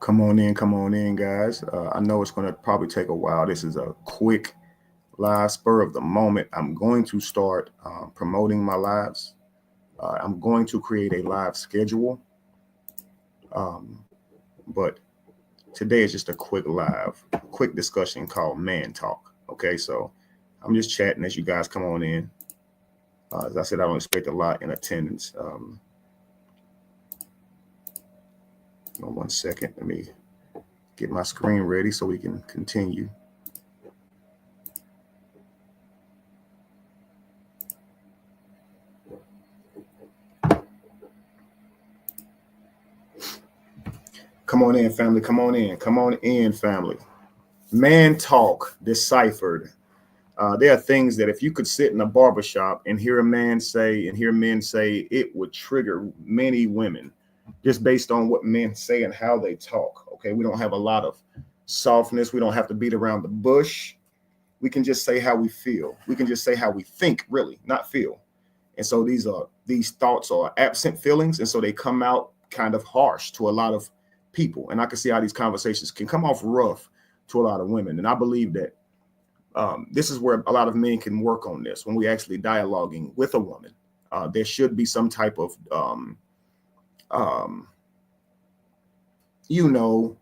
Come on in, guys. I know it's going to probably take a while. This is a quick live spur of the moment. I'm going to start promoting my lives. I'm going to create a live schedule, um, but today is just a quick discussion called Man Talk. Okay, so I'm just chatting as you guys come on in. As I said, I don't expect a lot in attendance. One second, let me get my screen ready so we can continue. Come on in, family. Come on in. Come on in, family. Man talk deciphered. There are things that if you could sit in a barbershop and hear a man say and hear men say, it would trigger many women just based on what men say and how they talk. Okay, we don't have a lot of softness. We don't have to beat around the bush. We can just say how we feel. We can just say how we think, really, not feel. And so these thoughts are absent feelings, and so they come out kind of harsh to a lot of people. And I can see how these conversations can come off rough to a lot of women. And I believe that this is where a lot of men can work on this when we actually dialoguing with a woman. There should be some type of um, you know,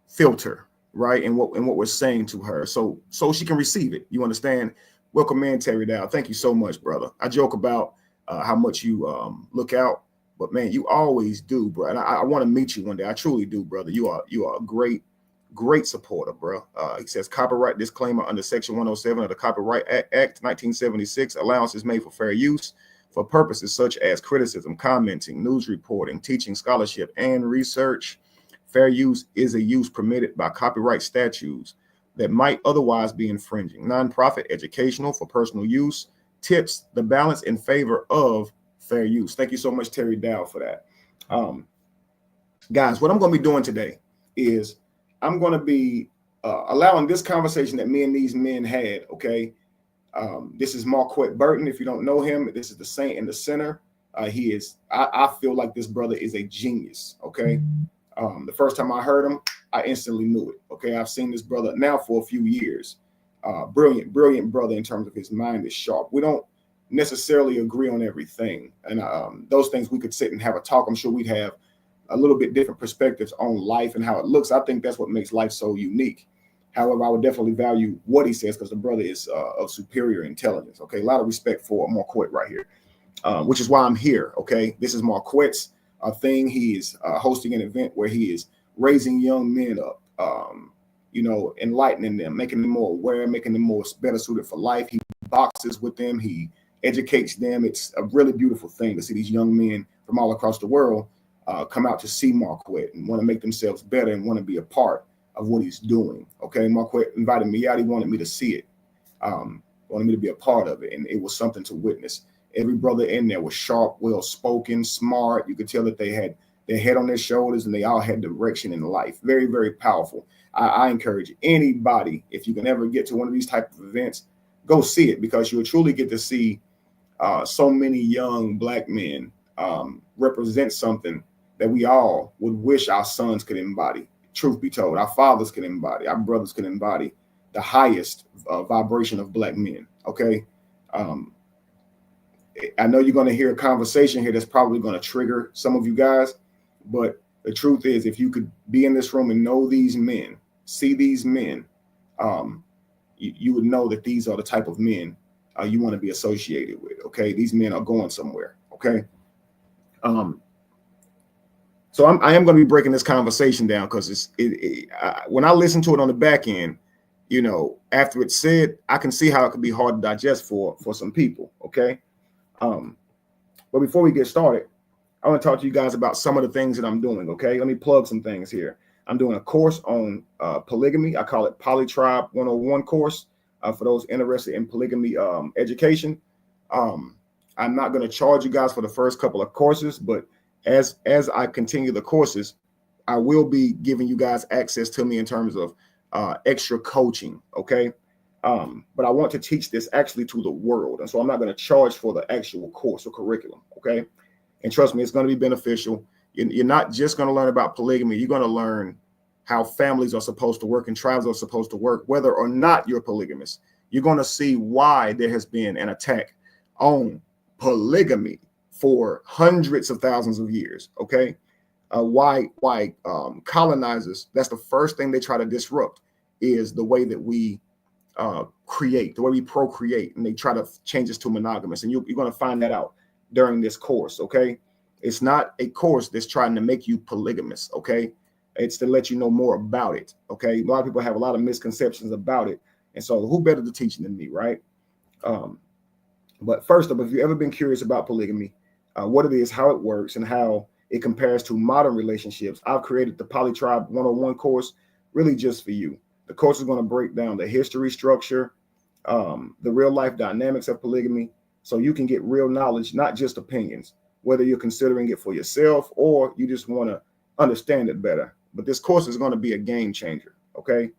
filter, right? And what we're saying to her, so she can receive it. You understand? Welcome, man, Terry Dow. Thank you so much, brother. I joke about how much you look out, but man, you always do, bro. And I want to meet you one day. I truly do, brother. You are a great supporter, bro. He says copyright disclaimer under Section 107 of the Copyright Act 1976. Allowance is made for fair use for purposes such as criticism, commenting, news reporting, teaching, scholarship, and research. Fair use is a use permitted by copyright statutes that might otherwise be infringing. Nonprofit, educational, for personal use, tips the balance in favor of fair use. Thank you so much, Terry Dow, for that. Guys, what I'm going to be doing today is I'm going to be allowing this conversation that me and these men had, okay? This is Marquette Burton. If you don't know him, this is the saint in the center. I feel like this brother is a genius, okay? The first time I heard him, I instantly knew it. Okay, I've seen this brother now for a few years. Brilliant brother in terms of his mind is sharp. We don't necessarily agree on everything, and those things we could sit and have a talk. I'm sure we'd have a little bit different perspectives on life and how it looks. I think that's what makes life so unique. However, I would definitely value what he says because the brother is of superior intelligence. Okay, a lot of respect for Marquette right here, which is why I'm here. Okay, this is Marquette's thing. He is hosting an event where he is raising young men up, enlightening them, making them more aware, making them more better suited for life. He boxes with them. He educates them. It's a really beautiful thing to see these young men from all across the world come out to see Marquette and want to make themselves better and want to be a part of what he's doing. Okay, Marquette invited me out. He wanted me to see it, wanted me to be a part of it, and it was something to witness. Every brother in there was sharp, well-spoken, smart. You could tell that they had their head on their shoulders and they all had direction in life. Very, very powerful. I encourage anybody, if you can ever get to one of these type of events, go see it because you'll truly get to see so many young Black men represent something that we all would wish our sons could embody. Truth be told, our fathers can embody, our brothers can embody the highest vibration of Black men. Okay. I know you're going to hear a conversation here that's probably going to trigger some of you guys, but the truth is, if you could be in this room and know these men, see these men, you would know that these are the type of men you want to be associated with. Okay, these men are going somewhere. Okay, so I am going to be breaking this conversation down because when I listen to it on the back end, after it's said, I can see how it could be hard to digest for some people. Okay. But before we get started, I want to talk to you guys about some of the things that I'm doing. Okay, let me plug some things here. I'm doing a course on polygamy. I call it Polytribe 101 course for those interested in polygamy education. I'm not going to charge you guys for the first couple of courses, but as I continue the courses, I will be giving you guys access to me in terms of extra coaching. Okay. But I want to teach this actually to the world. And so I'm not going to charge for the actual course or curriculum. Okay. And trust me, it's going to be beneficial. You're not just going to learn about polygamy. You're going to learn how families are supposed to work and tribes are supposed to work, whether or not you're polygamous. You're going to see why there has been an attack on polygamy for hundreds of thousands of years. Okay. Why colonizers, that's the first thing they try to disrupt, is the way that we create, the way we procreate, and they try to change us to monogamous. And you're going to find that out during this course. Okay. It's not a course that's trying to make you polygamous. Okay. It's to let you know more about it. Okay. A lot of people have a lot of misconceptions about it. And so who better to teach than me, right? But first up, if you've ever been curious about polygamy, what it is, how it works, and how it compares to modern relationships, I've created the Polytribe 101 course really just for you. The course is going to break down the history, structure, the real life dynamics of polygamy, so you can get real knowledge, not just opinions, whether you're considering it for yourself or you just want to understand it better. But this course is going to be a game changer. Okay.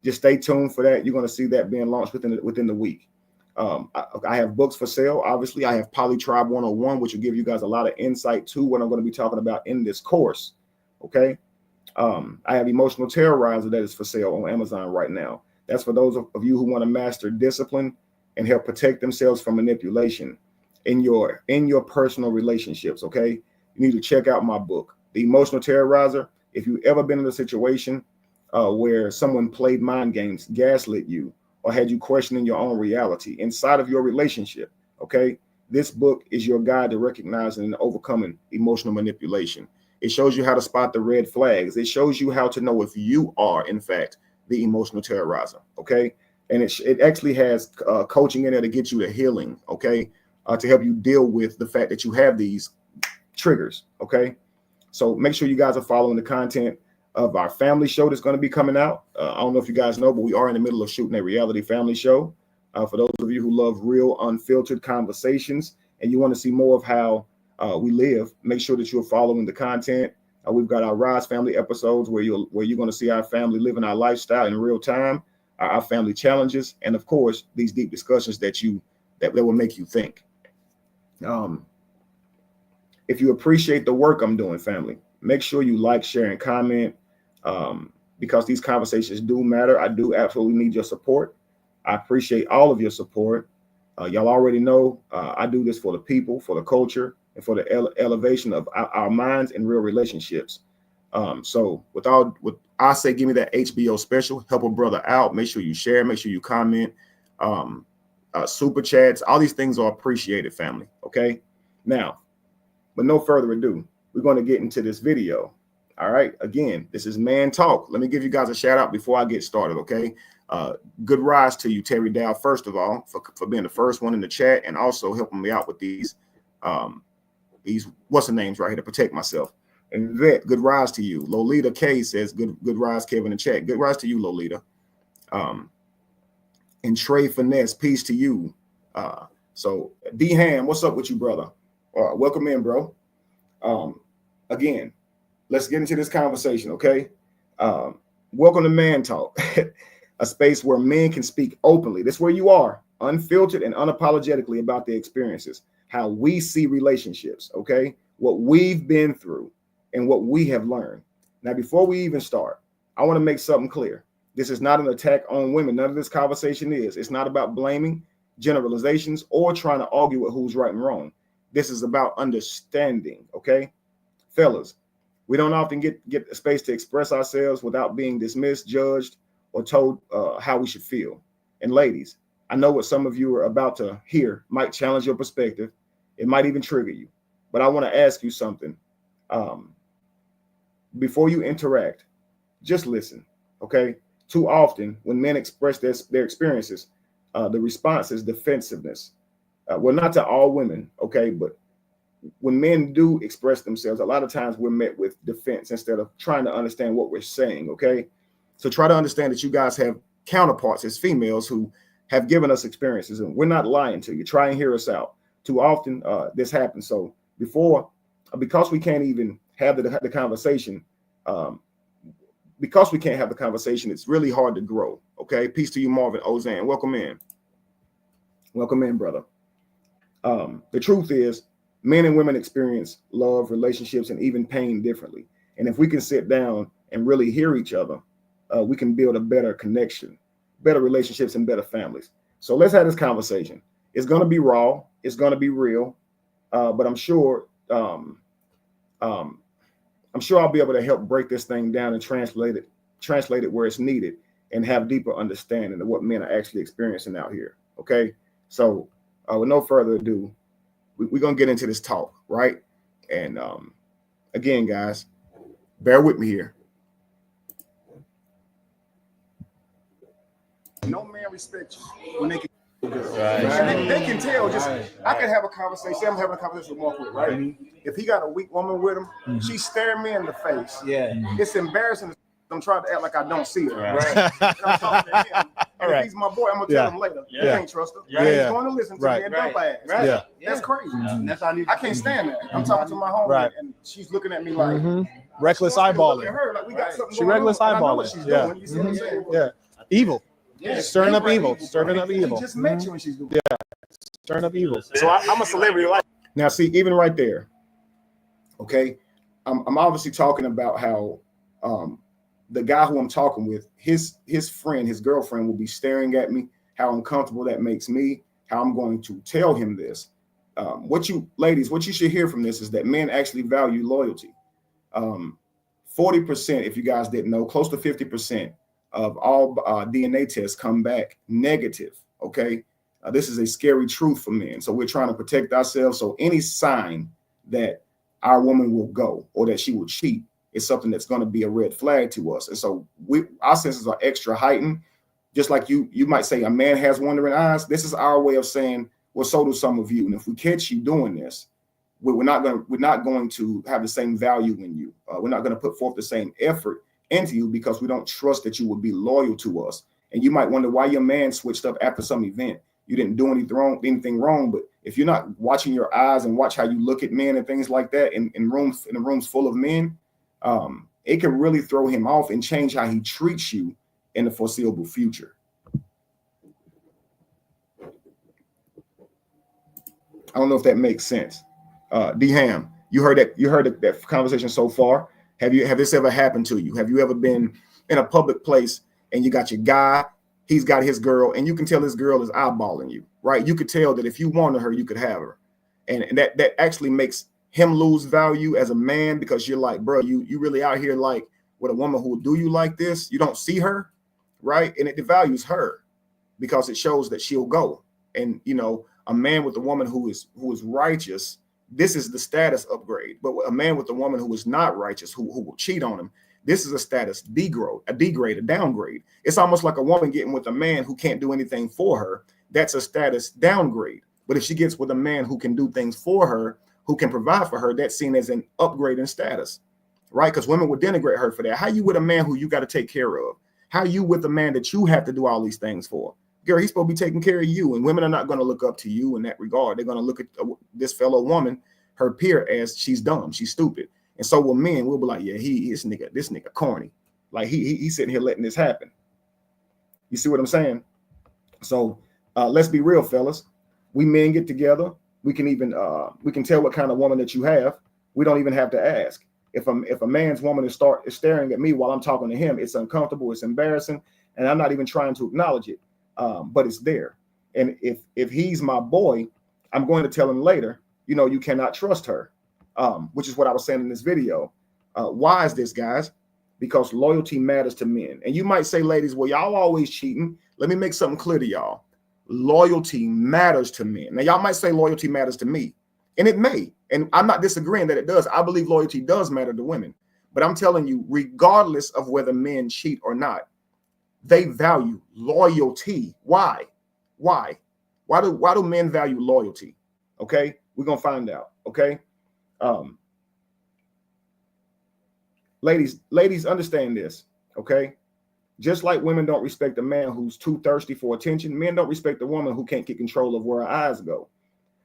Just stay tuned for that. You're going to see that being launched within the week. I have books for sale. Obviously, I have Polytribe 101, which will give you guys a lot of insight to what I'm going to be talking about in this course. Okay. I have Emotional Terrorizer that is for sale on Amazon right now. That's for those of you who want to master discipline and help protect themselves from manipulation in your personal relationships. Okay. You need to check out my book, The Emotional Terrorizer. If you've ever been in a situation where someone played mind games, gaslit you, or had you questioning your own reality inside of your relationship, okay, this book is your guide to recognizing and overcoming emotional manipulation. It shows you how to spot the red flags. It shows you how to know if you are, in fact, the emotional terrorizer, okay? And it actually has coaching in there to get you to healing, okay, to help you deal with the fact that you have these triggers, okay? So make sure you guys are following the content of our family show that's going to be coming out. I don't know if you guys know, but we are in the middle of shooting a reality family show. For those of you who love real, unfiltered conversations and you want to see more of how we live, make sure that you're following the content. We've got our Rise Family episodes where you're going to see our family living our lifestyle in real time, our family challenges, and of course, these deep discussions that will make you think. If you appreciate the work I'm doing, family, make sure you like, share, and comment, because these conversations do matter. I do absolutely need your support. I appreciate all of your support. Y'all already know I do this for the people, for the culture, and for the elevation of our minds and real relationships. So I say, give me that HBO special, help a brother out. Make sure you share, make sure you comment, super chats. All these things are appreciated, family. Okay. Now, but no further ado, we're going to get into this video. All right. Again, this is Man Talk. Let me give you guys a shout out before I get started. Okay. Good rise to you, Terry Dow, first of all, for being the first one in the chat and also helping me out with these what's the names right here to protect myself. And Vet, good rise to you. Lolita K says good rise, Kevin, in the chat. Good rise to you, Lolita. And Trey Finesse, peace to you. So D Ham, what's up with you, brother? Welcome in, bro. Again, let's get into this conversation, okay? Welcome to Man Talk, a space where men can speak openly. That's where you are, unfiltered and unapologetically about their experiences, how we see relationships, okay? What we've been through and what we have learned. Now, before we even start, I want to make something clear. This is not an attack on women. None of this conversation is. It's not about blaming, generalizations, or trying to argue with who's right and wrong. This is about understanding, okay? Fellas, we don't often get a space to express ourselves without being dismissed, judged, or told how we should feel. And ladies, I know what some of you are about to hear might challenge your perspective. It might even trigger you. But I want to ask you something. Before you interact, just listen, okay? Too often, when men express their experiences, the response is defensiveness. Well, not to all women, okay? But when men do express themselves, a lot of times we're met with defense instead of trying to understand what we're saying, okay? So try to understand that you guys have counterparts as females who have given us experiences, and we're not lying to you. Try and hear us out. Too often this happens. So because we can't even have the conversation, because we can't have the conversation, it's really hard to grow, okay? Peace to you, Marvin Ozan. Welcome in. Welcome in, brother. The truth is, Men and women experience love, relationships, and even pain differently. And if we can sit down and really hear each other, we can build a better connection, better relationships, and better families. So let's have this conversation. It's going to be raw. It's going to be real. But I'm sure I'll be able to help break this thing down and translate it where it's needed and have deeper understanding of what men are actually experiencing out here. Okay. So with no further ado, we're going to get into this talk, right? And again, guys, bear with me here. No man respects you when they can. And they can tell. I can have a conversation. I'm having a conversation with Mark, right? Mm-hmm. If he got a weak woman with him, mm-hmm. she's staring me in the face. Yeah, mm-hmm. It's embarrassing. I'm trying to act like I don't see her. Right. And I'm talking to him. And if he's my boy, I'm gonna tell him later. You can't trust her. Yeah. He's going to listen to me and dump ass. Right. Yeah. That's crazy. Mm-hmm. That's how I can't stand that. I'm talking to my homie and she's looking at me like reckless eyeballing. Her like we got something she reckless eyeballing. I know what she's doing. You see what I'm saying? Yeah. Evil. Yeah, stirring up evil. Stirring up evil. She just met you and she's doing. Yeah, stirring up evil. So I'm a celebrity. Now, see, even right there, okay, I'm obviously talking about how the guy who I'm talking with, his friend, his girlfriend will be staring at me, how uncomfortable that makes me, how I'm going to tell him this. What you should hear from this is that men actually value loyalty. 40%, if you guys didn't know, close to 50%. Of all DNA tests come back negative. Okay, this is a scary truth for men. So we're trying to protect ourselves. So any sign that our woman will go or that she will cheat is something that's going to be a red flag to us. And so our senses are extra heightened. Just like you might say a man has wandering eyes. This is our way of saying, well, so do some of you. And if we catch you doing this, we're not going to have the same value in you. We're not going to put forth the same effort into you because we don't trust that you will be loyal to us. And you might wonder why your man switched up after some event. You didn't do anything wrong, but if you're not watching your eyes and watch how you look at men and things like that in the rooms full of men, it can really throw him off and change how he treats you in the foreseeable future. I don't know if that makes sense. D-Ham, you heard that conversation so far. Have this ever happened to you? Have you ever been in a public place and you got your guy, he's got his girl, and you can tell his girl is eyeballing you, right? You could tell that if you wanted her, you could have her. And that actually makes him lose value as a man because you're like, bro, you really out here like with a woman who will do you like this. You don't see her, right? And it devalues her because it shows that she'll go. And, a man with a woman who is righteous, this is the status upgrade. But a man with a woman who is not righteous, who will cheat on him, this is a status degrade, a downgrade. It's almost like a woman getting with a man who can't do anything for her. That's a status downgrade. But if she gets with a man who can do things for her, who can provide for her, that's seen as an upgrade in status, right? Because women would denigrate her for that. How you with a man who you got to take care of? How you with a man that you have to do all these things for? Girl, he's supposed to be taking care of you. And women are not going to look up to you in that regard. They're going to look at this fellow woman, her peer, as she's dumb, she's stupid. And so with men, we'll be like, yeah, this nigga corny. Like he's sitting here letting this happen. You see what I'm saying? So let's be real, fellas. We men get together. We can tell what kind of woman that you have. We don't even have to ask. If a man's woman is staring at me while I'm talking to him, it's uncomfortable, it's embarrassing, and I'm not even trying to acknowledge it. But it's there. And if he's my boy, I'm going to tell him later, you cannot trust her, which is what I was saying in this video. Why is this, guys? Because loyalty matters to men. And you might say, ladies, well, y'all always cheating. Let me make something clear to y'all. Loyalty matters to men. Now, y'all might say loyalty matters to me, and it may. And I'm not disagreeing that it does. I believe loyalty does matter to women. But I'm telling you, regardless of whether men cheat or not, they value loyalty. Why? Why do men value loyalty? Okay, we're gonna find out. Okay, ladies, understand this. Okay, just like women don't respect a man who's too thirsty for attention, men don't respect a woman who can't get control of where her eyes go.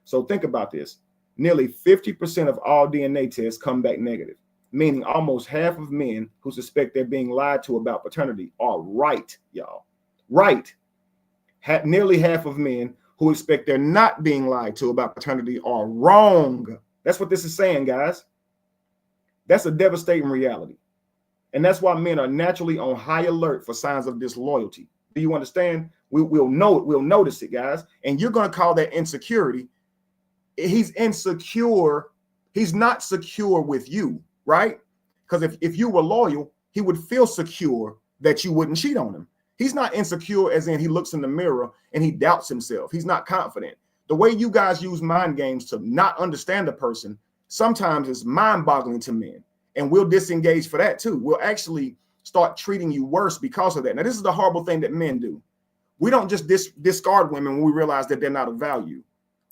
So think about this. Nearly 50% of all DNA tests come back negative, meaning almost half of men who suspect they're being lied to about paternity are right, y'all. Right. Nearly half of men who expect they're not being lied to about paternity are wrong. That's what this is saying, guys. That's a devastating reality. And that's why men are naturally on high alert for signs of disloyalty. Do you understand? We'll know it. We'll notice it, guys. And you're going to call that insecurity. He's insecure. He's not secure with you, right? Because if you were loyal, he would feel secure that you wouldn't cheat on him. He's not insecure as in he looks in the mirror and he doubts himself. He's not confident. The way you guys use mind games to not understand the person sometimes is mind-boggling to men. And we'll disengage for that too. We'll actually start treating you worse because of that. Now, this is the horrible thing that men do. We don't just discard women when we realize that they're not of value.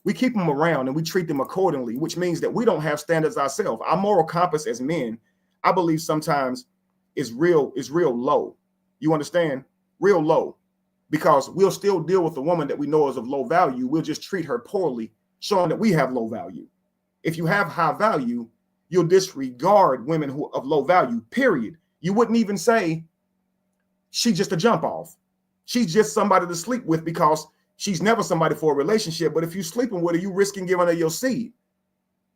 We keep them around and we treat them accordingly, which means that we don't have standards ourselves. Our moral compass as men, I believe sometimes is real low. You understand? Real low. Because we'll still deal with the woman that we know is of low value. We'll just treat her poorly, showing that we have low value. If you have high value, you'll disregard women who are of low value, period. You wouldn't even say she's just a jump off. She's just somebody to sleep with because she's never somebody for a relationship. But if you're sleeping with her, you risking giving her your seed.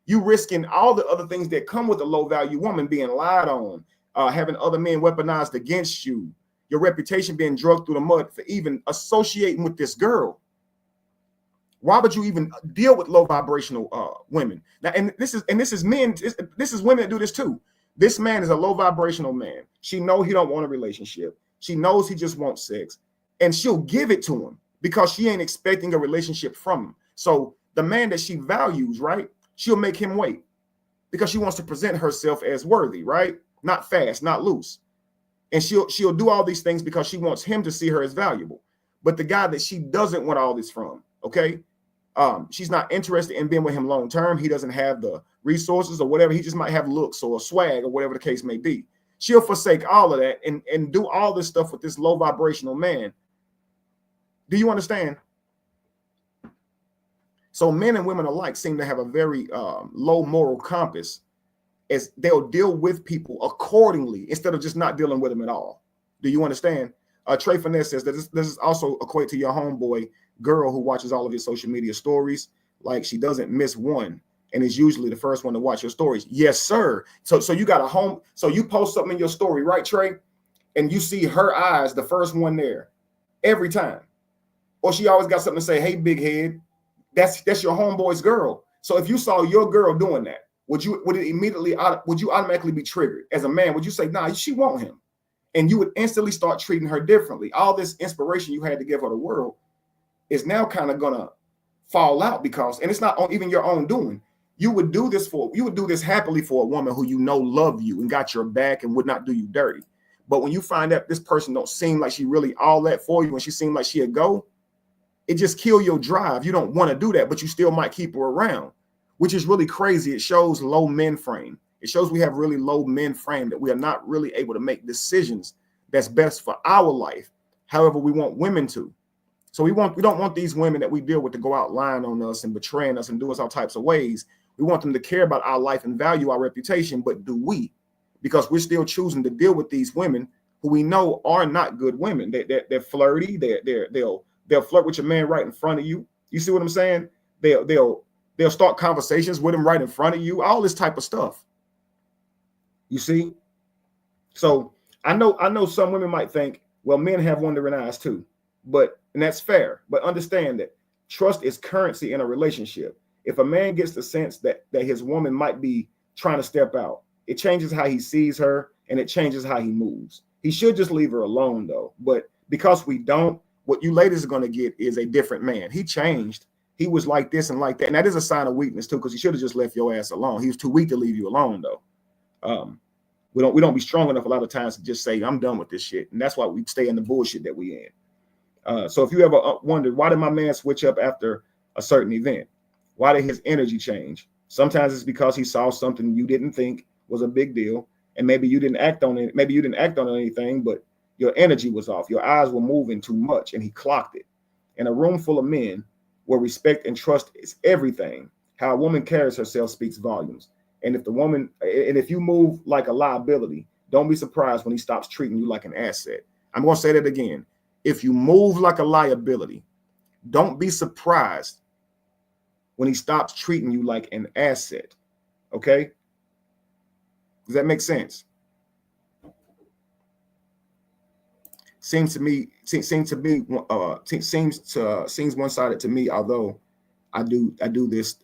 You risking all the other things that come with a low value woman, being lied on, having other men weaponized against you, your reputation being dragged through the mud for even associating with this girl. Why would you even deal with low vibrational women? Now, and this is men. This is women that do this too. This man is a low vibrational man. She knows he don't want a relationship. She knows he just wants sex, and she'll give it to him because she ain't expecting a relationship from him. So the man that she values, right? She'll make him wait because she wants to present herself as worthy, right? Not fast, not loose. And she'll do all these things because she wants him to see her as valuable. But the guy that she doesn't want all this from, okay? She's not interested in being with him long term. He doesn't have the resources or whatever. He just might have looks or swag or whatever the case may be. She'll forsake all of that and do all this stuff with this low vibrational man. Do you understand? So men and women alike seem to have a very low moral compass, as they'll deal with people accordingly instead of just not dealing with them at all. Do you understand? Trey Finesse says that this is also equate to your homeboy girl who watches all of your social media stories. Like she doesn't miss one and is usually the first one to watch your stories. Yes, sir. So you got a home. So you post something in your story, right, Trey? And you see her eyes, the first one there every time. Or she always got something to say, hey, big head. That's your homeboy's girl. So if you saw your girl doing that, would you automatically be triggered as a man? Would you say, nah, she want him? And you would instantly start treating her differently. All this inspiration you had to give her the world is now kind of gonna fall out because, and it's not even your own doing. You would do this happily for a woman who you know loved you and got your back and would not do you dirty. But when you find out this person don't seem like she really all that for you and she seemed like she'd go, it just kill your drive. You don't want to do that, but you still might keep her around, which is really crazy. It shows low men frame. It shows we have really low men frame, that we are not really able to make decisions that's best for our life. However, we want women to. So we don't want these women that we deal with to go out lying on us and betraying us and do us all types of ways. We want them to care about our life and value our reputation, but do we? Because we're still choosing to deal with these women who we know are not good women. They're flirty. They'll flirt with your man right in front of you. You see what I'm saying? They'll start conversations with him right in front of you. All this type of stuff. You see? So I know some women might think, well, men have wandering eyes too, and that's fair. But understand that trust is currency in a relationship. If a man gets the sense that his woman might be trying to step out, it changes how he sees her and it changes how he moves. He should just leave her alone though. But because we don't, what you ladies are going to get is a different man. He changed. He was like this and like that. And that is a sign of weakness too, because he should have just left your ass alone. He was too weak to leave you alone though. We don't be strong enough a lot of times to just say, I'm done with this shit. And that's why we stay in the bullshit that we in. So if you ever wondered, why did my man switch up after a certain event? Why did his energy change? Sometimes it's because he saw something you didn't think was a big deal. And maybe you didn't act on it. Maybe you didn't act on anything, but your energy was off. Your eyes were moving too much and he clocked it. In a room full of men where respect and trust is everything, how a woman carries herself speaks volumes. And if you move like a liability, don't be surprised when he stops treating you like an asset. I'm going to say that again. If you move like a liability, don't be surprised when he stops treating you like an asset. Okay, does that make sense? Seems one-sided to me. Although I don't do this,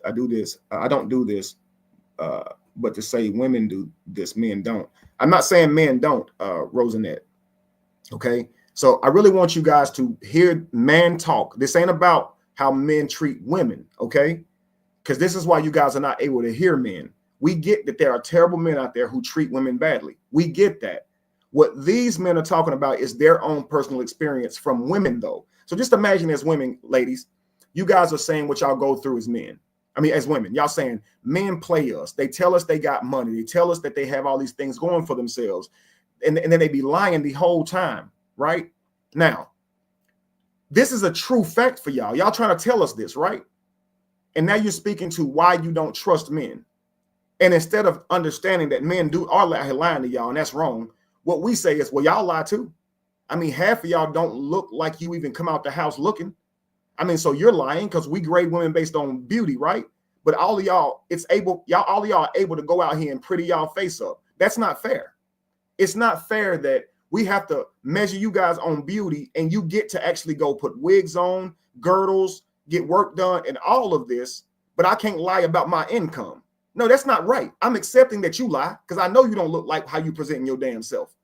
but to say women do this, men don't. I'm not saying men don't, Rosanette. Okay, so I really want you guys to hear man talk. This ain't about how men treat women, okay? Because this is why you guys are not able to hear men. We get that there are terrible men out there who treat women badly. We get that. What these men are talking about is their own personal experience from women, though. So just imagine as women, ladies, you guys are saying what y'all go through as men. I mean, as women, y'all saying men play us. They tell us they got money. They tell us that they have all these things going for themselves. And then they be lying the whole time, right? Now, this is a true fact for y'all. Y'all trying to tell us this, right? And now you're speaking to why you don't trust men. And instead of understanding that men are lying to y'all, and that's wrong, what we say is, well, y'all lie too. I mean, half of y'all don't look like you even come out the house looking. I mean, so you're lying because we grade women based on beauty, right? But all of y'all, all of y'all are able to go out here and pretty y'all face up. That's not fair. It's not fair that we have to measure you guys on beauty and you get to actually go put wigs on, girdles, get work done, and all of this, but I can't lie about my income. No, that's not right. I'm accepting that you lie because I know you don't look like how you present your damn self.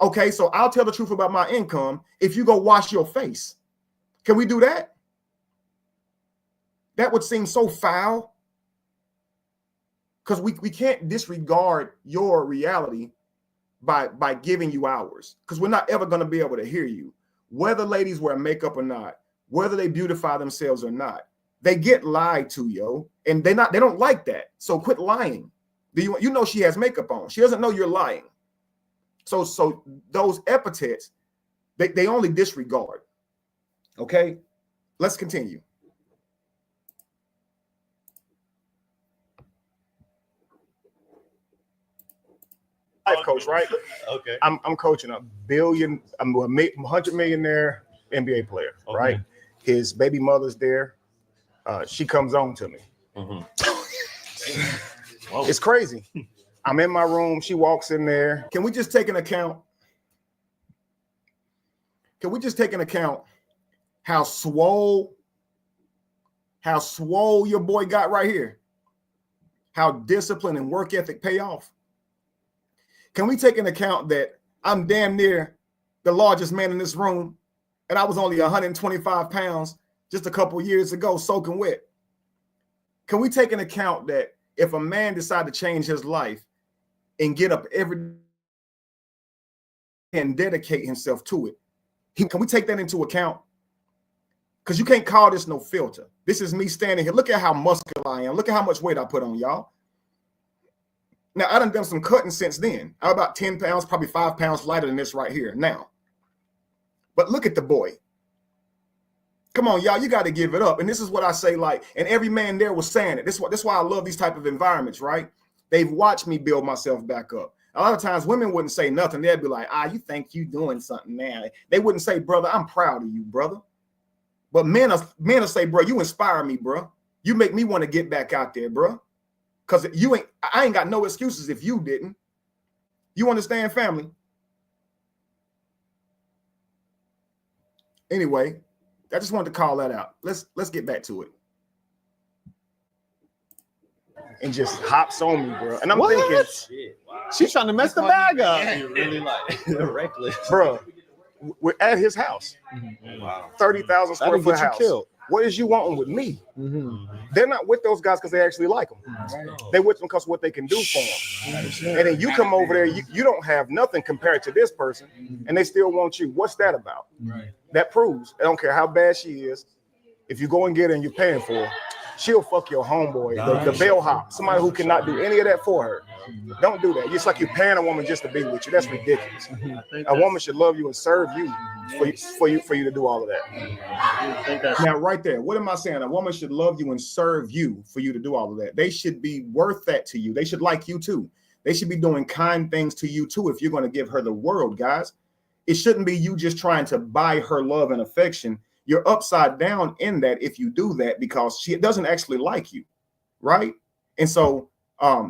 Okay, so I'll tell the truth about my income if you go wash your face. Can we do that? That would seem so foul because we can't disregard your reality by giving you ours, because we're not ever going to be able to hear you. Whether ladies wear makeup or not, whether they beautify themselves or not, they get lied to, yo, and they don't like that. So quit lying. You know she has makeup on. She doesn't know you're lying. So those epithets, they only disregard. Okay, let's continue. Life coach, right? Okay. I'm coaching I'm a 100 millionaire NBA player, okay, right? His baby mother's there. She comes on to me. Mm-hmm. It's crazy. I'm in my room. She walks in there. Can we just take an account? How swole your boy got right here? How discipline and work ethic pay off? Can we take into account that I'm damn near the largest man in this room, and I was only 125 pounds just a couple years ago, soaking wet? Can we take into account that if a man decided to change his life and get up every day and dedicate himself to it, can we take that into account? Because you can't call this no filter. This is me standing here. Look at how muscular I am. Look at how much weight I put on, y'all. Now, I done some cutting since then. I'm about 10 pounds, probably 5 pounds lighter than this right here now. But look at the boy. Come on, y'all, you got to give it up. And this is what I say, like, and every man there was saying it. This is why I love these type of environments, right? They've watched me build myself back up. A lot of times women wouldn't say nothing. They'd be like, you think you doing something now. They wouldn't say, brother, I'm proud of you, brother. But men will say, bro, you inspire me, bro. You make me want to get back out there, bro. Because I ain't got no excuses if you didn't. You understand, family? Anyway, I just wanted to call that out. Let's get back to it. And just hops on me, bro. And I'm thinking, shit, wow. She's trying to mess the bag up. You're really like reckless, bro. We're at his house. Wow. 30,000 square foot house. Killed. What is you wanting with me? Mm-hmm. They're not with those guys because they actually like them. Right. They're with them because what they can do for them. And then you come over there, you don't have nothing compared to this person, and they still want you. What's that about? Right. That proves, I don't care how bad she is, if you go and get her and you're paying for her, she'll fuck your homeboy, the bellhop, somebody who cannot do any of that for her. Don't do that. It's like you're paying a woman just to be with you. That's ridiculous. A woman should love you and serve you for you to do all of that. Now, right there, what am I saying? A woman should love you and serve you for you to do all of that. They should be worth that to you. They should like you too. They should be doing kind things to you too if you're going to give her the world, guys. It shouldn't be you just trying to buy her love and affection. You're upside down in that if you do that because she doesn't actually like you, right? And so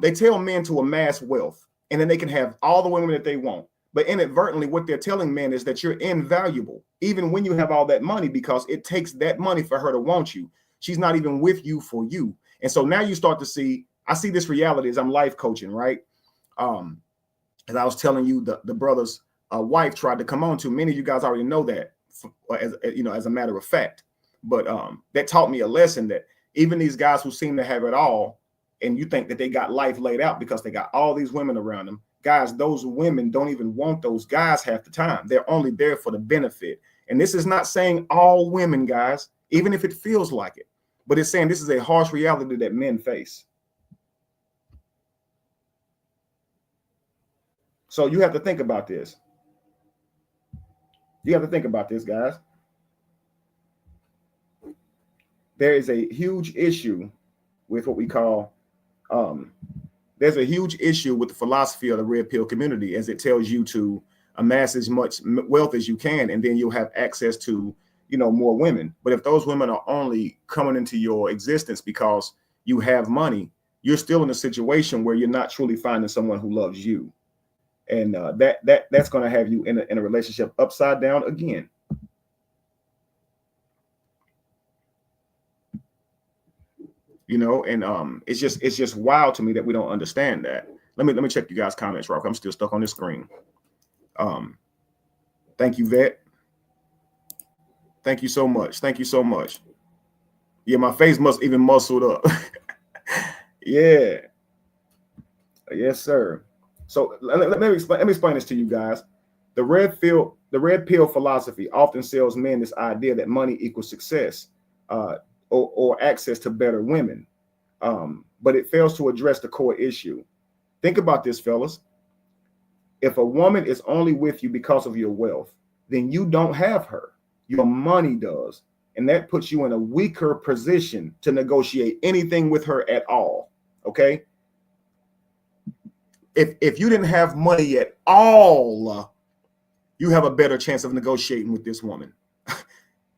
They tell men to amass wealth, and then they can have all the women that they want. But inadvertently, what they're telling men is that you're invaluable, even when you have all that money, because it takes that money for her to want you. She's not even with you for you. And so now you start to see, I see this reality as I'm life coaching, right? As I was telling you, the brother's wife tried to come on to. Many of you guys already know that, as a matter of fact. But that taught me a lesson that even these guys who seem to have it all, and you think that they got life laid out because they got all these women around them, guys, those women don't even want those guys half the time. They're only there for the benefit. And this is not saying all women, guys, even if it feels like it, but it's saying this is a harsh reality that men face. So you have to think about this. You have to think about this, guys. There is a huge issue with what we call, there's a huge issue with the philosophy of the red pill community, as it tells you to amass as much wealth as you can, and then you'll have access to, more women. But if those women are only coming into your existence because you have money, you're still in a situation where you're not truly finding someone who loves you. And that's going to have you in a relationship upside down again. And it's just wild to me that we don't understand that. Let me check you guys' comments, Rock. I'm still stuck on this screen. Thank you, Vet. Thank you so much. Thank you so much. Yeah, my face must even muscled up. Yeah. Yes, sir. So let me explain this to you guys. The red pill philosophy often sells men this idea that money equals success, or access to better women. But it fails to address the core issue. Think about this, fellas. If a woman is only with you because of your wealth, then you don't have her. Your money does. And that puts you in a weaker position to negotiate anything with her at all. Okay? If you didn't have money at all, you have a better chance of negotiating with this woman.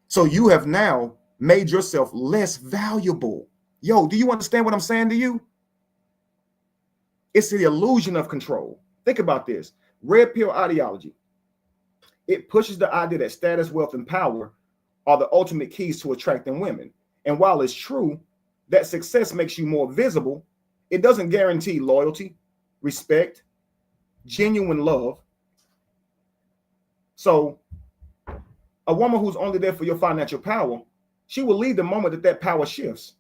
So you have now made yourself less valuable. Yo, do you understand what I'm saying to you? It's the illusion of control. Think about this. Red pill ideology. It pushes the idea that status, wealth, and power are the ultimate keys to attracting women. And while it's true that success makes you more visible, it doesn't guarantee loyalty, respect, genuine love. So a woman who's only there for your financial power, she will leave the moment that power shifts.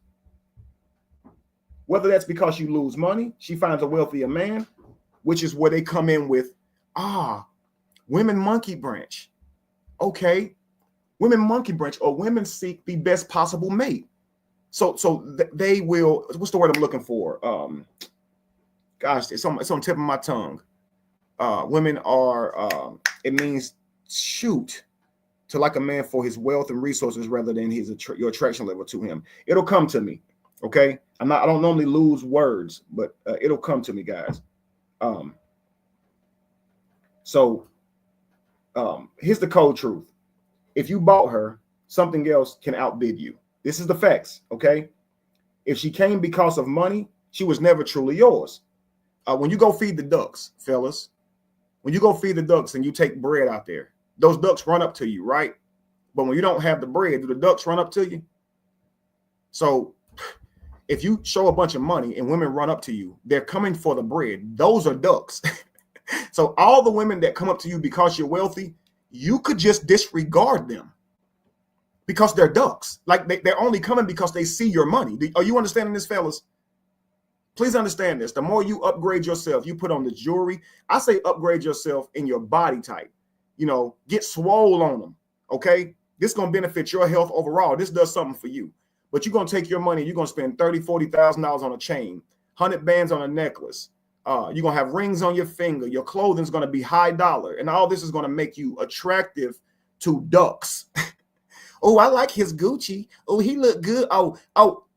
Whether that's because you lose money, she finds a wealthier man, which is where they come in with, women monkey branch. Okay, women monkey branch, or women seek the best possible mate. So they will, what's the word I'm looking for? Gosh, it's on the tip of my tongue. Women are, it means shoot to like a man for his wealth and resources rather than your attraction level to him. It'll come to me. Okay, I don't normally lose words, but it'll come to me, guys. So here's the cold truth. If you bought her, something else can outbid you. This is the facts, okay? If she came because of money, she was never truly yours. When you go feed the ducks, fellas, when you go feed the ducks and you take bread out there, those ducks run up to you, right? But when you don't have the bread, do the ducks run up to you? So if you show a bunch of money and women run up to you, they're coming for the bread. Those are ducks. So all the women that come up to you because you're wealthy, you could just disregard them because they're ducks. Like they're only coming because they see your money. Are you understanding this, fellas? Please understand this. The more you upgrade yourself, you put on the jewelry. I say upgrade yourself in your body type. Get swole on them, okay? This is going to benefit your health overall. This does something for you. But you're going to take your money, you're going to spend $30,000, $40,000 on a chain, 100 bands on a necklace. You're going to have rings on your finger. Your clothing's going to be high dollar. And all this is going to make you attractive to ducks. Oh, I like his Gucci. Oh, he look good. Oh,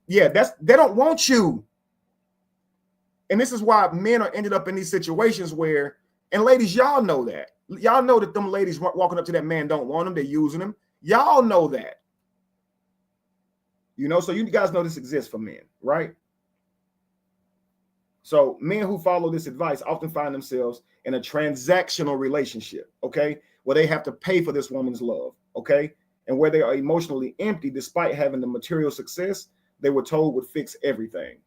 yeah, they don't want you. And this is why men are ended up in these situations where, and ladies, y'all know that. Y'all know that them ladies walking up to that man don't want him. They're using him. Y'all know that. So you guys know this exists for men, right? So men who follow this advice often find themselves in a transactional relationship, okay, where they have to pay for this woman's love, okay, and where they are emotionally empty despite having the material success they were told would fix everything.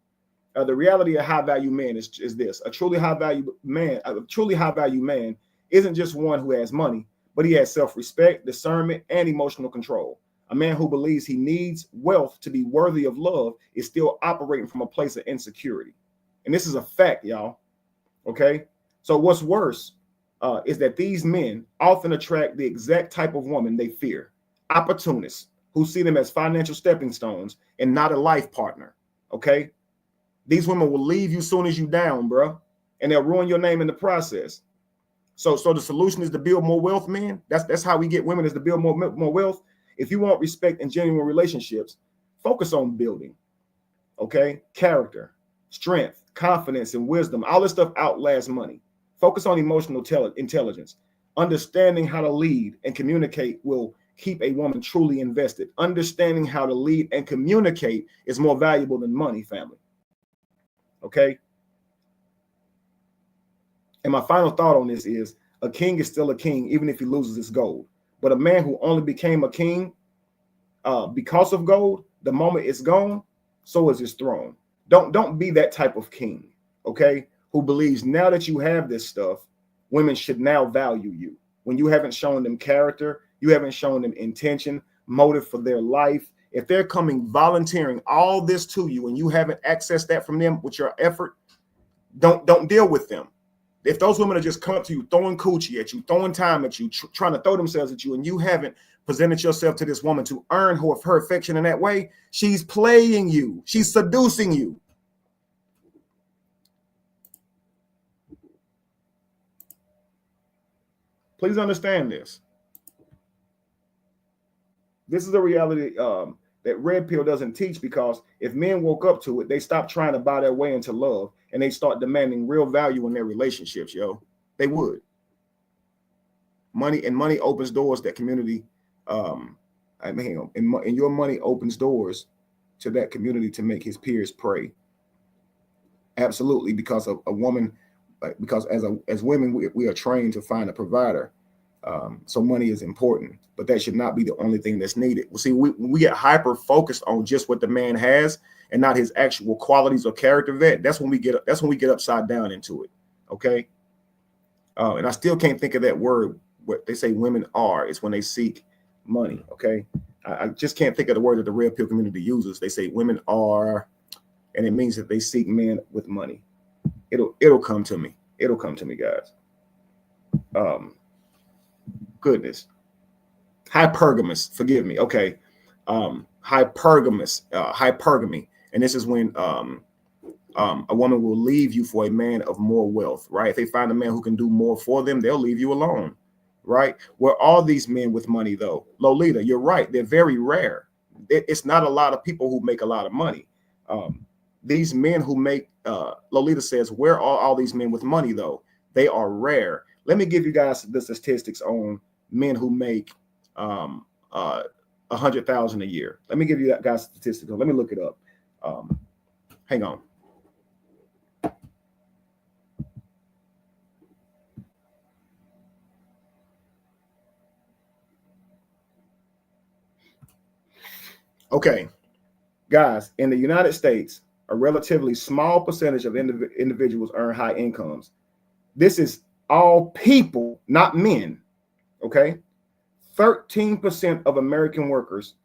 The reality of high value men is this: a truly high value man isn't just one who has money, but he has self-respect, discernment, and emotional control. A man who believes he needs wealth to be worthy of love is still operating from a place of insecurity. And this is a fact, y'all. Okay. So what's worse is that these men often attract the exact type of woman they fear: opportunists who see them as financial stepping stones and not a life partner. Okay. These women will leave you soon as you down, bro, and they'll ruin your name in the process. So the solution is to build more wealth, man. That's how we get women, is to build more wealth. If you want respect and genuine relationships, focus on building, okay, character, strength, confidence, and wisdom. All this stuff outlasts money. Focus on emotional intelligence. Understanding how to lead and communicate will keep a woman truly invested. Understanding how to lead and communicate is more valuable than money, family. Okay. And my final thought on this is: a king is still a king, even if he loses his gold. But a man who only became a king because of gold, the moment it's gone, so is his throne. Don't be that type of king, okay, who believes now that you have this stuff, women should now value you, when you haven't shown them character, you haven't shown them intention, motive for their life. If they're coming volunteering all this to you and you haven't accessed that from them with your effort, don't deal with them. If those women are just coming up to you, throwing coochie at you, throwing time at you, trying to throw themselves at you, and you haven't presented yourself to this woman to earn her affection in that way, she's playing you. She's seducing you. Please understand this. This is a reality that Red Pill doesn't teach, because if men woke up to it, they stop trying to buy their way into love and they start demanding real value in their relationships, yo. They would. Money opens doors that community, and your money opens doors to that community to make his peers pray. Absolutely, because of a woman, because as women, we are trained to find a provider. So money is important, but that should not be the only thing that's needed. Well, see, we get hyper focused on just what the man has and not his actual qualities or character vet. That's when we get upside down into it. Okay. And I still can't think of that word. What they say women are is when they seek money. Okay. I just can't think of the word that the Red Pill community uses. They say women are, and it means that they seek men with money. It'll come to me. It'll come to me, guys. Goodness. Hypergamous, forgive me. Okay. Hypergamy. And this is when a woman will leave you for a man of more wealth, right? If they find a man who can do more for them, they'll leave you alone, right? Where all these men with money, though, Lolita, you're right. They're very rare. It's not a lot of people who make a lot of money. These men who make, Lolita says, where are all these men with money, though? They are rare. Let me give you guys the statistics on men who make $100,000 a year. Let me give you that guy's statistics. Let me look it up. Hang on. Okay, guys, in the United States, a relatively small percentage of individuals earn high incomes. This is all people, not men. Okay, 13% of American workers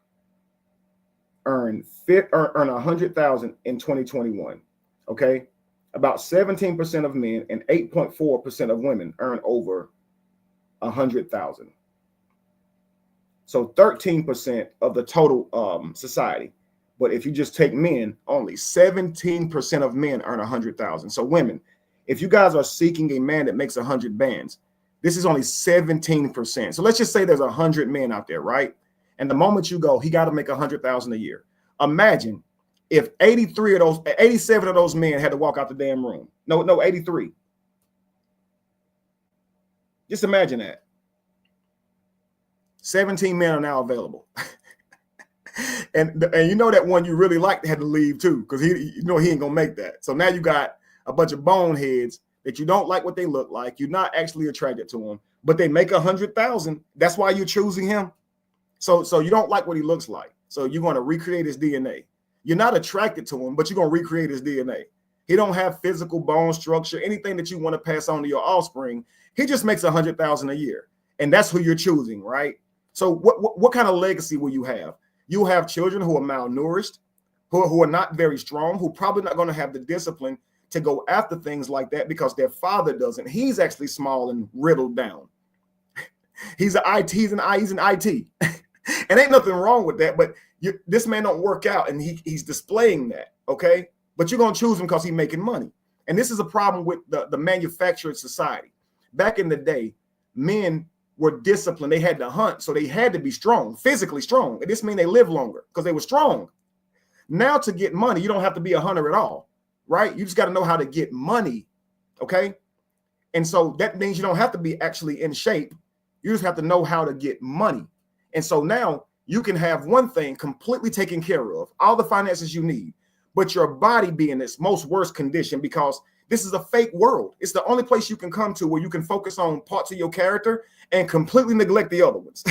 earn $100,000 in 2021. Okay, about 17% of men and 8.4% of women earn over 100,000. So 13% of the total society. But if you just take men, only 17% of men earn 100,000. So women, if you guys are seeking a man that makes 100 bands, this is only 17%. So let's just say there's 100 men out there, right? And the moment you go, he got to make 100,000 a year. Imagine if 87 of those men had to walk out the damn room. No, 83. Just imagine that. 17 men are now available. and you know that one you really liked had to leave too, because he ain't gonna make that. So now you got a bunch of boneheads that you don't like what they look like. You're not actually attracted to them, but they make 100,000. That's why you're choosing him. So you don't like what he looks like. So you're going to recreate his DNA. You're not attracted to him, but you're going to recreate his DNA. He don't have physical bone structure, anything that you want to pass on to your offspring. He just makes 100,000 a year, and that's who you're choosing, right? So what kind of legacy will you have? You'll have children who are malnourished, who are not very strong, who probably not going to have the discipline to go after things like that because their father doesn't. He's actually small and riddled down. He's an IT. And ain't nothing wrong with that, but this man don't work out, and he's displaying that, okay? But you're going to choose him because he's making money. And this is a problem with the manufactured society. Back in the day, men were disciplined. They had to hunt, so they had to be strong, physically strong. And this means they live longer because they were strong. Now to get money, you don't have to be a hunter at all, right? You just got to know how to get money, okay? And so that means you don't have to be actually in shape. You just have to know how to get money. And so now you can have one thing completely taken care of, all the finances you need, but your body be in its most worst condition because this is a fake world. It's the only place you can come to where you can focus on parts of your character and completely neglect the other ones.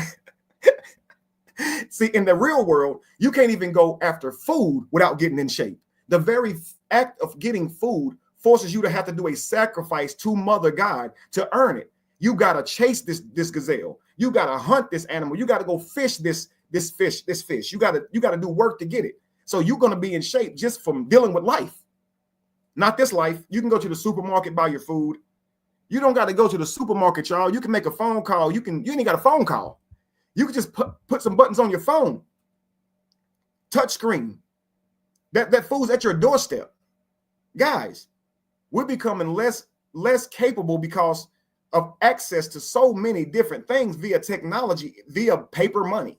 See, in the real world, you can't even go after food without getting in shape. The very act of getting food forces you to have to do a sacrifice to Mother God to earn it. You got to chase this gazelle. You got to hunt this animal. You got to go fish this fish. You got to do work to get it. So you're going to be in shape just from dealing with life. Not this life. You can go to the supermarket, buy your food. You don't got to go to the supermarket, y'all. You can make a phone call. You ain't got a phone call. You can just put some buttons on your phone. Touch screen. That food's at your doorstep. Guys, we're becoming less capable because of access to so many different things via technology, via paper money.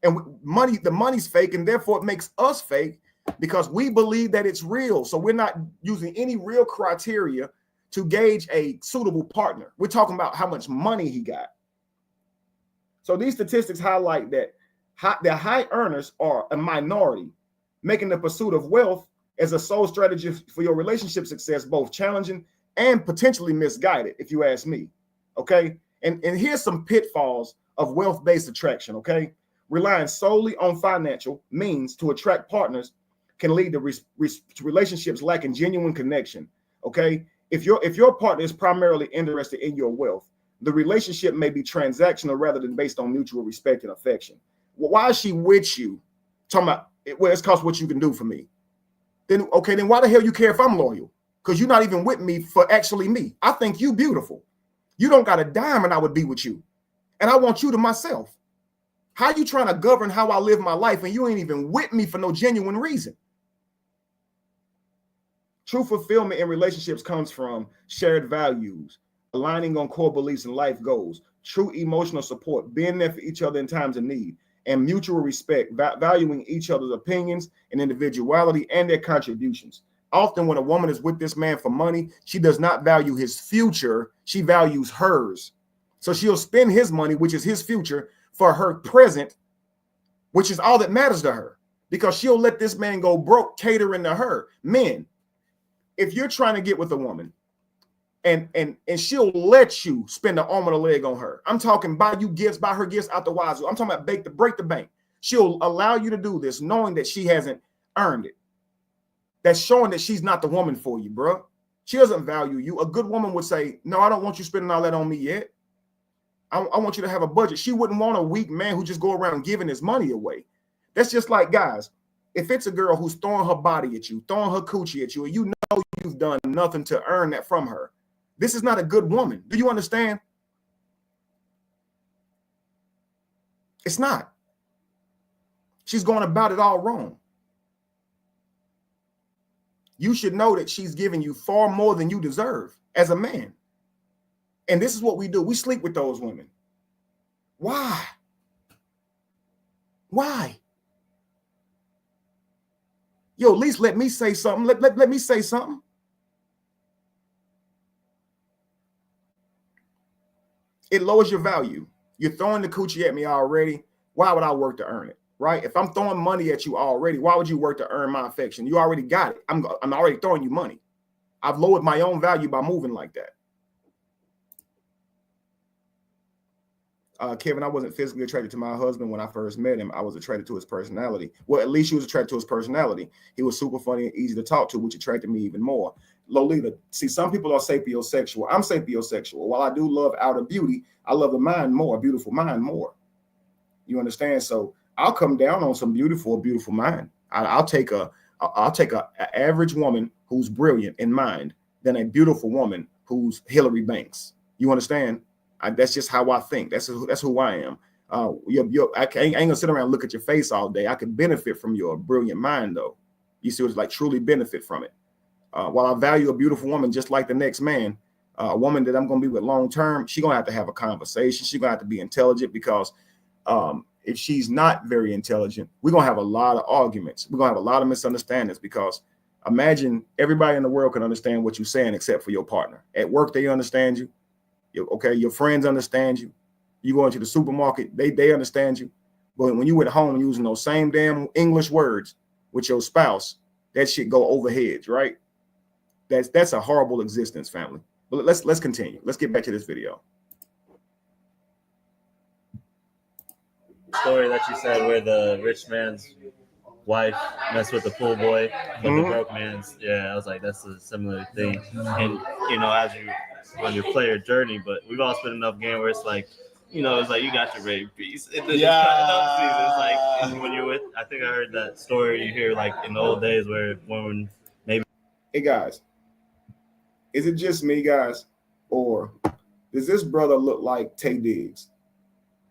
And the money's fake, and therefore it makes us fake because we believe that it's real. So we're not using any real criteria to gauge a suitable partner. We're talking about how much money he got. So these statistics highlight that the high earners are a minority, making the pursuit of wealth as a sole strategy for your relationship success both challenging and potentially misguided, if you ask me. Okay. And here's some pitfalls of wealth-based attraction. Okay. Relying solely on financial means to attract partners can lead to relationships lacking genuine connection. Okay. If your partner is primarily interested in your wealth, the relationship may be transactional rather than based on mutual respect and affection. Well, why is she with you? Talking about, well, it's because what you can do for me. Then why the hell you care if I'm loyal? Because you're not even with me for actually me. I think you beautiful. You don't got a dime and I would be with you. And I want you to myself. How you trying to govern how I live my life and you ain't even with me for no genuine reason? True fulfillment in relationships comes from shared values, aligning on core beliefs and life goals, true emotional support, being there for each other in times of need, and mutual respect, valuing each other's opinions and individuality and their contributions. Often when a woman is with this man for money, she does not value his future. She values hers. So she'll spend his money, which is his future, for her present, which is all that matters to her, because she'll let this man go broke catering to her. Men, if you're trying to get with a woman and she'll let you spend an arm and a leg on her, I'm talking buy you gifts, buy her gifts out the wazoo. I'm talking about break the bank. She'll allow you to do this knowing that she hasn't earned it. That's showing that she's not the woman for you, bro. She doesn't value you. A good woman would say, no, I don't want you spending all that on me yet. I want you to have a budget. She wouldn't want a weak man who just go around giving his money away. That's just like, guys, if it's a girl who's throwing her body at you, throwing her coochie at you, and you know you've done nothing to earn that from her, this is not a good woman. Do you understand? It's not. She's going about it all wrong. You should know that she's giving you far more than you deserve as a man. And this is what we do. We sleep with those women. Why? Why? Yo, at least let me say something. Let me say something. It lowers your value. You're throwing the coochie at me already. Why would I work to earn it? Right? If I'm throwing money at you already, why would you work to earn my affection? You already got it. I'm already throwing you money. I've lowered my own value by moving like that. Kevin, I wasn't physically attracted to my husband when I first met him. I was attracted to his personality. Well, at least she was attracted to his personality. He was super funny and easy to talk to, which attracted me even more. Lolita, see, some people are sapiosexual. I'm sapiosexual. While I do love outer beauty, I love the mind more, a beautiful mind more. You understand? So I'll come down on some beautiful mind. I'll take a average woman who's brilliant in mind than a beautiful woman who's Hillary Banks. You understand? That's just how I think. That's who I am. I ain't gonna sit around and look at your face all day. I can benefit from your brilliant mind, though. You see what it's like, truly benefit from it. While I value a beautiful woman just like the next man, a woman that I'm gonna be with long term, she's gonna have to have a conversation. She's gonna have to be intelligent, because if she's not very intelligent, we're gonna have a lot of arguments. We're gonna have a lot of misunderstandings, because imagine everybody in the world can understand what you're saying except for your partner. At work, they understand you. Your friends understand you. You go into the supermarket, they understand you. But when you at home using those same damn English words with your spouse, that shit go over heads, right? That's a horrible existence, family. But let's continue. Let's get back to this video. Story that you said where the rich man's wife messed with the pool boy, but the broke man's, I was like, that's a similar thing. And as you on your player journey, but we've all spent enough game where it's like, it's like you got your rating piece. And then it's like when you're with, I think I heard that story you hear like in the old days where women maybe. Hey guys, is it just me, guys, or does this brother look like Tay Diggs?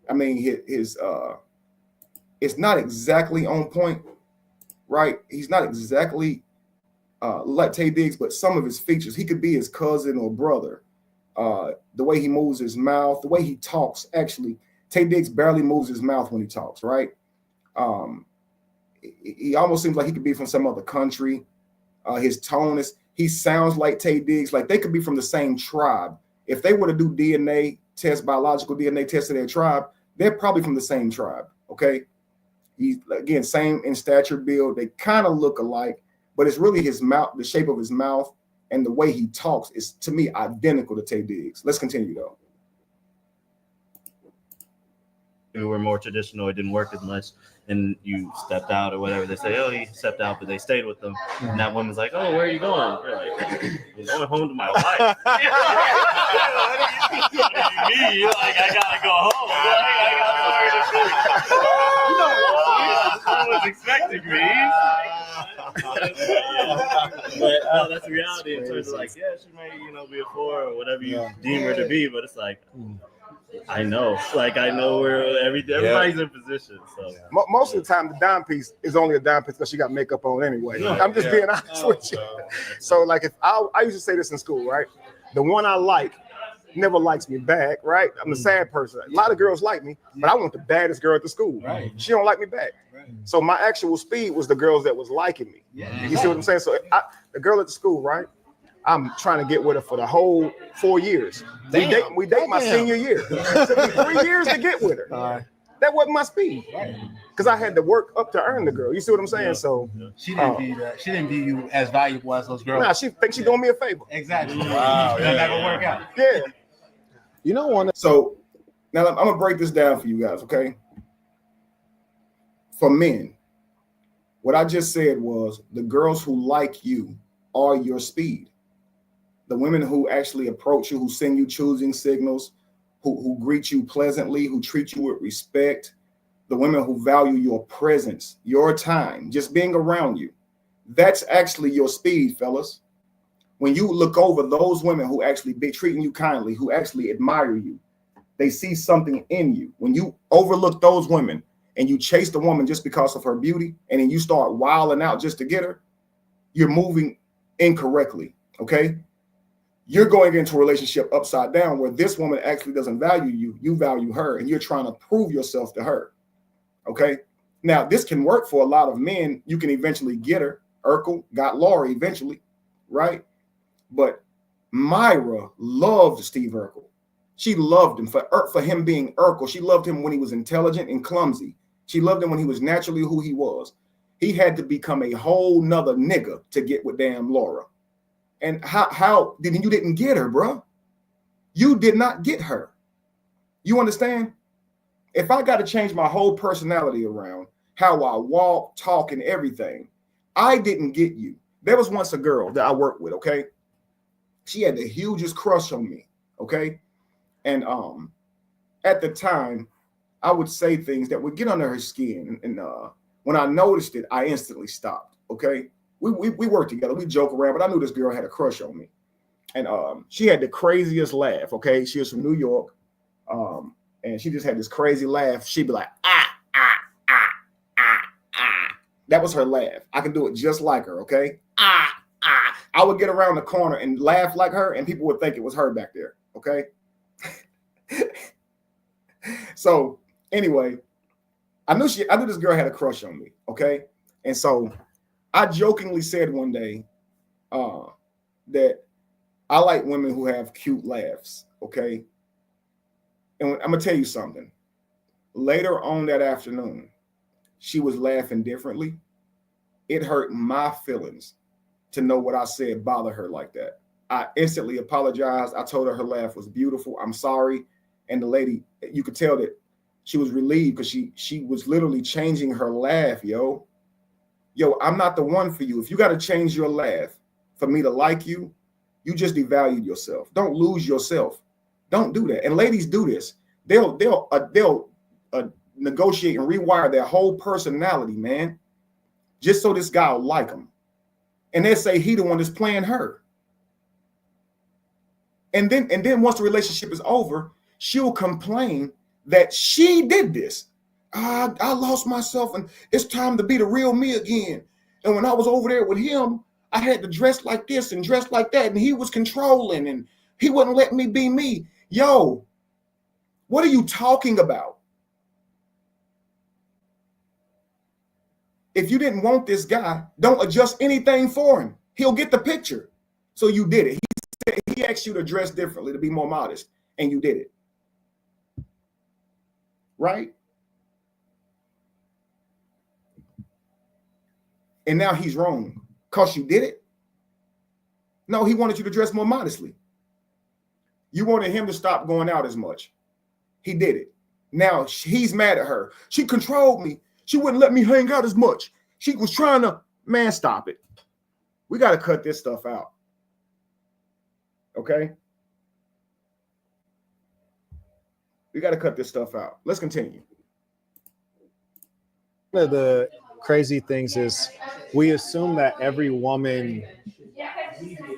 I mean, his it's not exactly on point, right? He's not exactly like Tay Diggs, but some of his features, he could be his cousin or brother. The way he moves his mouth, the way he talks, actually, Tay Diggs barely moves his mouth when he talks, right? He almost seems like he could be from some other country. His tone is, he sounds like Tay Diggs, like they could be from the same tribe. If they were to do DNA tests, biological DNA tests of their tribe, they're probably from the same tribe, okay? He's, again, same in stature, build. They kind of look alike, but it's really his mouth, the shape of his mouth, and the way he talks is, to me, identical to Tay Diggs. Let's continue, though. We were more traditional, it didn't work as much, and you stepped out or whatever. They say, oh, he stepped out, but they stayed with them. And that woman's like, oh, where are you going? You're like, I'm going home to my wife. What do you mean? Like, I gotta go home. I got somewhere to be. Someone's expecting me. But no, that's the reality in terms of like, she may, be a 4 or whatever you deem her to be, but it's like, I know where everybody's in position. So most of the time, the dime piece is only a dime piece because she got makeup on anyway. I'm just being honest with you. So, like, if I used to say this in school, right? The one I like never likes me back, right? I'm the sad person. A lot of girls like me, but I want the baddest girl at the school. Right. She don't like me back. Right. So my actual speed was the girls that was liking me. Yeah. You see what I'm saying? So the girl at the school, right? I'm trying to get with her for the whole 4 years. We date my senior year. It took me 3 years to get with her. That wasn't my speed, because I had to work up to earn the girl. You see what I'm saying? So she didn't view you as valuable as those girls. Nah, she thinks she's doing me a favor. Exactly. Wow, that's not gonna work out. Yeah. You don't want to. So now I'm gonna break this down for you guys, okay? For men, what I just said was the girls who like you are your speed. The women who actually approach you, who send you choosing signals, who greet you pleasantly, who treat you with respect, the women who value your presence, your time, just being around you. That's actually your speed, fellas. When you look over those women who actually be treating you kindly, who actually admire you, they see something in you. When you overlook those women and you chase the woman just because of her beauty, and then you start wilding out just to get her, you're moving incorrectly, okay? You're going into a relationship upside down where this woman actually doesn't value you, you value her, and you're trying to prove yourself to her, okay? Now, this can work for a lot of men. You can eventually get her. Urkel got Laura eventually, right? But Myra loved Steve Urkel. She loved him for him being Urkel. She loved him when he was intelligent and clumsy. She loved him when he was naturally who he was. He had to become a whole nother nigga to get with damn Laura. And how then you didn't get her, bro? You did not get her. You understand? If I got to change my whole personality around, how I walk, talk, and everything, I didn't get you. There was once a girl that I worked with, okay? She had the hugest crush on me, okay? And at the time, I would say things that would get under her skin. And when I noticed it, I instantly stopped, okay? We worked together. We joke around, but I knew this girl had a crush on me. And she had the craziest laugh, okay? She was from New York. And she just had this crazy laugh. She'd be like, ah, ah, ah, ah, ah. That was her laugh. I can do it just like her, okay? Ah, ah. I would get around the corner and laugh like her, and people would think it was her back there, okay? So anyway, I knew this girl had a crush on me, okay? And so I jokingly said one day that I like women who have cute laughs, okay? And I'm gonna tell you something. Later on that afternoon, she was laughing differently. It hurt my feelings to know what I said bothered her like that. I instantly apologized. I told her her laugh was beautiful. I'm sorry. And the lady, you could tell that she was relieved because she was literally changing her laugh, yo. Yo, I'm not the one for you. If you got to change your laugh for me to like you, you just devalued yourself. Don't lose yourself. Don't do that. And ladies do this. They'll negotiate and rewire their whole personality, man, just so this guy will like them. And they say he the one that's playing her. And then once the relationship is over, she'll complain that she did this. I lost myself and it's time to be the real me again. And when I was over there with him, I had to dress like this and dress like that. And he was controlling and he wouldn't let me be me. Yo, what are you talking about? If you didn't want this guy, don't adjust anything for him. He'll get the picture. So you did it. He asked you to dress differently, to be more modest, and you did it. Right? And now he's wrong because you did it? No, he wanted you to dress more modestly. You wanted him to stop going out as much. He did it. Now he's mad at her. She controlled me. She wouldn't let me hang out as much. She was trying to, man, stop it. We got to cut this stuff out. Okay? We got to cut this stuff out. Let's continue. One of the crazy things is we assume that every woman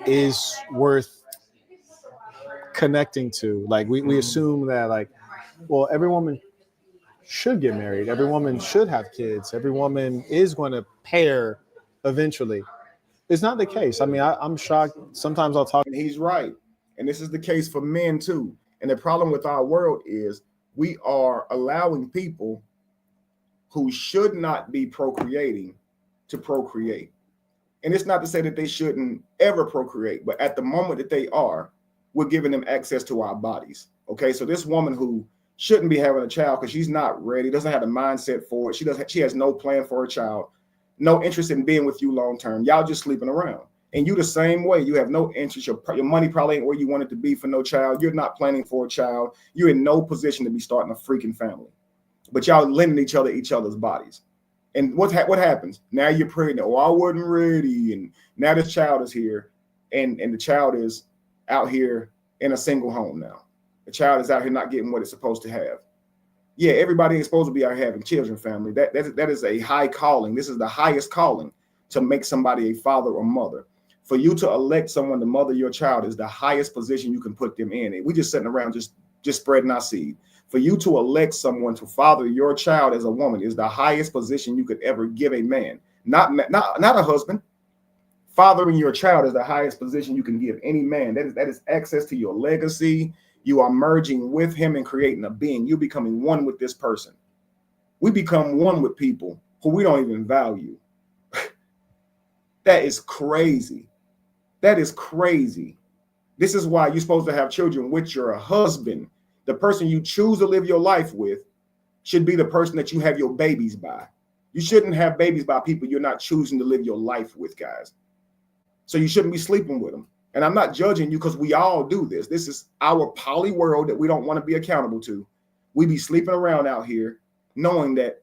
is worth connecting to. Like we assume that, like, well, every woman should get married. Every woman should have kids. Every woman is going to pair eventually. It's not the case. I mean, I'm shocked. Sometimes I'll talk. And he's right. And this is the case for men too. And the problem with our world is we are allowing people who should not be procreating to procreate. And it's not to say that they shouldn't ever procreate, but at the moment that they are, we're giving them access to our bodies. Okay, so this woman who shouldn't be having a child because she's not ready, doesn't have the mindset for it. She has no plan for a child, no interest in being with you long term. Y'all just sleeping around. And you the same way. You have no interest. Your money probably ain't where you want it to be for no child. You're not planning for a child. You're in no position to be starting a freaking family. But y'all lending each other's bodies. And what happens? Now you're pregnant. Oh, I wasn't ready. And now this child is here. And the child is out here in a single home now. The child is out here not getting what it's supposed to have. Yeah, everybody ain't supposed to be out here having children, family. That is a high calling. This is the highest calling, to make somebody a father or mother. For you to elect someone to mother your child is the highest position you can put them in. And we just sitting around just spreading our seed. For you to elect someone to father your child as a woman is the highest position you could ever give a man. Not a husband. Fathering your child is the highest position you can give any man. That is access to your legacy. You are merging with him and creating a being. You're becoming one with this person. We become one with people who we don't even value. That is crazy. That is crazy. This is why you're supposed to have children with your husband. The person you choose to live your life with should be the person that you have your babies by. You shouldn't have babies by people you're not choosing to live your life with, guys. So you shouldn't be sleeping with them. And I'm not judging you because we all do this. This is our poly world that we don't want to be accountable to. We be sleeping around out here knowing that,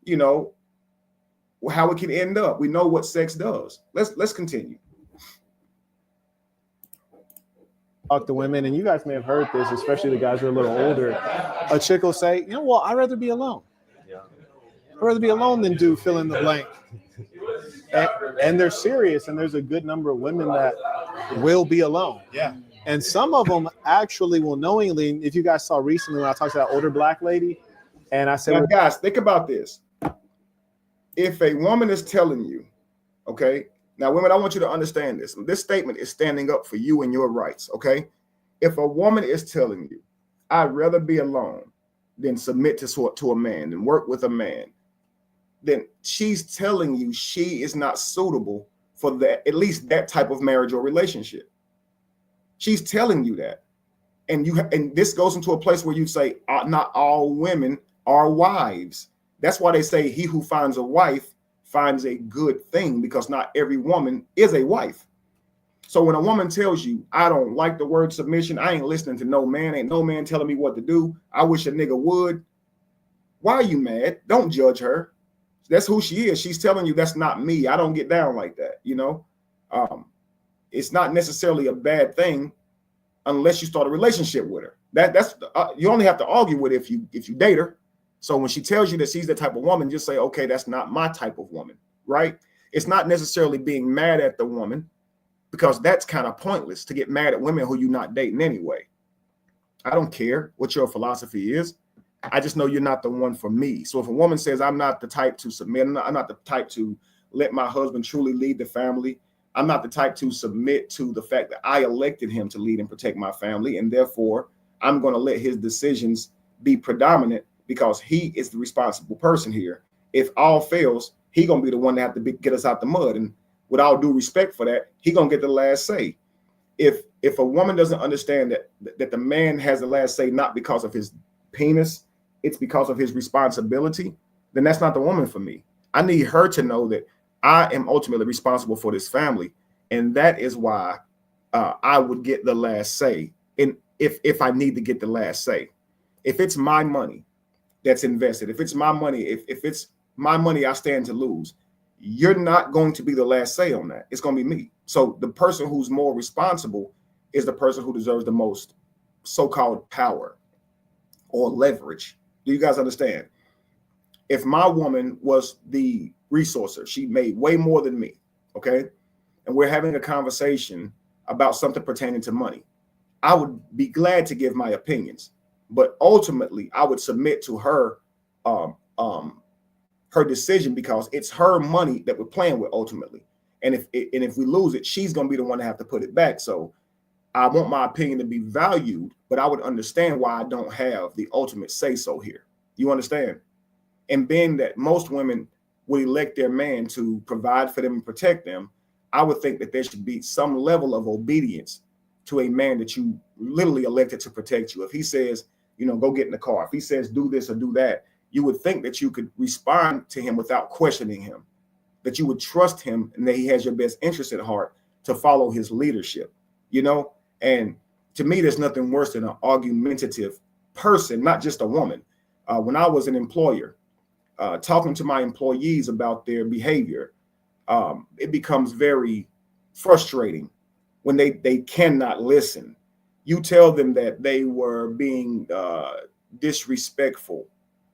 you know, how it can end up. We know what sex does. Let's continue. Talk to women, and you guys may have heard this, especially the guys who are a little older. A chick will say, you know, well, I'd rather be alone. I'd rather be alone than do fill in the blank. And they're serious, and there's a good number of women that will be alone. Yeah. And some of them actually will knowingly, if you guys saw recently when I talked to that older black lady, and I said, now, guys, think about this. If a woman is telling you, okay, now, women, I want you to understand this. This statement is standing up for you and your rights, okay? If a woman is telling you, I'd rather be alone than submit to a man and work with a man, then she's telling you she is not suitable for that, at least that type of marriage or relationship. She's telling you that. And this goes into a place where you say, not all women are wives. That's why they say he who finds a wife finds a good thing, because not every woman is a wife. So when a woman tells you, I don't like the word submission, I ain't listening to no man, ain't no man telling me what to do, I wish a nigga would. Why are you mad? Don't judge her. That's who she is. She's telling you that's not me. I don't get down like that, you know? It's not necessarily a bad thing unless you start a relationship with her. That's you only have to argue with it if you date her. So when she tells you that she's the type of woman, just say, okay, that's not my type of woman, right? It's not necessarily being mad at the woman, because that's kind of pointless to get mad at women who you're not dating anyway. I don't care what your philosophy is. I just know you're not the one for me. So if a woman says, I'm not the type to submit, I'm not the type to let my husband truly lead the family, I'm not the type to submit to the fact that I elected him to lead and protect my family, and therefore I'm going to let his decisions be predominant, because he is the responsible person here. If all fails, he gonna be the one that have to get us out the mud. And with all due respect for that, he gonna get the last say. If a woman doesn't understand that the man has the last say, not because of his penis, it's because of his responsibility, then that's not the woman for me. I need her to know that I am ultimately responsible for this family, and that is why I would get the last say. And if I need to get the last say, if it's my money that's invested, if it's my money, if it's my money I stand to lose, you're not going to be the last say on that. It's going to be me. So the person who's more responsible is the person who deserves the most so-called power or leverage. Do you guys understand? If my woman was the resourcer, she made way more than me, okay? And we're having a conversation about something pertaining to money, I would be glad to give my opinions. But ultimately, I would submit to her her decision, because it's her money that we're playing with ultimately. And if we lose it, she's going to be the one to have to put it back. So I want my opinion to be valued, but I would understand why I don't have the ultimate say so here. You understand? And being that most women would elect their man to provide for them and protect them, I would think that there should be some level of obedience to a man that you literally elected to protect you. If he says, you know, go get in the car, if he says do this or do that, you would think that you could respond to him without questioning him, that you would trust him and that he has your best interest at heart to follow his leadership, you know? And to me, there's nothing worse than an argumentative person, not just a woman. When I was an employer, talking to my employees about their behavior, it becomes very frustrating when they cannot listen. You tell them that they were being disrespectful.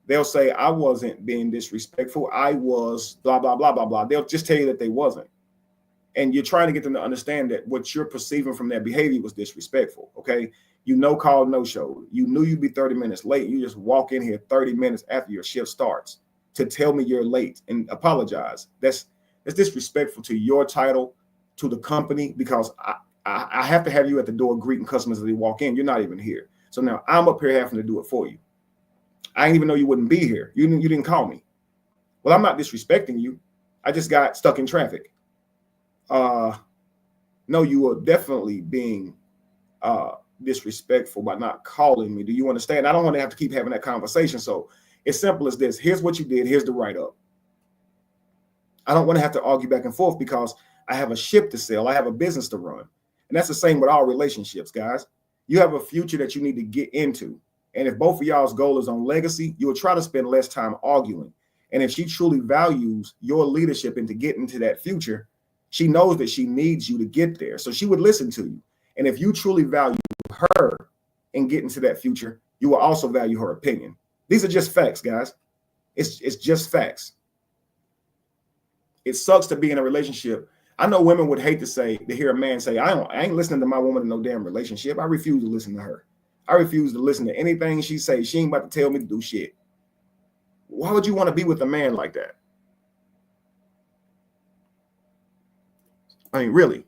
They'll say, I wasn't being disrespectful. I was blah, blah, blah, blah, blah. They'll just tell you that they wasn't. And you're trying to get them to understand that what you're perceiving from their behavior was disrespectful, okay? You know, call, no show. You knew you'd be 30 minutes late. You just walk in here 30 minutes after your shift starts to tell me you're late and apologize. That's disrespectful to your title, to the company, because I have to have you at the door greeting customers as they walk in. You're not even here. So now I'm up here having to do it for you. I didn't even know you wouldn't be here. You didn't call me. Well, I'm not disrespecting you. I just got stuck in traffic. No, you are definitely being disrespectful by not calling me. Do you understand? I don't want to have to keep having that conversation. So it's simple as this. Here's what you did. Here's the write-up. I don't want to have to argue back and forth, because I have a ship to sail. I have a business to run. And that's the same with all relationships, guys. You have a future that you need to get into. And if both of y'all's goal is on legacy, you'll try to spend less time arguing. And if she truly values your leadership into getting to that future, she knows that she needs you to get there. So she would listen to you. And if you truly value her in getting to that future, you will also value her opinion. These are just facts, guys. It's just facts. It sucks to be in a relationship. I know women would hate to hear a man say, I ain't listening to my woman in no damn relationship. I refuse to listen to her. I refuse to listen to anything she says. She ain't about to tell me to do shit. Why would you want to be with a man like that? I mean, really,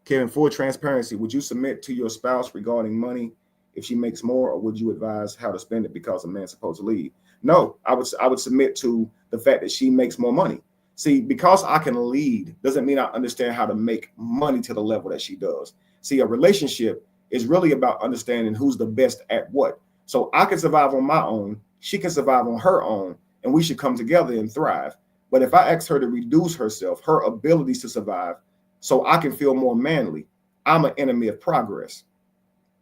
Kevin, full transparency, would you submit to your spouse regarding money if she makes more, or would you advise how to spend it because a man's supposed to lead? No, I would submit to the fact that she makes more money. See, because I can lead doesn't mean I understand how to make money to the level that she does. See, a relationship is really about understanding who's the best at what. So I can survive on my own, she can survive on her own, and we should come together and thrive. But if I ask her to reduce herself, her abilities to survive, so I can feel more manly, I'm an enemy of progress.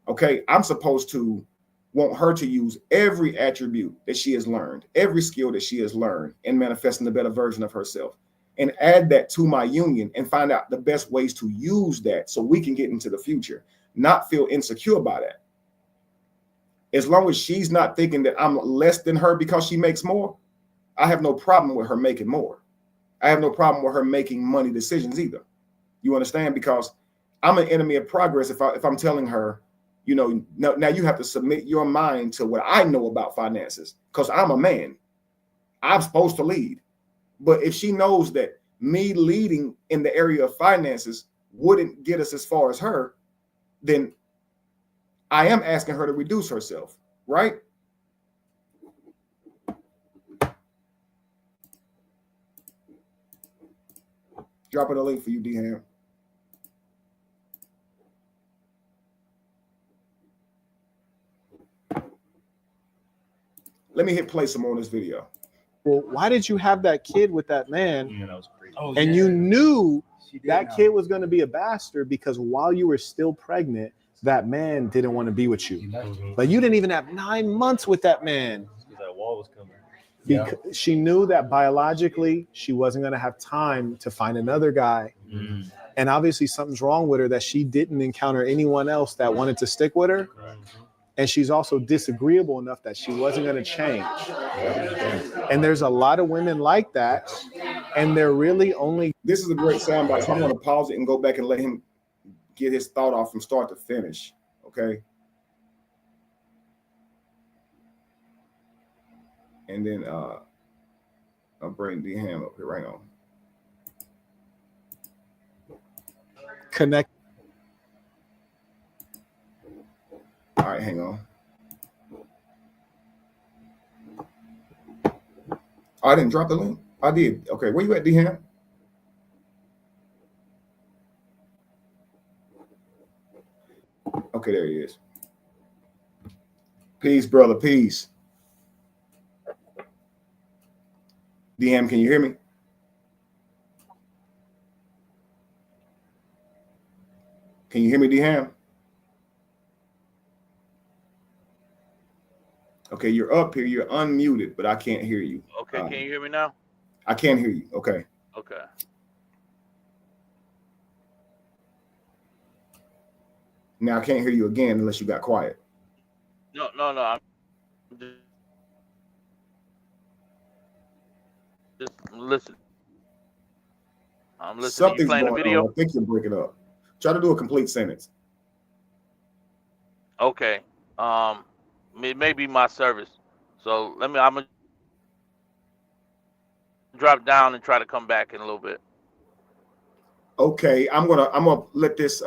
Okay, I'm supposed to want her to use every attribute that she has learned, every skill that she has learned in manifesting the better version of herself, and add that to my union and find out the best ways to use that so we can get into the future, not feel insecure by that. As long as she's not thinking that I'm less than her because she makes more, I have no problem with her making more. I have no problem with her making money decisions either. You understand? Because I'm an enemy of progress if I'm telling her, you know, now you have to submit your mind to what I know about finances because I'm a man. I'm supposed to lead. But if she knows that me leading in the area of finances wouldn't get us as far as her, then I am asking her to reduce herself, right? Dropping a link for you, D-Ham. Let me hit play some more on this video. Well, why did you have that kid with that man? Yeah, that was crazy. And you knew that kid was going to be a bastard because while you were still pregnant, that man didn't want to be with you. But you didn't even have 9 months with that man. That wall was coming. Because she knew that biologically she wasn't going to have time to find another guy. Mm-hmm. And obviously something's wrong with her that she didn't encounter anyone else that wanted to stick with her. And she's also disagreeable enough that she wasn't going to change. And there's a lot of women like that. And they're really only. This is a great soundbite. So I'm going to pause it and go back and let him get his thought off from start to finish. Okay. And then I'll bring D-Ham up here right now. Connect. All right, hang on. I didn't drop the link. I did. Okay, where you at, D-Ham? Okay, there he is. Peace, brother. Peace. D-Ham, can you hear me? Can you hear me, D-Ham? Okay, you're up here. You're unmuted, but I can't hear you. Okay, can you hear me now? I can't hear you. Okay. Okay. Now I can't hear you again unless you got quiet. No. I'm just listen. I'm listening. Something's You playing the going video? on. I think you're breaking up. Try to do a complete sentence. Okay. It may be my service. So I'm gonna drop down and try to come back in a little bit. Okay, I'm gonna let this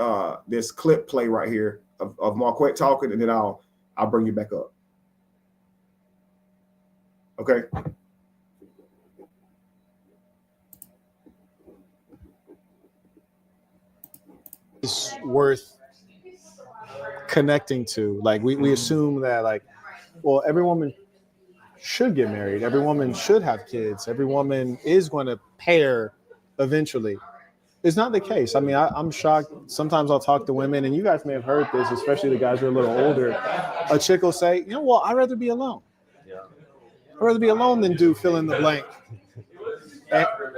this clip play right here of Marquette talking, and then I'll bring you back up. Okay. It's worth connecting to. Like we assume that like, well, every woman should get married. Every woman should have kids. Every woman is going to pair eventually. It's not the case. I mean, I'm shocked. Sometimes I'll talk to women, and you guys may have heard this, especially the guys who are a little older. A chick will say, you know what, I'd rather be alone. Yeah. I'd rather be alone than do fill in the blank.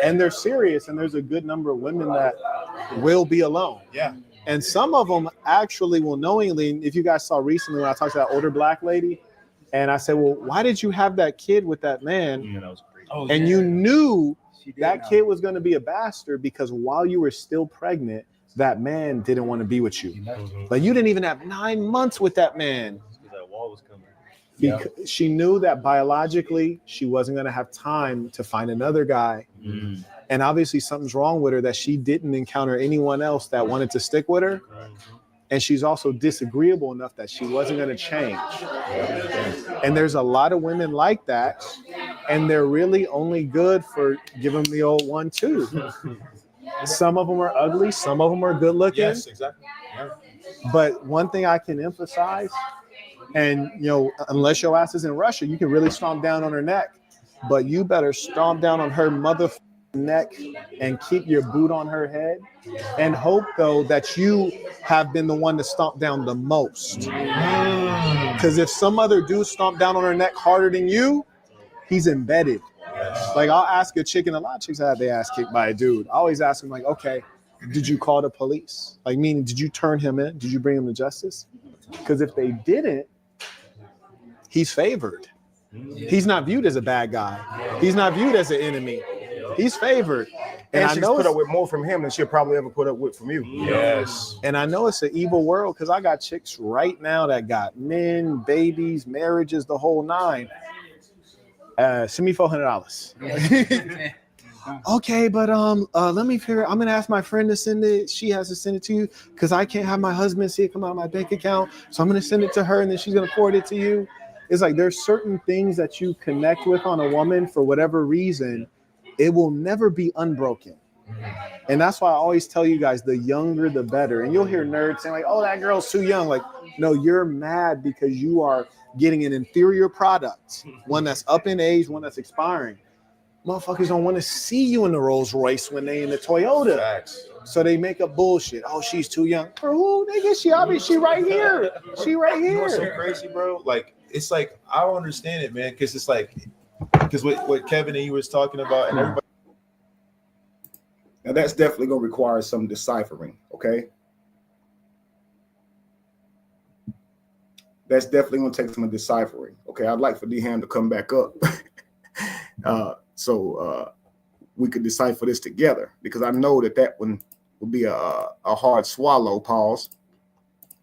And they're serious, and there's a good number of women that will be alone. Yeah. And some of them actually will knowingly, if you guys saw recently when I talked to that older black lady, and I said, well, why did you have that kid with that man? Yeah, that was great. Oh, And yeah. you knew She did that know. kid was going to be a bastard because while you were still pregnant, that man didn't want to be with you. Like you didn't even have 9 months with that man. Because that wall was coming. Because she knew that biologically she wasn't going to have time to find another guy. Mm. And obviously something's wrong with her that she didn't encounter anyone else that wanted to stick with her. And she's also disagreeable enough that she wasn't going to change. And there's a lot of women like that. And they're really only good for giving the old 1-2. Some of them are ugly. Some of them are good looking. Yes, exactly. Yeah. But one thing I can emphasize, and unless your ass is in Russia, you can really stomp down on her neck. But you better stomp down on her mother neck and keep your boot on her head. And hope, though, that you have been the one to stomp down the most. Because if some other dude stomped down on her neck harder than you, he's embedded. Like, I'll ask a chick, and a lot of chicks have their ass kicked by a dude. I always ask them, like, okay, did you call the police? Like, meaning, did you turn him in? Did you bring him to justice? Because if they didn't, he's favored. He's not viewed as a bad guy. He's not viewed as an enemy. He's favored. And I she's know put up with more from him than she'll probably ever put up with from you. Yes. And I know it's an evil world because I got chicks right now that got men, babies, marriages, the whole nine. Send me $400. Okay, but let me figure. I'm gonna ask my friend to send it. She has to send it to you because I can't have my husband see it come out of my bank account. So I'm gonna send it to her, and then she's gonna forward it to you. It's like there's certain things that you connect with on a woman for whatever reason. It will never be unbroken. And that's why I always tell you guys, the younger, the better. And you'll hear nerds saying like, oh, that girl's too young. Like, no, you're mad because you are getting an inferior product, one that's up in age, one that's expiring. Motherfuckers don't want to see you in the Rolls Royce when they in the Toyota. Facts. So they make up bullshit. Oh, she's too young. For who? Nigga, she right here. She right You know what's so here. crazy, bro? Like, it's like, I don't understand it, man. Because it's like, because what Kevin and you was talking about, and everybody. Now that's definitely going to require some deciphering, okay? That's definitely going to take some deciphering, okay? I'd like for D-Ham to come back up so we could decipher this together, because I know that one would be a hard swallow, pause,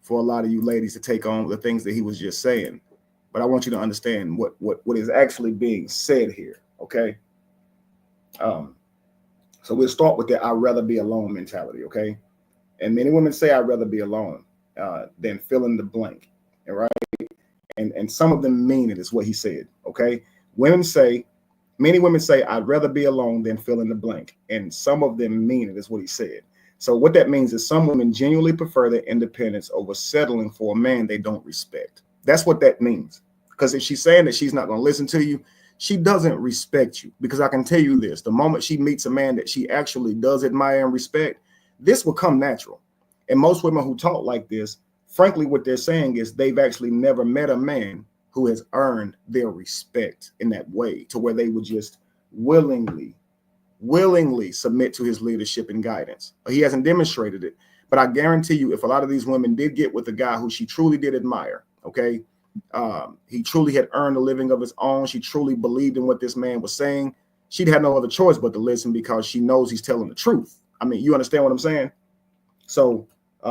for a lot of you ladies to take on the things that he was just saying. But I want you to understand what is actually being said here, okay? So we'll start with that I'd rather be alone mentality, okay? And many women say I'd rather be alone than fill in the blank, all right? And some of them mean it, is what he said, okay? Many women say I'd rather be alone than fill in the blank, and some of them mean it, is what he said. So what that means is some women genuinely prefer their independence over settling for a man they don't respect. That's what that means. Because if she's saying that she's not going to listen to you, she doesn't respect you. Because I can tell you this, the moment she meets a man that she actually does admire and respect, this will come natural. And most women who talk like this, frankly, what they're saying is they've actually never met a man who has earned their respect in that way, to where they would just willingly submit to his leadership and guidance. He hasn't demonstrated it, but I guarantee you, if a lot of these women did get with a guy who she truly did admire, okay, he truly had earned a living of his own, she truly believed in what this man was saying, she'd have no other choice but to listen, because she knows he's telling the truth. I mean, you understand what I'm saying? So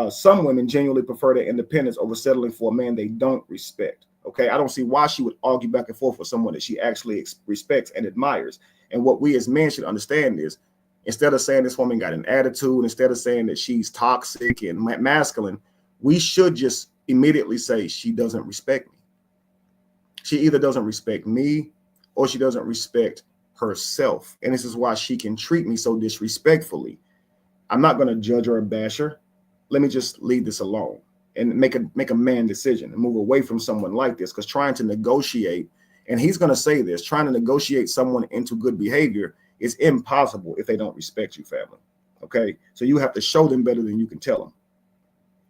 some women genuinely prefer their independence over settling for a man they don't respect. Okay, I don't see why she would argue back and forth with someone that she actually respects and admires. And what we as men should understand is, instead of saying this woman got an attitude, instead of saying that she's toxic and masculine, we should just immediately say she doesn't respect me. She either doesn't respect me or she doesn't respect herself. And this is why she can treat me so disrespectfully. I'm not going to judge or bash her. Let me just leave this alone and make a man decision and move away from someone like this, because trying to negotiate, and he's going to say this, trying to negotiate someone into good behavior is impossible if they don't respect you, family. Okay, so you have to show them better than you can tell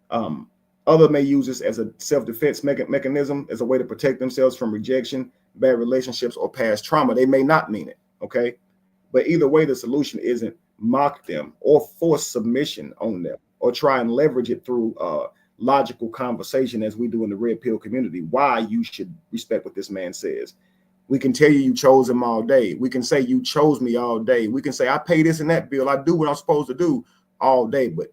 them. Other may use this as a self-defense mechanism, as a way to protect themselves from rejection, bad relationships, or past trauma. They may not mean it, okay? But either way, the solution isn't mock them or force submission on them or try and leverage it through logical conversation as we do in the red pill community, why you should respect what this man says. We can tell you chose him all day. We can say you chose me all day. We can say I pay this and that bill. I do what I'm supposed to do all day. But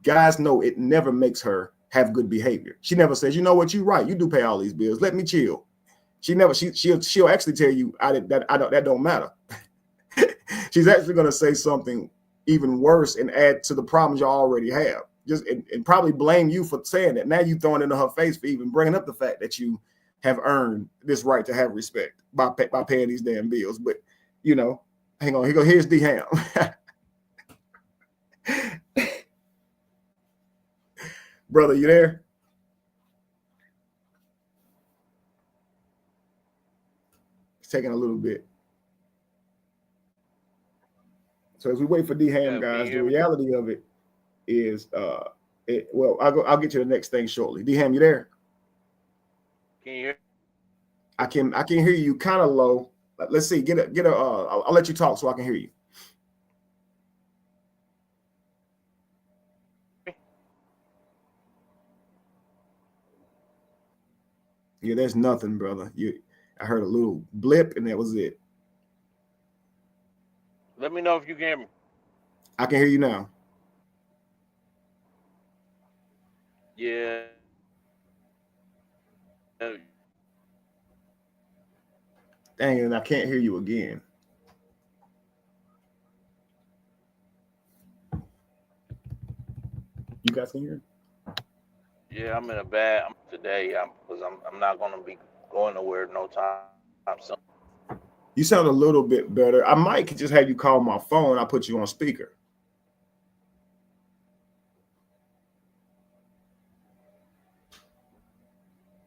guys know it never makes her have good behavior. She never says, you know what, you're right. You do pay all these bills. Let me chill. She'll actually tell you that don't matter. She's actually going to say something even worse and add to the problems you already have. And probably blame you for saying that. Now you throwing into her face for even bringing up the fact that you have earned this right to have respect by paying these damn bills. But hang on. Here's D Ham. Brother, you there? It's taking a little bit. So as we wait for D Ham, guys, the reality of it is, I'll get to the next thing shortly. D Ham, you there? Can you hear? I can hear you kind of low. Let's see. I'll let you talk so I can hear you. Yeah, there's nothing, brother. I heard a little blip and that was it. Let me know if you can hear me. I can hear you now. Yeah. Dang it, I can't hear you again. You guys can hear? Yeah, I'm in a bad today because I'm not going to be going nowhere no time soon. You sound a little bit better. I might just have you call my phone. I'll put you on speaker.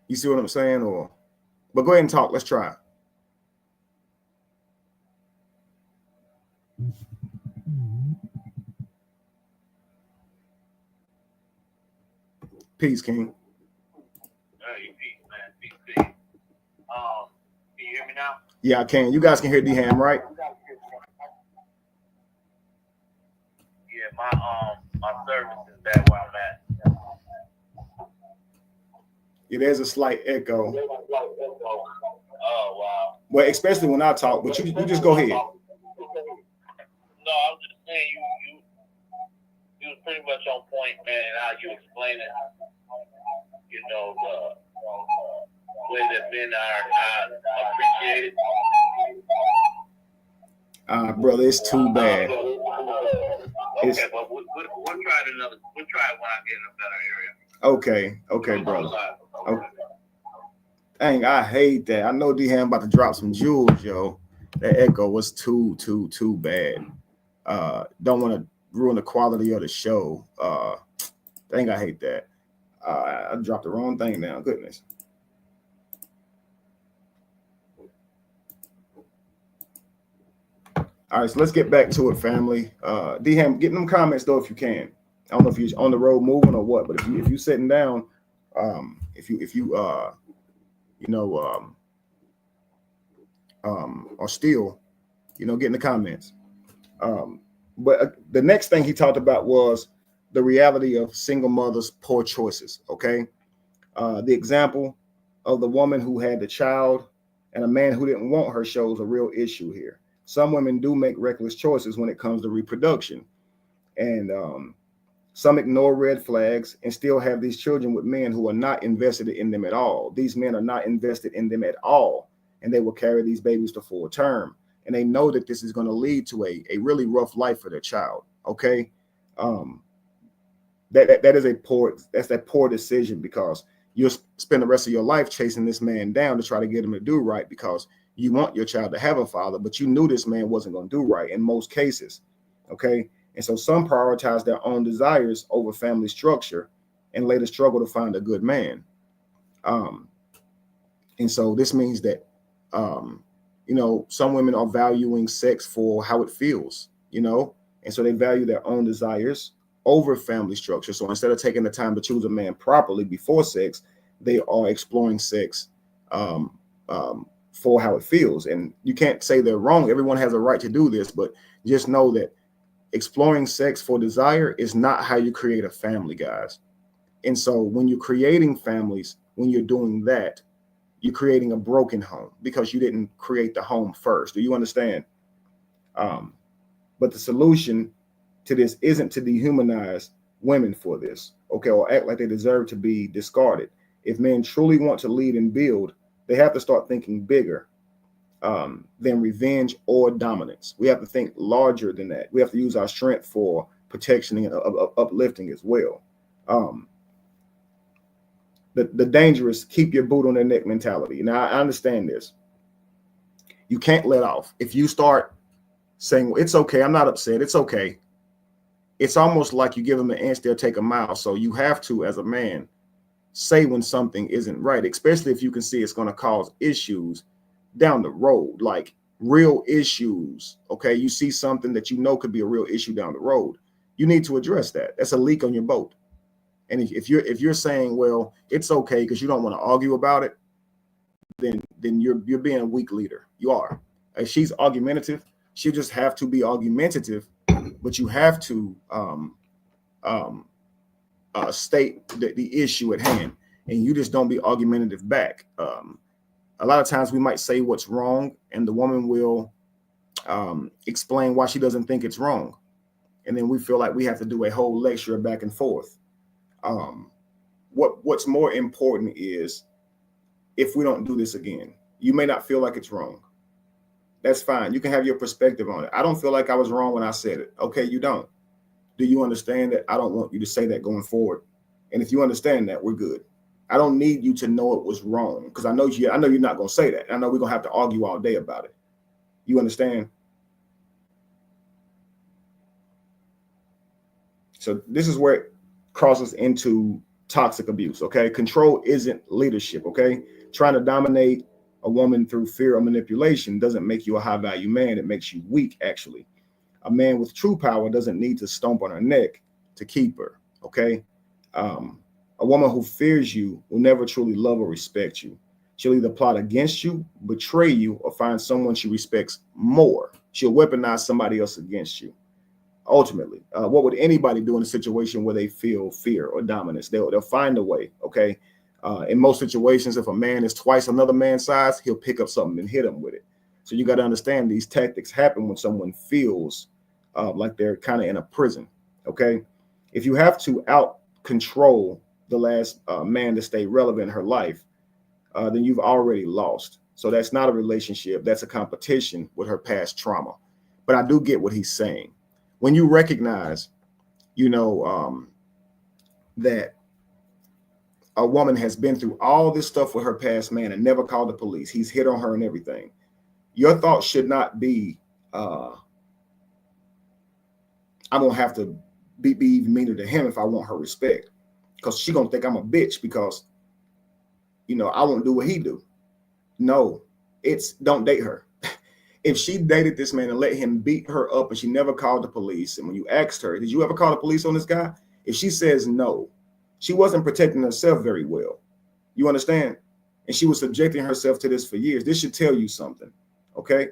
You see what I'm saying? But go ahead and talk. Let's try. Peace, King. Hey, peace, man. Peace. Can you hear me now? Yeah, I can. You guys can hear D Ham, right? Yeah, my service is bad where I'm at. Yeah, there's a slight echo. Oh wow. Well, especially when I talk, but you just go ahead. No, I'm just saying you was pretty much on point, man, and how you explain it. The way that men are appreciated. Brother, it's too bad. Okay, but we'll try it another. We'll try it when I get in a better area. Okay, brother. Okay. Dang, I hate that. I know D Ham about to drop some jewels, yo. That echo was too bad. Don't want to ruin the quality of the show. Dang, I hate that. I dropped the wrong thing now. Goodness. All right, so let's get back to it, family. D Ham, get them comments though if you can. I don't know if you're on the road moving or what, but if you sitting down, if you are still, get in the comments. But the next thing he talked about was the reality of single mothers' poor choices. Okay, the example of the woman who had the child and a man who didn't want her shows a real issue here. Some women do make reckless choices when it comes to reproduction, and some ignore red flags and still have these children with men who are not invested in them at all. These men are not invested in them at all, and they will carry these babies to full term. And they know that this is going to lead to a really rough life for their child. Okay, that's that poor decision, because you'll spend the rest of your life chasing this man down to try to get him to do right, because you want your child to have a father, but you knew this man wasn't going to do right in most cases. Okay. And so some prioritize their own desires over family structure and later struggle to find a good man. And so this means that, some women are valuing sex for how it feels, And so they value their own desires over family structure. So instead of taking the time to choose a man properly before sex, they are exploring sex for how it feels. And you can't say they're wrong. Everyone has a right to do this, but just know that exploring sex for desire is not how you create a family, guys. And so when you're creating families, when you're doing that, you're creating a broken home because you didn't create the home first. Do you understand? But the solution to this isn't to dehumanize women for this, okay, or act like they deserve to be discarded. If men truly want to lead and build, they have to start thinking bigger than revenge or dominance. We have to think larger than that. We have to use our strength for protection and uplifting as well. The dangerous keep your boot on their neck mentality. Now, I understand this. You can't let off. If you start saying, well, it's okay, I'm not upset, it's okay, it's almost like you give them an inch, they'll take a mile. So you have to, as a man, say when something isn't right, especially if you can see it's going to cause issues down the road, like real issues. Okay, you see something that you know could be a real issue down the road. You need to address that. That's a leak on your boat. And if you're saying, well, it's okay because you don't want to argue about it, then you're being a weak leader. You are. If she's argumentative, she'll just have to be argumentative, but you have to state the issue at hand, and you just don't be argumentative back. A lot of times we might say what's wrong, and the woman will explain why she doesn't think it's wrong, and then we feel like we have to do a whole lecture back and forth. What's more important is, if we don't do this again, you may not feel like it's wrong. That's fine. You can have your perspective on it. I don't feel like I was wrong when I said it. Okay, you don't. Do you understand that I don't want you to say that going forward? And if you understand that, we're good. I don't need you to know it was wrong, because I know you're not going to say that. I know we're going to have to argue all day about it. You understand? So this is where it crosses into toxic abuse, okay? Control isn't leadership, okay? Trying to dominate a woman through fear or manipulation doesn't make you a high-value man. It makes you weak, actually. A man with true power doesn't need to stomp on her neck to keep her, okay? A woman who fears you will never truly love or respect you. She'll either plot against you, betray you, or find someone she respects more. She'll weaponize somebody else against you. Ultimately, what would anybody do in a situation where they feel fear or dominance? They'll find a way, okay? In most situations, if a man is twice another man's size, he'll pick up something and hit him with it. So you got to understand these tactics happen when someone feels like they're kind of in a prison, okay? If you have to out-control the last man to stay relevant in her life, then you've already lost. So that's not a relationship. That's a competition with her past trauma. But I do get what he's saying. When you recognize, that a woman has been through all this stuff with her past man and never called the police, he's hit on her and everything, your thoughts should not be, I'm going to have to be even meaner to him if I want her respect, because she's going to think I'm a bitch because, I won't do what he do. No, it's don't date her. If she dated this man and let him beat her up and she never called the police, and when you asked her, did you ever call the police on this guy? If she says no, she wasn't protecting herself very well. You understand? And she was subjecting herself to this for years. This should tell you something, okay?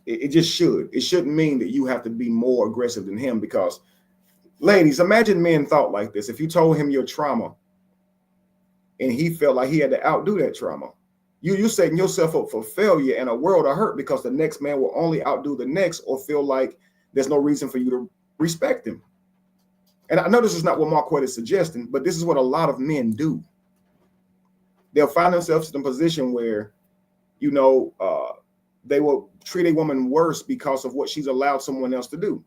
It just should. It shouldn't mean that you have to be more aggressive than him, because, ladies, imagine men thought like this. If you told him your trauma and he felt like he had to outdo that trauma, you're setting yourself up for failure and a world of hurt, because the next man will only outdo the next or feel like there's no reason for you to respect him. And I know this is not what Marquette is suggesting, but this is what a lot of men do. They'll find themselves in a position where, they will treat a woman worse because of what she's allowed someone else to do.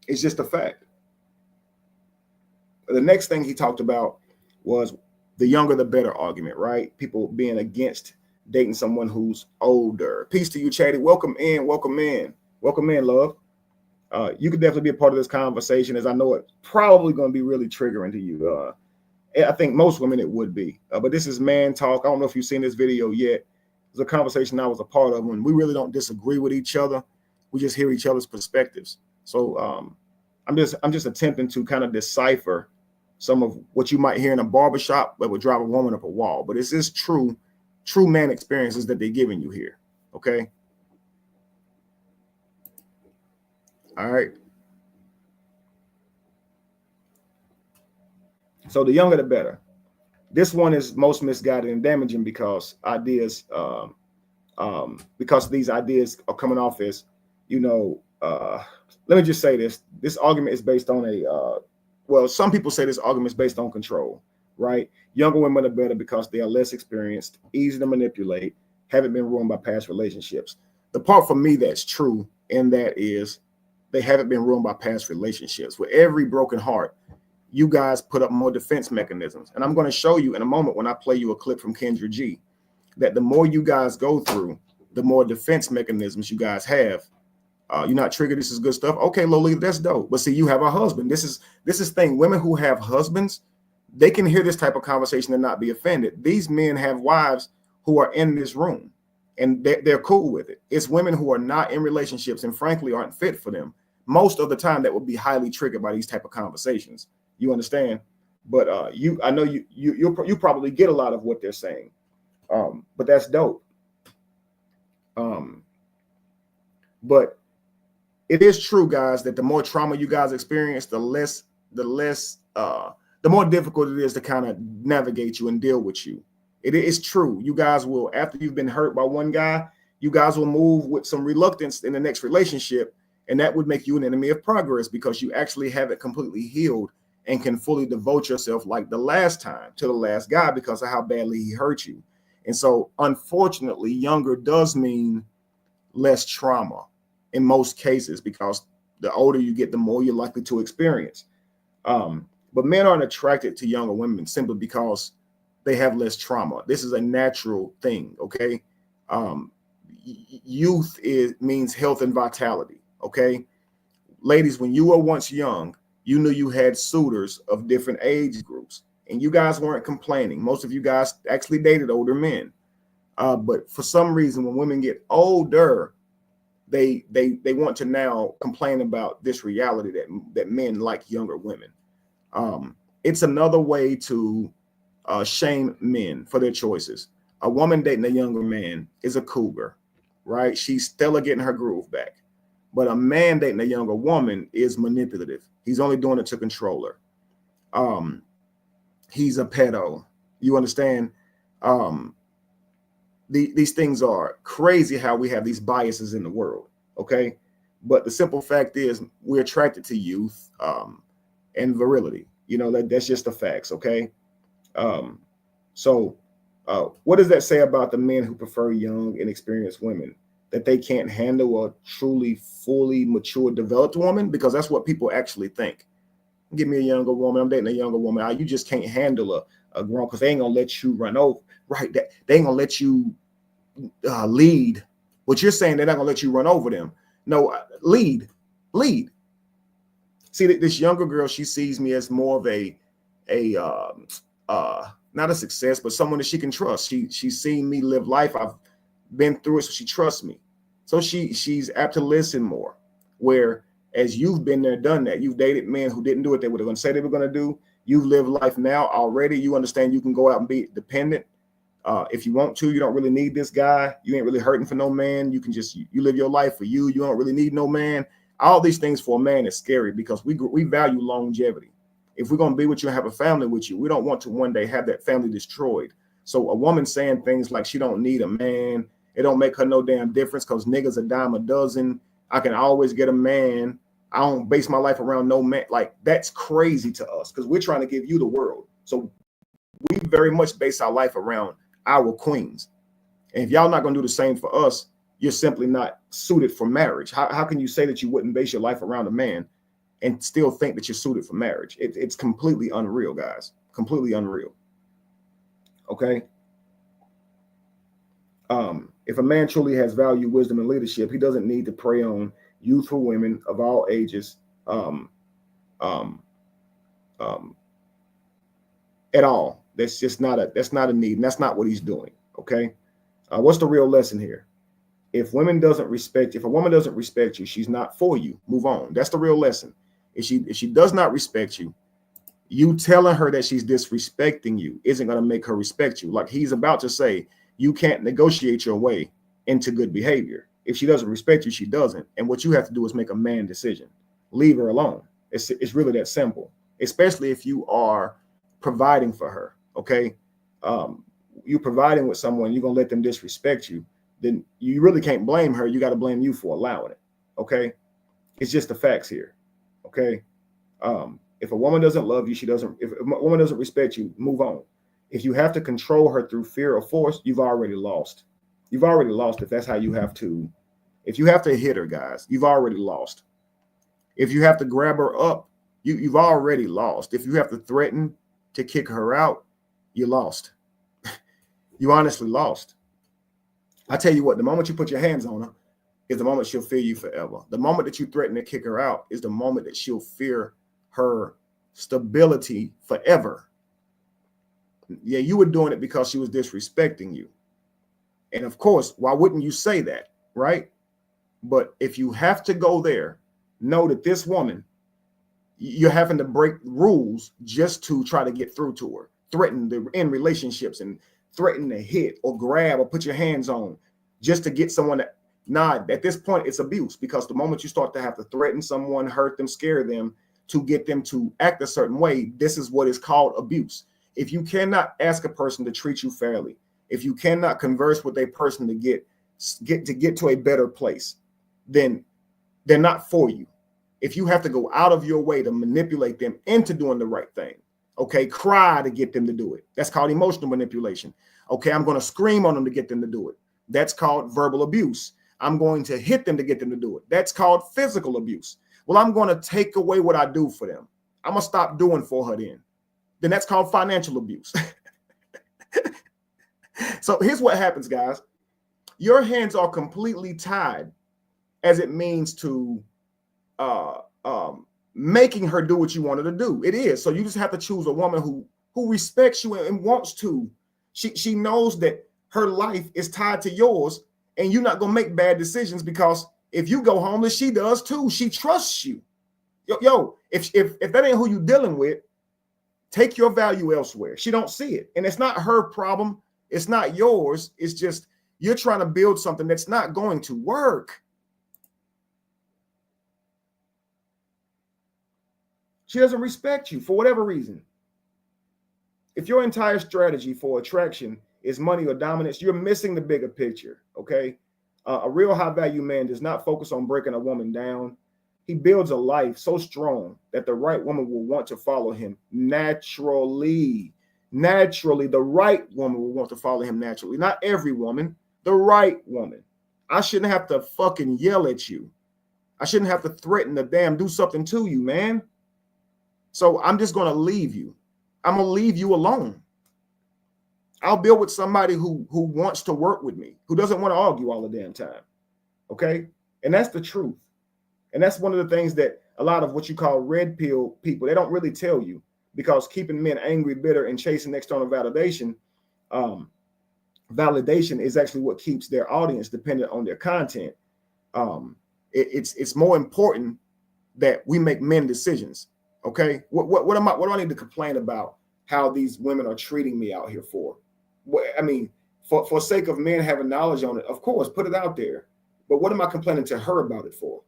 It's just a fact. The next thing he talked about was the younger the better argument, right? People being against dating someone who's older. Peace to you, Chatty. Welcome in, love. You could definitely be a part of this conversation, as I know it's probably going to be really triggering to you. I think most women it would be, but this is man talk. I don't know if you've seen this video yet. was a conversation I was a part of when we really don't disagree with each other. We just hear each other's perspectives. So I'm just attempting to kind of decipher some of what you might hear in a barbershop that would drive a woman up a wall. But it's just true man experiences that they're giving you here. Okay. All right. So the younger the better. This one is most misguided and damaging because because these ideas are coming off as, let me just say this. This argument is based on some people say this argument is based on control, right? Younger women are better because they are less experienced, easy to manipulate, haven't been ruined by past relationships. The part for me that's true, and that is they haven't been ruined by past relationships. With every broken heart, you guys put up more defense mechanisms. And I'm going to show you in a moment when I play you a clip from Kendra G, that the more you guys go through, the more defense mechanisms you guys have. You're not triggered. This is good stuff. Okay, Lolita, that's dope. But see, you have a husband. This is thing. Women who have husbands, they can hear this type of conversation and not be offended. These men have wives who are in this room, and they're cool with it. It's women who are not in relationships and frankly aren't fit for them. Most of the time, that will be highly triggered by these type of conversations. You understand? But I know you probably get a lot of what they're saying. But that's dope. But it is true, guys, that the more trauma you guys experience, the more difficult it is to kind of navigate you and deal with you. It is true. You guys will, after you've been hurt by one guy, you guys will move with some reluctance in the next relationship, and that would make you an enemy of progress because you actually haven't completely healed and can fully devote yourself like the last time to the last guy because of how badly he hurt you. And so, unfortunately, younger does mean less trauma in most cases because the older you get, the more you're likely to experience. But men aren't attracted to younger women simply because they have less trauma. This is a natural thing, okay? Youth means health and vitality, okay? Ladies, when you were once young, you knew you had suitors of different age groups, and you guys weren't complaining. Most of you guys actually dated older men. But for some reason, when women get older, they want to now complain about this reality that men like younger women. It's another way to shame men for their choices. A woman dating a younger man is a cougar, right? She's still getting her groove back. But a man dating a younger woman is manipulative. He's only doing it to control her. He's a pedo. You understand? These things are crazy how we have these biases in the world, okay? But the simple fact is we're attracted to youth and virility. That's just the facts, okay? So what does that say about the men who prefer young and experienced women? That they can't handle a truly, fully mature, developed woman? Because that's what people actually think. Give me a younger woman. I'm dating a younger woman. You just can't handle a grown, because they ain't gonna let you run over. Right? They ain't gonna let you lead. What you're saying, they're not gonna let you run over them. No, lead. See, this younger girl, she sees me as more of a not a success, but someone that she can trust. She's seen me live life. I've been through it, so she trusts me. So she's apt to listen more. Where as you've been there, done that, you've dated men who didn't do what they were going to say they were going to do. You've lived life now already. You understand you can go out and be dependent if you want to. You don't really need this guy. You ain't really hurting for no man. You can just you live your life for you. You don't really need no man. All these things for a man is scary because we value longevity. If we're going to be with you and have a family with you, we don't want to one day have that family destroyed. So a woman saying things like she don't need a man, it don't make her no damn difference because niggas a dime a dozen. I can always get a man. I don't base my life around no man. Like, that's crazy to us because we're trying to give you the world. So we very much base our life around our queens. And if y'all not going to do the same for us, you're simply not suited for marriage. How can you say that you wouldn't base your life around a man and still think that you're suited for marriage? It's completely unreal, guys. Completely unreal. Okay? If a man truly has value, wisdom, and leadership, he doesn't need to prey on youthful women of all ages at all. That's not a need, and that's not what he's doing. Okay, What's the real lesson here? If a woman doesn't respect you, she's not for you. Move on. That's the real lesson. If she does not respect you, you telling her that she's disrespecting you isn't going to make her respect you. Like he's about to say, you can't negotiate your way into good behavior. If she doesn't respect you, she doesn't. And what you have to do is make a man decision. Leave her alone. It's really that simple, especially if you are providing for her. Okay. You're providing with someone, you're going to let them disrespect you. Then you really can't blame her. You got to blame you for allowing it. Okay. It's just the facts here. Okay. If a woman doesn't love you, if a woman doesn't respect you, move on. If you have to control her through fear or force, you've already lost. You've already lost if that's how you have to. If you have to hit her, guys, you've already lost. If you have to grab her up, you've already lost. If you have to threaten to kick her out, you lost. You honestly lost. I tell you what, the moment you put your hands on her is the moment she'll fear you forever. The moment that you threaten to kick her out is the moment that she'll fear her stability forever. Yeah, you were doing it because she was disrespecting you. And of course, why wouldn't you say that, right? But if you have to go there, know that this woman, you're having to break rules just to try to get through to her, threaten to end relationships and threaten to hit or grab or put your hands on just to get someone that, at this point, it's abuse, because the moment you start to have to threaten someone, hurt them, scare them to get them to act a certain way, this is what is called abuse. If you cannot ask a person to treat you fairly, if you cannot converse with a person to get to a better place, then they're not for you. If you have to go out of your way to manipulate them into doing the right thing, okay, cry to get them to do it. That's called emotional manipulation. Okay, I'm going to scream on them to get them to do it. That's called verbal abuse. I'm going to hit them to get them to do it. That's called physical abuse. Well, I'm going to take away what I do for them. I'm going to stop doing for her then. Then that's called financial abuse. So here's what happens, guys. Your hands are completely tied as it means to making her do what you want her to do. It is. So you just have to choose a woman who respects you and wants to. She knows that her life is tied to yours, and you're not going to make bad decisions, because if you go homeless, she does too. She trusts you. Yo, if that ain't who you're dealing with, take your value elsewhere. She don't see it. And it's not her problem. It's not yours. It's just you're trying to build something that's not going to work. She doesn't respect you for whatever reason. If your entire strategy for attraction is money or dominance, you're missing the bigger picture, okay? A real high-value man does not focus on breaking a woman down. He builds a life so strong that the right woman will want to follow him naturally. Naturally, the right woman will want to follow him naturally. Not every woman, the right woman. I shouldn't have to fucking yell at you. I shouldn't have to threaten to do something to you, man. So I'm just going to leave you. I'm going to leave you alone. I'll build with somebody who wants to work with me, who doesn't want to argue all the damn time. Okay? And that's the truth. And that's one of the things that a lot of what you call red pill people, they don't really tell you, because keeping men angry, bitter, and chasing external validation is actually what keeps their audience dependent on their content. It's more important that we make men decisions. Okay, what do I need to complain about how these women are treating me out here for? I mean, for sake of men having knowledge on it, of course, put it out there. But what am I complaining to her about it for?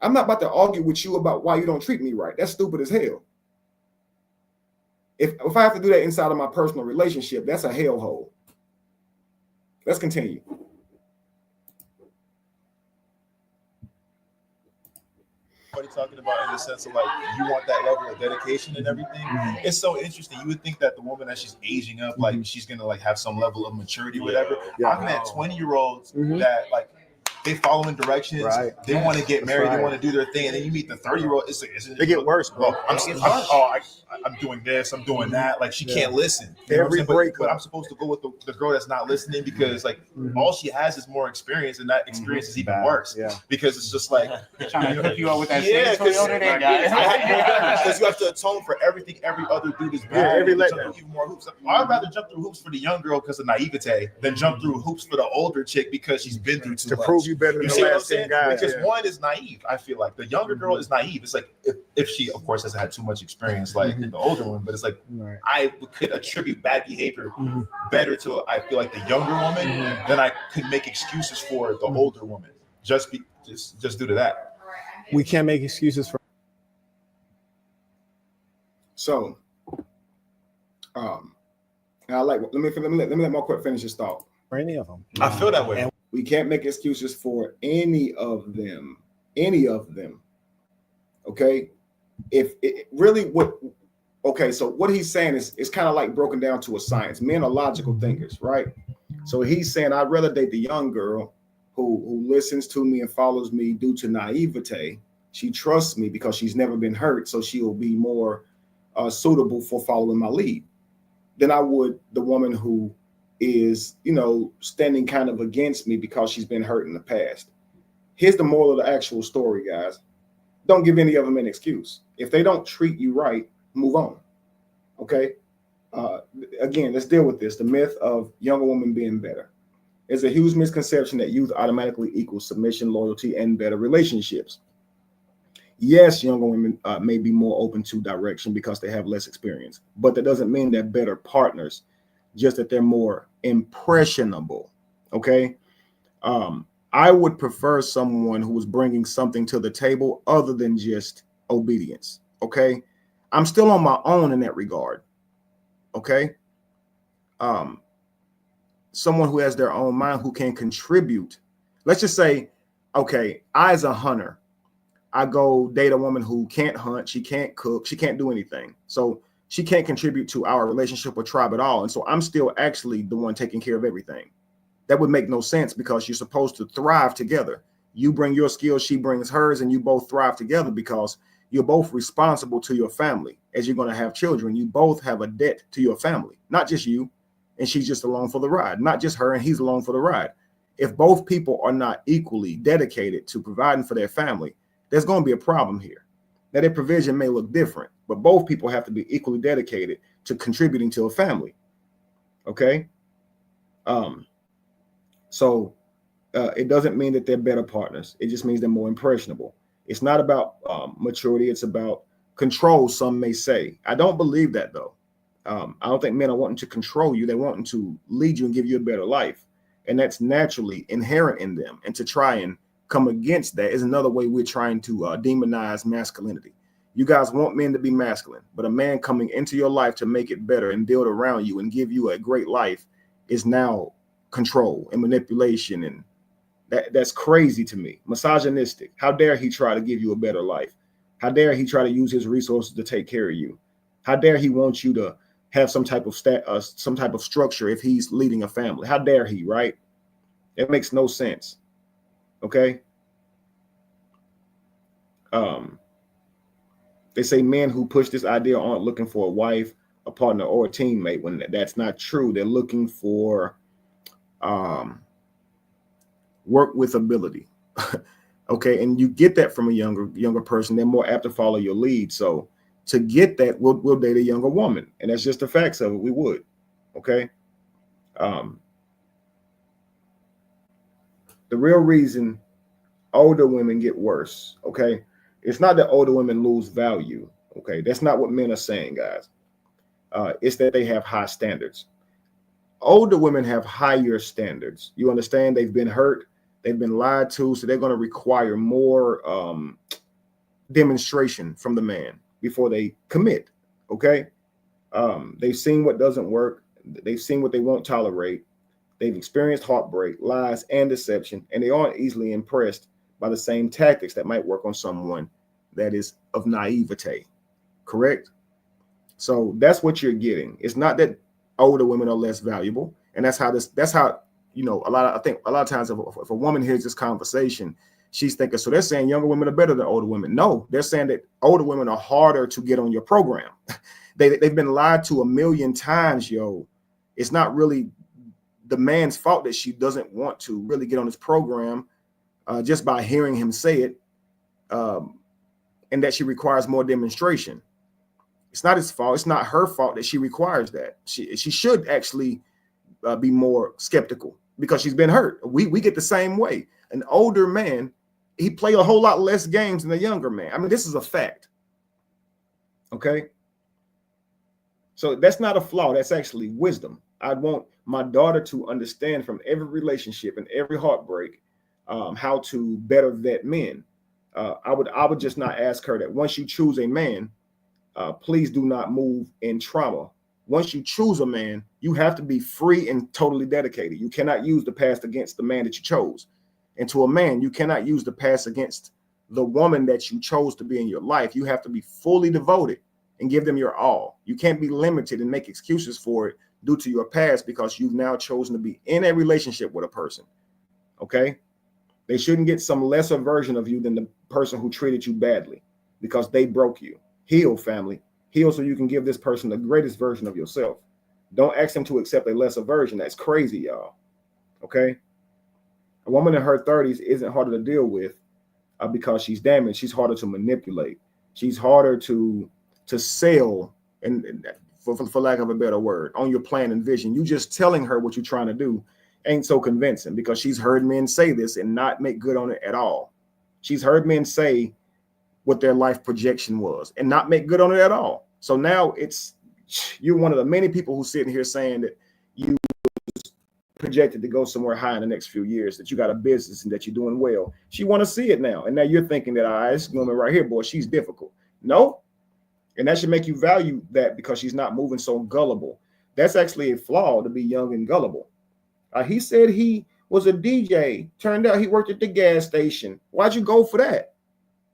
I'm not about to argue with you about why you don't treat me right. That's stupid as hell. If I have to do that inside of my personal relationship, that's a hellhole. Let's continue. Talking about in the sense of like you want that level of dedication and everything. It's so interesting. You would think that the woman, as she's aging up, like she's gonna like have some level of maturity, whatever. Yeah. I've met 20-year-olds that like they following directions. Right. They want to get married. right. They want to do their thing. And then you meet the 30-year-old. They get worse, bro. Well, I'm doing this. I'm doing that. Like, she can't listen. You know what I'm saying? But I'm supposed to go with the girl that's not listening because, like, all she has is more experience, and that experience is even worse. Yeah. Because it's just like, trying to hook you up with that yeah, same Toyota that guy. because you have to atone for everything every other dude is doing. every Jump through even more hoops. I'd rather jump through hoops for the young girl because of naivete than jump through hoops for the older chick because she's been through too to much. prove you better than see the what I'm last 10 saying? guys. Because one is naive. I feel like the younger girl is naive. It's like if she, of course, hasn't had too much experience like the older one, but it's like I could attribute bad behavior better to I feel like the younger woman than I could make excuses for the older woman just due to that. We can't make excuses for. So, and I like. Let me let Marquette finish his thought. For any of them. I feel that way. We can't make excuses for any of them. Any of them. Okay. If it really would. Okay, so what he's saying is it's kind of like broken down to a science. Men are logical thinkers, right? So he's saying I'd rather date the young girl who listens to me and follows me due to naivete. She trusts me because she's never been hurt, so she'll be more suitable for following my lead than I would the woman who is, standing kind of against me because she's been hurt in the past. Here's the moral of the actual story, guys. Don't give any of them an excuse. If they don't treat you right, move on. Okay. Again, let's deal with this. The myth of younger women being better. It's a huge misconception that youth automatically equals submission, loyalty, and better relationships. Yes, younger women may be more open to direction because they have less experience, but that doesn't mean they're better partners, just that they're more impressionable. Okay. I would prefer someone who was bringing something to the table other than just obedience. Okay. I'm still on my own in that regard. Okay. Someone who has their own mind, who can contribute. Let's just say, okay, I as a hunter, I go date a woman who can't hunt, she can't cook, she can't do anything. So she can't contribute to our relationship or tribe at all. And so I'm still actually the one taking care of everything. That would make no sense because you're supposed to thrive together. You bring your skills, she brings hers, and you both thrive together because you're both responsible to your family. As you're going to have children, you both have a debt to your family, not just you. And she's just along for the ride, not just her and he's along for the ride. If both people are not equally dedicated to providing for their family, there's going to be a problem here. Now, their provision may look different, but both people have to be equally dedicated to contributing to a family. Okay. So it doesn't mean that they're better partners. It just means they're more impressionable. It's not about maturity. It's about control, some may say. I don't believe that, though. I don't think men are wanting to control you. They're wanting to lead you and give you a better life. And that's naturally inherent in them. And to try and come against that is another way we're trying to demonize masculinity. You guys want men to be masculine, but a man coming into your life to make it better and build around you and give you a great life is now control and manipulation. And that's crazy to me. Misogynistic. How dare he try to give you a better life? How dare he try to use his resources to take care of you? How dare he want you to have some type of structure if he's leading a family? How dare he, right? It makes no sense. Okay. They say men who push this idea aren't looking for a wife, a partner, or a teammate. When that's not true, they're looking for work with ability. Okay, and you get that from a younger person. They're more apt to follow your lead. So to get that, we'll date a younger woman, and that's just the facts of it. We would. Okay. The real reason older women get worse, okay, it's not that older women lose value. Okay, that's not what men are saying, guys. It's that they have high standards. Older women have higher standards. You understand? They've been hurt, they've been lied to, so they're going to require more demonstration from the man before they commit. Okay, they've seen what doesn't work. They've seen what they won't tolerate. They've experienced heartbreak, lies, and deception, and they aren't easily impressed by the same tactics that might work on someone that is of naivete. Correct? So that's what you're getting. It's not that older women are less valuable, and that's how you know, I think a lot of times if a woman hears this conversation, she's thinking, so they're saying younger women are better than older women. No, they're saying that older women are harder to get on your program. They've been lied to a million times, yo. It's not really the man's fault that she doesn't want to really get on this program just by hearing him say it, and that she requires more demonstration. It's not his fault. It's not her fault that she requires that. She should actually be more skeptical because she's been hurt. We get the same way. An older man, he play a whole lot less games than a younger man. I mean, this is a fact. Okay. So that's not a flaw. That's actually wisdom. I want my daughter to understand from every relationship and every heartbreak how to better vet men. I would just not ask her that once you choose a man, please do not move in trauma. Once you choose a man, you have to be free and totally dedicated. You cannot use the past against the man that you chose. And to a man, you cannot use the past against the woman that you chose to be in your life. You have to be fully devoted and give them your all. You can't be limited and make excuses for it due to your past because you've now chosen to be in a relationship with a person. Okay? They shouldn't get some lesser version of you than the person who treated you badly because they broke you. Heal, family. Heal so you can give this person the greatest version of yourself. Don't ask them to accept a lesser version. That's crazy, y'all. Okay? A woman in her 30s isn't harder to deal with because she's damaged. She's harder to manipulate. She's harder to sell, and for lack of a better word, on your plan and vision. You just telling her what you're trying to do ain't so convincing because she's heard men say this and not make good on it at all. She's heard men say what their life projection was and not make good on it at all. So now you're one of the many people who's sitting here saying that you projected to go somewhere high in the next few years, that you got a business and that you're doing well. She want to see it now. And now you're thinking that this woman right here, boy, she's difficult. No. And that should make you value that because she's not moving so gullible. That's actually a flaw to be young and gullible. He said he was a DJ. Turned out he worked at the gas station. Why'd you go for that?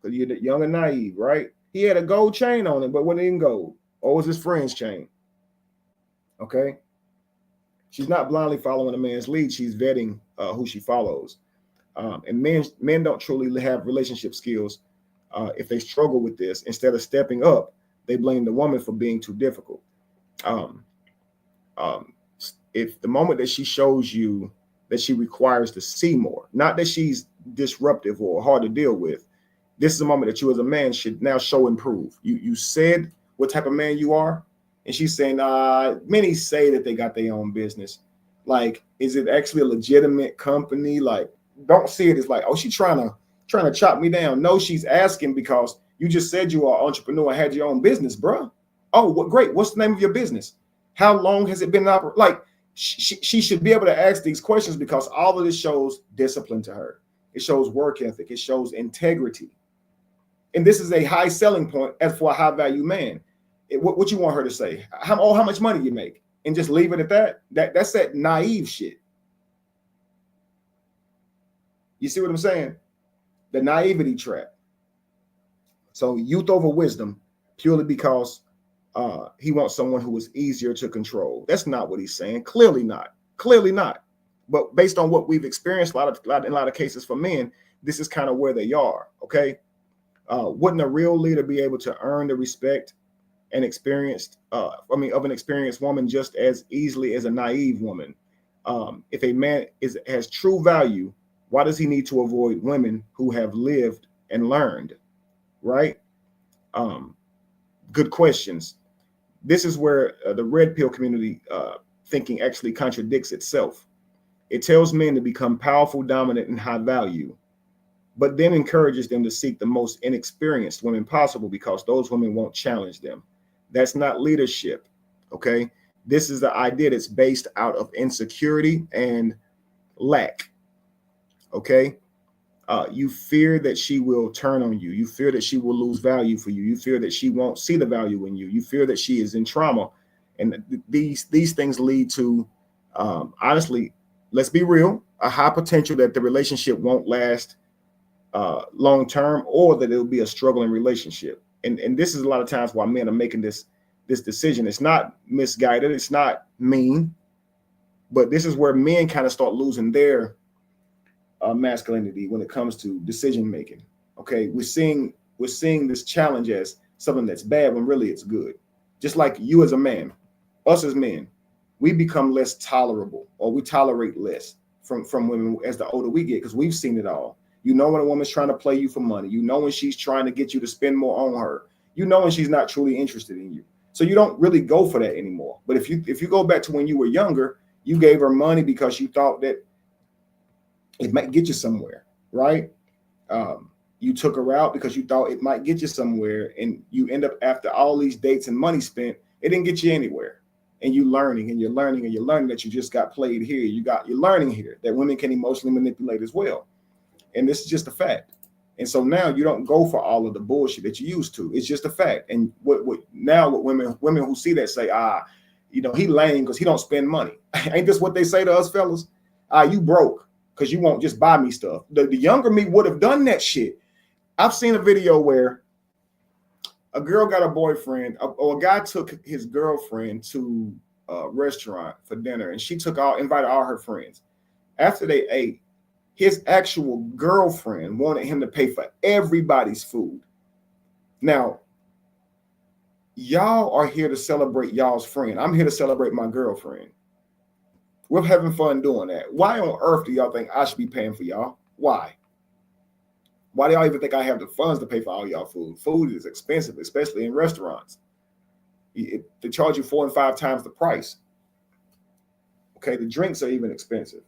Because you're young and naive, right? He had a gold chain on him, but wasn't in gold. Or was his friend's chain? Okay. She's not blindly following a man's lead. She's vetting who she follows. And men don't truly have relationship skills if they struggle with this. Instead of stepping up, they blame the woman for being too difficult. If the moment that she shows you that she requires to see more, not that she's disruptive or hard to deal with, this is a moment that you as a man should now show and prove. You said what type of man you are, and she's saying, many say that they got their own business. Like, is it actually a legitimate company? Like, don't see it as like, oh, she's trying to chop me down. No, she's asking because you just said you are an entrepreneur and had your own business, bro. Oh, what great. What's the name of your business? How long has it been operating? Like, she should be able to ask these questions because all of this shows discipline to her. It shows work ethic. It shows integrity. And this is a high selling point as for a high value man. What you want her to say? How much money you make? And just leave it at that? That's that naive shit. You see what I'm saying? The naivety trap. So youth over wisdom purely because he wants someone who is easier to control. That's not what he's saying. Clearly not. Clearly not. But based on what we've experienced, in a lot of cases for men, this is kind of where they are. Okay. Wouldn't a real leader be able to earn the respect and of an experienced woman just as easily as a naive woman? If a man has true value, why does he need to avoid women who have lived and learned? Right? Good questions. This is where the red pill community thinking actually contradicts itself. It tells men to become powerful, dominant, and high value, but then encourages them to seek the most inexperienced women possible because those women won't challenge them. That's not leadership. Okay. This is the idea that's based out of insecurity and lack. Okay. You fear that she will turn on you. You fear that she will lose value for you. You fear that she won't see the value in you. You fear that she is in trauma. And these things lead to, honestly, let's be real, a high potential that the relationship won't last long term, or that it'll be a struggling relationship. And this is a lot of times why men are making this decision. It's not misguided. It's not mean. But this is where men kind of start losing their masculinity when it comes to decision making. Okay, we're seeing this challenge as something that's bad when really it's good. Just like you as a man, us as men, we become less tolerable, or we tolerate less from women as the older we get, because we've seen it all. You know when a woman's trying to play you for money. You know when she's trying to get you to spend more on her. You know when she's not truly interested in you. So you don't really go for that anymore. But if you go back to when you were younger, you gave her money because you thought that it might get you somewhere, right? You took her out because you thought it might get you somewhere, and you end up, after all these dates and money spent, it didn't get you anywhere. And you're learning that you just got played here. You're learning here that women can emotionally manipulate as well. And this is just a fact. And so now you don't go for all of the bullshit that you used to. It's just a fact. And what women who see that say, he lame because he don't spend money. Ain't this what they say to us fellas? You broke because you won't just buy me stuff. The younger me would have done that shit. I've seen a video where a girl got a boyfriend, or a guy took his girlfriend to a restaurant for dinner, and she invited all her friends. After they ate, his actual girlfriend wanted him to pay for everybody's food. Now, y'all are here to celebrate y'all's friend. I'm here to celebrate my girlfriend. We're having fun doing that. Why on earth do y'all think I should be paying for y'all? Why? Why do y'all even think I have the funds to pay for all y'all food? Food is expensive, especially in restaurants. They charge you 4 and 5 times the price. Okay, the drinks are even expensive.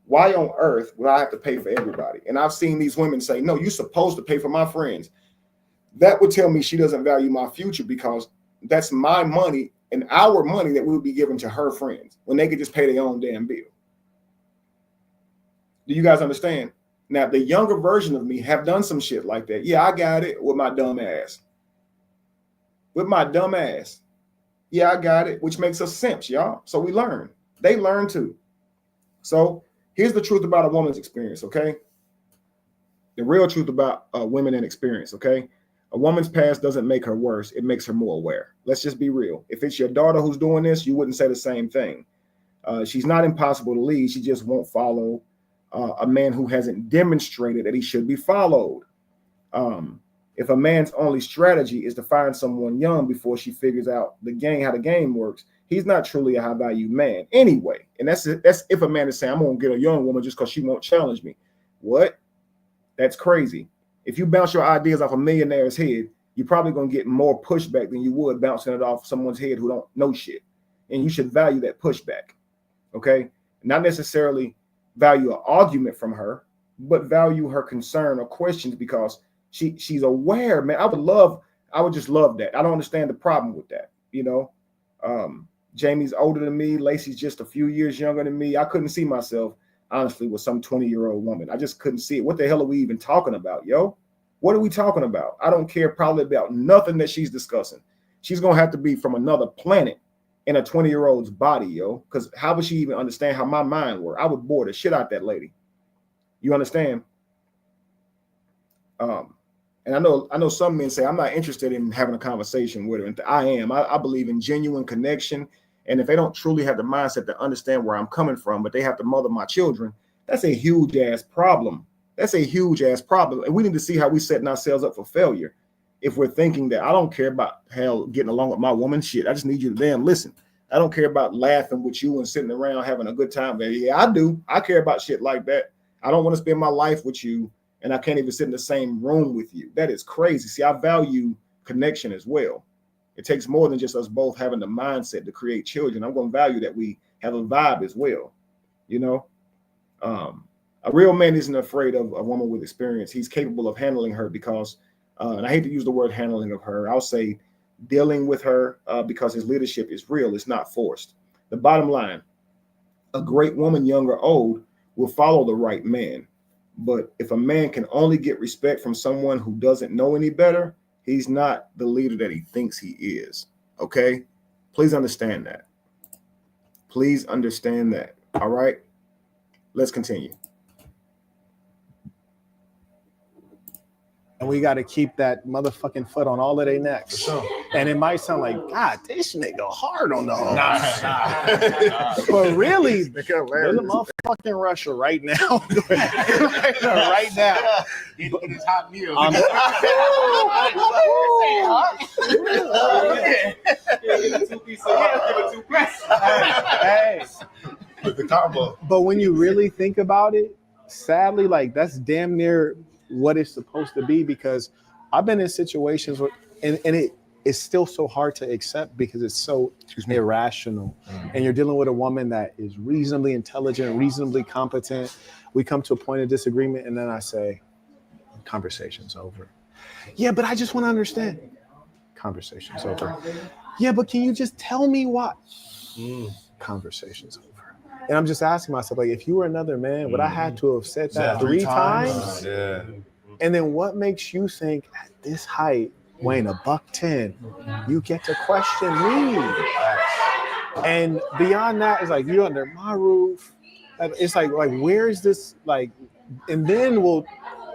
Why on earth would I have to pay for everybody? And I've seen these women say, no, you're supposed to pay for my friends. That would tell me she doesn't value my future, because that's my money and our money that we would be giving to her friends when they could just pay their own damn bill. Do you guys understand? Now, the younger version of me have done some shit like that. Yeah, I got it with my dumb ass. Yeah, I got it, which makes us simps, y'all. So we learn. They learn too. So here's the truth about a woman's experience, okay? The real truth about women and experience, okay? A woman's past doesn't make her worse. It makes her more aware. Let's just be real. If it's your daughter who's doing this, you wouldn't say the same thing. She's not impossible to lead. She just won't follow a man who hasn't demonstrated that he should be followed. If a man's only strategy is to find someone young before she figures out how the game works, he's not truly a high value man anyway. And that's if a man is saying, I'm gonna get a young woman just because she won't challenge me. What? That's crazy. If you bounce your ideas off a millionaire's head, you're probably gonna get more pushback than you would bouncing it off someone's head who don't know shit. And you should value that pushback. Okay? Not necessarily value an argument from her, but value her concern or questions, because she's aware, man. I would just love that. I don't understand the problem with that. Jamie's older than me. Lacey's just a few years younger than me. I couldn't see myself, honestly, with some 20-year-old woman. I just couldn't see it. What the hell are we even talking about, yo? What are we talking about? I don't care probably about nothing that she's discussing. She's going to have to be from another planet in a 20-year-old's body, yo, because how would she even understand how my mind works? I would bore the shit out that lady. You understand? And I know some men say, I'm not interested in having a conversation with her. And I am. I believe in genuine connection. And if they don't truly have the mindset to understand where I'm coming from, but they have to mother my children, that's a huge ass problem. That's a huge ass problem. And we need to see how we're setting ourselves up for failure. If we're thinking that I don't care about hell getting along with my woman, shit, I just need you to damn listen. I don't care about laughing with you and sitting around having a good time. Yeah, I do. I care about shit like that. I don't want to spend my life with you, and I can't even sit in the same room with you. That is crazy. See, I value connection as well. It takes more than just us both having the mindset to create children. I'm going to value that we have a vibe as well. A real man isn't afraid of a woman with experience. He's capable of handling her because, and I hate to use the word handling of her, I'll say dealing with her because his leadership is real. It's not forced. The bottom line, a great woman, young or old, will follow the right man. But if a man can only get respect from someone who doesn't know any better, he's not the leader that he thinks he is. Okay? Please understand that. Please understand that. All right? Let's continue. And we got to keep that motherfucking foot on all of their necks. Sure. And it might sound like, God, this nigga hard on the hoes. Nah. But really, They there's a motherfucking Russia right now. right now. Get his hot meal. Hey, The combo. but when you really think about it, sadly, like that's damn near what it's supposed to be, because I've been in situations where, and it is still so hard to accept because it's so irrational. And you're dealing with a woman that is reasonably intelligent, reasonably competent. We come to a point of disagreement, and then I say, conversation's over. Yeah, but I just want to understand. Conversation's over. Yeah, but can you just tell me why? Conversation's over. And I'm just asking myself, like, if you were another man, would I have to have said that 3 times? Yeah. And then what makes you think at this height, weighing $110, you get to question me? And beyond that, it's like, you're under my roof. It's like where is this? Like, and then we'll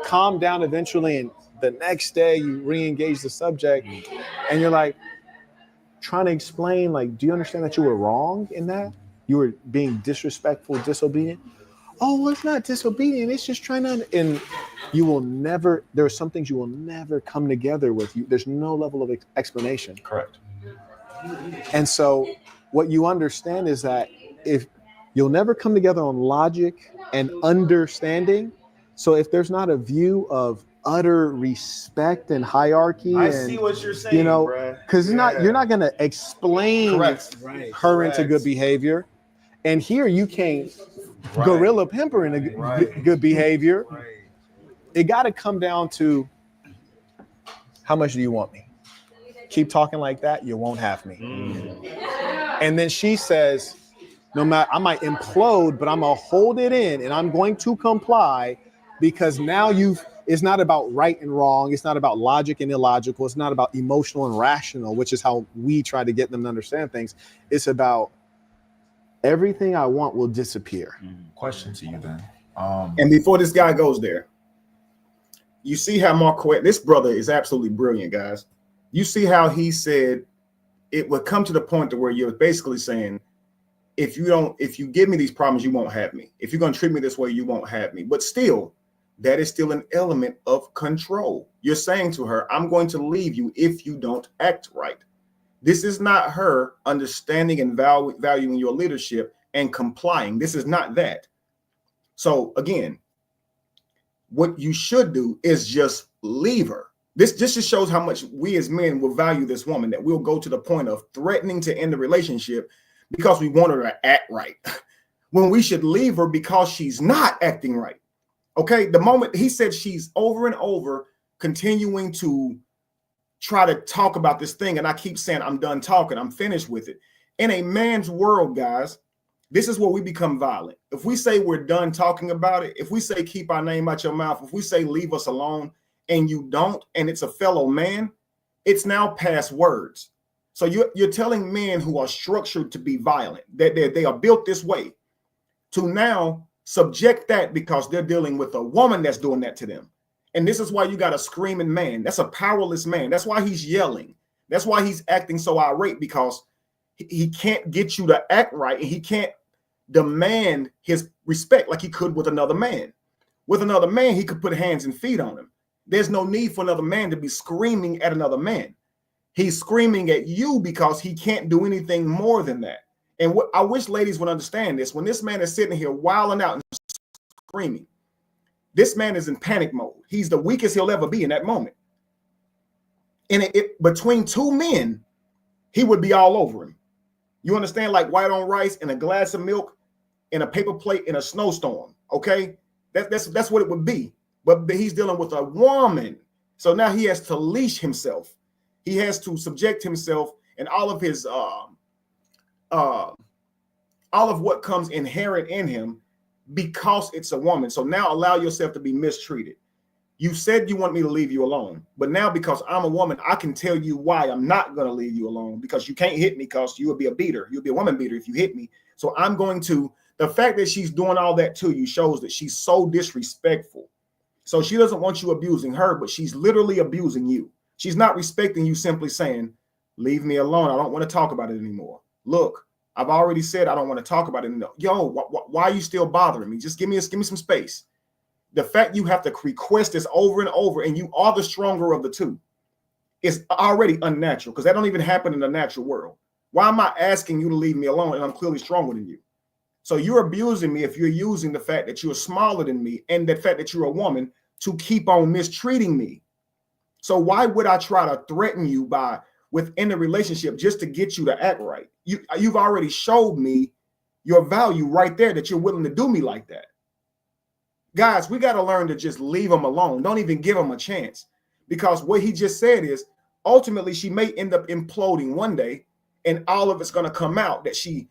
calm down eventually. And the next day you re-engage the subject and you're like trying to explain, like, do you understand that you were wrong in that? You were being disrespectful, disobedient. Oh, well, it's not disobedient. It's just trying to, and you will never, there are some things you will never come together with. You. There's no level of explanation. Correct. And so what you understand is that if you'll never come together on logic and understanding, so if there's not a view of utter respect and hierarchy, I and, see what you're saying, you know, because you're not going to explain her into good behavior. And here you can't gorilla pimp her into good behavior. It got to come down to, how much do you want me? Keep talking like that, you won't have me. And then she says, no matter, I might implode, but I'm gonna hold it in and I'm going to comply, because now it's not about right and wrong. It's not about logic and illogical. It's not about emotional and rational, which is how we try to get them to understand things. It's about everything I want will disappear. Question to you then. And before this guy goes there, you see how Marquette, this brother is absolutely brilliant, guys. You see how he said it would come to the point to where you're basically saying, if you give me these problems, you won't have me. If you're going to treat me this way, you won't have me. But still, that is still an element of control. You're saying to her, I'm going to leave you if you don't act right. This is not her understanding and valuing your leadership and complying. This is not that. So again, what you should do is just leave her. This just shows how much we as men will value this woman, that we'll go to the point of threatening to end the relationship because we want her to act right, when we should leave her because she's not acting right. Okay, the moment he said she's over and over continuing to try to talk about this thing, and I keep saying, I'm done talking, I'm finished with it. In a man's world, guys, this is where we become violent. If we say we're done talking about it, if we say keep our name out your mouth, if we say leave us alone and you don't, and it's a fellow man, it's now past words. So you're telling men who are structured to be violent, that they are built this way, to now subject that because they're dealing with a woman that's doing that to them. And this is why you got a screaming man. That's a powerless man. That's why he's yelling. That's why he's acting so irate, because he can't get you to act right, and he can't demand his respect like he could with another man. With another man, he could put hands and feet on him. There's no need for another man to be screaming at another man. He's screaming at you because he can't do anything more than that. And what I wish ladies would understand this, when this man is sitting here wilding out and screaming, this man is in panic mode. He's the weakest he'll ever be in that moment. And between two men, he would be all over him. You understand? Like white on rice and a glass of milk in a paper plate in a snowstorm. Okay, that's what it would be. But he's dealing with a woman, so now he has to leash himself. He has to subject himself, and all of his all of what comes inherent in him, because it's a woman. So now allow yourself to be mistreated. You said you want me to leave you alone, but now because I'm a woman, I can tell you why I'm not going to leave you alone, because you can't hit me, because you would be a beater. You'll be a woman beater if you hit me. So I'm going to, the fact that she's doing all that to you shows that she's so disrespectful. So she doesn't want you abusing her, but she's literally abusing you. She's not respecting you, simply saying, leave me alone. I don't want to talk about it anymore. Look, I've already said I don't want to talk about it anymore. Yo, why are you still bothering me? Just give me some space. The fact you have to request this over and over, and you are the stronger of the two, is already unnatural, because that don't even happen in the natural world. Why am I asking you to leave me alone and I'm clearly stronger than you? So you're abusing me if you're using the fact that you're smaller than me and the fact that you're a woman to keep on mistreating me. So why would I try to threaten you within the relationship just to get you to act right? You've already showed me your value right there, that you're willing to do me like that. Guys, we got to learn to just leave them alone. Don't even give them a chance, because what he just said is ultimately she may end up imploding one day, and all of it's going to come out that she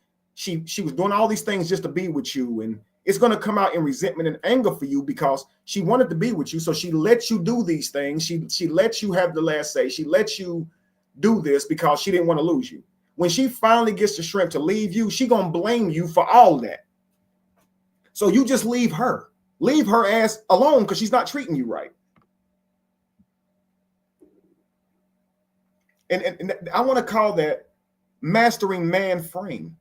was doing all these things just to be with you, and it's going to come out in resentment and anger for you because she wanted to be with you. So she let you do these things. She let you have the last say. She let you do this because she didn't want to lose you. When she finally gets the strength to leave you, she going to blame you for all that. So you just leave her. Leave her ass alone, because she's not treating you right. And I want to call that mastering man frame.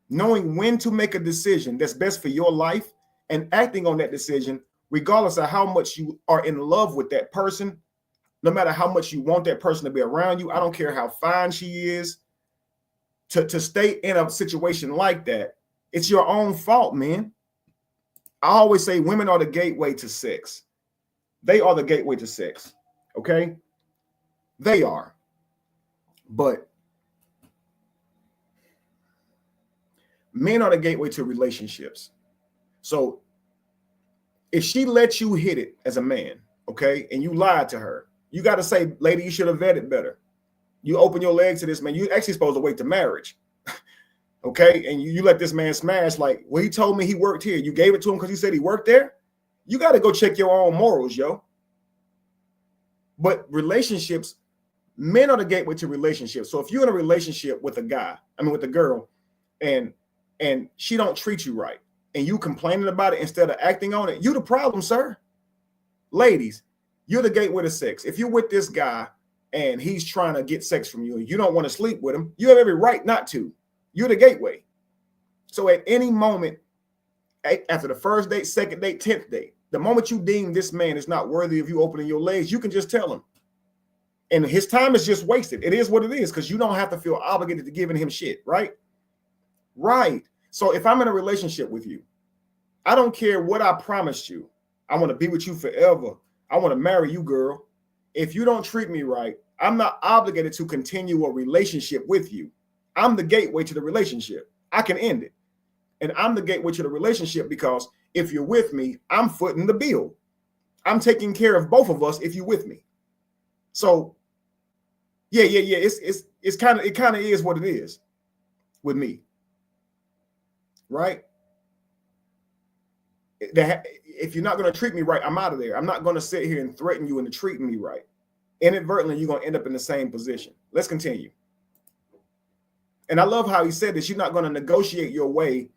Knowing when to make a decision that's best for your life and acting on that decision, regardless of how much you are in love with that person, no matter how much you want that person to be around you. I don't care how fine she is. To stay in a situation like that, it's your own fault, man. I always say women are the gateway to sex. They are the gateway to sex. Okay? They are. But men are the gateway to relationships. So if she lets you hit it as a man, okay, and you lied to her, you got to say, lady, you should have vetted better. You open your legs to this man. You actually supposed to wait to marriage. Okay, and you let this man smash like, well, he told me he worked here. You gave it to him because he said he worked there. You got to go check your own morals, yo. But relationships, men are the gateway to relationships. So if you're in a relationship with with a girl, and she don't treat you right, and you complaining about it instead of acting on it, you the problem, sir. Ladies, you're the gateway to sex. If you're with this guy and he's trying to get sex from you and you don't want to sleep with him, you have every right not to. You're the gateway. So at any moment, after the first date, second date, 10th date, the moment you deem this man is not worthy of you opening your legs, you can just tell him. And his time is just wasted. It is what it is, because you don't have to feel obligated to giving him shit, right? Right. So if I'm in a relationship with you, I don't care what I promised you. I want to be with you forever. I want to marry you, girl. If you don't treat me right, I'm not obligated to continue a relationship with you. I'm the gateway to the relationship. I can end it. And I'm the gateway to the relationship because if you're with me, I'm footing the bill. I'm taking care of both of us if you're with me. So yeah. It kind of is what it is with me. Right? If you're not going to treat me right, I'm out of there. I'm not going to sit here and threaten you into treating me right. Inadvertently, you're going to end up in the same position. Let's continue. And I love how he said this. You're not going to negotiate your way.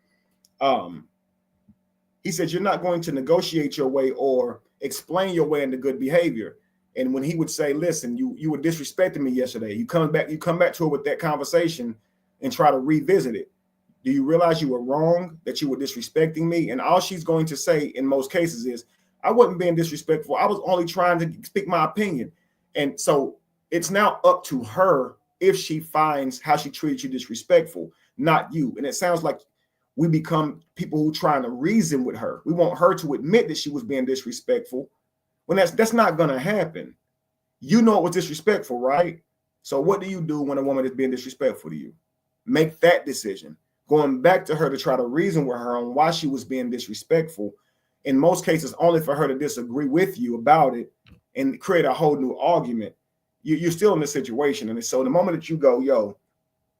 He said you're not going to negotiate your way or explain your way into good behavior. And when he would say, listen, you were disrespecting me yesterday. You come back to her with that conversation and try to revisit it. Do you realize you were wrong, that you were disrespecting me? And all she's going to say in most cases is, I wasn't being disrespectful. I was only trying to speak my opinion. And so it's now up to her if she finds how she treated you disrespectful, not you. And it sounds like we become people who trying to reason with her. We want her to admit that she was being disrespectful when that's not going to happen. You know it was disrespectful, right? So what do you do when a woman is being disrespectful to you? Make that decision. Going back to her to try to reason with her on why she was being disrespectful, in most cases, only for her to disagree with you about it and create a whole new argument. You're still in this situation. And so the moment that you go, yo,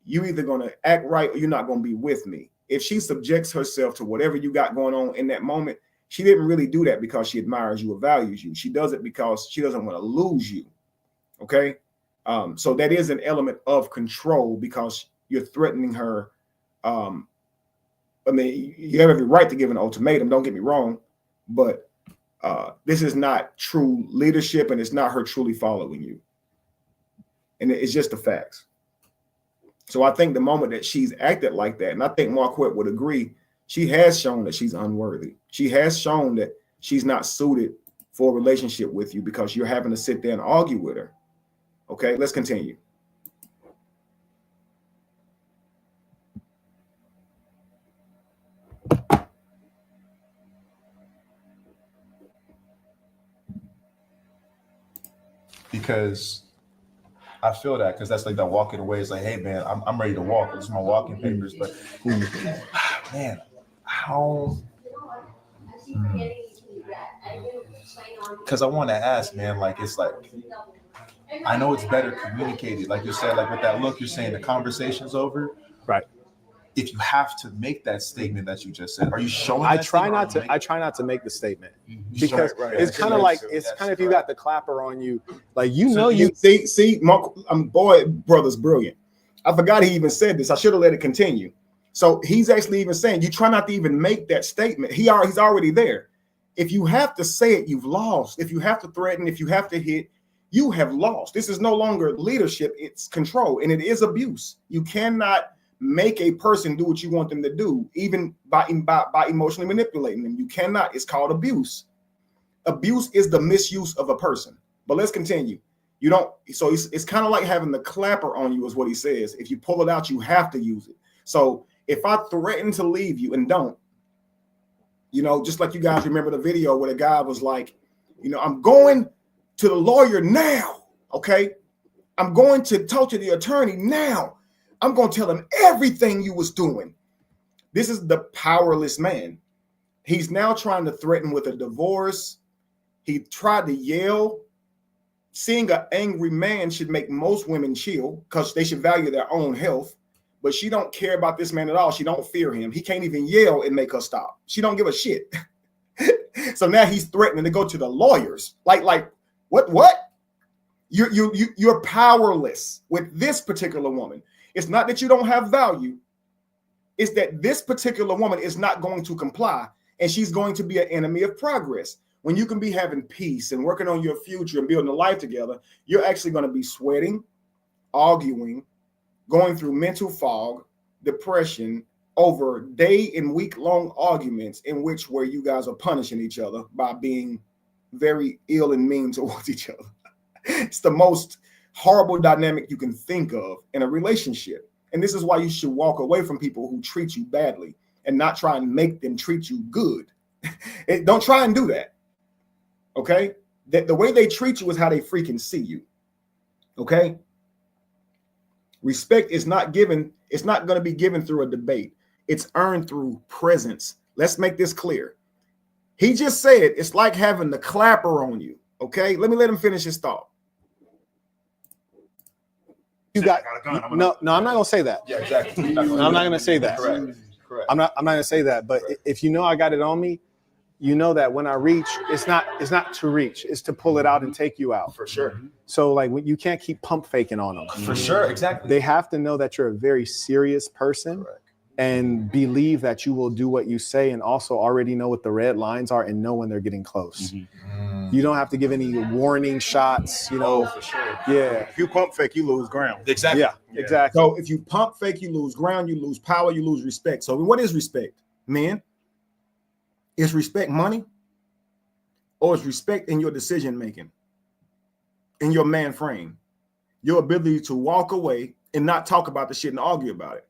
you either going to act right or you're not going to be with me. If she subjects herself to whatever you got going on in that moment, she didn't really do that because she admires you or values you. She does it because she doesn't want to lose you. Okay. So that is an element of control because you're threatening her. I mean, you have every right to give an ultimatum. Don't get me wrong, but this is not true leadership, and it's not her truly following you. And it's just the facts. So I think the moment that she's acted like that, and I think Marquette would agree, she has shown that she's unworthy. She has shown that she's not suited for a relationship with you because you're having to sit there and argue with her. Okay, let's continue. Because I feel that, because that's like that walking away. It's like, hey man, I'm ready to walk. This is my walking papers. But man, how? Because I want to ask, man, like it's like, I know it's better communicated. Like you said, like with that look, you're saying the conversation's over. Right. If you have to make that statement that you just said, are you showing? I try not to make the statement because it's kind of like if you got the clapper on you, like you see, Mark, boy, brother's brilliant. I forgot he even said this. I should have let it continue. So he's actually even saying you try not to even make that statement. He's already there. If you have to say it, you've lost. If you have to threaten, if you have to hit, you have lost. This is no longer leadership; it's control, and it is abuse. You cannot make a person do what you want them to do, even by emotionally manipulating them. You cannot. It's called abuse. Abuse is the misuse of a person. But let's continue. You don't. So it's kind of like having the clapper on you, is what he says. If you pull it out, you have to use it. So if I threaten to leave you and don't, just like you guys remember the video where the guy was like, I'm going to the lawyer now. Okay, I'm going to talk to the attorney now. I'm going to tell him everything you was doing. This is the powerless man. He's now trying to threaten with a divorce. He tried to yell. Seeing an angry man should make most women chill because they should value their own health. But she don't care about this man at all. She don't fear him. He can't even yell and make her stop. She don't give a shit. So now he's threatening to go to the lawyers. Like what? You're powerless with this particular woman. It's not that you don't have value. It's that this particular woman is not going to comply, and she's going to be an enemy of progress. When you can be having peace and working on your future and building a life together, you're actually going to be sweating, arguing, going through mental fog, depression over day and week-long arguments in where you guys are punishing each other by being very ill and mean towards each other. It's the most horrible dynamic you can think of in a relationship. And this is why you should walk away from people who treat you badly and not try and make them treat you good. Don't try and do that. Okay? The way they treat you is how they freaking see you. Okay? Respect is not given. It's not going to be given through a debate. It's earned through presence. Let's make this clear. He just said it's like having the clapper on you. Okay? Let me let him finish his thought. You got no. I'm not gonna say that. Yeah, exactly. I'm not gonna say that. Correct. I'm not gonna say that. But if I got it on me, you know that when I reach, it's not to reach, it's to pull it out and take you out. For sure. So like you can't keep pump faking on them. For sure, exactly. They have to know that you're a very serious person. Correct. And believe that you will do what you say, and also already know what the red lines are and know when they're getting close. Mm-hmm. You don't have to give any warning shots, Oh, for sure. Yeah. If you pump fake, you lose ground. Exactly. Yeah, exactly. So if you pump fake, you lose ground, you lose power, you lose respect. So what is respect, man? Is respect money? Or is respect in your decision making? In your man frame? Your ability to walk away and not talk about the shit and argue about it.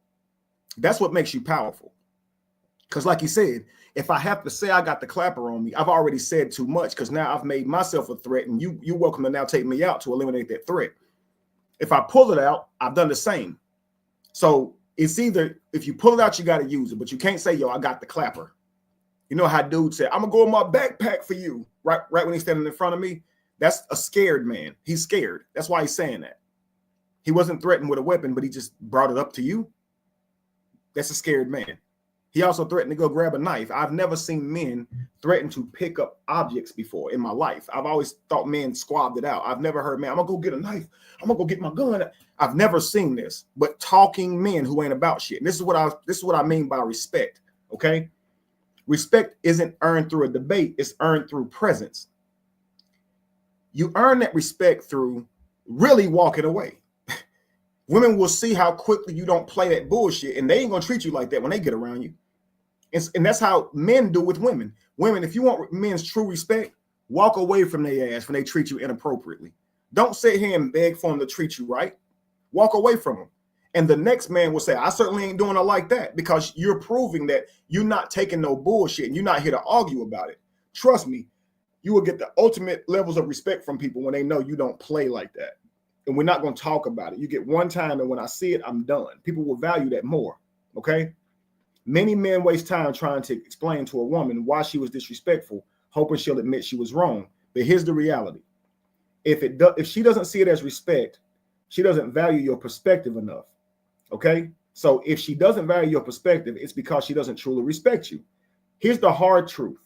That's what makes you powerful. Because like he said, if I have to say I got the clapper on me, I've already said too much because now I've made myself a threat, and you're welcome to now take me out to eliminate that threat. If I pull it out, I've done the same. So it's either if you pull it out, you got to use it, but you can't say, yo, I got the clapper. You know how dude said, I'm gonna go in my backpack for you, right when he's standing in front of me. That's a scared man. He's scared. That's why he's saying that. He wasn't threatened with a weapon, but he just brought it up to you. That's a scared man. He also threatened to go grab a knife. I've never seen men threaten to pick up objects before in my life. I've always thought men squabbed it out. I've never heard, man, I'm gonna go get a knife. I'm gonna go get my gun. I've never seen this, but talking men who ain't about shit. And this is what I mean by respect. Okay. Respect isn't earned through a debate, it's earned through presence. You earn that respect through really walking away. Women will see how quickly you don't play that bullshit, and they ain't gonna treat you like that when they get around you. And that's how men do with women. Women, if you want men's true respect, walk away from their ass when they treat you inappropriately. Don't sit here and beg for them to treat you right. Walk away from them. And the next man will say, I certainly ain't doing it like that, because you're proving that you're not taking no bullshit and you're not here to argue about it. Trust me, you will get the ultimate levels of respect from people when they know you don't play like that. And we're not going to talk about it. You get one time, and when I see it, I'm done. People will value that more. Okay? Many men waste time trying to explain to a woman why she was disrespectful, hoping she'll admit she was wrong. But here's the reality. If she doesn't see it as respect, she doesn't value your perspective enough. Okay? So if she doesn't value your perspective, it's because she doesn't truly respect you. Here's the hard truth.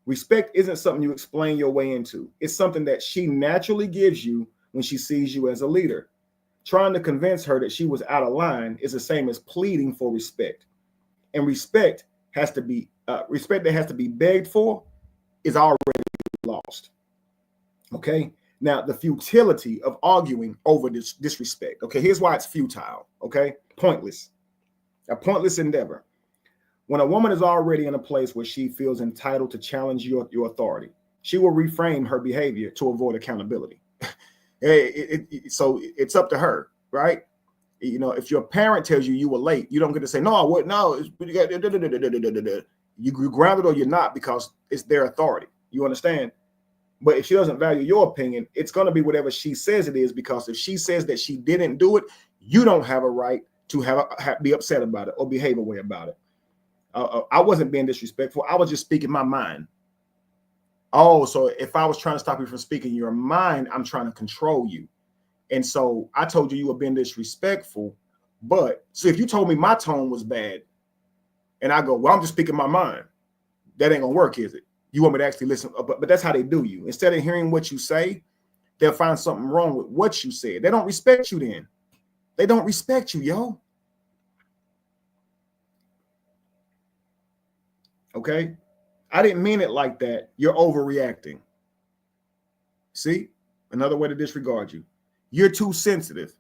Respect isn't something you explain your way into. It's something that she naturally gives you when she sees you as a leader. Trying to convince her that she was out of line is the same as pleading for respect. And respect that has to be begged for is already lost. Okay? Now, the futility of arguing over this disrespect. Okay, here's why it's futile. Okay? Pointless. A pointless endeavor. When a woman is already in a place where she feels entitled to challenge your authority, she will reframe her behavior to avoid accountability. So it's up to her, right? You know, if your parent tells you were late, you don't get to say, no, I wouldn't. No, you grounded or you're not, because it's their authority. You understand? But if she doesn't value your opinion, it's going to be whatever she says it is, because if she says that she didn't do it, you don't have a right to be upset about it or behave a way about it. I wasn't being disrespectful. I was just speaking my mind. Oh, so if I was trying to stop you from speaking your mind, I'm trying to control you. And so I told you were being disrespectful. But so if you told me my tone was bad and I go, well, I'm just speaking my mind, that ain't gonna work, is it? You want me to actually listen? But that's how they do you. Instead of hearing what you say, they'll find something wrong with what you said. They don't respect you then. They don't respect you, yo. Okay? I didn't mean it like that. You're overreacting. See? Another way to disregard you. You're too sensitive.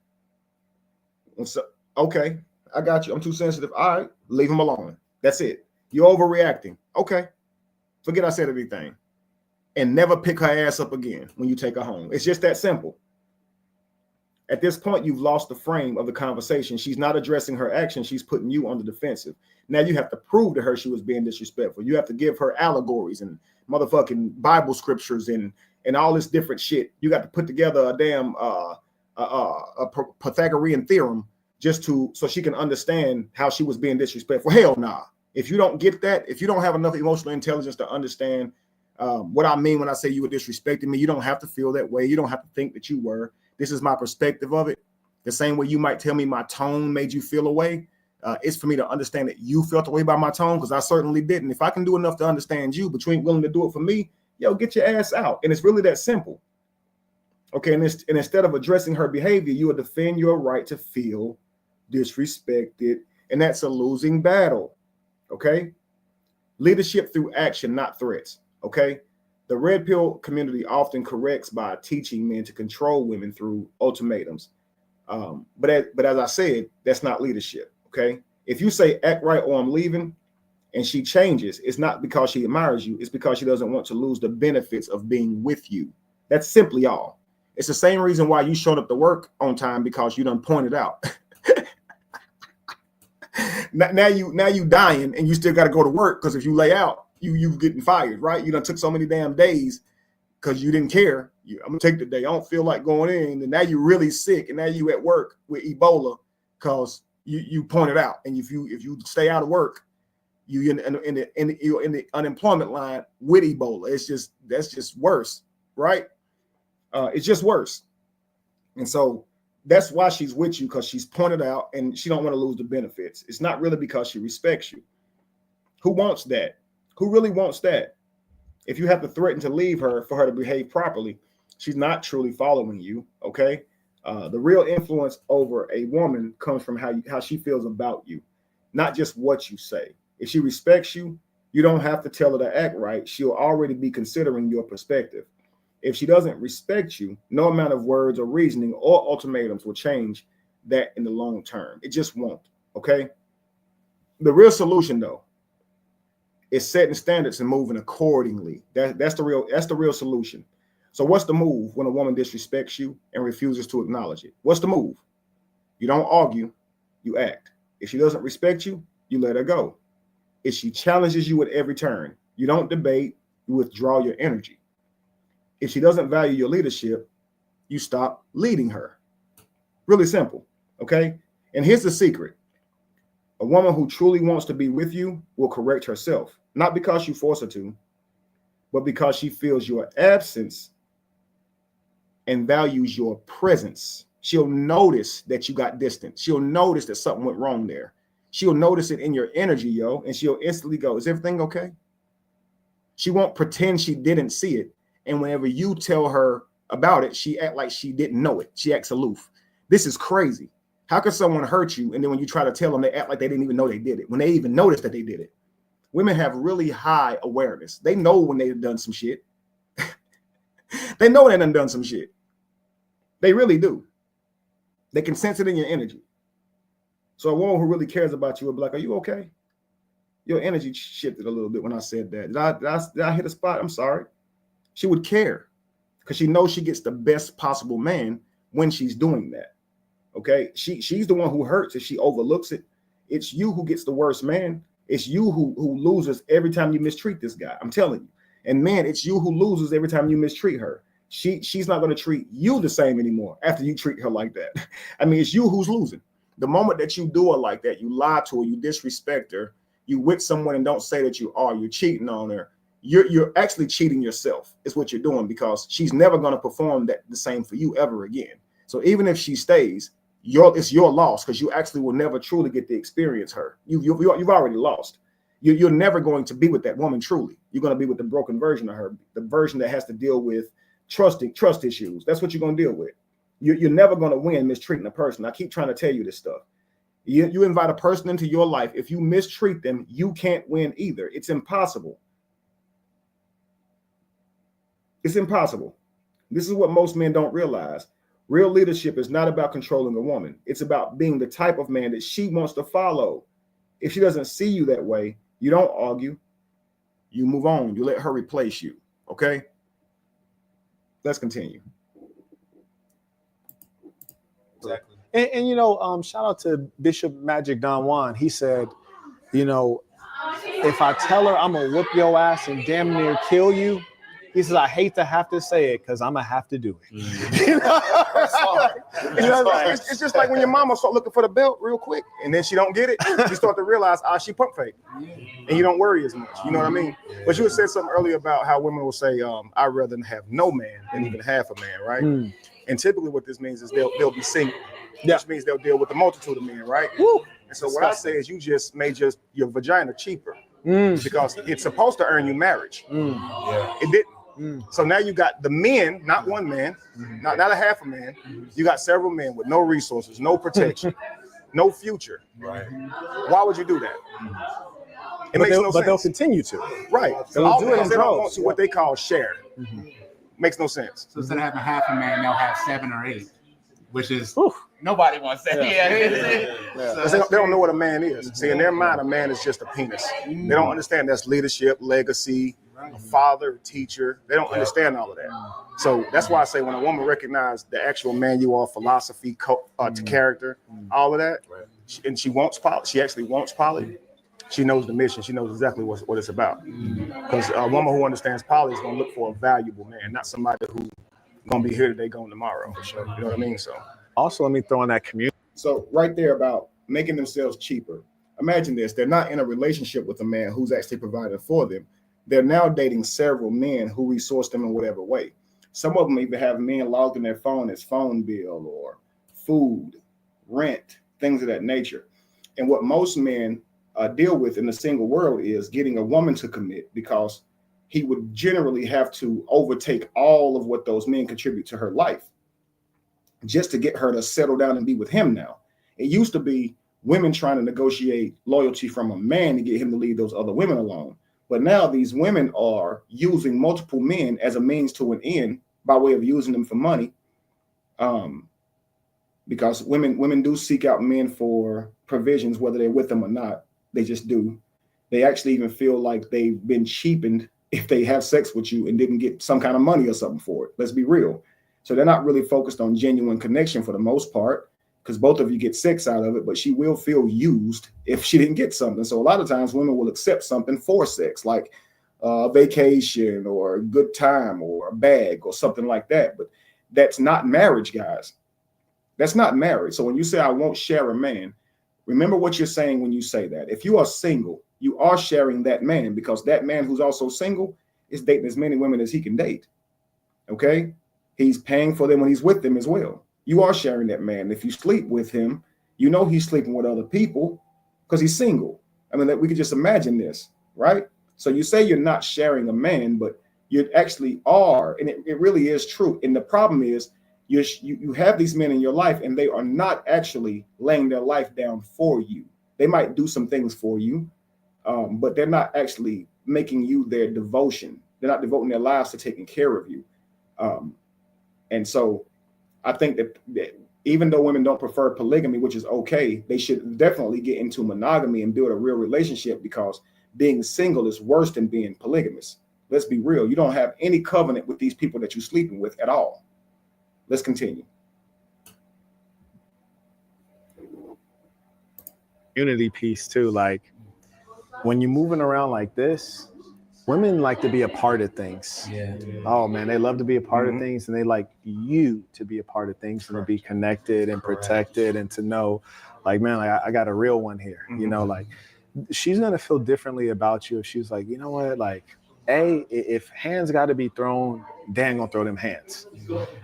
So, okay, I got you. I'm too sensitive. All right, leave him alone. That's it. You're overreacting. Okay. Forget I said anything. And never pick her ass up again when you take her home. It's just that simple. At this point, you've lost the frame of the conversation. She's not addressing her action. She's putting you on the defensive. Now you have to prove to her she was being disrespectful. You have to give her allegories and motherfucking Bible scriptures and all this different shit. You got to put together a damn a Pythagorean theorem just so she can understand how she was being disrespectful. Hell nah. If you don't get that, if you don't have enough emotional intelligence to understand what I mean when I say you were disrespecting me, you don't have to feel that way. You don't have to think that you were. This is my perspective of it. The same way you might tell me my tone made you feel a way. It's for me to understand that you felt a way by my tone, because I certainly didn't. If I can do enough to understand you, but you ain't willing to do it for me, yo, get your ass out. And it's really that simple. Okay, and instead of addressing her behavior, you will defend your right to feel disrespected, and that's a losing battle. Okay, leadership through action, not threats. Okay, the red pill community often corrects by teaching men to control women through ultimatums. But as I said, that's not leadership. Okay, if you say act right or I'm leaving, and she changes, it's not because she admires you. It's because she doesn't want to lose the benefits of being with you. That's simply all. It's the same reason why you showed up to work on time, because you done pointed out. now you dying and you still got to go to work, because if you lay out, you getting fired, right? You done took so many damn days because you didn't care. I'm gonna take the day. I don't feel like going in, and now you're really sick, and now you at work with Ebola because you pointed out. And if you stay out of work, you're in the unemployment line with Ebola. That's just worse, right? It's just worse. And so that's why she's with you, because she's pointed out and she don't want to lose the benefits. It's not really because she respects you. Who wants that? Who really wants that? If you have to threaten to leave her for her to behave properly, she's not truly following you. Okay. The real influence over a woman comes from how she feels about you, not just what you say. If she respects you, You don't have to tell her to act right. She'll already be considering your perspective. If she doesn't respect you, no amount of words or reasoning or ultimatums will change that in the long term. It just won't. Okay. The real solution, though, is setting standards and moving accordingly. That's the real solution. So what's the move when a woman disrespects you and refuses to acknowledge it? What's the move? You don't argue, you act. If she doesn't respect you, you let her go. If she challenges you at every turn, you don't debate, you withdraw your energy. If she doesn't value your leadership, you stop leading her. Really simple, okay? And here's the secret. A woman who truly wants to be with you will correct herself, not because you force her to, but because she feels your absence and values your presence. She'll notice that you got distant. She'll notice that something went wrong there. She'll notice it in your energy, yo, and she'll instantly go, is everything okay? She won't pretend she didn't see it. And whenever you tell her about it, she act like she didn't know it. She acts aloof. This is crazy. How could someone hurt you, and then when you try to tell them, they act like they didn't even know they did it, when they even noticed that they did it? Women have really high awareness. They know when they've done some shit. They know they done some shit. They really do. They can sense it in your energy. So a woman who really cares about you will be like, are you okay? Your energy shifted a little bit when I said that. Did I hit a spot? I'm sorry. She would care because she knows she gets the best possible man when she's doing that. Okay? She's the one who hurts if she overlooks it. It's you who gets the worst man. It's you who loses every time you mistreat this guy. I'm telling you. And man, it's you who loses every time you mistreat her. She's not going to treat you the same anymore after you treat her like that. I mean, it's you who's losing. The moment that you do her like that, you lie to her, you disrespect her, you with someone and don't say that you are, you're cheating on her. You're actually cheating yourself is what you're doing, because she's never going to perform the same for you ever again. So even if she stays, it's your loss, because you actually will never truly get to experience her. You've already lost. You're never going to be with that woman truly. You're going to be with the broken version of her, the version that has to deal with trust issues. That's what you're going to deal with. You're never going to win mistreating a person. I keep trying to tell you this stuff. You invite a person into your life. If you mistreat them, you can't win either. It's impossible. It's impossible. This is what most men don't realize. Real leadership is not about controlling a woman. It's about being the type of man that she wants to follow. If she doesn't see you that way, you don't argue. You move on. You let her replace you. Okay? Let's continue. Exactly. And you know, shout out to Bishop Magic Don Juan. He said, you know, if I tell her I'm gonna whoop your ass and damn near kill you, he says, I hate to have to say it because I'm gonna have to do it. It's just like when your mama start looking for the belt real quick and then she don't get it, you start to realize, she pump fake, and you don't worry as much. You know what I mean? But you had said something earlier about how women will say, I'd rather have no man than even half a man, right? And typically what this means is they'll be single, which means they'll deal with the multitude of men, right? Woo. And so what I say is you just made your vagina cheaper because it's supposed to earn you marriage. Yeah. It didn't. So now you got the men, not one man, not a half a man. You got several men with no resources, no protection, no future. Right. Why would you do that? It makes no sense. But they'll continue to. Right. They'll do it in they don't want droves. to what they call share. Makes no sense. So instead of having half a man, they'll have 7 or 8, which is nobody wants that. They don't know what a man is. See, in their mind, a man is just a penis. They don't understand that's leadership, legacy, a father, teacher. They don't understand all of that. So that's why I say when a woman recognizes the actual man you are, philosophy, to character, all of that, and she actually wants poly. She knows the mission. She knows exactly what it's about. Because a woman who understands poly is going to look for a valuable man, not somebody who's going to be here today, gone tomorrow. You know what I mean? So also, let me throw in that community. So right there about making themselves cheaper. Imagine this. They're not in a relationship with a man who's actually providing for them. They're now dating several men who resource them in whatever way. Some of them even have men logged in their phone as phone bill or food, rent, things of that nature. And what most men deal with in the single world is getting a woman to commit, because he would generally have to overtake all of what those men contribute to her life just to get her to settle down and be with him now. It used to be women trying to negotiate loyalty from a man to get him to leave those other women alone. But now these women are using multiple men as a means to an end by way of using them for money. Because women do seek out men for provisions, whether they're with them or not. They just do. They actually even feel like they've been cheapened if they have sex with you and didn't get some kind of money or something for it. Let's be real. So they're not really focused on genuine connection for the most part, because both of you get sex out of it, but she will feel used if she didn't get something. So a lot of times women will accept something for sex, like a vacation or a good time or a bag or something like that. But that's not marriage, guys. That's not marriage. So when you say I won't share a man, remember what you're saying when you say that. If you are single, you are sharing that man, because that man who's also single is dating as many women as he can date. Okay? He's paying for them when he's with them as well. You are sharing that man. If you sleep with him, you know he's sleeping with other people because he's single. I mean, we could just imagine this, right? So you say you're not sharing a man, but you actually are. And it really is true. And the problem is you have these men in your life and they are not actually laying their life down for you. They might do some things for you, but they're not actually making you their devotion. They're not devoting their lives to taking care of you. And so I think that even though women don't prefer polygamy, which is okay, they should definitely get into monogamy and build a real relationship, because being single is worse than being polygamous. Let's be real. You don't have any covenant with these people that you're sleeping with at all. Let's continue. Unity piece too. Like when you're moving around like this, women like to be a part of things. Yeah. Oh man, they love to be a part of things, and they like you to be a part of things and to be connected and protected and to know, like, man, like I got a real one here. You know, like she's gonna feel differently about you if she's like, you know what, like, if hands got to be thrown, Dan gonna throw them hands.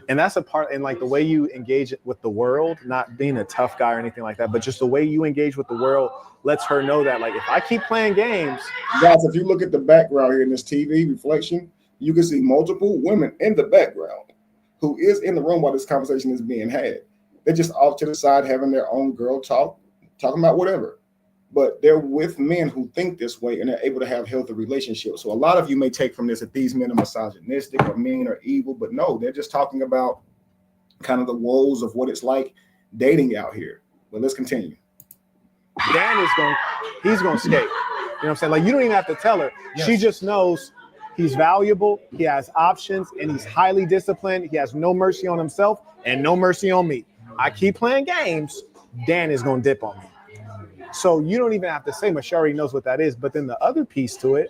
And that's a part, and like the way you engage with the world, not being a tough guy or anything like that, but just the way you engage with the world lets her know that, like, if I keep playing games. Guys, if you look at the background here in this TV reflection, you can see multiple women in the background who is in the room while this conversation is being had. They're just off to the side having their own girl talk, talking about whatever. But they're with men who think this way and they're able to have healthy relationships. So a lot of you may take from this that these men are misogynistic or mean or evil, but no, they're just talking about kind of the woes of what it's like dating out here. But let's continue. Dan is he's going to skate. You know what I'm saying? Like, you don't even have to tell her. Yes. She just knows he's valuable, he has options, and he's highly disciplined. He has no mercy on himself and no mercy on me. I keep playing games, Dan is going to dip on me. So you don't even have to say much. She already knows what that is. But then the other piece to it,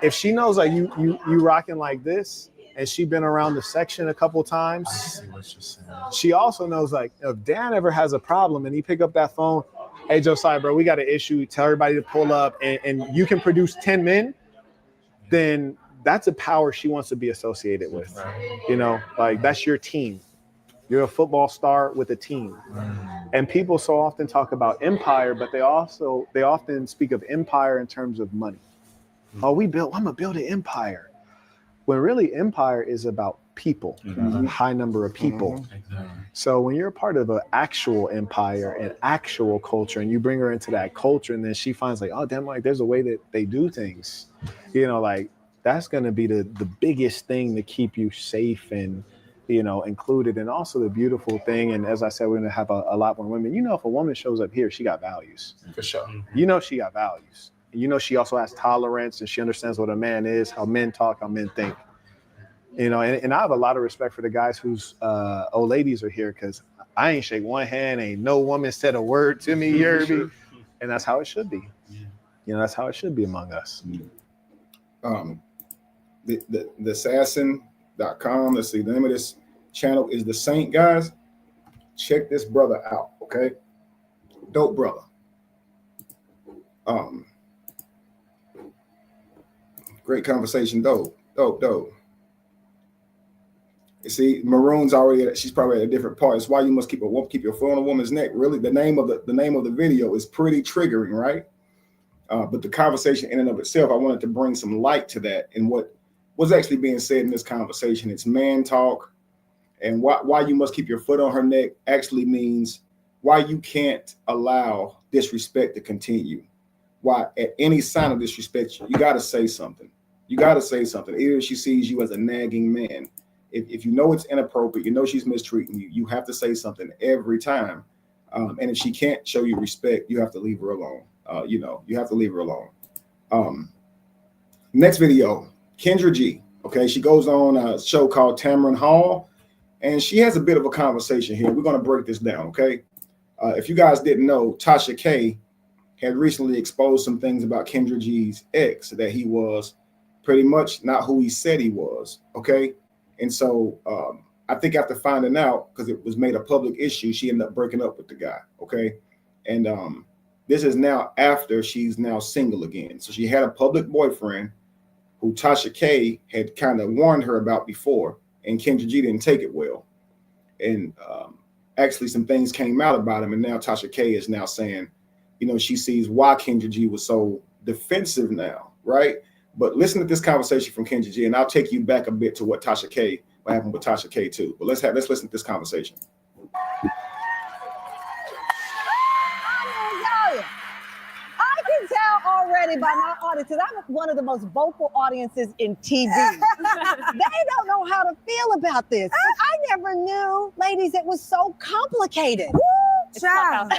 if she knows like you rocking like this, and she been around the section a couple times, I see what you're saying. She also knows, like, if Dan ever has a problem and he pick up that phone, hey Josiah, bro, we got an issue. Tell everybody to pull up, and you can produce 10 men. Then that's a power she wants to be associated with. You know, like, that's your team. You're a football star with a team. And people so often talk about empire, but they often speak of empire in terms of money. Oh, I'm gonna build an empire. When really empire is about people, high number of people. So when you're a part of an actual empire and actual culture, and you bring her into that culture, and then she finds like, oh, damn, like there's a way that they do things, you know, like that's gonna be the biggest thing to keep you safe and, you know, included. And also the beautiful thing, and as I said, we're gonna have a lot more women. You know, if a woman shows up here, she got values. For sure. You know, she got values. You know, she also has tolerance, and she understands what a man is, how men talk, how men think. You know, and I have a lot of respect for the guys whose old ladies are here, because I ain't shake one hand, ain't no woman said a word to me, you heard me? And that's how it should be. Yeah. You know, that's how it should be among us. The assassin.com, let's see, the name of this channel is The Saint, guys. Check this brother out, okay? Dope brother. Great conversation, dope. You see, Maroon's she's probably at a different part. It's why you must keep your foot on a woman's neck. Really, the name of the video is pretty triggering, right? But the conversation in and of itself, I wanted to bring some light to that and what was actually being said in this conversation. It's man talk, and why you must keep your foot on her neck actually means why you can't allow disrespect to continue. why at any sign of disrespect, you got to say something. You got to say something. Either she sees you as a nagging man. If you know it's inappropriate, you know she's mistreating you, you have to say something every time. And if she can't show you respect, you have to leave her alone. You have to leave her alone. Next video, Kendra G. Okay, she goes on a show called Tamron Hall, and she has a bit of a conversation here. We're going to break this down, okay? If you guys didn't know, Tasha K had recently exposed some things about Kendra G's ex, that he was pretty much not who he said he was, okay? And so I think after finding out, because it was made a public issue, she ended up breaking up with the guy, okay? And this is now after she's now single again. So she had a public boyfriend who Tasha K had kind of warned her about before, and Kendra G didn't take it well. And actually some things came out about him, and now Tasha K is now saying, she sees why Kendra G was so defensive now, right? But listen to this conversation from Kendra G, and I'll take you back a bit to what happened with Tasha K too. But let's listen to this conversation. I can tell already by my audiences, I'm one of the most vocal audiences in TV. They don't know how to feel about this. I never knew, ladies, it was so complicated. Child.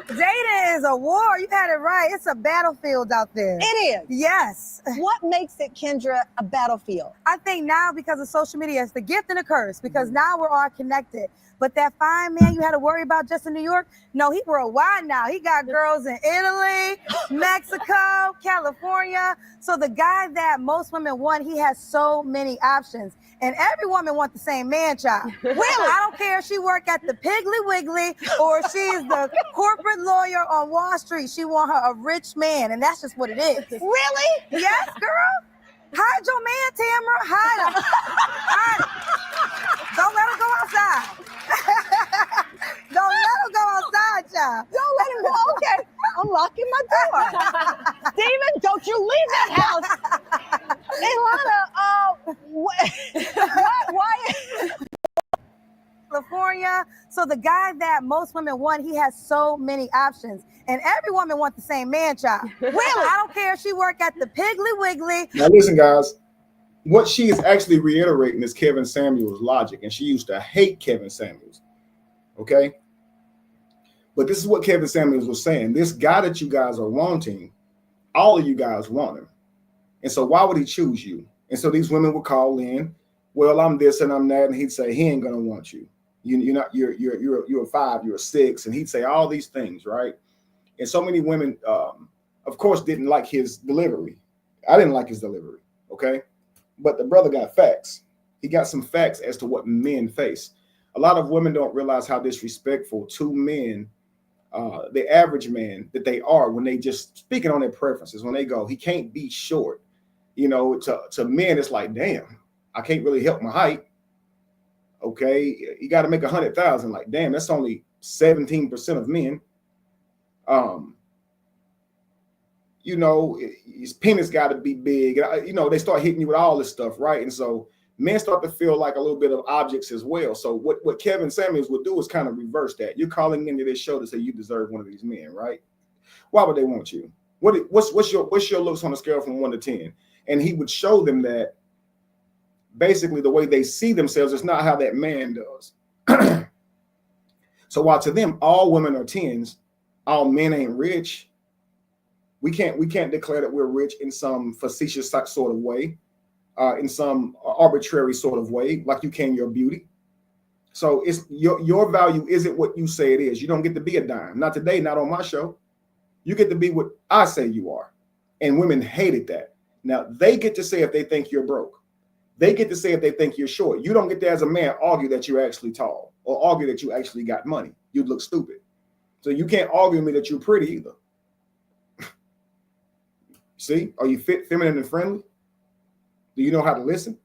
Dating is a war. You had it right. It's a battlefield out there. It is. Yes. What makes it, Kendra, a battlefield? I think now because of social media, it's the gift and the curse, because now we're all connected. But that fine man you had to worry about just in New York, no, he worldwide now. He got girls in Italy, Mexico, California. So the guy that most women want, he has so many options. And every woman wants the same man, child. Really? I don't care if she work at the Piggly Wiggly or she's the corporate lawyer on Wall Street. She want her a rich man, and that's just what it is. Really? Yes, girl. Hide your man, Tamara. Hide him. Hide him. Don't let him go outside. Don't let him go outside, child. Don't let him go. Okay, I'm locking my door. Steven, don't you leave that house. Ilana, why? California. So the guy that most women want, he has so many options. And every woman wants the same man, child. Really? I don't care if she work at the Piggly Wiggly. Now listen, guys. What she is actually reiterating is Kevin Samuels' logic, and she used to hate Kevin Samuels. Okay? But this is what Kevin Samuels was saying. This guy that you guys are wanting, all of you guys want him. And so why would he choose you? And so these women would call in, well, I'm this and I'm that, and he'd say, he ain't gonna want you. You're a 5, you're a 6, and he'd say all these things, right? And so many women, of course, didn't like his delivery. I didn't like his delivery, okay? But the brother got facts. He got some facts as to what men face. A lot of women don't realize how disrespectful to men, the average man, that they are when they just speaking on their preferences. When they go, he can't be short. To men, it's like, damn, I can't really help my height. Okay, you got to make 100,000. Like, damn, that's only 17% of men. His penis got to be big. They start hitting you with all this stuff, right? And so men start to feel like a little bit of objects as well. So what Kevin Samuels would do is kind of reverse that. You're calling into this show to say you deserve one of these men, right? Why would they want you? What's your looks on a scale from 1 to 10? And he would show them that basically the way they see themselves is not how that man does. So while to them all women are 10s, all men ain't rich. We can't declare that we're rich in some facetious sort of way, in some arbitrary sort of way, like you can your beauty. So it's your value isn't what you say it is. You don't get to be a dime. Not today, not on my show. You get to be what I say you are. And women hated that. Now they get to say if they think you're broke. They get to say if they think you're short. You don't get to, as a man, argue that you're actually tall or argue that you actually got money. You'd look stupid. So you can't argue with me that you're pretty either. See, are you fit, feminine, and friendly? Do you know how to listen?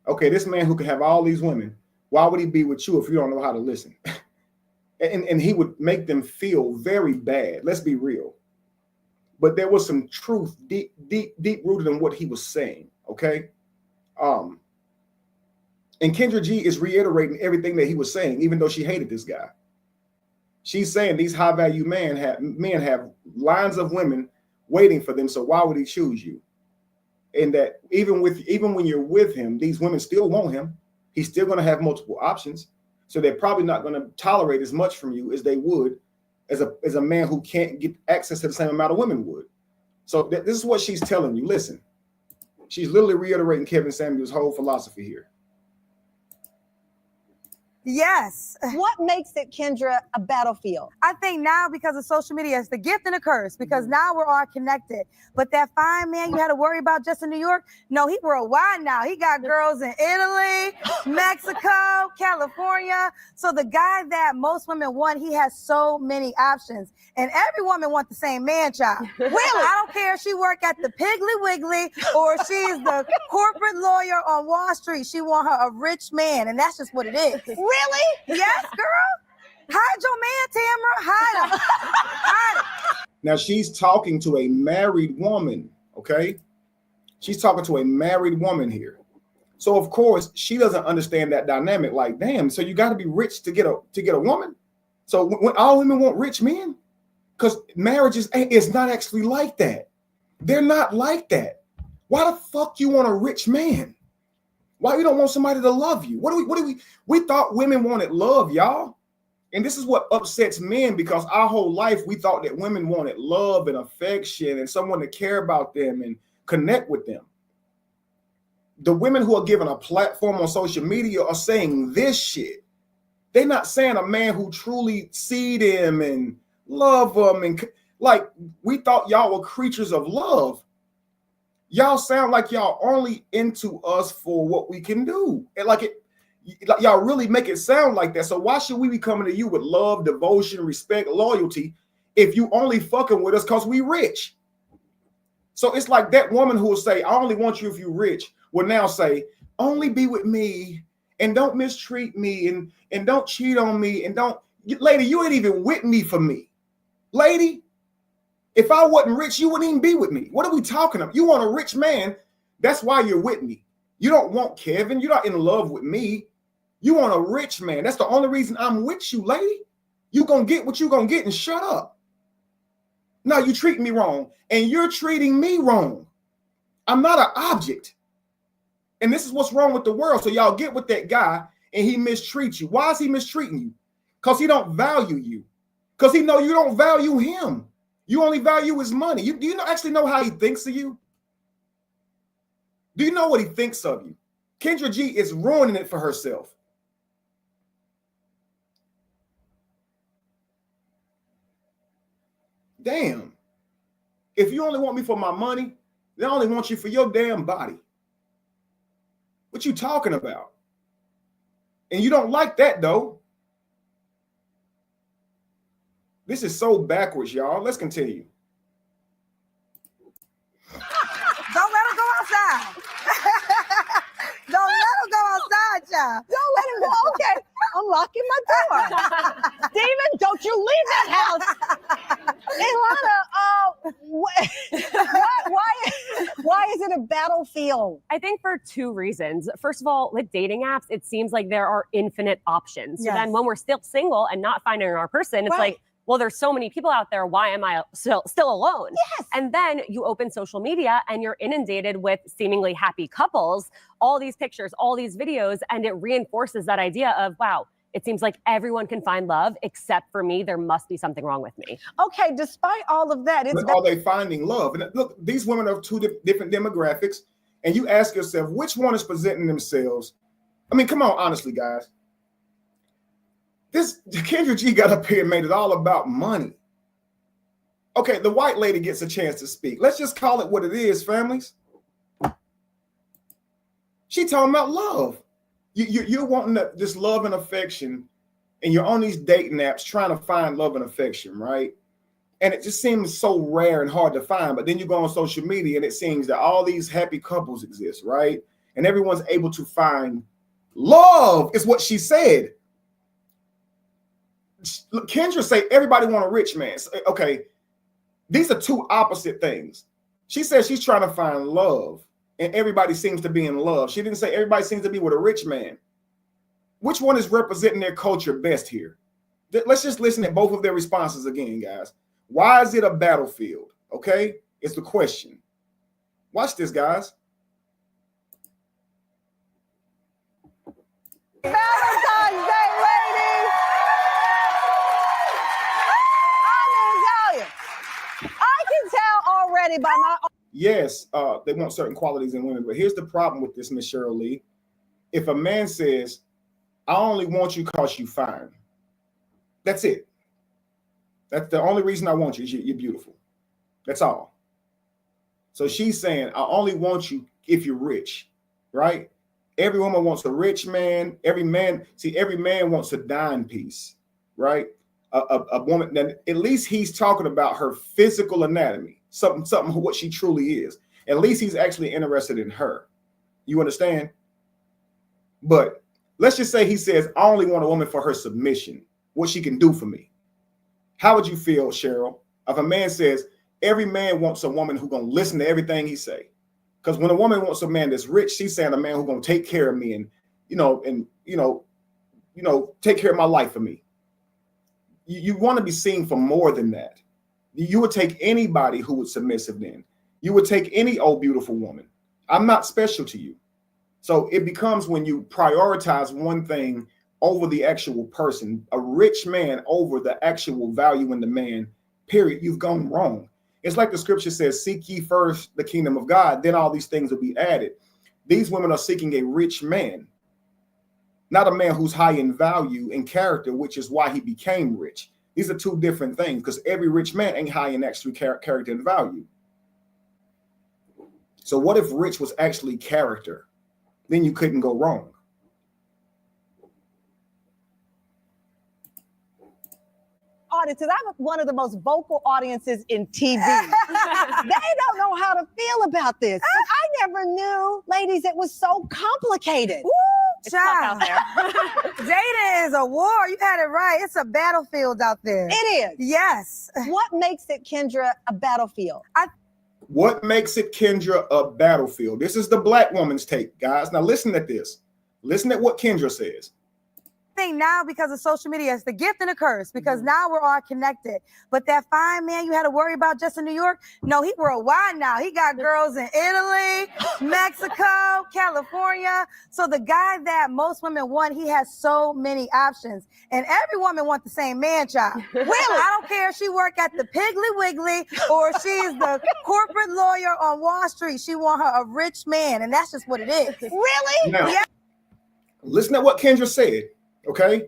Okay, this man who can have all these women, why would he be with you if you don't know how to listen? and he would make them feel very bad. Let's be real. But there was some truth deep rooted in what he was saying. Okay. And Kendra G is reiterating everything that he was saying, even though she hated this guy. She's saying these high value men have lines of women waiting for them. So why would he choose you? And that even when you're with him, these women still want him. He's still going to have multiple options. So they're probably not going to tolerate as much from you as they would as a man who can't get access to the same amount of women would. So this is what she's telling you. Listen, she's literally reiterating Kevin Samuel's whole philosophy here. Yes. What makes it, Kendra, a battlefield? I think now because of social media, it's the gift and the curse because now we're all connected. But that fine man you had to worry about just in New York, no, he worldwide now. He got girls in Italy, Mexico, California. So the guy that most women want, he has so many options. And every woman wants the same man child. Really? I don't care if she work at the Piggly Wiggly or she's the corporate lawyer on Wall Street. She want her a rich man, and that's just what it is. Really? Yes, girl. Hide your man, Tamara. Hide him. Hide him. Now she's talking to a married woman, okay? She's talking to a married woman here. So of course she doesn't understand that dynamic. Like, damn, so you got to be rich to get a woman. So when all women want rich men, because marriage is not actually like that. They're not like that. Why the fuck you want a rich man? Why you don't want somebody to love you? We thought women wanted love, y'all. And this is what upsets men, because our whole life we thought that women wanted love and affection and someone to care about them and connect with them. The women who are given a platform on social media are saying this shit. They're not saying a man who truly see them and love them. And like, we thought y'all were creatures of love. Y'all sound like y'all only into us for what we can do. And like y'all really make it sound like that. So why should we be coming to you with love, devotion, respect, loyalty if you only fucking with us because we rich? So it's like that woman who will say, I only want you if you rich, will now say, only be with me and don't mistreat me and don't cheat on me and don't, lady, you ain't even with me for me. Lady, if I wasn't rich, you wouldn't even be with me. What are we talking about? You want a rich man, that's why you're with me. You don't want Kevin, you're not in love with me. You want a rich man. That's the only reason I'm with you, lady. You gonna get what you gonna get and shut up. No, you treating me wrong and you're treating me wrong. I'm not an object. And this is what's wrong with the world. So y'all get with that guy and he mistreats you. Why is he mistreating you? Because he don't value you. Because he know you don't value him. You only value his money. Do you actually know how he thinks of you? Do you know what he thinks of you? Kendra G is ruining it for herself. Damn. If you only want me for my money, they only want you for your damn body. What you talking about? And you don't like that though. This is so backwards, y'all. Let's continue. Don't let her go outside. Don't let her go outside, child. Don't let him go. Okay, I'm locking my door. Steven, don't you leave that house. Ilana, why is it a battlefield? I think for two reasons. First of all, with dating apps, it seems like there are infinite options. So then when we're still single and not finding our person, it's like, well, there's so many people out there. Why am I still alone? Yes. And then you open social media and you're inundated with seemingly happy couples, all these pictures, all these videos, and it reinforces that idea of, wow, it seems like everyone can find love except for me. There must be something wrong with me. Okay, despite all of that, but are they finding love? And look, these women are two different demographics, and you ask yourself, which one is presenting themselves? I mean, come on, honestly, guys. This Kendra G got up here and made it all about money. Okay, the white lady gets a chance to speak. Let's just call it what it is, families. She talking about love. You're wanting this love and affection, and you're on these dating apps trying to find love and affection, right? And it just seems so rare and hard to find. But then you go on social media, and it seems that all these happy couples exist, right? And everyone's able to find love, is what she said. Kendra say everybody want a rich man. Okay, these are two opposite things. She says she's trying to find love, and everybody seems to be in love. She didn't say everybody seems to be with a rich man. Which one is representing their culture best here? Let's just listen at both of their responses again, guys. Why is it a battlefield? Okay, it's the question. Watch this, guys. Valentine's Day, ladies. I mean, I can tell already by my. Yes, they want certain qualities in women, but here's the problem with this, Miss Cheryl Lee. If a man says, "I only want you because you fine," that's it. That's the only reason I want you. Is you're beautiful. That's all. So she's saying, "I only want you if you're rich," right? Every woman wants a rich man. Every man wants a dime piece, right? A woman that at least he's talking about her physical anatomy, something what she truly is. At least he's actually interested in her. You understand? But let's just say he says, "I only want a woman for her submission, what she can do for me." How would you feel, Cheryl, if a man says every man wants a woman who's gonna listen to everything he say? Because when a woman wants a man that's rich, she's saying a man who's gonna take care of me and take care of my life for me. You want to be seen for more than that. You would take anybody who was submissive then. You would take any old beautiful woman. I'm not special to you. So it becomes when you prioritize one thing over the actual person, a rich man over the actual value in the man, period, you've gone wrong. It's like the scripture says, "Seek ye first the kingdom of God, then all these things will be added." These women are seeking a rich man, not a man who's high in value and character, which is why he became rich. These are two different things, because every rich man ain't high in actual character and value. So what if rich was actually character? Then you couldn't go wrong. Audiences, I'm one of the most vocal audiences in TV. They don't know how to feel about this. I never knew, ladies, it was so complicated. Woo, child. Dating is a war. You had it right. It's a battlefield out there. It is. Yes. What makes it, Kendra, a battlefield? What makes it, Kendra, a battlefield? This is the black woman's take, guys. Now listen at this. Listen at what Kendra says. Thing now, because of social media, it's the gift and the curse, because now we're all connected. But that fine man you had to worry about just in New York, no, he worldwide now. He got girls in Italy, Mexico, California. So the guy that most women want, he has so many options. And every woman wants the same man, child. Really? I don't care if she work at the Piggly Wiggly or she's the corporate lawyer on Wall Street. She want her a rich man, and that's just what it is. Really? Now, yeah. Listen to what Kendra said. Okay,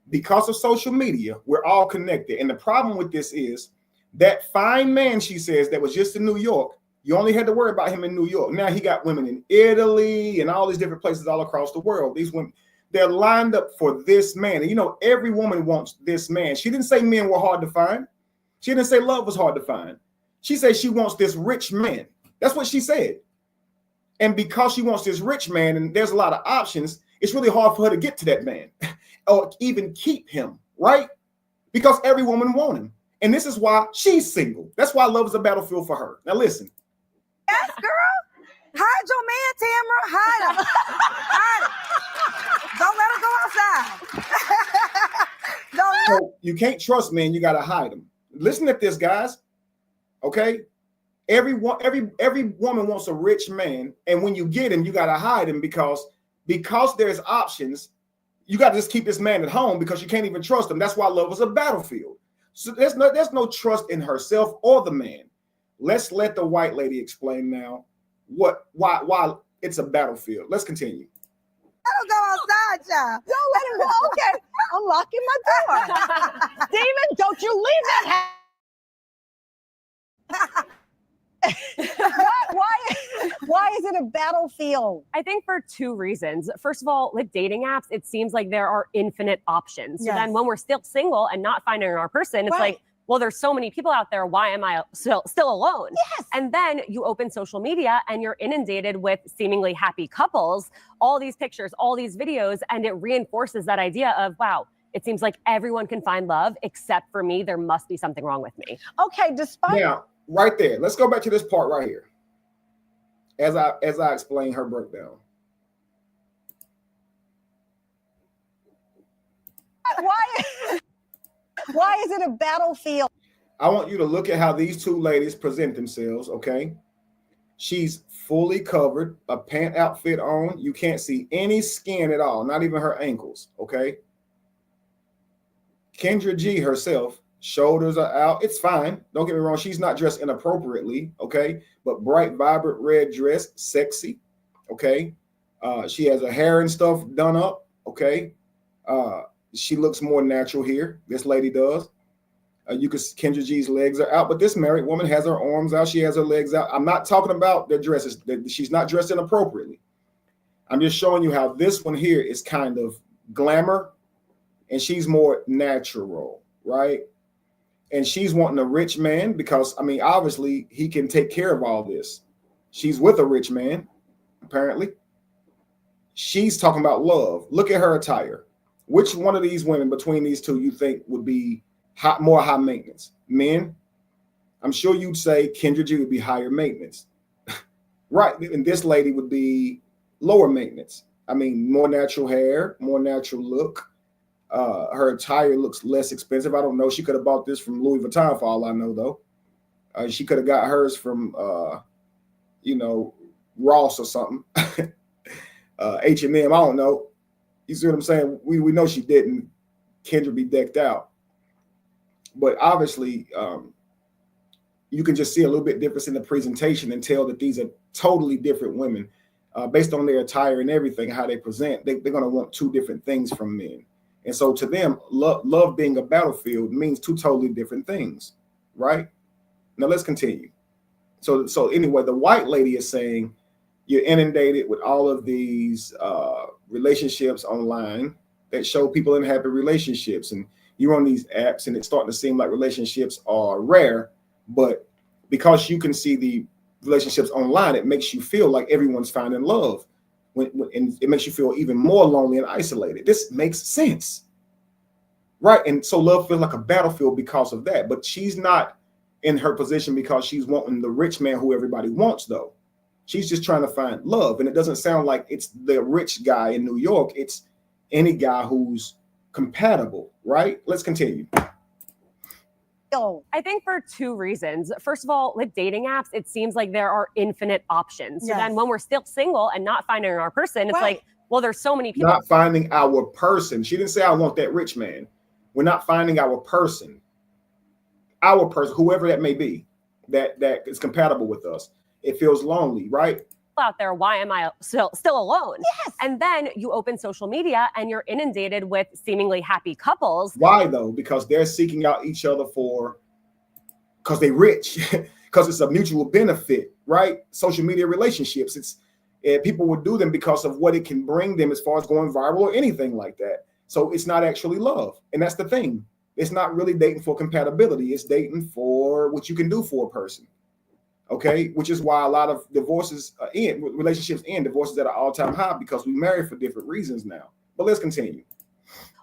because of social media, we're all connected. And the problem with this is that fine man, she says, that was just in New York, you only had to worry about him in New York. Now he got women in Italy and all these different places all across the world. These women, they're lined up for this man. And every woman wants this man. She didn't say men were hard to find. She didn't say love was hard to find. She said she wants this rich man. That's what she said. And because she wants this rich man, and there's a lot of options, it's really hard for her to get to that man or even keep him, right? Because every woman wants him. And this is why she's single. That's why love is a battlefield for her. Now listen. Yes, girl. Hide your man, Tamara. Hide him. Don't let him go outside. So you can't trust men. You got to hide them. Listen at this, guys. Okay? Every woman wants a rich man. And when you get him, you got to hide him because there's options. You got to just keep this man at home because you can't even trust him. That's why love is a battlefield. So there's no trust in herself or the man. Let's let the white lady explain now why it's a battlefield. Let's continue. I don't go outside, child. Don't let him go. Okay, I'm locking my door. Steven, don't you leave that house. Why is it a battlefield? I think for two reasons. First of all, with dating apps, it seems like there are infinite options. So then when we're still single and not finding our person, it's like, well, there's so many people out there. Why am I still alone? Yes. And then you open social media and you're inundated with seemingly happy couples, all these pictures, all these videos, and it reinforces that idea of, wow, it seems like everyone can find love except for me. There must be something wrong with me. Okay, despite Now, right there, let's go back to this part right here. As I explain her breakdown. Why is it a battlefield? I want you to look at how these two ladies present themselves, okay? She's fully covered, a pant outfit on. You can't see any skin at all, not even her ankles, okay? Kendra G herself, shoulders are out. It's fine. Don't get me wrong. She's not dressed inappropriately, okay? But bright, vibrant red dress, sexy, okay? She has her hair and stuff done up, okay? She looks more natural here. This lady does. Kendra G's legs are out, but this married woman has her arms out. She has her legs out. I'm not talking about their dresses. She's not dressed inappropriately. I'm just showing you how this one here is kind of glamour and she's more natural, right? And she's wanting a rich man because, I mean, obviously he can take care of all this. She's with a rich man, apparently. She's talking about love. Look at her attire. Which one of these women between these two you think would be more high maintenance? Men? I'm sure you'd say Kendra G would be higher maintenance. Right. And this lady would be lower maintenance. I mean, more natural hair, more natural look. Her attire looks less expensive. I don't know. She could have bought this from Louis Vuitton for all I know, though. She could have got hers from, Ross or something. H&M, I don't know. You see what I'm saying? We know she didn't. Kendra be decked out. But obviously, you can just see a little bit difference in the presentation and tell that these are totally different women. Based on their attire and everything, how they present, they're going to want two different things from men. And so to them, love being a battlefield means two totally different things, right? Now let's continue. So anyway, the white lady is saying you're inundated with all of these relationships online that show people in happy relationships, and you're on these apps and it's starting to seem like relationships are rare, but because you can see the relationships online, it makes you feel like everyone's finding love. And it makes you feel even more lonely and isolated. This makes sense, right? And so love feels like a battlefield because of that. But she's not in her position because she's wanting the rich man who everybody wants, though. She's just trying to find love. And it doesn't sound like it's the rich guy in New York. It's any guy who's compatible, right? Let's continue. I think for two reasons. First of all, with dating apps, it seems like there are infinite options. So then when we're still single and not finding our person, it's like, well, there's so many people. Not finding our person. She didn't say, I want that rich man. We're not finding our person. Our person, whoever that may be, that is compatible with us. It feels lonely, right? Out there, why am I still alone? Yes. And then you open social media and you're inundated with seemingly happy couples. Why though? Because they're seeking out each other because they're rich, because it's a mutual benefit, right? Social media relationships, people would do them because of what it can bring them as far as going viral or anything like that. So it's not actually love. And that's the thing. It's not really dating for compatibility. It's dating for what you can do for a person. Okay, which is why a lot of relationships end, divorces at an all-time high, because we marry for different reasons now. But let's continue.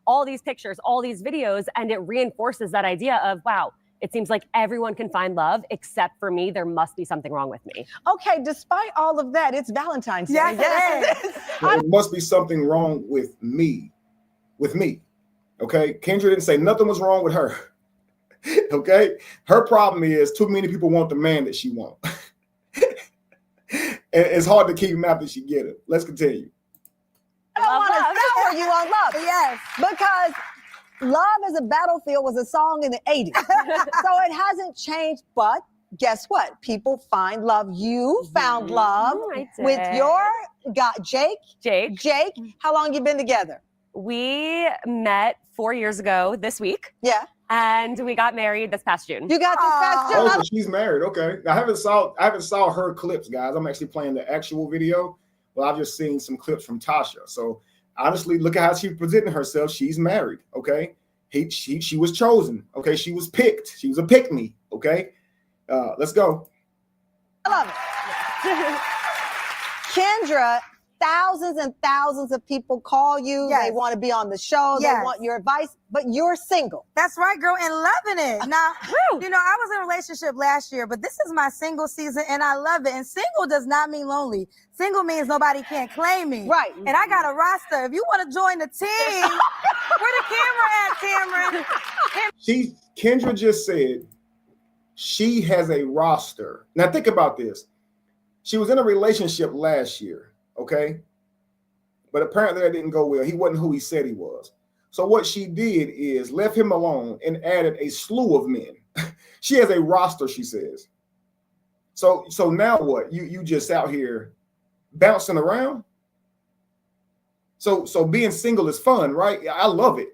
All these pictures, all these videos, and it reinforces that idea of, wow, it seems like everyone can find love except for me. There must be something wrong with me. Okay, despite all of that, it's Valentine's Day. Yes. There must be something wrong with me. Okay, Kendra didn't say nothing was wrong with her. Okay, her problem is too many people want the man that she wants. And it's hard to keep him after she get him. Let's continue. I don't want to sour you on love. Yes, because Love is a Battlefield was a song in the 80s. So it hasn't changed, but guess what? People find love. You found love with your Jake. Jake, how long you been together? We met 4 years ago this week. Yeah. And we got married this past June. You got this past June? Oh, so she's married. Okay. I haven't saw her clips, guys. I'm actually playing the actual video, but I've just seen some clips from Tasha. So honestly, look at how she's presenting herself. She's married. Okay. She was chosen. Okay. She was picked. She was a pick me. Okay. Let's go. I love it. Kendra thousands and thousands of people call you. Yes. They want to be on the show. Yes. They want your advice, but you're single. That's right, girl, and loving it. Now, you know, I was in a relationship last year, but this is my single season, and I love it. And single does not mean lonely. Single means nobody can't claim me. Right. And I got a roster. If you want to join the team, where the camera at, Cameron? Kendra just said she has a roster. Now think about this. She was in a relationship last year, okay? But apparently that didn't go well. He wasn't who he said he was. So what she did is left him alone and added a slew of men. She has a roster, she says. So now what? You just out here bouncing around? So being single is fun, right? I love it.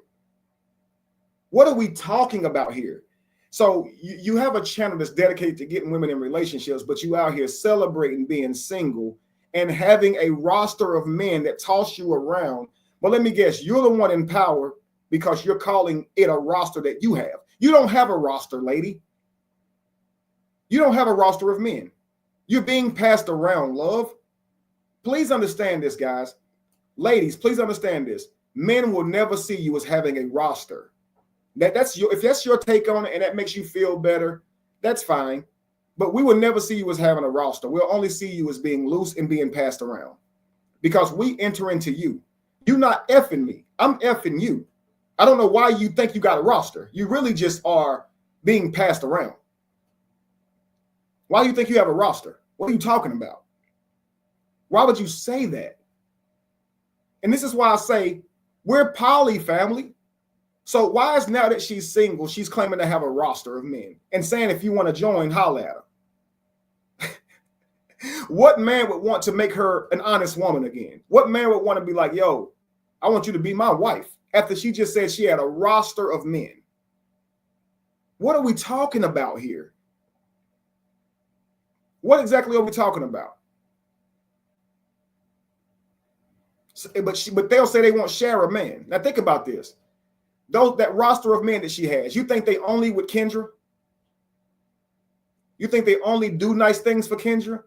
What are we talking about here? So you have a channel that's dedicated to getting women in relationships, but you out here celebrating being single and having a roster of men that toss you around. But let me guess, you're the one in power because you're calling it a roster that you have. You don't have a roster, lady. You don't have a roster of men. You're being passed around, love. Please understand this, guys. Ladies, please understand this. Men will never see you as having a roster. If that's your take on it and that makes you feel better, that's fine. But we will never see you as having a roster. We'll only see you as being loose and being passed around because we enter into you. You're not effing me. I'm effing you. I don't know why you think you got a roster. You really just are being passed around. Why do you think you have a roster? What are you talking about? Why would you say that? And this is why I say we're poly, family. So why is now that she's single, she's claiming to have a roster of men and saying if you want to join, holla at her? What man would want to make her an honest woman again? What man would want to be like, yo, I want you to be my wife after she just said she had a roster of men? What are we talking about here? What exactly are we talking about? But they'll say they won't share a man. Now think about this. That roster of men that she has, you think they only with Kendra? You think they only do nice things for Kendra?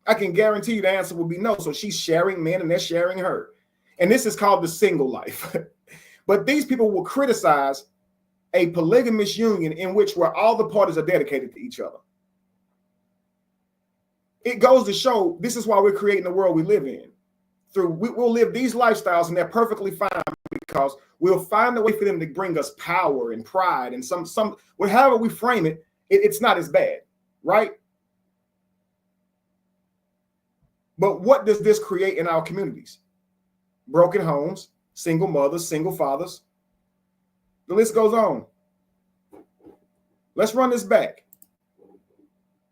I can guarantee you the answer will be no. So she's sharing men and they're sharing her. And this is called the single life. But these people will criticize a polygamous union in which where all the parties are dedicated to each other. It goes to show this is why we're creating the world we live in. We'll live these lifestyles and they're perfectly fine because we'll find a way for them to bring us power and pride and some however we frame it, it's not as bad, right? But what does this create in our communities? Broken homes, single mothers, single fathers. The list goes on. Let's run this back.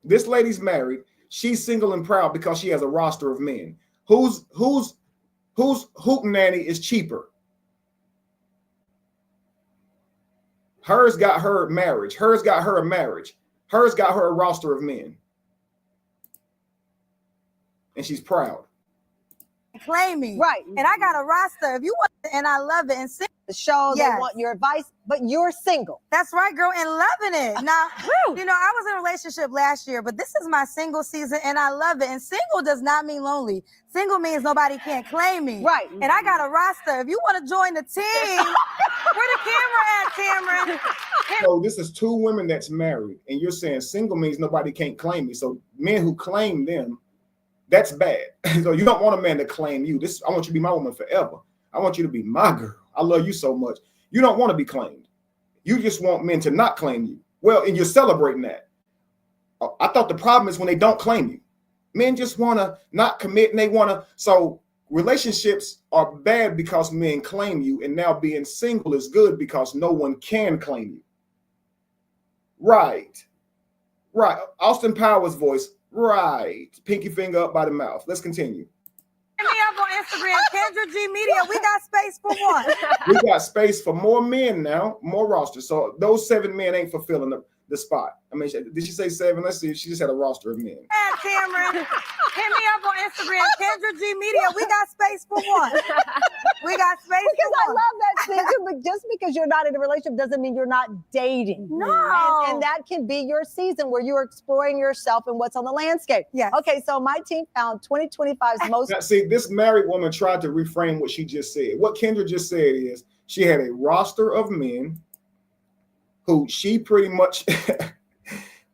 This lady's married. She's single and proud because she has a roster of men. Whose hootenanny is cheaper? Hers got her marriage. Hers got her a marriage. Hers got her a roster of men. And she's proud. Claim me. Right. And I got a roster. If you want it, and I love it. And the show, yes. They want your advice, but you're single. That's right, girl, and loving it. Now, you know, I was in a relationship last year, but this is my single season, and I love it. And single does not mean lonely. Single means nobody can't claim me. Right. And I got a roster. If you want to join the team, where the camera at, Cameron? So this is two women that's married, and you're saying single means nobody can't claim me. So men who claim them, that's bad. So you don't want a man to claim you. I want you to be my woman forever. I want you to be my girl. I love you so much. You don't want to be claimed. You just want men to not claim you. Well, and you're celebrating that. I thought the problem is when they don't claim you. Men just want to not commit and they want to. So relationships are bad because men claim you, and now being single is good because no one can claim you. Right. Right. Austin Powers' voice. Right. Pinky finger up by the mouth. Let's continue. Hit me up on Instagram, Kendra G Media. We got space for one. We got space for more men now, more rosters. So those 7 men ain't fulfilling them. the spot. I mean, did she say 7? Let's see. She just had a roster of men. Yeah, Cameron, hit me up on Instagram, Kendra G Media. We got space for one. We got space Because for I one. love that thing too, but just because you're not in a relationship doesn't mean you're not dating. No. And that can be your season where you're exploring yourself and what's on the landscape. Yes. Okay, so my team found 2025's most. Now, see, this married woman tried to reframe what she just said. What Kendra just said is she had a roster of men who she pretty much,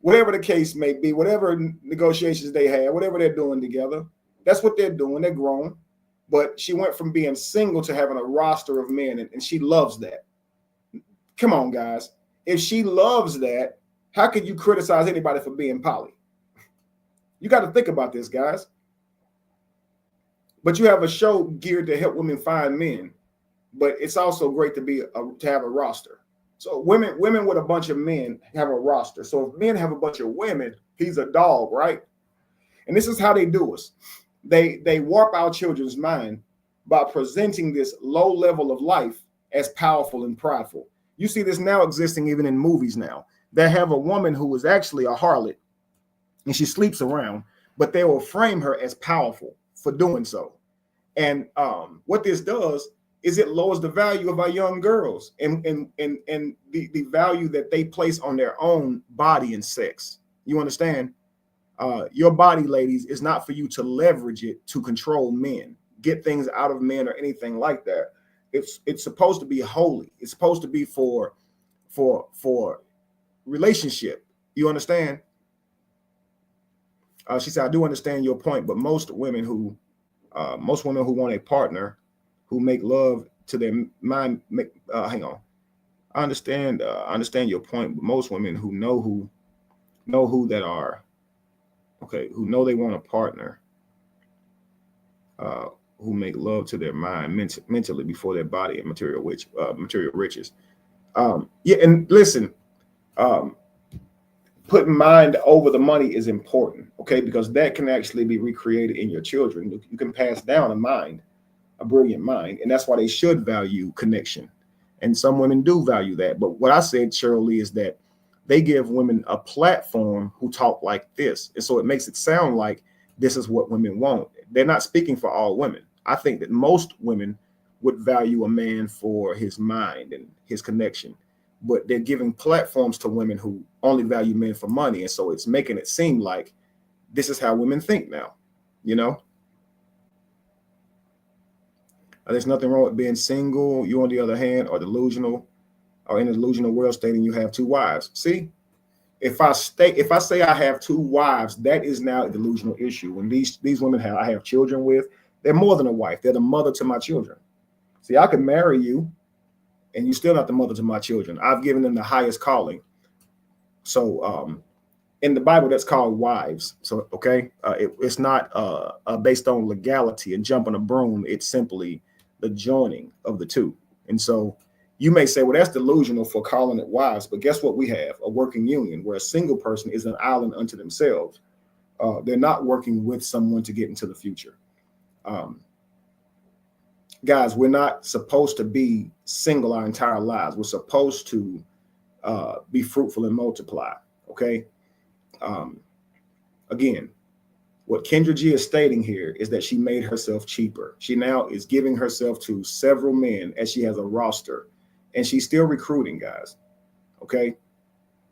whatever the case may be, whatever negotiations they have, whatever they're doing together, that's what they're doing. They're grown. But she went from being single to having a roster of men, and she loves that. Come on, guys. If she loves that, how could you criticize anybody for being poly? You got to think about this, guys. But you have a show geared to help women find men, but it's also great to have a roster. So women with a bunch of men have a roster. So if men have a bunch of women, he's a dog, right? And this is how they do us. They warp our children's mind by presenting this low level of life as powerful and prideful. You see this now existing even in movies now. They have a woman who is actually a harlot and she sleeps around, but they will frame her as powerful for doing so. And what this does is it lowers the value of our young girls and the value that they place on their own body and sex. You understand? Your body, ladies, is not for you to leverage it to control men, get things out of men or anything like that. It's supposed to be holy. It's supposed to be for relationship. You understand? She said, I do understand your point, but most women who want a partner who make love to their mind, hang on. I understand your point, but most women who know who that are, okay, who know they want a partner, who make love to their mind mentally before their body and material riches. Yeah, and listen, putting mind over the money is important, okay, because that can actually be recreated in your children. You can pass down a brilliant mind, and that's why they should value connection. And some women do value that. But what I said, Shirley, is that they give women a platform who talk like this. And so it makes it sound like this is what women want. They're not speaking for all women. I think that most women would value a man for his mind and his connection, but they're giving platforms to women who only value men for money. And so it's making it seem like this is how women think now, you know? There's nothing wrong with being single. You, on the other hand, are delusional, or in a delusional world stating you have 2 wives. See, if I say I have 2 wives, that is now a delusional issue. When these women I have children with, they're more than a wife. They're the mother to my children. See, I could marry you, and you're still not the mother to my children. I've given them the highest calling. So in the Bible, that's called wives. So, okay, it's not based on legality and jumping a broom. It's simply the joining of the 2. And so you may say, well, that's delusional for calling it wives. But guess what? We have a working union where a single person is an island unto themselves. They're not working with someone to get into the future. Guys, we're not supposed to be single our entire lives. We're supposed to be fruitful and multiply. Okay. Again, what Kendra G is stating here is that she made herself cheaper. She now is giving herself to several men as she has a roster, and she's still recruiting, guys. Okay.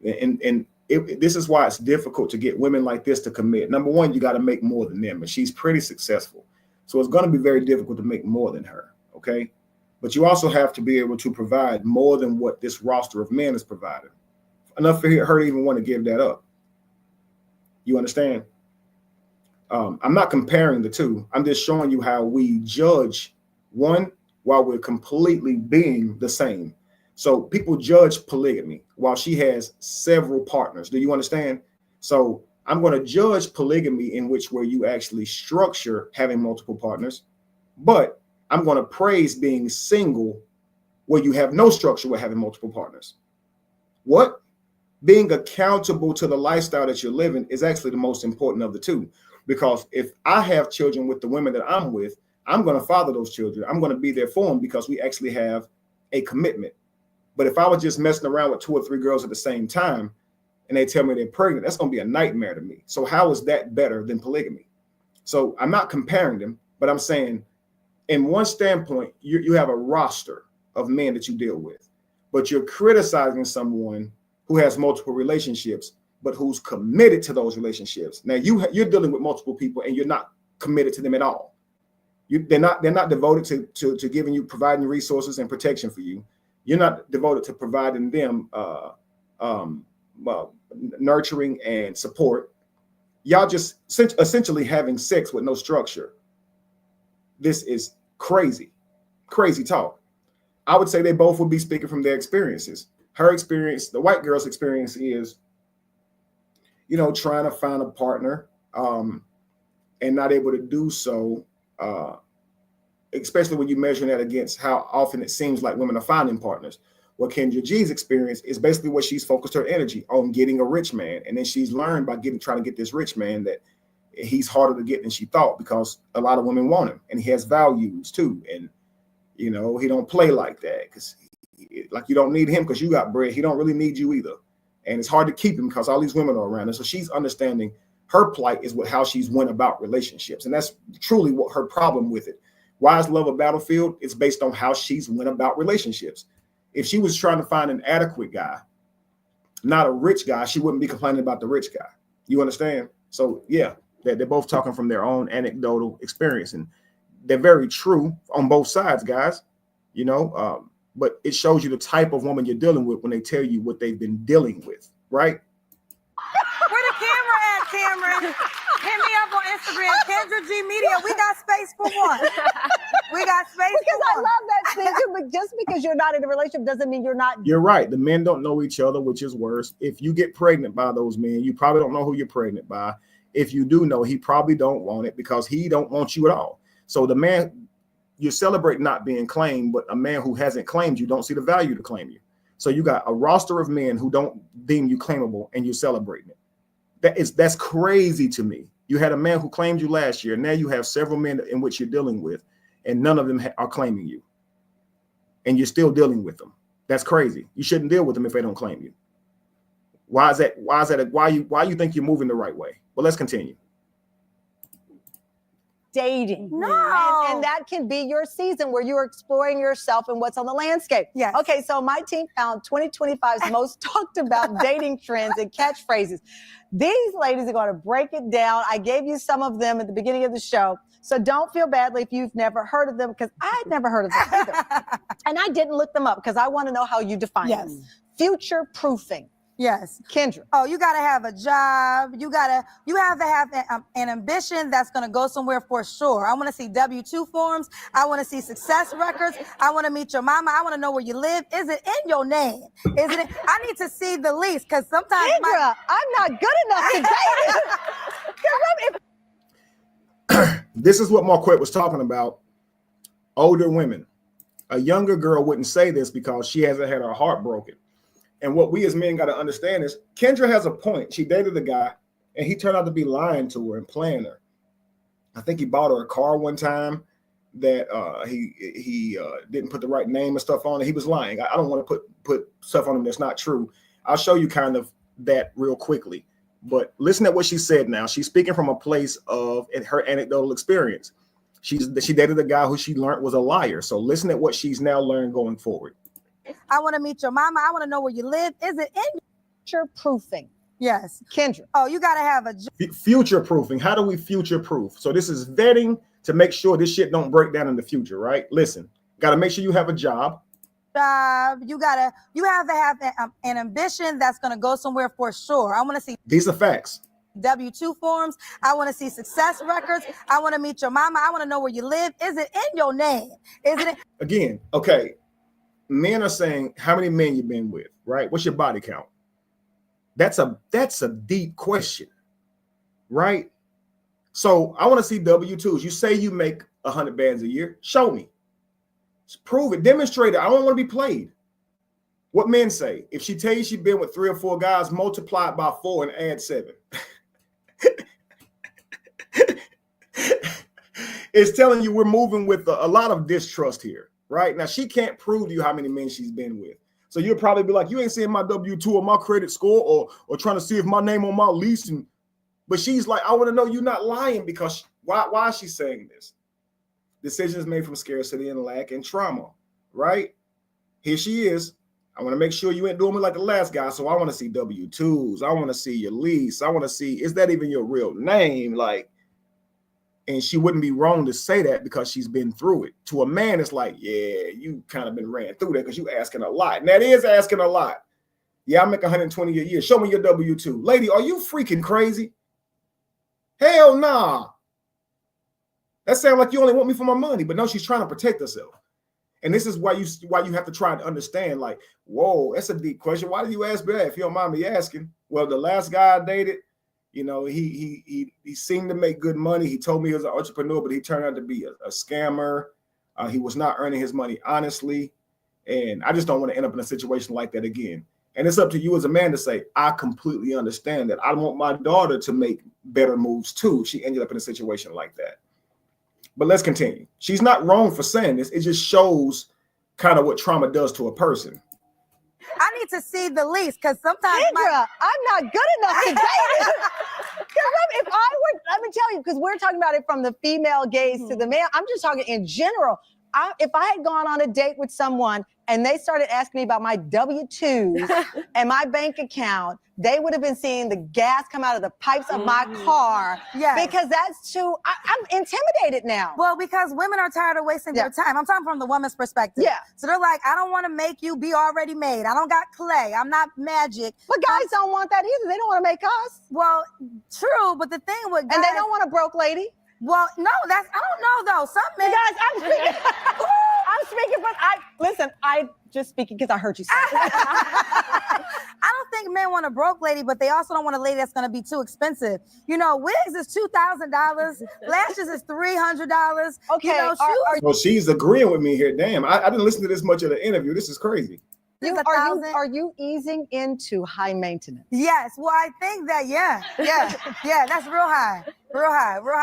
And this is why it's difficult to get women like this to commit. Number one, you got to make more than them, and she's pretty successful. So it's going to be very difficult to make more than her. Okay. But you also have to be able to provide more than what this roster of men is providing. Enough for her to even want to give that up. You understand? I'm not comparing the 2. I'm just showing you how we judge one while we're completely being the same. So people judge polygamy while she has several partners. Do you understand? So I'm going to judge polygamy in which where you actually structure having multiple partners, but I'm going to praise being single where you have no structure with having multiple partners. What? Being accountable to the lifestyle that you're living is actually the most important of the 2. Because if I have children with the women that I'm with, I'm going to father those children. I'm going to be there for them because we actually have a commitment. But if I was just messing around with 2 or 3 girls at the same time, and they tell me they're pregnant, that's going to be a nightmare to me. So how is that better than polygamy? So I'm not comparing them, but I'm saying in one standpoint, you have a roster of men that you deal with, but you're criticizing someone who has multiple relationships, but who's committed to those relationships. Now you're dealing with multiple people and you're not committed to them at all. They're not devoted to giving you, providing resources and protection for you. You're not devoted to providing them nurturing and support. Y'all just essentially having sex with no structure. This is crazy talk. I would say they both would be speaking from their experiences. Her experience, the white girl's experience is, trying to find a partner and not able to do so, especially when you measure that against how often it seems like women are finding partners. What Kendra G's experience is basically what she's focused her energy on, getting a rich man. And then she's learned by trying to get this rich man that he's harder to get than she thought, because a lot of women want him and he has values too. And, he don't play like that because like you don't need him because you got bread. He don't really need you either. And it's hard to keep him because all these women are around her. So she's understanding her plight is how she's went about relationships. And that's truly what her problem with it. Why is love a battlefield? It's based on how she's went about relationships. If she was trying to find an adequate guy, not a rich guy, she wouldn't be complaining about the rich guy. You understand? So yeah, they're both talking from their own anecdotal experience, and they're very true on both sides, guys. But it shows you the type of woman you're dealing with when they tell you what they've been dealing with, right? Where the camera at, Cameron? Hit me up on Instagram, Kendra G Media. We got space for one. We got space because for I one. love that thing too, but just because you're not in a relationship doesn't mean you're not. You're right. The men don't know each other, which is worse. If you get pregnant by those men, you probably don't know who you're pregnant by. If you do know, he probably don't want it because he don't want you at all. So the man, you celebrate not being claimed, but a man who hasn't claimed you don't see the value to claim you. So you got a roster of men who don't deem you claimable and you're celebrating it. That's crazy to me. You had a man who claimed you last year. Now you have several men in which you're dealing with, and none of them are claiming you. And you're still dealing with them. That's crazy. You shouldn't deal with them if they don't claim you. Why is that? Why you think you're moving the right way? Well, let's continue. Dating. No. And that can be your season where you're exploring yourself and what's on the landscape. Yes. Okay, so my team found 2025's most talked about dating trends and catchphrases. These ladies are going to break it down. I gave you some of them at the beginning of the show. So don't feel badly if you've never heard of them, because I had never heard of them either. And I didn't look them up because I want to know how you define them. Future proofing. Yes. Kendra. Oh, you got to have a job. You have to have an ambition that's going to go somewhere for sure. I want to see W-2 forms. I want to see success records. I want to meet your mama. I want to know where you live. Is it in your name? Isn't it? I need to see the lease, because sometimes Kendra, I'm not good enough to date. This is what Marquette was talking about. Older women. A younger girl wouldn't say this because she hasn't had her heart broken. And what we as men got to understand is Kendra has a point. She dated a guy and he turned out to be lying to her and playing her. I think he bought her a car one time that he didn't put the right name and stuff on it. He was lying. I don't want to put stuff on him that's not true. I'll show you kind of that real quickly. But listen to what she said now. She's speaking from a place of her anecdotal experience. She dated a guy who she learned was a liar. So listen at what she's now learned going forward. I want to meet your mama. I want to know where you live. Is it in future proofing? Yes. Kendra. Oh, you got to have a future proofing. How do we future proof? So this is vetting to make sure this shit don't break down in the future, right? Listen, got to make sure you have a job. You have to have an ambition that's going to go somewhere for sure. I want to see. These are facts. W-2 forms. I want to see success records. I want to meet your mama. I want to know where you live. Is it in your name? Isn't it? Again, okay. Men are saying how many men you've been with, right? What's your body count? That's a deep question, right? So I want to see W-2s. You say you make 100 bands a year. Show me. Just prove it. Demonstrate it. I don't want to be played. What men say? If she tells you she's been with 3 or 4 guys, multiply it by 4 and add 7. It's telling you we're moving with a lot of distrust here. Right now, she can't prove to you how many men she's been with, So you'll probably be like, you ain't seeing my W-2 or my credit score or trying to see if my name on my lease. But she's like, I want to know you're not lying, because why is she saying this? Decisions made from scarcity and lack and trauma, right? Here she is. I want to make sure you ain't doing me like the last guy. So I want to see W-2s. I want to see your lease. I want to see, is that even your real name? Like, and she wouldn't be wrong to say that because she's been through it. To a man, it's like, yeah, you kind of been ran through that because you asking a lot. And that is asking a lot. Yeah, I make 120 a year. Show me your W-2. Lady, are you freaking crazy? Hell nah. That sounds like you only want me for my money. But no, she's trying to protect herself. And this is why you have to try to understand, like, whoa, that's a deep question. Why do you ask me that if you don't mind me asking? Well, the last guy I dated, you know, he seemed to make good money. He told me he was an entrepreneur, but he turned out to be a scammer. He was not earning his money honestly. And I just don't want to end up in a situation like that again. And it's up to you as a man to say, I completely understand that. I want my daughter to make better moves too. She ended up in a situation like that. But let's continue. She's not wrong for saying this. It just shows kind of what trauma does to a person. I need to see the lease, because sometimes Kendra, I'm not good enough to date. If I were, let me tell you, because we're talking about it from the female gaze to the male. I'm just talking in general. If I had gone on a date with someone and they started asking me about my W-2s and my bank account, they would have been seeing the gas come out of the pipes of my car. Yes. Because that's too, I'm intimidated now. Well, because women are tired of wasting their time. I'm talking from the woman's perspective. Yeah. So they're like, I don't want to make you be already made. I don't got clay. I'm not magic. But guys don't want that either. They don't want to make us. Well, true. But the thing with guys, and they don't want a broke lady. Well, no, I don't know though. Some men. Guys, I'm speaking, but I just speaking because I heard you say it. I don't think men want a broke lady, but they also don't want a lady that's going to be too expensive. You know, wigs is $2,000, lashes is $300. Okay, you know, well, she's agreeing with me here. Damn, I didn't listen to this much of the interview. This is crazy. Are you easing into high maintenance? Yes. Well, I think that, yeah, that's real high.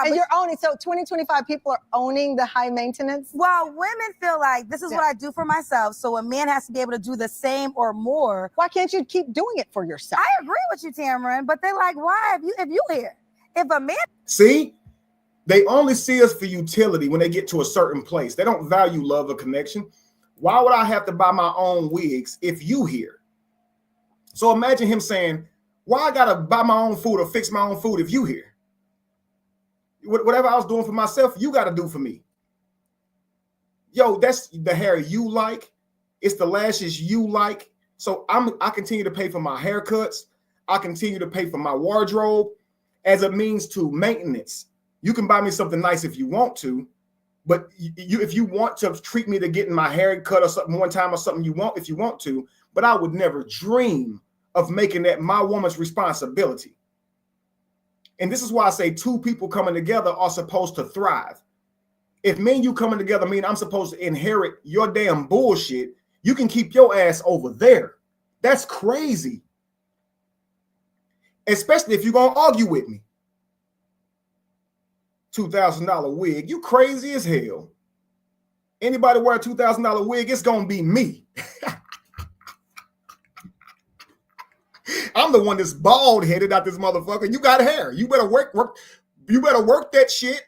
And you're owning, so 2025 people are owning the high maintenance? Well, women feel like this is what I do for myself, so a man has to be able to do the same or more. Why can't you keep doing it for yourself? I agree with you, Tamarin, but they're like, why if you here? If a man... See? They only see us for utility when they get to a certain place. They don't value love or connection. Why would I have to buy my own wigs if you here? So imagine him saying, why I gotta buy my own food or fix my own food if you here? Whatever I was doing for myself, you gotta do for me. Yo, that's the hair you like. It's the lashes you like. So I continue to pay for my haircuts. I continue to pay for my wardrobe as a means to maintenance. You can buy me something nice if you want to, but if you want to treat me to getting my hair cut or something one time or something if you want to, but I would never dream of making that my woman's responsibility. And this is why I say two people coming together are supposed to thrive. If me and you coming together mean I'm supposed to inherit your damn bullshit, you can keep your ass over there. That's crazy. Especially if you're going to argue with me. $2,000 wig. You crazy as hell. Anybody wear a $2,000 wig, it's going to be me. I'm the one that's bald headed out this motherfucker. You got hair. You better work. You better work that shit.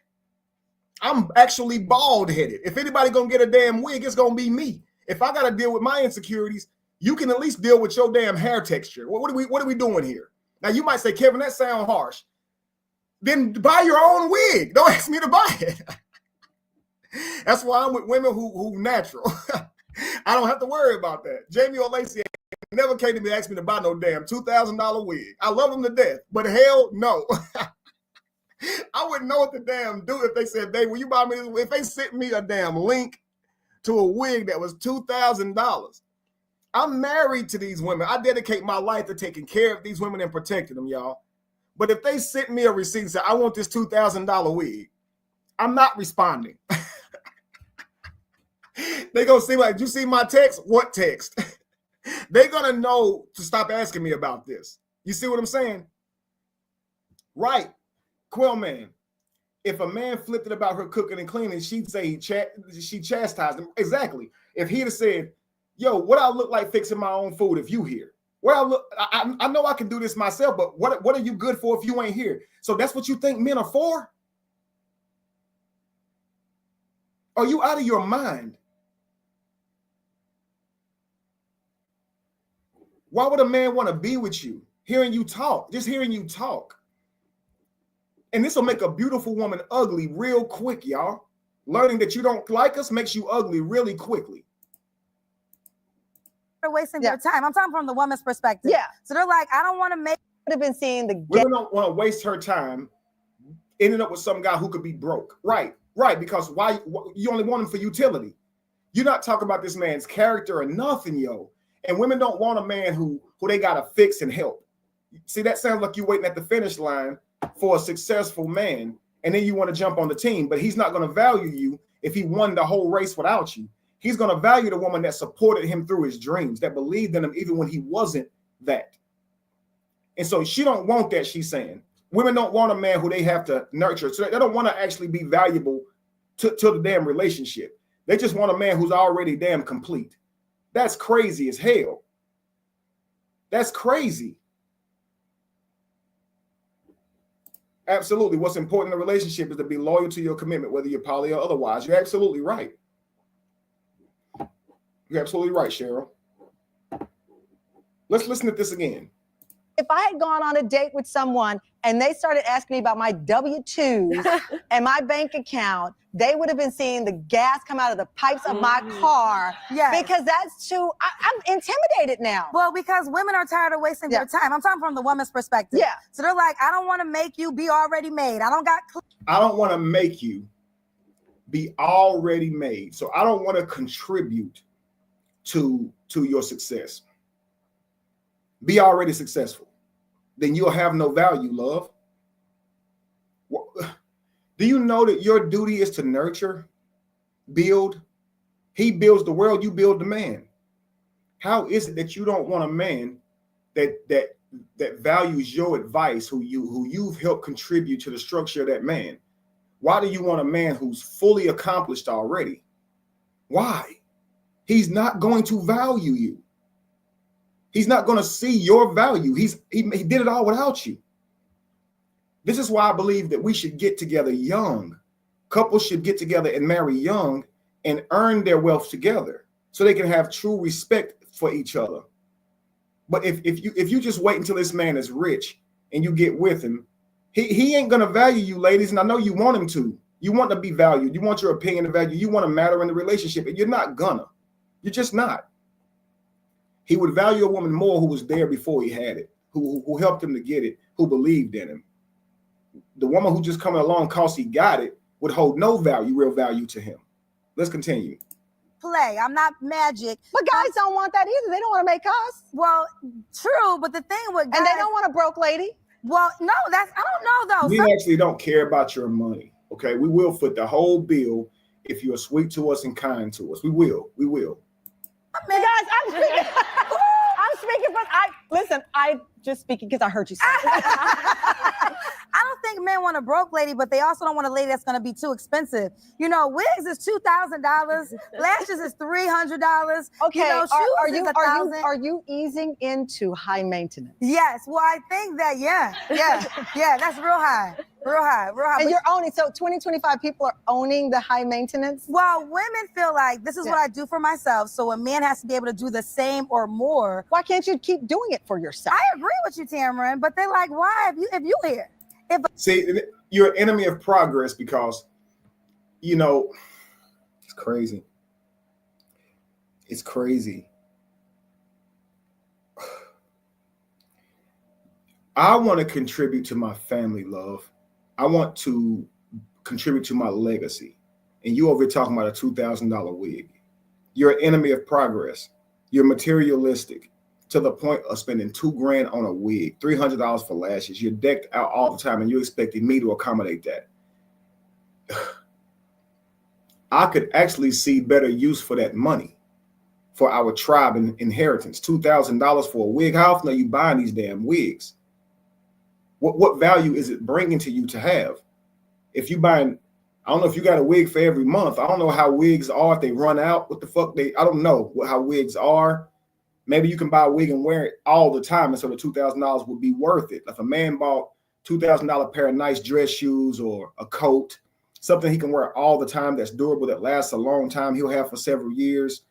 I'm actually bald headed. If anybody going to get a damn wig, it's going to be me. If I got to deal with my insecurities, you can at least deal with your damn hair texture. What are we doing here? Now you might say, Kevin, that sounds harsh. Then buy your own wig. Don't ask me to buy it. That's why I'm with women who natural. I don't have to worry about that. Jamie O'Lacey never came to me and asked me to buy no damn $2,000 wig. I love him to death, but hell no. I wouldn't know what to damn do if they said, "Dave, will you buy me this?" If they sent me a damn link to a wig that was $2,000. I'm married to these women. I dedicate my life to taking care of these women and protecting them, y'all. But if they sent me a receipt and said, "I want this $2,000 wig," I'm not responding. They're going to see, like, "Did you see my text?" What text? They're going to know to stop asking me about this. You see what I'm saying? Right. Quill man. If a man flipped it about her cooking and cleaning, she'd say she chastised him. Exactly. If he'd have said, Yo, what I look like fixing my own food if you here? Where I know I can do this myself, but what are you good for if you ain't here? So that's what you think men are for? Are you out of your mind? Why would a man want to be with you? Hearing you talk, just hearing you talk. And this will make a beautiful woman ugly real quick, y'all. Learning that you don't like us makes you ugly really quickly. They're wasting their time. I'm talking from the woman's perspective. Yeah. So they're like, I don't want to make. Would have been seeing the women don't want to waste her time ending up with some guy who could be broke. Right. Because why you only want him for utility. You're not talking about this man's character or nothing, yo. And women don't want a man who they gotta fix and help. See, that sounds like you're waiting at the finish line for a successful man, and then you want to jump on the team, but he's not going to value you if he won the whole race without you. He's going to value the woman that supported him through his dreams, that believed in him even when he wasn't that. And so she don't want that, she's saying. Women don't want a man who they have to nurture. So they don't want to actually be valuable to the damn relationship. They just want a man who's already damn complete. That's crazy as hell. That's crazy. Absolutely. What's important in a relationship is to be loyal to your commitment, whether you're poly or otherwise. You're absolutely right. You're absolutely right, Cheryl. Let's listen to this again. If I had gone on a date with someone and they started asking me about my W-2s and my bank account, they would have been seeing the gas come out of the pipes of my car. Yes. Because that's too, I'm intimidated now. Well, because women are tired of wasting their time. I'm talking from the woman's perspective. Yeah. So they're like, I don't want to make you be already made. I don't want to make you be already made. So I don't want to contribute to your success. Be already successful. Then you'll have no value, love. Do you know that your duty is to nurture, build? He builds the world, you build the man. How is it that you don't want a man that values your advice, who you've helped contribute to the structure of that man? Why do you want a man who's fully accomplished already? Why? He's not going to value you. He's not going to see your value. He did it all without you. This is why I believe that we should get together young. Couples should get together and marry young and earn their wealth together so they can have true respect for each other. But if you just wait until this man is rich and you get with him, he ain't going to value you, ladies. And I know you want him to. You want to be valued. You want your opinion to value. You want to matter in the relationship, and you're not gonna. You're just not. He would value a woman more who was there before he had it, who helped him to get it, who believed in him. The woman who just coming along because he got it would hold no real value to him. Let's continue. Play. I'm not magic. But guys don't want that either. They don't want to make us. Well, true, but the thing with guys, and they don't want a broke lady. Well, no, I don't know though. We actually don't care about your money. Okay, we will foot the whole bill if you are sweet to us and kind to us. We will. Man, guys, I'm speaking, but I just speaking because I heard you say it. I don't think men want a broke lady, but they also don't want a lady that's going to be too expensive. You know, wigs is $2,000, lashes is $300. Okay, you know, shoes is $1,000. Are you easing into high maintenance? Yes. Well, I think that yeah, that's real high. And you're owning, so 2025 people are owning the high maintenance? Well, women feel like this is what I do for myself, so a man has to be able to do the same or more. Why can't you keep doing it for yourself? I agree with you, Tamron, but they're like, why if you here? See, you're an enemy of progress because, you know, it's crazy. It's crazy. I want to contribute to my family, love. I want to contribute to my legacy. And you over here talking about a $2,000 wig. You're an enemy of progress. You're materialistic to the point of spending $2,000 on a wig, $300 for lashes. You're decked out all the time and you're expecting me to accommodate that. I could actually see better use for that money for our tribe and inheritance. $2,000 for a wig. How often are you buying these damn wigs? What value is it bringing to you to have? If you buying I don't know if you got a wig for every month. I don't know how wigs are if they run out. What the fuck I don't know how wigs are. Maybe you can buy a wig and wear it all the time, and so the $2,000 would be worth it. If a man bought $2,000 pair of nice dress shoes or a coat, something he can wear all the time that's durable, that lasts a long time, he'll have for several years,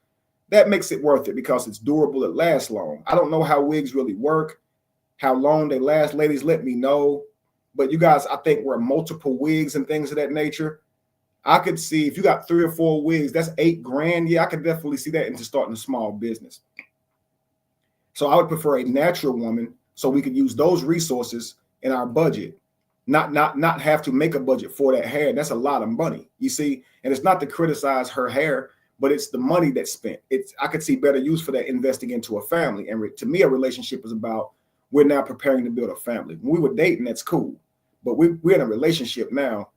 that makes it worth it because it's durable, it lasts long. I don't know how wigs really work, how long they last. Ladies, let me know. But you guys, I think, wear multiple wigs and things of that nature. I could see if you got 3 or 4 wigs, that's $8,000. Yeah, I could definitely see that into starting a small business. So I would prefer a natural woman so we could use those resources in our budget, not have to make a budget for that hair. That's a lot of money, you see. And it's not to criticize her hair, but it's the money that's spent. I could see better use for that investing into a family. And to me, a relationship is about we're now preparing to build a family. When we were dating, that's cool. But we're in a relationship now.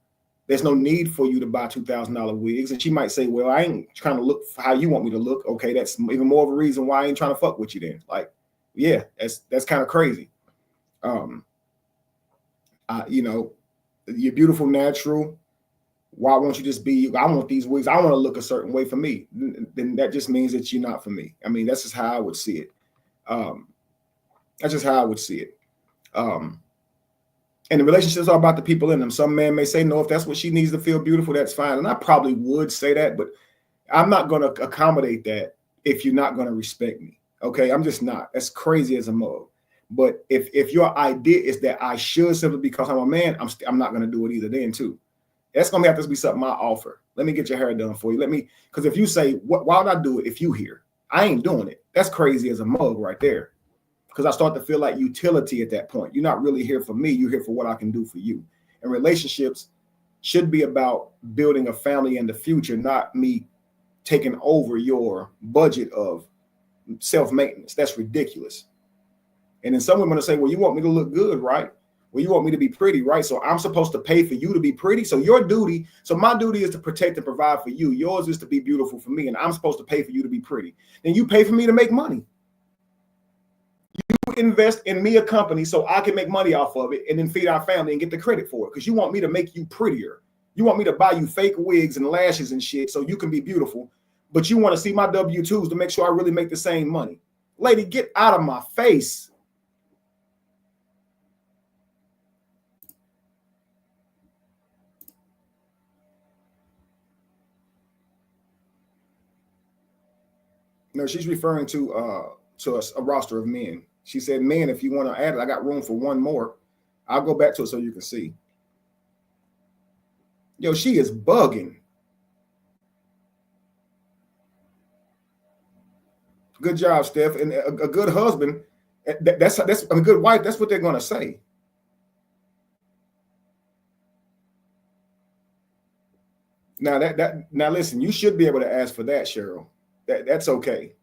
There's no need for you to buy $2,000 wigs. And she might say, well, I ain't trying to look how you want me to look. Okay, that's even more of a reason why I ain't trying to fuck with you then. Like, yeah, that's kind of crazy. You know, you're beautiful, natural. Why won't you just be you? I want these wigs. I want to look a certain way for me. Then that just means that you're not for me. I mean, that's just how I would see it. That's just how I would see it. And the relationships are about the people in them. Some man may say, no, if that's what she needs to feel beautiful, that's fine. And I probably would say that, but I'm not going to accommodate that if you're not going to respect me. Okay, I'm just not. That's crazy as a mug. But if your idea is that I should simply because I'm a man, I'm not going to do it either then too. That's going to have to be something I offer. Let me get your hair done for you. Because if you say, why would I do it if you here? I ain't doing it. That's crazy as a mug right there. Because I start to feel like utility at that point. You're not really here for me. You're here for what I can do for you. And relationships should be about building a family in the future, not me taking over your budget of self-maintenance. That's ridiculous. And then some women will say, well, you want me to look good, right? Well, you want me to be pretty, right? So I'm supposed to pay for you to be pretty. So my duty is to protect and provide for you. Yours is to be beautiful for me. And I'm supposed to pay for you to be pretty. Then you pay for me to make money. You invest in me, a company, so I can make money off of it and then feed our family and get the credit for it. Because you want me to make you prettier. You want me to buy you fake wigs and lashes and shit so you can be beautiful. But you want to see my W-2s to make sure I really make the same money. Lady, get out of my face. No, she's referring to a roster of men. She said, men, if you want to add it, I got room for one more. I'll go back to it so you can see. Yo, she is bugging. Good job, Steph. And a good husband, that's a good wife. That's what they're going to say. Now now listen, you should be able to ask for that, Cheryl. That's okay.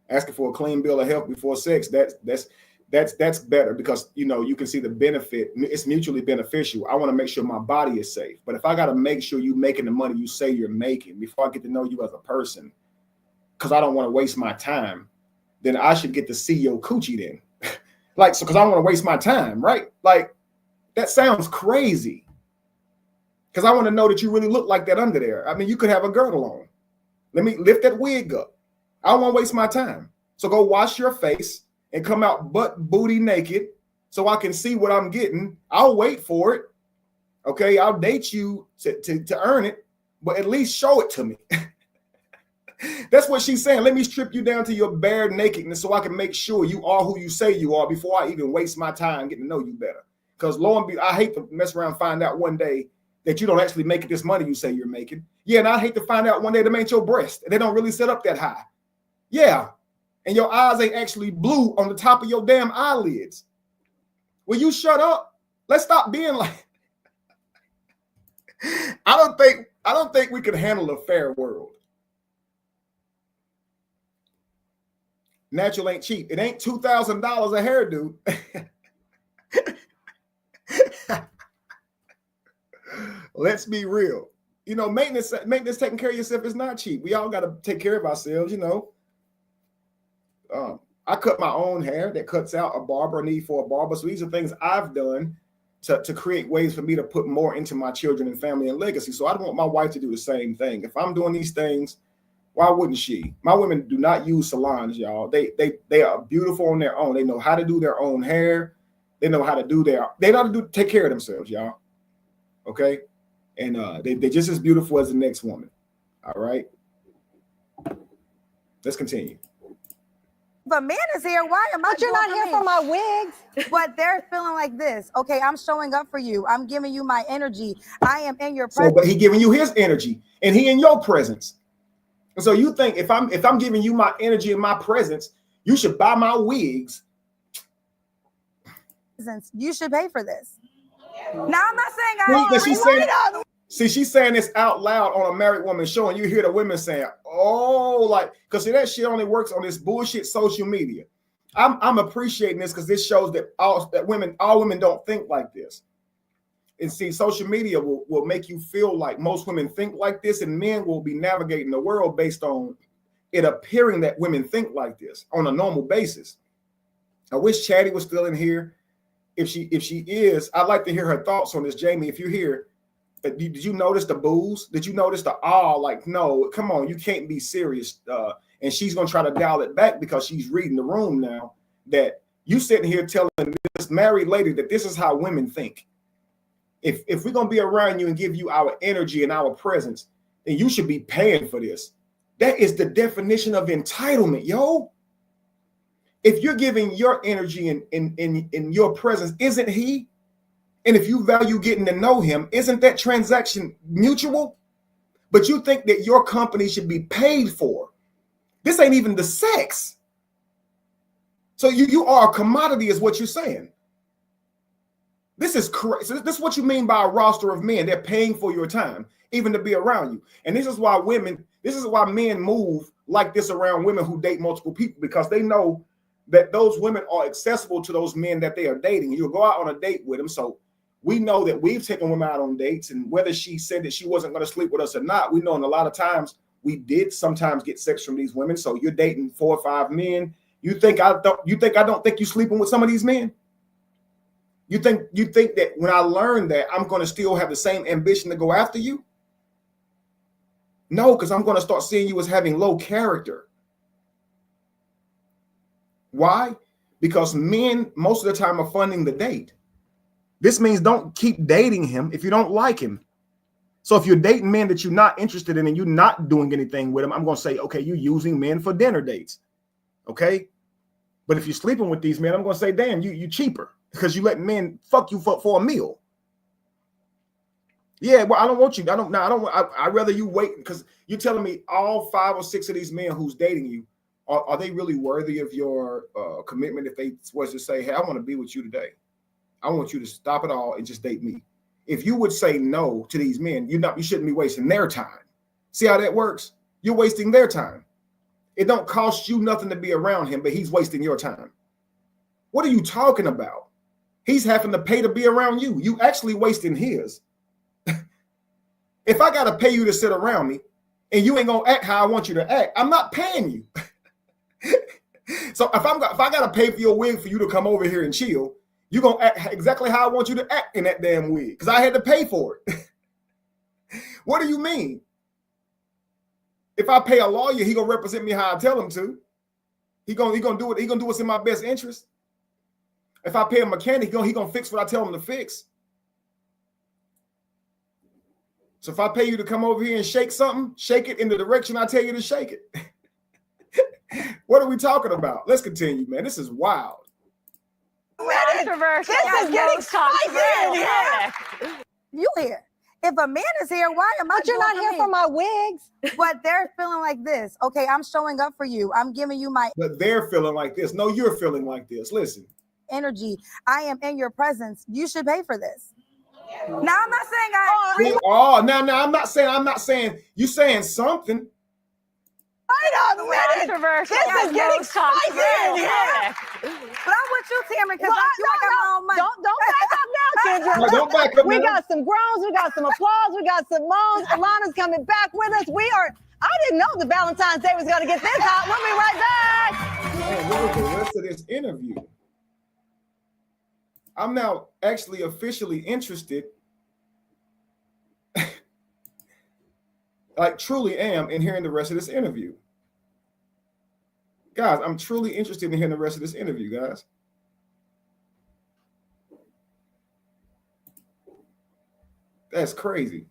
Asking for a clean bill of health before sex, that's better because you can see the benefit. It's mutually beneficial. I want to make sure my body is safe. But if I got to make sure you're making the money you say you're making before I get to know you as a person, because I don't want to waste my time, then I should get to see your coochie then. Because I don't want to waste my time, right? Like, that sounds crazy. Because I want to know that you really look like that under there. I mean, you could have a girdle on. Let me lift that wig up. I don't want to waste my time. So go wash your face and come out butt booty naked so I can see what I'm getting. I'll wait for it. Okay, I'll date you to earn it, but at least show it to me. That's what she's saying. Let me strip you down to your bare nakedness so I can make sure you are who you say you are before I even waste my time getting to know you better. Because lo and behold, I hate to mess around and find out one day that you don't actually make this money you say you're making. Yeah, and I hate to find out one day them ain't your breast. They don't really set up that high. Yeah, and your eyes ain't actually blue on the top of your damn eyelids. Will you shut up? Let's stop being like. I don't think we can handle a fair world. Natural ain't cheap. It ain't $2,000 a hairdo. Let's be real. Maintenance taking care of yourself is not cheap. We all got to take care of ourselves, I cut my own hair. That cuts out a barber need for a barber. So these are things I've done to create ways for me to put more into my children and family and legacy. So I want my wife to do the same thing. If I'm doing these things, why wouldn't she? My women do not use salons, y'all. They are beautiful on their own. They know how to do their own hair. They know how to take care of themselves, y'all. Okay, and they're just as beautiful as the next woman. All right, let's continue. If a man is here, why am I? But you're not here for my wigs. But they're feeling like this. Okay, I'm showing up for you. I'm giving you my energy. I am in your presence. So, but he giving you his energy, and he in your presence. And so you think if I'm giving you my energy and my presence, you should buy my wigs. You should pay for this. Now I'm not saying she's saying this out loud on a married woman show, and you hear the women saying, "Oh, like," because that shit only works on this bullshit social media. I'm appreciating this because this shows that all women don't think like this. And see, social media will make you feel like most women think like this, and men will be navigating the world based on it appearing that women think like this on a normal basis. I wish Chatty was still in here. If she is, I'd like to hear her thoughts on this. Jamie, if you're here, did you notice the boos? Did you notice the like, no, come on, you can't be serious. And she's gonna try to dial it back because she's reading the room now. That you sitting here telling this married lady that this is how women think. If we're gonna be around you and give you our energy and our presence, then you should be paying for this. That is the definition of entitlement, yo. If you're giving your energy in your presence, isn't he? And if you value getting to know him, isn't that transaction mutual? But you think that your company should be paid for. This ain't even the sex. So you are a commodity is what you're saying. This is correct. So this is what you mean by a roster of men. They're paying for your time, even to be around you. And this is why men move like this around women who date multiple people, because they know that those women are accessible to those men that they are dating. You'll go out on a date with them. So we know that we've taken women out on dates, and whether she said that she wasn't going to sleep with us or not, we know in a lot of times we did sometimes get sex from these women. So you're dating 4 or 5 men. You think I don't think you sleeping with some of these men? You think that when I learn that I'm going to still have the same ambition to go after you? No, because I'm going to start seeing you as having low character. Why? Because men most of the time are funding the date. This means don't keep dating him if you don't like him. So if you're dating men that you're not interested in and you're not doing anything with them, I'm going to say, okay, you're using men for dinner dates. Okay. But if you're sleeping with these men, I'm going to say, damn, you cheaper because you let men fuck you for a meal. Yeah, well, I don't want you. I'd rather you wait, because you're telling me all 5 or 6 of these men who's dating you, are they really worthy of your commitment if they was to say, hey, I want to be with you today. I want you to stop it all and just date me. If you would say no to these men, you shouldn't be wasting their time. See how that works? You're wasting their time. It don't cost you nothing to be around him, but he's wasting your time. What are you talking about? He's having to pay to be around you. You actually wasting his. If I got to pay you to sit around me and you ain't going to act how I want you to act, I'm not paying you. So if I got to pay for your wig for you to come over here and chill, you're going to act exactly how I want you to act in that damn wig because I had to pay for it. What do you mean? If I pay a lawyer, he going to represent me how I tell him to. He gonna do it. He going to do what's in my best interest. If I pay a mechanic, he gonna fix what I tell him to fix. So if I pay you to come over here and shake something, shake it in the direction I tell you to shake it. What are we talking about? Let's continue, man. This is wild. Controversial. This is getting spicy in here. You here. If a man is here, why am I? But you're not here for my wigs. But they're feeling like this. Okay, I'm showing up for you. I'm giving you my But they're feeling like this. No, you're feeling like this. Listen. energy. I am in your presence. You should pay for this. Now I'm not saying I'm not saying you saying something. Wait a minute. Controversial. This is getting spicy in here. But I'm with you, Tamara, because I feel like I'm on money. Don't back up now, Kendra. No, don't back up We now. got some groans, we got some applause, we got some moans. Alana's coming back with us. I didn't know the Valentine's Day was going to get this hot. We'll be right back. Man, what was the rest of this interview? I'm now actually officially interested, like truly am, in hearing the rest of this interview. Guys, I'm truly interested in hearing the rest of this interview, guys. That's crazy.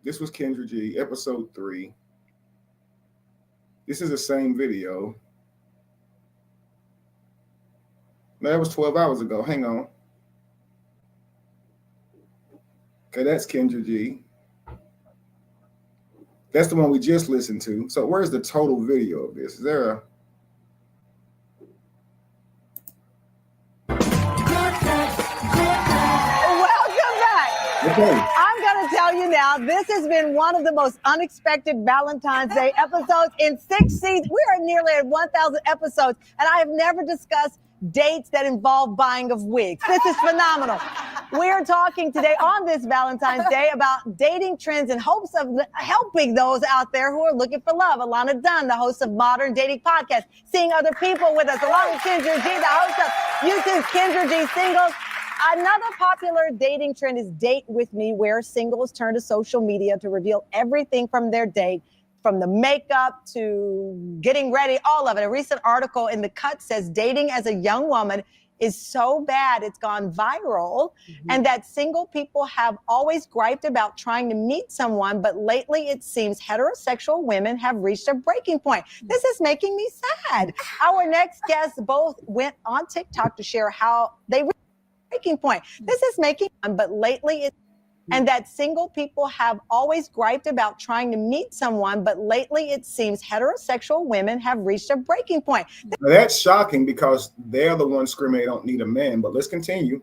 This was Kendra G, episode 3. This is the same video. No, that was 12 hours ago. Hang on. Okay, that's Kendra G. That's the one we just listened to. So where's the total video of this? Is there a... Welcome back. Okay. I'm going to tell you now, this has been one of the most unexpected Valentine's Day episodes in 6 seasons. We are nearly at 1,000 episodes, and I have never discussed dates that involve buying of wigs. This is phenomenal. We're talking today on this Valentine's Day about dating trends in hopes of helping those out there who are looking for love. Alana Dunn, the host of Modern Dating Podcast, Seeing Other People with us, along with Kendra G, the host of YouTube's Kendra G Singles. Another popular dating trend is Date With Me, where singles turn to social media to reveal everything from their date, from the makeup to getting ready, all of it. A recent article in The Cut says dating as a young woman is so bad it's gone viral, and that single people have always griped about trying to meet someone, but lately it seems heterosexual women have reached a breaking point. This is making me sad. Our next guests both went on TikTok to share how they reached a breaking point. This is making, but lately it, and that single people have always griped about trying to meet someone, but lately it seems heterosexual women have reached a breaking point. Now that's shocking because they're the ones screaming they don't need a man, but let's continue.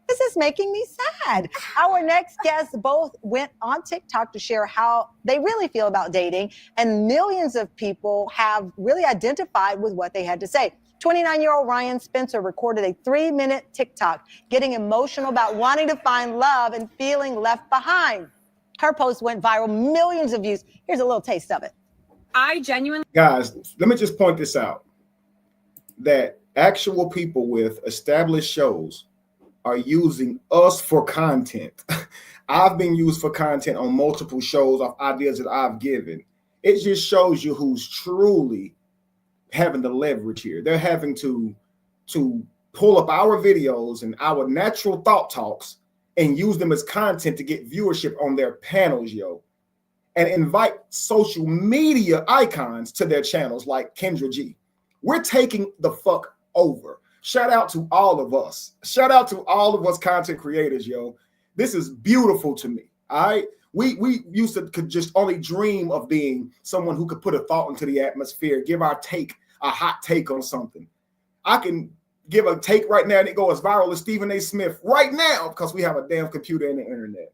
This is making me sad. Our next guests both went on TikTok to share how they really feel about dating, and millions of people have really identified with what they had to say. 29-year-old Ryan Spencer recorded a 3-minute TikTok getting emotional about wanting to find love and feeling left behind. Her post went viral, millions of views. Here's a little taste of it. I genuinely... Guys, let me just point this out, that actual people with established shows are using us for content. I've been used for content on multiple shows of ideas that I've given. It just shows you who's truly having the leverage here. They're having to pull up our videos and our natural thought talks and use them as content to get viewership on their panels, yo, and invite social media icons to their channels like Kendra G. We're taking the fuck over. Shout out to all of us. Shout out to all of us content creators, yo. This is beautiful to me. All right. We used to could just only dream of being someone who could put a thought into the atmosphere, give our take, a hot take on something. I can give a take right now and it goes as viral as Stephen A. Smith right now because we have a damn computer and the internet.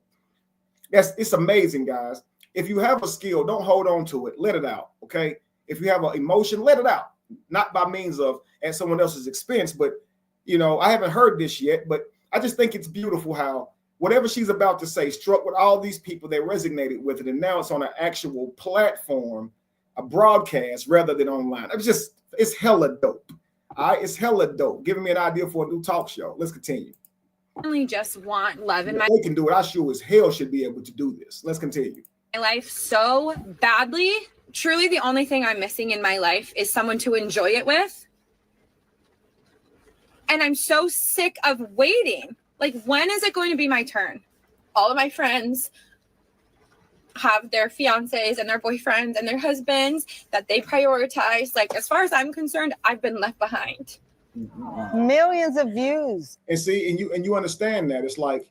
It's amazing, guys. If you have a skill, don't hold on to it. Let it out, okay? If you have an emotion, let it out. Not by means of at someone else's expense, but, you know, I haven't heard this yet, but I just think it's beautiful how whatever she's about to say struck with all these people that resonated with it, and now it's on an actual platform, a broadcast rather than online. It's hella dope. All right, it's hella dope. Giving me an idea for a new talk show. Let's continue. I just want love in my They can do it. I sure as hell should be able to do this. Let's continue. life so badly. Truly, the only thing I'm missing in my life is someone to enjoy it with. And I'm so sick of waiting. Like, when is it going to be my turn? All of my friends have their fiancés and their boyfriends and their husbands that they prioritize. Like, as far as I'm concerned, I've been left behind. Millions of views. And see, and you understand that. It's like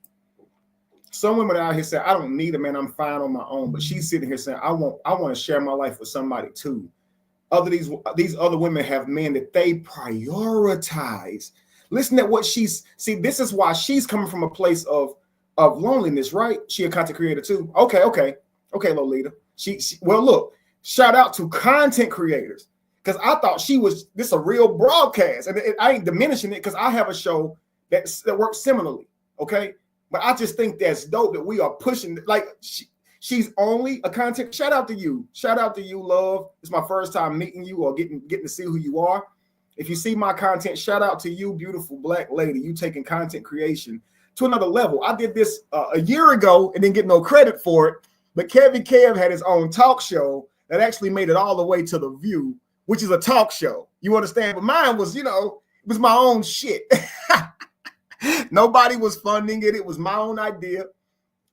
some women out here say, I don't need a man, I'm fine on my own. But she's sitting here saying, I want to share my life with somebody too. These other women have men that they prioritize. Listen to what this is why she's coming from a place of loneliness, right? She a content creator too. Okay, Lolita. Well, look, shout out to content creators. because I thought this a real broadcast, and I ain't diminishing it because I have a show that works similarly. Okay, but I just think that's dope that we are pushing. Like she's only a content. Shout out to you, love. It's my first time meeting you or getting to see who you are. If you see my content, shout out to you, beautiful black lady. You taking content creation to another level. I did this a year ago and didn't get no credit for it. But Kevin Kev had his own talk show that actually made it all the way to The View, which is a talk show. You understand? But mine was, it was my own shit. Nobody was funding it. It was my own idea.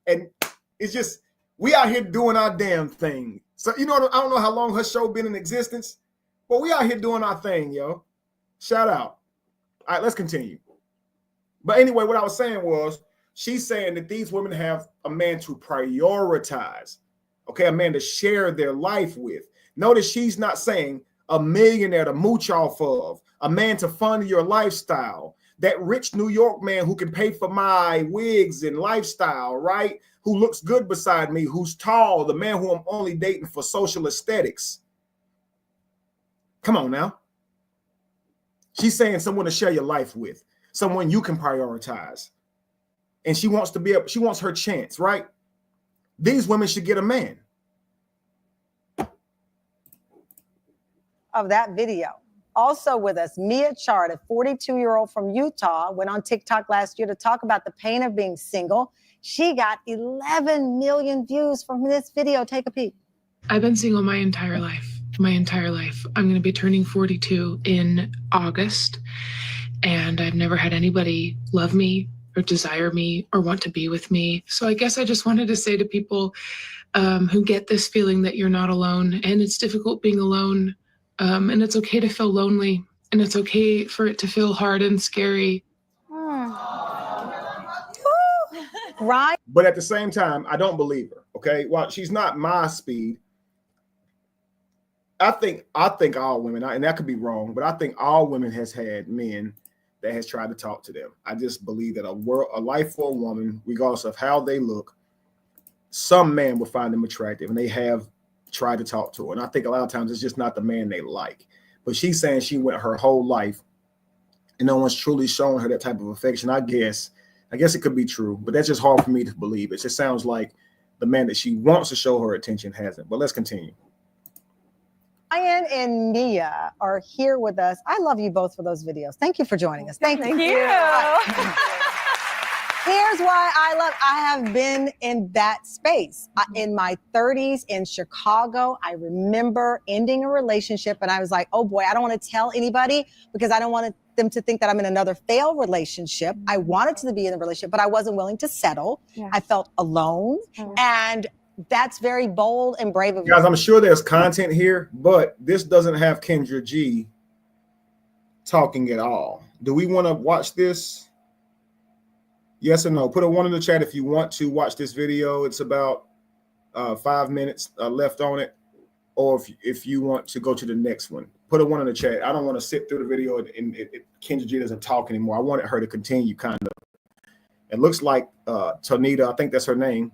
And it's just, we out here doing our damn thing. So, I don't know how long her show been in existence, but we out here doing our thing, yo. Shout out. All right, let's continue. But anyway, what I was saying was, she's saying that these women have a man to prioritize, okay, a man to share their life with. Notice she's not saying a millionaire to mooch off of, a man to fund your lifestyle, that rich New York man who can pay for my wigs and lifestyle, right? Who looks good beside me, who's tall, the man who I'm only dating for social aesthetics. Come on now. She's saying someone to share your life with, someone you can prioritize. And she wants her chance, right? These women should get a man. Of that video. Also with us, Mia Chart, a 42-year-old from Utah, went on TikTok last year to talk about the pain of being single. She got 11 million views from this video. Take a peek. I've been single my entire life. I'm going to be turning 42 in August, and I've never had anybody love me or desire me or want to be with me. So I guess I just wanted to say to people who get this feeling that you're not alone, and it's difficult being alone, and it's okay to feel lonely, and it's okay for it to feel hard and scary. Right. But at the same time, I don't believe her. Okay. Well, she's not my speed. I think all women, and that could be wrong, but I think all women has had men that has tried to talk to them. I just believe that a life for a woman, regardless of how they look, some man will find them attractive, and they have tried to talk to her. And I think a lot of times it's just not the man they like. But she's saying she went her whole life and no one's truly shown her that type of affection. I guess it could be true, but that's just hard for me to believe. It just sounds like the man that she wants to show her attention hasn't. But let's continue. Ryan and Mia are here with us. I love you both for those videos. Thank you for joining us. Thank you. Here's why I have been in that space. In my 30s in Chicago, I remember ending a relationship and I was like, oh boy, I don't want to tell anybody because I don't want them to think that I'm in another failed relationship. I wanted to be in a relationship, but I wasn't willing to settle. Yeah. I felt alone. And that's very bold and brave of you. Guys, I'm sure there's content here, but this doesn't have Kendra G talking at all. Do we want to watch this? Yes or no? Put a 1 in the chat if you want to watch this video. It's about 5 minutes left on it. Or if you want to go to the next one, put a 1 in the chat. I don't want to sit through the video and Kendra G doesn't talk anymore. I wanted her to continue kind of. It looks like Tonita, I think that's her name.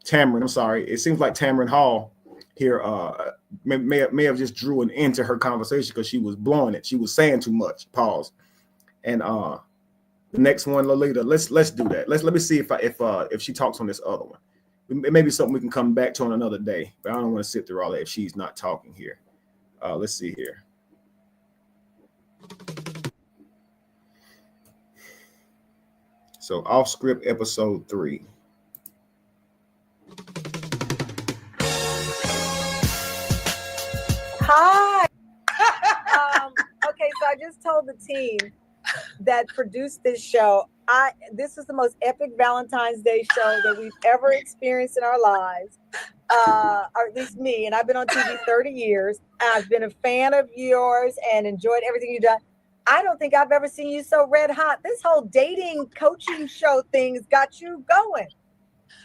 Tamron, I'm sorry. It seems like Tamron Hall here may have just drew an end to her conversation because she was blowing it. She was saying too much. Pause. And the next one, Lolita, let's do that. Let me see if she talks on this other one. It may be something we can come back to on another day, but I don't want to sit through all that if she's not talking here. Let's see here. So off script episode 3. Hi. Okay, so I just told the team that produced this show, this is the most epic Valentine's Day show that we've ever experienced in our lives, or at least me. And I've been on TV 30 years. I've been a fan of yours and enjoyed everything you've done. I don't think I've ever seen you so red hot. This whole dating coaching show thing has got you going.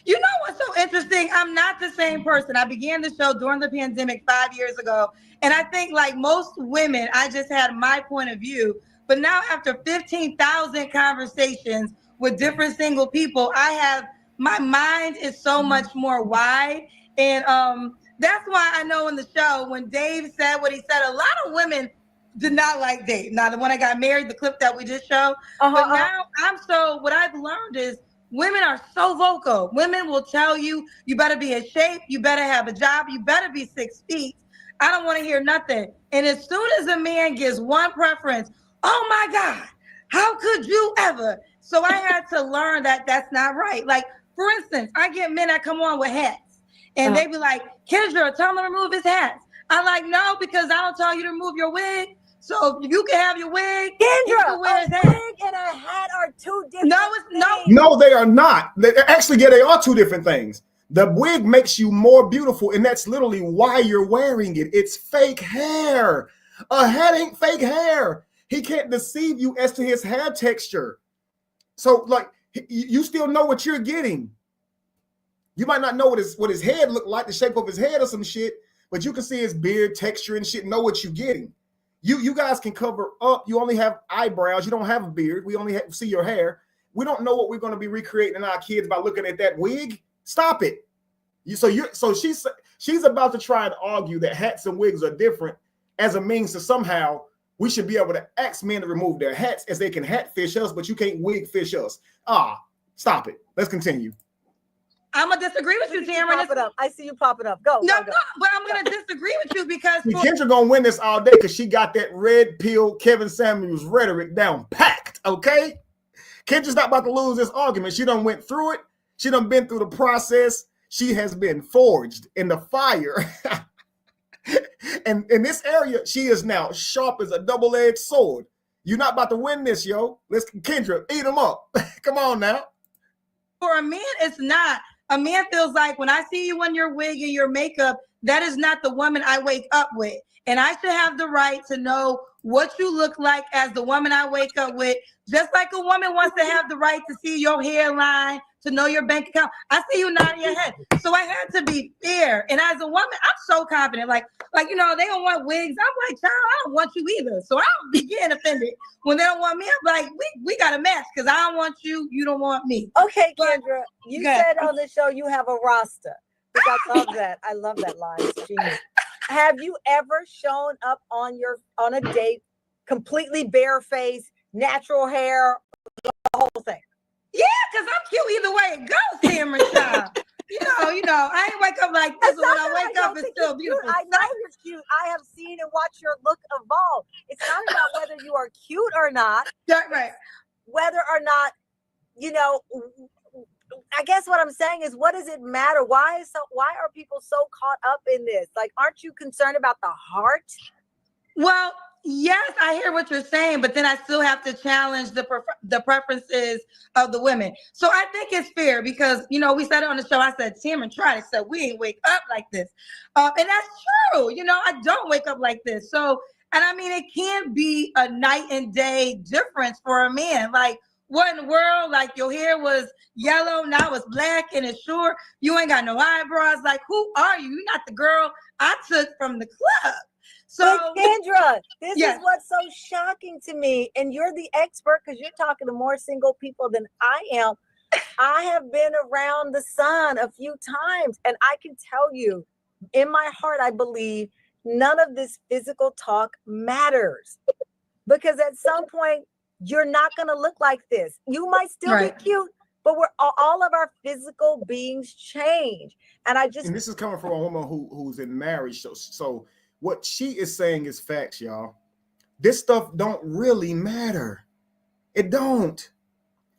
You know what's so interesting? I'm not the same person. I began the show during the pandemic 5 years ago. And I think like most women, I just had my point of view. But now after 15,000 conversations with different single people, my mind is so much more wide. And that's why I know in the show when Dave said what he said, a lot of women did not like Dave. Now, the one I got married, the clip that we just showed. But now what I've learned is women are so vocal. Women will tell you, you better be in shape, you better have a job, you better be 6 feet. I don't want to hear nothing. And as soon as a man gives one preference, oh my God, how could you ever? So I had to learn that that's not right. Like, for instance, I get men that come on with hats and they be like, Kendra, tell him to remove his hats. I'm like, no, because I don't tell you to remove your wig. So if you can have your wig, Kendra, a wig and a hat are two different things. No, they are not. Actually, yeah, they are two different things. The wig makes you more beautiful, and that's literally why you're wearing it. It's fake hair. A hat ain't fake hair. He can't deceive you as to his hair texture. So, like, you still know what you're getting. You might not know what his head looked like, the shape of his head or some shit, but you can see his beard texture and shit, know what you're getting. You guys can cover up. You only have eyebrows. You don't have a beard. We only see your hair. We don't know what we're going to be recreating in our kids by looking at that wig. Stop it. So she's about to try and argue that hats and wigs are different as a means to somehow we should be able to ask men to remove their hats as they can hat fish us, but you can't wig fish us. Stop it. Let's continue. I'm gonna disagree with you, Cameron. I see you popping up. Go. No, but I'm gonna disagree with you because Kendra gonna win this all day because she got that red pill Kevin Samuels rhetoric down packed. Okay, Kendra's not about to lose this argument. She done went through it. She done been through the process. She has been forged in the fire. And in this area, she is now sharp as a double-edged sword. You're not about to win this, yo. Kendra, eat them up. Come on now. For a man, it's not. A man feels like when I see you in your wig and your makeup, that is not the woman I wake up with. And I should have the right to know what you look like as the woman I wake up with. Just like a woman wants to have the right to see your hairline, to know your bank account. I see you nodding your head. So I had to be fair. And as a woman, I'm so confident. Like they don't want wigs. I'm like, child, I don't want you either. So I don't be getting offended when they don't want me. I'm like, we got a match because I don't want you. You don't want me. Okay, Kendra, you said on the show you have a roster. I love that. I love that line. It's genius. Have you ever shown up on a date completely barefaced, natural hair, the whole thing? Yeah, because I'm cute either way it goes, Cameron time. You know, I ain't wake up like this. When I wake up, it's still beautiful. I know you're cute. I have seen and watched your look evolve. It's not about whether you are cute or not. Right. Whether or not, I guess what I'm saying is, what does it matter? Why are people so caught up in this? Like, aren't you concerned about the heart? Well, yes, I hear what you're saying, but then I still have to challenge the preferences of the women. So I think it's fair because, we said it on the show. I said, Cameron tried it, so we ain't wake up like this. And that's true. I don't wake up like this. So, and I mean, it can't be a night and day difference for a man. Like, what in the world? Like, your hair was yellow, now it's black and it's short. You ain't got no eyebrows. Like, who are you? You're not the girl I took from the club. So, but Kendra, this is what's so shocking to me. And you're the expert because you're talking to more single people than I am. I have been around the sun a few times, and I can tell you, in my heart, I believe none of this physical talk matters. Because at some point, you're not going to look like this. You might still be cute, but all of our physical beings change. And this is coming from a woman who's in marriage. So what she is saying is facts, y'all. This stuff don't really matter. It don't.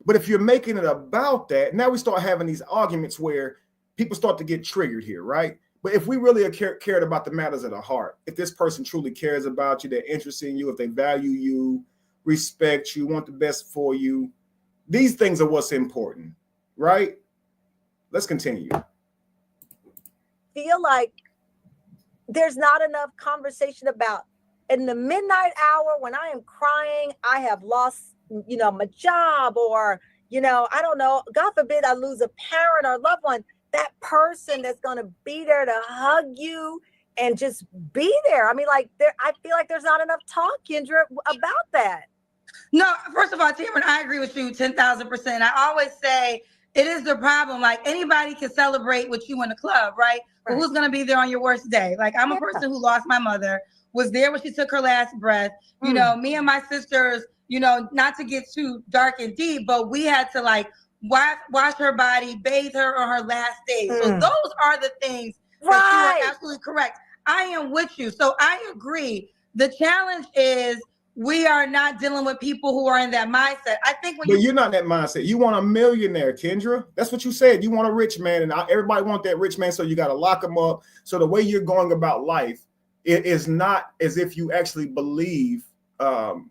But if you're making it about that, now we start having these arguments where people start to get triggered here, right? But if we really cared about the matters of the heart, if this person truly cares about you, they're interested in you, if they value you, respect you, want the best for you, these things are what's important, right? Let's continue. Feel like there's not enough conversation about in the midnight hour when I am crying, I have lost, my job, or, I don't know, God forbid I lose a parent or loved one, that person that's going to be there to hug you and just be there. I mean, I feel like there's not enough talk, Kendra, about that. No, first of all, Cameron, I agree with you 10,000%. I always say It is the problem. Like anybody can celebrate with you in the club, right? But who's gonna be there on your worst day? Like I'm a person who lost my mother, was there when she took her last breath. You know, me and my sisters, you know, not to get too dark and deep, but we had to like wash her body, bathe her on her last day. So those are the things that you are absolutely correct. I am with you. So I agree. The challenge is we are not dealing with people who are in that mindset. I think when you're not in that mindset. You want a millionaire, Kendra. That's what you said. You want a rich man, and everybody want that rich man, so you got to lock him up. So the way you're going about life, it is not as if you actually believe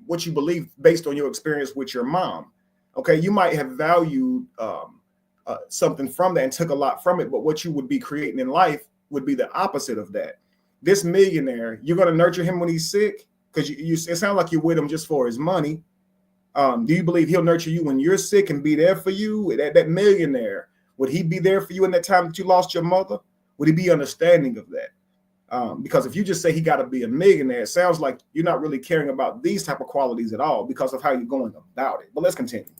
what you believe based on your experience with your mom. Okay, you might have valued something from that and took a lot from it, but what you would be creating in life would be the opposite of that. This millionaire, you're going to nurture him when he's sick, because it sounds like you're with him just for his money. Do you believe he'll nurture you when you're sick and be there for you? That millionaire, would he be there for you in that time that you lost your mother? Would he be understanding of that? Because if you just say he got to be a millionaire, it sounds like you're not really caring about these type of qualities at all because of how you're going about it. But let's continue.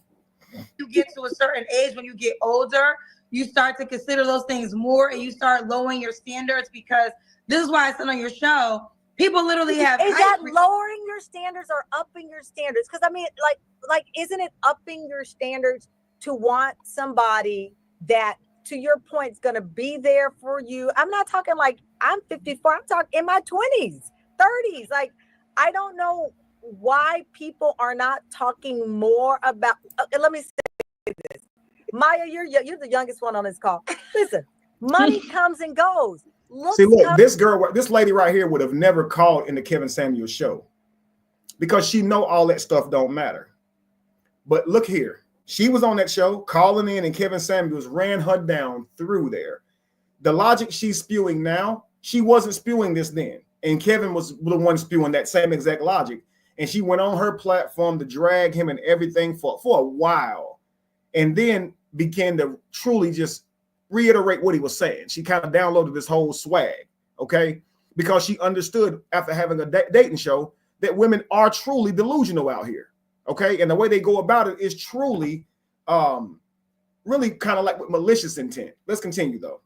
You get to a certain age, when you get older, you start to consider those things more, and you start lowering your standards, because this is why I said on your show, people literally have. Is that lowering your standards or upping your standards? Because I mean, like, isn't it upping your standards to want somebody that, to your point, is going to be there for you? I'm not talking like I'm 54. I'm talking in my 20s, 30s. Like, I don't know why people are not talking more about. Let me say this, Maya, you're the youngest one on this call. Listen, money comes and goes. See, look, this lady right here would have never called in the Kevin Samuels show because she know all that stuff don't matter. But look here, she was on that show calling in, and Kevin Samuels ran her down through there. The logic she's spewing now, she wasn't spewing this then, and Kevin was the one spewing that same exact logic. And she went on her platform to drag him and everything for a while, and then began to truly just reiterate what he was saying. She kind of downloaded this whole swag, okay? Because she understood after having a dating show that women are truly delusional out here, okay? And the way they go about it is truly, really kind of like with malicious intent. Let's continue though.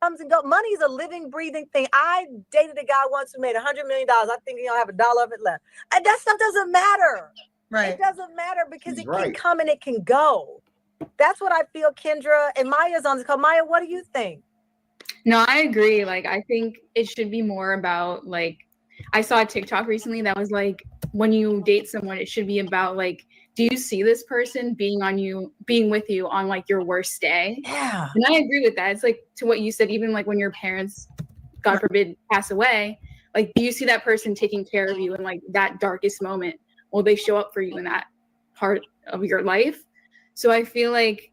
Comes and go. Money is a living, breathing thing. I dated a guy once who made $100 million. I think he'll have $1 of it left. And that stuff doesn't matter. Right. It doesn't matter because it can come and it can go. That's what I feel, Kendra. And Maya's on this call. Maya, what do you think? No, I agree. Like, I think it should be more about, like, I saw a TikTok recently that was like, when you date someone, it should be about, like, do you see this person being with you on like your worst day? Yeah. And I agree with that. It's like to what you said, even like when your parents, God forbid, pass away, like, do you see that person taking care of you in like that darkest moment? Will they show up for you in that part of your life? So I feel like,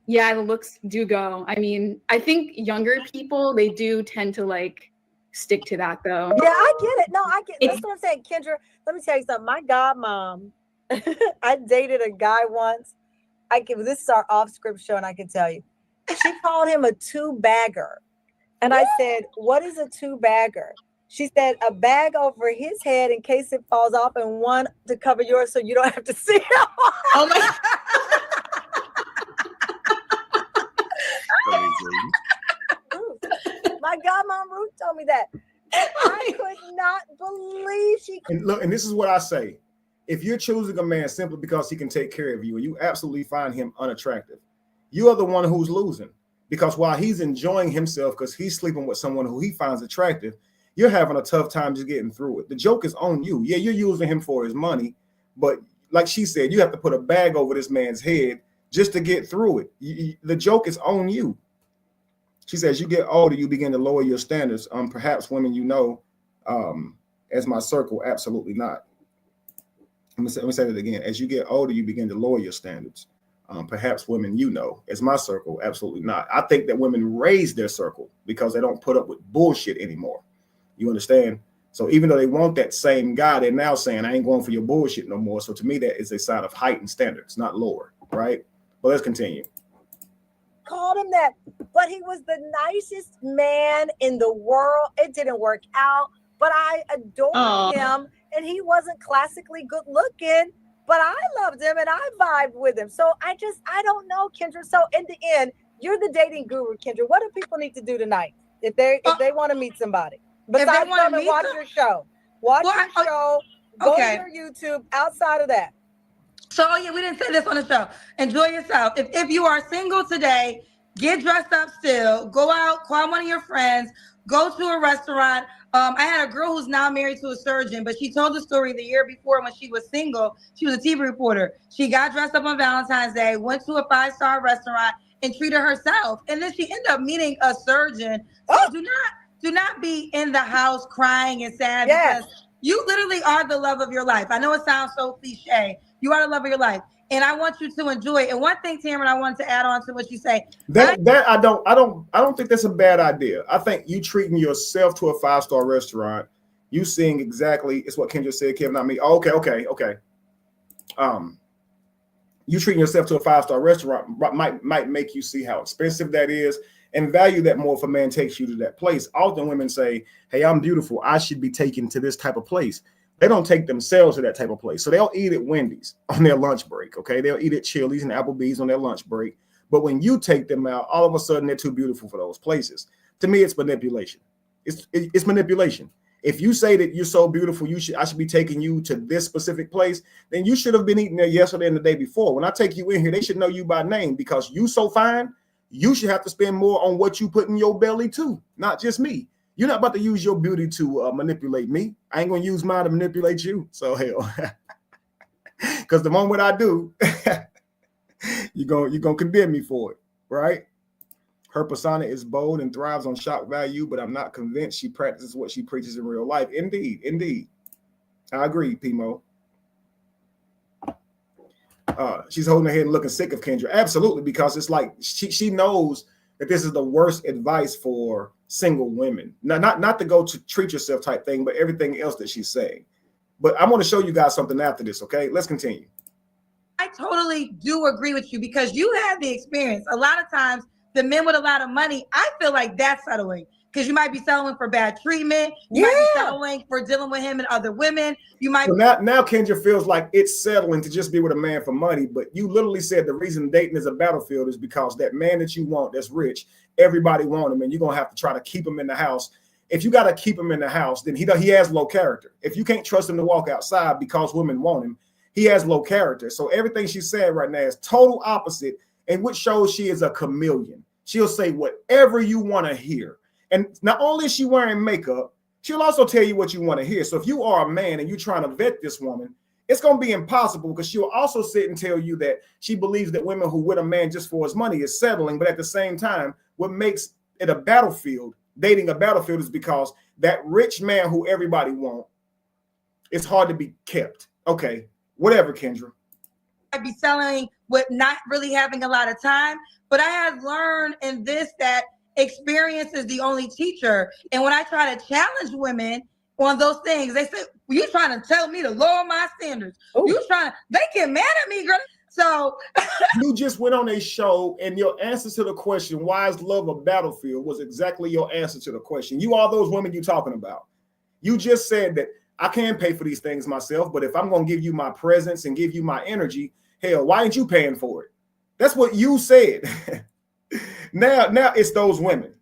yeah, the looks do go. I mean, I think younger people, they do tend to like stick to that though. Yeah, I get it. No, I get it. That's what I'm saying, Kendra. Let me tell you something. My godmom, I dated a guy once. This is our off-script show, and I can tell you. She called him a two-bagger. And I said, what is a two-bagger? She said, a bag over his head in case it falls off, and one to cover yours so you don't have to see it. Oh my My godmom Ruth told me that. And I could not believe she could. And look, and this is what I say. If you're choosing a man simply because he can take care of you and you absolutely find him unattractive, you are the one who's losing. Because while he's enjoying himself because he's sleeping with someone who he finds attractive, you're having a tough time just getting through it. The joke is on you. Yeah, you're using him for his money, but like she said, you have to put a bag over this man's head just to get through it. The joke is on you. She says, you get older, you begin to lower your standards. Perhaps women you know, as my circle, absolutely not. Let me say that again. As you get older, you begin to lower your standards. Perhaps women you know, as my circle, absolutely not. I think that women raise their circle because they don't put up with bullshit anymore. You understand? So even though they want that same guy, they're now saying, I ain't going for your bullshit no more. So to me, that is a sign of heightened standards, not lower, right? But let's continue. Called him that, but he was the nicest man in the world. It didn't work out, but I adored him, and he wasn't classically good looking, but I loved him and I vibed with him. So I don't know, Kendra. So in the end, you're the dating guru, Kendra. What do people need to do tonight if they want to meet somebody? Besides come and watch your show. Watch your show. Go to your YouTube. Outside of that. So yeah, we didn't say this on the show. Enjoy yourself. If you are single today, get dressed up still. Go out, call one of your friends, go to a restaurant. I had a girl who's now married to a surgeon, but she told the story the year before when she was single. She was a TV reporter. She got dressed up on Valentine's Day, went to a 5-star restaurant and treated herself. And then she ended up meeting a surgeon. So do not be in the house crying and sad because you literally are the love of your life. I know it sounds so cliche. You are the love of your life. And I want you to enjoy it. And one thing, Tamron, I wanted to add on to what you say. I don't think that's a bad idea. I think you treating yourself to a 5-star restaurant, you seeing exactly, it's what Kendra said, Kevin, not me. Oh, okay. You treating yourself to a 5-star restaurant might make you see how expensive that is and value that more if a man takes you to that place. Often women say, hey, I'm beautiful, I should be taken to this type of place. They don't take themselves to that type of place. So they'll eat at Wendy's on their lunch break, okay? They'll eat at Chili's and Applebee's on their lunch break. But when you take them out, all of a sudden they're too beautiful for those places. To me, it's manipulation. It's manipulation. If you say that you're so beautiful, I should be taking you to this specific place, then you should have been eating there yesterday and the day before. When I take you in here, they should know you by name because you so fine, you should have to spend more on what you put in your belly too, not just me. You're not about to use your beauty to manipulate me. I ain't gonna use mine to manipulate you. So hell, because the moment I do, you're gonna condemn me for it, right? Her persona is bold and thrives on shock value, but I'm not convinced she practices what she preaches in real life. Indeed. I agree, Pimo. She's holding her head and looking sick of Kendra. Absolutely, because it's like she knows that this is the worst advice for single women. Not to go to treat yourself type thing, but everything else that she's saying. But I'm going to show you guys something after this, okay? Let's continue. I totally do agree with you because you have the experience. A lot of times, the men with a lot of money, I feel like that's settling because you might be settling for bad treatment. You might be settling for dealing with him and other women. You might. So now Kendra feels like it's settling to just be with a man for money, but you literally said the reason dating is a battlefield is because that man that you want that's rich, everybody want him, and you're gonna have to try to keep him in the house. If you got to keep him in the house, then he has low character. If you can't trust him to walk outside because women want him, he has low character. So everything she said right now is total opposite, and which shows she is a chameleon. She'll say whatever you want to hear. And not only is she wearing makeup, she'll also tell you what you want to hear. So if you are a man and you're trying to vet this woman, it's going to be impossible because she'll also sit and tell you that she believes that women who with a man just for his money is settling. But at the same time, what makes it a battlefield, dating a battlefield, is because that rich man who everybody wants, it's hard to be kept. Okay, whatever, Kendra. I'd be selling with not really having a lot of time, but I have learned in this that experience is the only teacher. And when I try to challenge women on those things, they say, well, you trying to tell me to lower my standards. They get mad at me, girl. So you just went on a show and your answer to the question, why is love a battlefield, was exactly your answer to the question. You are those women you're talking about. You just said that I can pay for these things myself, but if I'm going to give you my presence and give you my energy, hell, why ain't you paying for it? That's what you said. Now it's those women.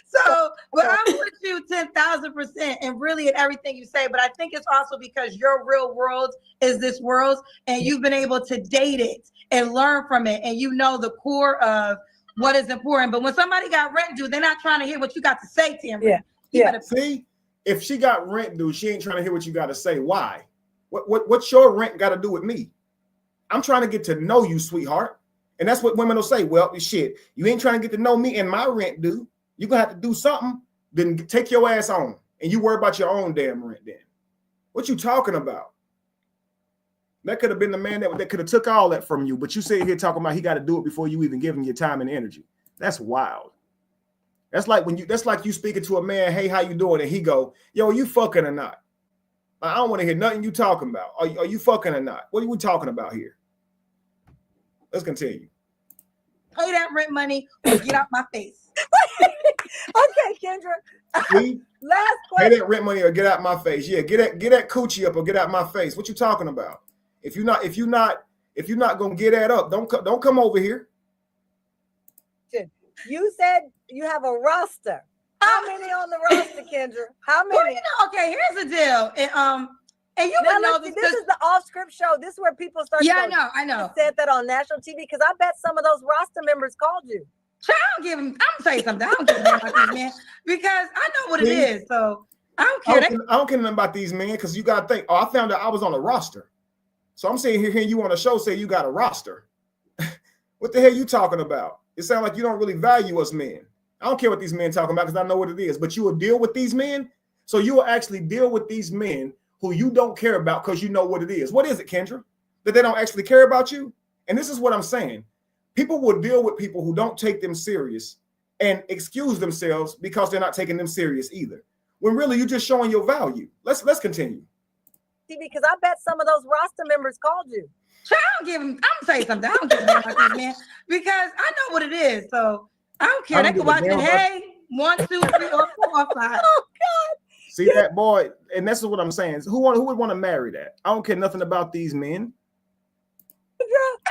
So, but I'm with you 10,000% and really in everything you say. But I think it's also because your real world is this world and you've been able to date it and learn from it. And you know the core of what is important. But when somebody got rent due, they're not trying to hear what you got to say, Tamron. See, if she got rent due, she ain't trying to hear what you got to say. Why? What's your rent got to do with me? I'm trying to get to know you, sweetheart. And that's what women will say. Well, shit, you ain't trying to get to know me and my rent due. You're going to have to do something. Then take your ass on. And you worry about your own damn rent then. What you talking about? That could have been the man that could have took all that from you. But you sit here talking about he got to do it before you even give him your time and energy. That's wild. That's like you speaking to a man, hey, how you doing? And he go, yo, you fucking or not? I don't want to hear nothing you talking about. Are you fucking or not? What are we talking about here? Let's continue. Pay that rent money or get out my face. Okay, Kendra. See? Last Pay question. that rent money or get out my face. Yeah, get that coochie up or get out my face. What you talking about? If you're not gonna get that up, don't come over here. You said you have a roster. How many on the roster, Kendra? How many? Well, okay, here's the deal. And you now, would know this this. is the off-script show. This is where people start. Yeah, I know. You said that on national TV because I bet some of those roster members called you. I don't give them. I'm gonna tell you something. I don't give a damn about these men because I know what it is. So I don't care. I don't care nothing about these men because you gotta think. Oh, I found out I was on a roster. So I'm sitting here hearing you on a show say you got a roster. What the hell you talking about? It sounds like you don't really value us men. I don't care what these men talking about because I know what it is. But you will deal with these men. So you will actually deal with these men who you don't care about because you know what it is. What is it, Kendra? That they don't actually care about you? And this is what I'm saying. People will deal with people who don't take them serious and excuse themselves because they're not taking them serious either. When really you're just showing your value. Let's continue. Because I bet some of those roster members called you. I don't give them. I'm gonna tell you something. I don't give a damn about these men because I know what it is. So I don't care. They can watch it. Hey, 1, 2, 3, or 4 or 5. Oh God. See that boy, and this is what I'm saying. Who would want to marry that? I don't care nothing about these men.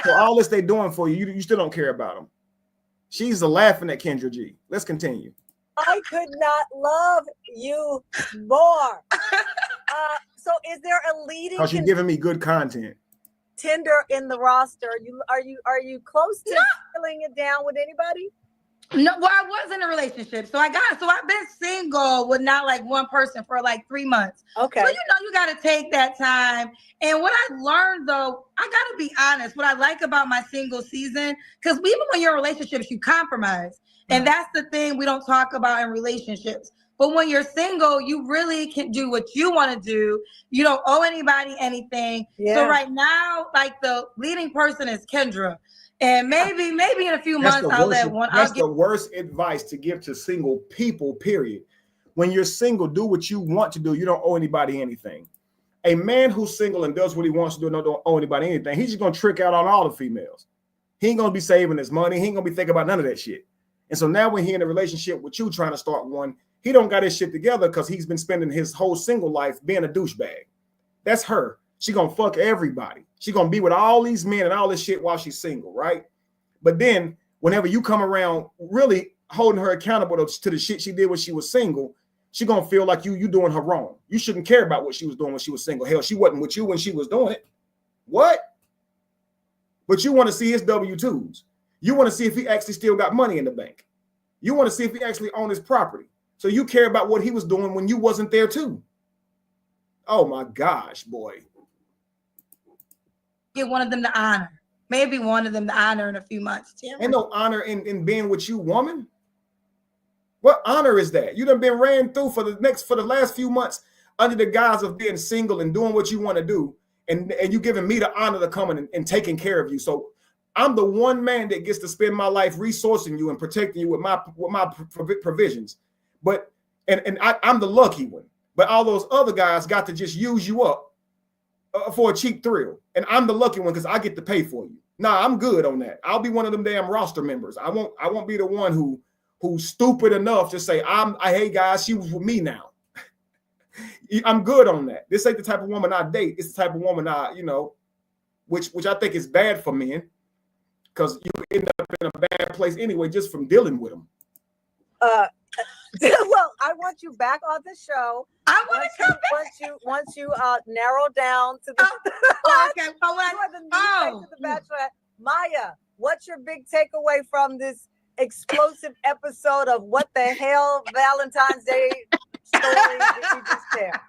So all this they doing for you, you still don't care about them. She's laughing at Kendra G. Let's continue. I could not love you more. So is there a leading Because you're giving me good content. Tinder in the roster? Are you close to filling it down with anybody? No, well, I was in a relationship. So I've been single with not like one person for like 3 months. Okay. So you got to take that time. And what I learned though, I got to be honest, what I like about my single season, because even when you're in relationships, you compromise. And that's the thing we don't talk about in relationships. But when you're single, you really can do what you want to do. You don't owe anybody anything. Yeah. So right now, like the leading person is Kendra. And maybe in a few months, I'll let one. That's the worst advice to give to single people, period. When you're single, do what you want to do. You don't owe anybody anything. A man who's single and does what he wants to do and don't owe anybody anything, he's just going to trick out on all the females. He ain't going to be saving his money. He ain't going to be thinking about none of that shit. And so now when he in a relationship with you trying to start one, he don't got his shit together because he's been spending his whole single life being a douchebag. That's her. She gonna fuck everybody. She gonna be with all these men and all this shit while she's single, right? But then whenever you come around really holding her accountable to the shit she did when she was single, she gonna feel like you doing her wrong. You shouldn't care about what she was doing when she was single. Hell, she wasn't with you when she was doing it. What? But you want to see his W-2s. You want to see if he actually still got money in the bank. You want to see if he actually owned his property. So you care about what he was doing when you wasn't there too. Oh my gosh, boy. Get one of them to honor. Maybe one of them to honor in a few months. Ain't no honor in being with you, woman. What honor is that? You done been ran through for the last few months under the guise of being single and doing what you want to do. And you giving me the honor to come in and taking care of you. So I'm the one man that gets to spend my life resourcing you and protecting you with my provisions. But I'm the lucky one. But all those other guys got to just use you up for a cheap thrill. And I'm the lucky one because I get to pay for you. Nah, I'm good on that. I'll be one of them damn roster members. I won't be the one who's stupid enough to say, hey guys, she was with me now. I'm good on that. This ain't the type of woman I date. It's the type of woman which I think is bad for men because you end up in a bad place anyway just from dealing with them. Well, I want you back on the show. I want to come back. Once you narrow down to the okay. To the Bachelorette. Maya, what's your big takeaway from this explosive episode of What the Hell Valentine's Day story that you just shared?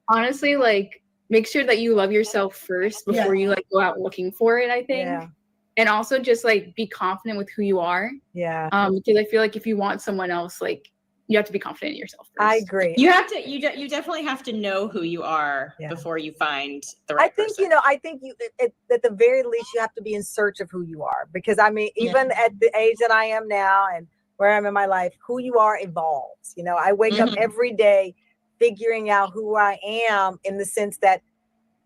Honestly, like make sure that you love yourself first before you like go out looking for it, I think. Yeah. And also just like be confident with who you are. Yeah. Because I feel like if you want someone else, like you have to be confident in yourself first. I agree. You have to. You definitely have to know who you are before you find the right person. I think you at the very least you have to be in search of who you are, because I mean even at the age that I am now and where I'm in my life, who you are evolves. You know, I wake up every day figuring out who I am in the sense that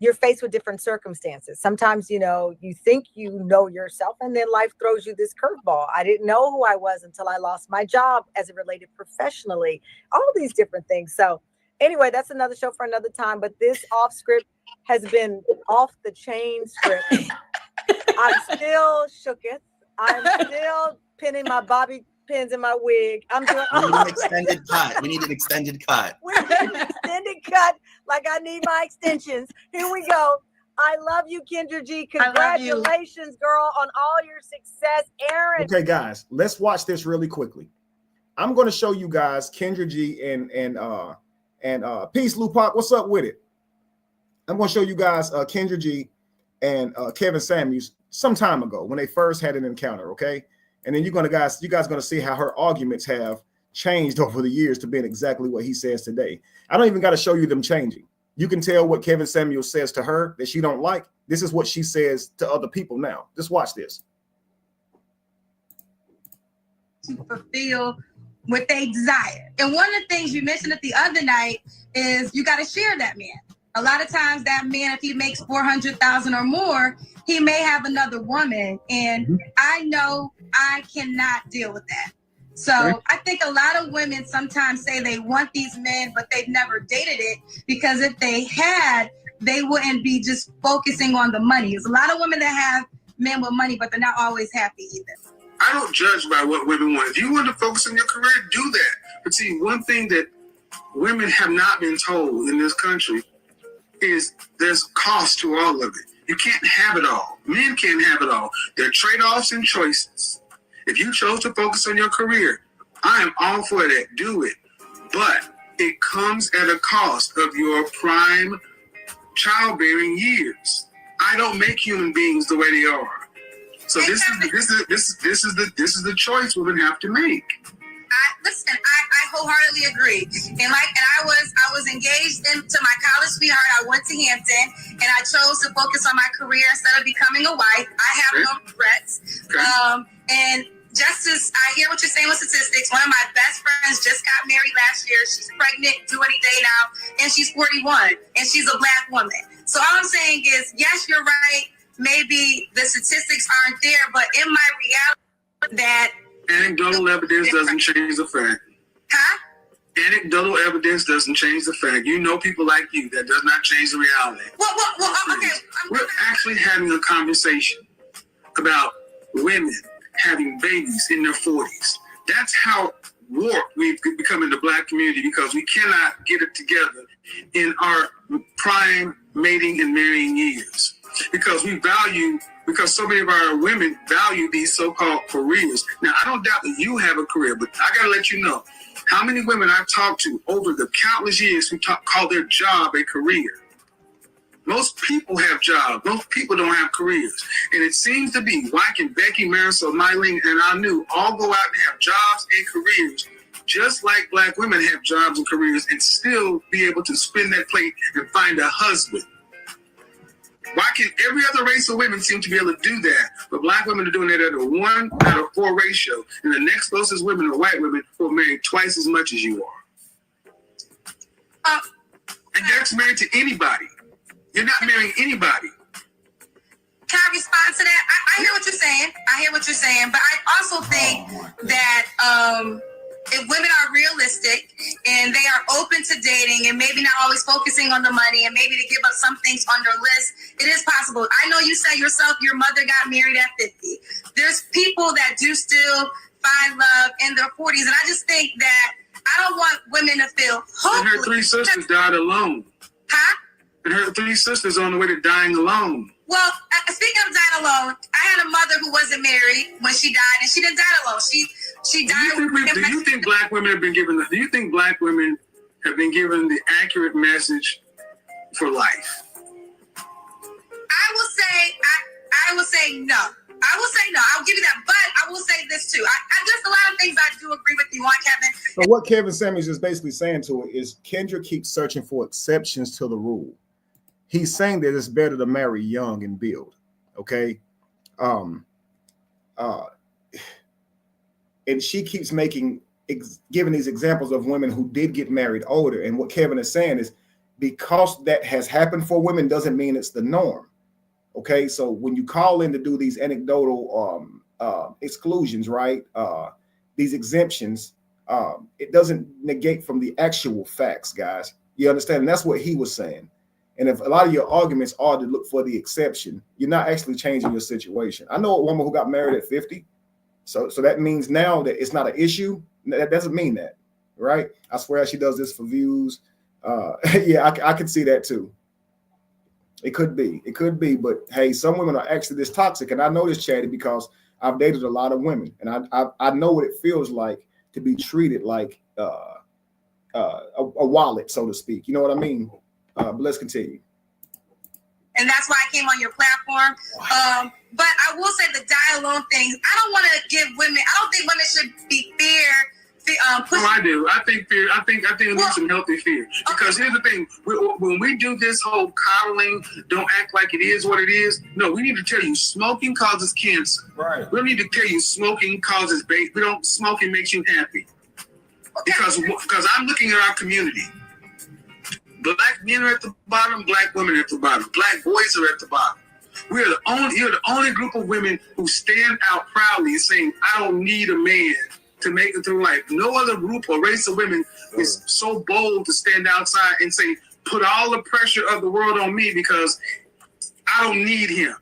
you're faced with different circumstances. Sometimes, you know, you think you know yourself, and then life throws you this curveball. I didn't know who I was until I lost my job as it related professionally, all these different things. So anyway, that's another show for another time. But this off script has been off the chain script. I'm still shooketh. I'm still pinning my bobby pins in my wig. I'm doing We need an extended cut. We need an extended cut. We need an extended cut, like I need my extensions. Here we go. I love you, Kendra G. Congratulations, girl, on all your success. Aaron. Okay, guys, let's watch this really quickly. I'm going to show you guys Kendra G and Peace Lupac. What's up with it? I'm going to show you guys Kendra G and Kevin Samuels some time ago when they first had an encounter. Okay, and then you guys going to see how her arguments have changed over the years to being exactly what he says today. I don't even got to show you them changing. You can tell what Kevin Samuels says to her that she don't like. This is what she says to other people now. Just watch this. To fulfill what they desire. And one of the things you mentioned it the other night is you got to share that man. A lot of times that man, if he makes 400,000 or more, he may have another woman. And I know I cannot deal with that. So I think a lot of women sometimes say they want these men, but they've never dated it, because if they had, they wouldn't be just focusing on the money. There's a lot of women that have men with money, but they're not always happy either. I don't judge by what women want. If you want to focus on your career, do that. But see, one thing that women have not been told in this country is there's cost to all of it. You can't have it all. Men can't have it all. There are trade-offs and choices. If you chose to focus on your career, I am all for that. Do it. But it comes at a cost of your prime childbearing years. I don't make human beings the way they are. So this is the choice women have to make. I wholeheartedly agree. And I was engaged into my college sweetheart. I went to Hampton, and I chose to focus on my career instead of becoming a wife. I have no regrets. And just as I hear what you're saying with statistics, one of my best friends just got married last year. She's pregnant, due any day now, and she's 41, and she's a Black woman. So all I'm saying is, yes, you're right. Maybe the statistics aren't there, but in my reality, that anecdotal evidence doesn't change the fact. Huh? Anecdotal evidence doesn't change the fact. You know people like you. That does not change the reality. Well, okay. We're actually having a conversation about women having babies in their 40s. That's how warped we've become in the Black community, because we cannot get it together in our prime mating and marrying years. Because so many of our women value these so-called careers. Now, I don't doubt that you have a career, but I got to let you know how many women I've talked to over the countless years who call their job a career. Most people have jobs. Most people don't have careers. And it seems to be, why can Becky, Marisol, Mylene, and Anu all go out and have jobs and careers, just like Black women have jobs and careers, and still be able to spin that plate and find a husband? Why can every other race of women seem to be able to do that, but Black women are doing it at a 1 out of 4 ratio, and the next closest women are white women who are married twice as much as you are? And that's married to anybody. You're not marrying anybody. Can I respond to that? I hear what you're saying. But I also think that if women are realistic and they are open to dating and maybe not always focusing on the money and maybe to give up some things on their list, it is possible. I know you said yourself your mother got married at 50. There's people that do still find love in their 40s. And I just think that I don't want women to feel hopeless. And her 3 sisters died alone. Huh? And her 3 sisters on the way to dying alone. Well, speaking of dying alone, I had a mother who wasn't married when she died, and she didn't die alone. She died. Do you think Black women have been given? Do you think Black women have been given the accurate message for life? I will say no. I'll give you that, but I will say this too. There's a lot of things I do agree with you on, Kevin. So what Kevin Samuels is basically saying to it is Kendra keeps searching for exceptions to the rule. He's saying that it's better to marry young and build. Okay. And she keeps giving these examples of women who did get married older. And what Kevin is saying is because that has happened for women doesn't mean it's the norm. Okay, so when you call in to do these anecdotal exclusions, right? These exemptions, it doesn't negate from the actual facts, guys. You understand? And that's what he was saying. And if a lot of your arguments are to look for the exception, you're not actually changing your situation. I know a woman who got married at 50. So that means now that it's not an issue. That doesn't mean that, right? I swear she does this for views. Yeah, I can see that too. It could be, but hey, some women are actually this toxic. And I know this, Chatty, because I've dated a lot of women, and I know what it feels like to be treated like a wallet, so to speak. You know what I mean? But let's continue. And that's why I came on your platform. But I will say the die alone thing. I don't want to give women. I don't think women should be fear. I do. I think fear. I think it needs some healthy fear. Because here's the thing: when we do this whole coddling, don't act like it is what it is. No, we need to tell you smoking causes cancer. Right. We don't need to tell you smoking causes bait. We don't. Smoking makes you happy. Because I'm looking at our community. Black men are at the bottom. Black women are at the bottom. Black boys are at the bottom. You're the only group of women who stand out proudly saying, "I don't need a man to make it through life." No other group or race of women is so bold to stand outside and say, "Put all the pressure of the world on me because I don't need him."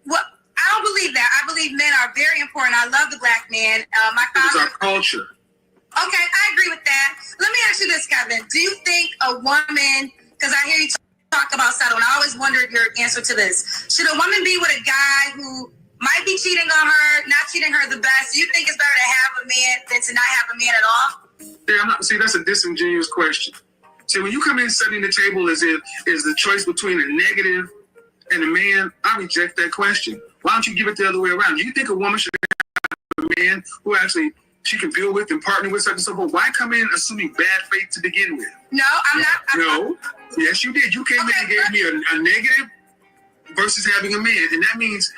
Well, I don't believe that. I believe men are very important. I love the black man. My father. It's our culture. Okay, I agree with that. Let me ask you this, Kevin. Do you think a woman, because I hear you talk about settling, I always wondered your answer to this. Should a woman be with a guy who might be cheating on her, not treating her the best? Do you think it's better to have a man than to not have a man at all? Yeah, see, that's a disingenuous question. See, when you come in setting the table as if is the choice between a negative and a man, I reject that question. Why don't you give it the other way around? Do you think a woman should have a man who actually she can build with and partner with, such and so forth? Why come in assuming bad faith to begin with? No, I'm not. No. Yes, you did. You came in and gave me a negative versus having a man. And that means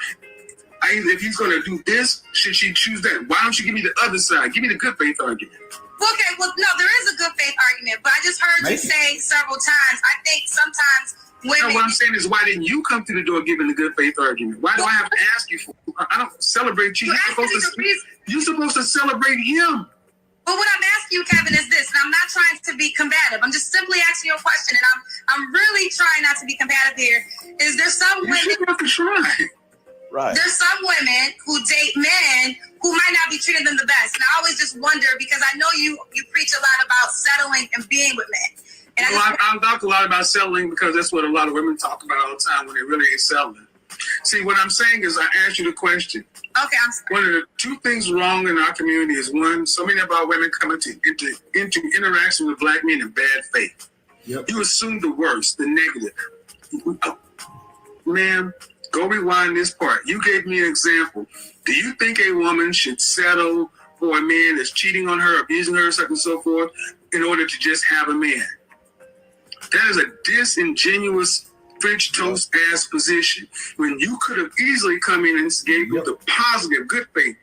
if he's going to do this, should she choose that? Why don't you give me the other side? Give me the good faith argument. Okay, well, no, there is a good faith argument, but I just heard you say several times, I think sometimes women... No, what I'm saying is, why didn't you come to the door giving the good faith argument? Why do I have to ask you for it? I don't celebrate you. You're supposed to celebrate him. But what I'm asking you, Kevin, is this, and I'm not trying to be combative. I'm just simply asking you a question, and I'm really trying not to be combative here. Is there some women... You shouldn't have to try. Right. There's some women who date men who might not be treating them the best. And I always just wonder, because I know you preach a lot about settling and being with men. And I talk a lot about settling because that's what a lot of women talk about all the time when they really ain't settling. See, what I'm saying is I asked you the question. Okay, I'm sorry. One of the two things wrong in our community is, one, so many of our women come into interaction with black men in bad faith. Yep. You assume the worst, the negative. Ma'am, go rewind this part. You gave me an example. Do you think a woman should settle for a man that's cheating on her, abusing her, such and so forth, in order to just have a man? That is a disingenuous French toast ass position when you could have easily come in and gave you the positive good faith.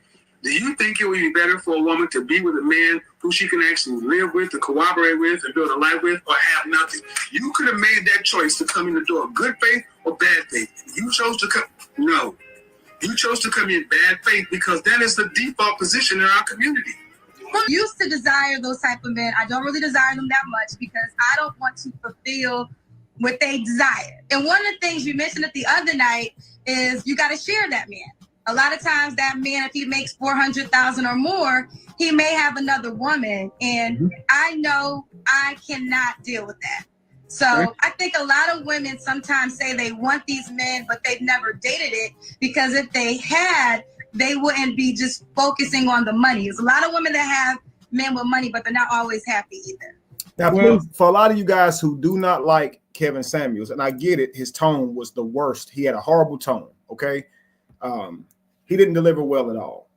Do you think it would be better for a woman to be with a man who she can actually live with and cooperate with and build a life with, or have nothing? You could have made that choice to come in the door, good faith or bad faith. You chose to come. No, you chose to come in bad faith because that is the default position in our community. I used to desire those type of men. I don't really desire them that much because I don't want to fulfill what they desire. And one of the things you mentioned the other night is you got to share that man. A lot of times that man, if he makes $400,000 or more, he may have another woman. And I know I cannot deal with that. So I think a lot of women sometimes say they want these men, but they've never dated it, because if they had, they wouldn't be just focusing on the money. There's a lot of women that have men with money, but they're not always happy either. Now, please, for a lot of you guys who do not like Kevin Samuels, and I get it, his tone was the worst. He had a horrible tone, okay? He didn't deliver well at all.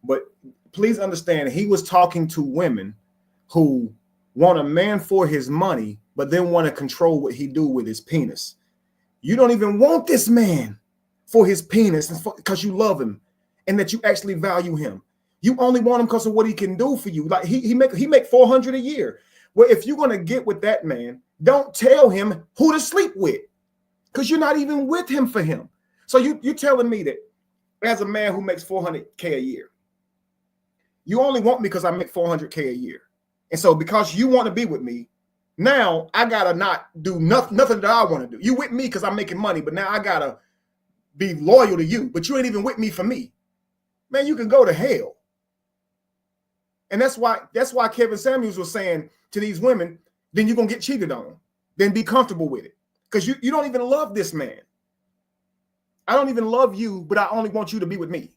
But please understand, he was talking to women who want a man for his money, but then want to control what he do with his penis. You don't even want this man for his penis because you love him and that you actually value him. You only want him because of what he can do for you. Like he make $400 a year. Well, if you're going to get with that man, don't tell him who to sleep with, because you're not even with him for him. So you're telling me that as a man who makes $400K a year, you only want me because I make $400K a year. And so because you want to be with me, now I got to not do nothing that I want to do. You with me because I'm making money, but now I got to be loyal to you, but you ain't even with me for me. Man, you can go to hell. And that's why Kevin Samuels was saying to these women, then you're going to get cheated on. Then be comfortable with it. Because you don't even love this man. I don't even love you, but I only want you to be with me.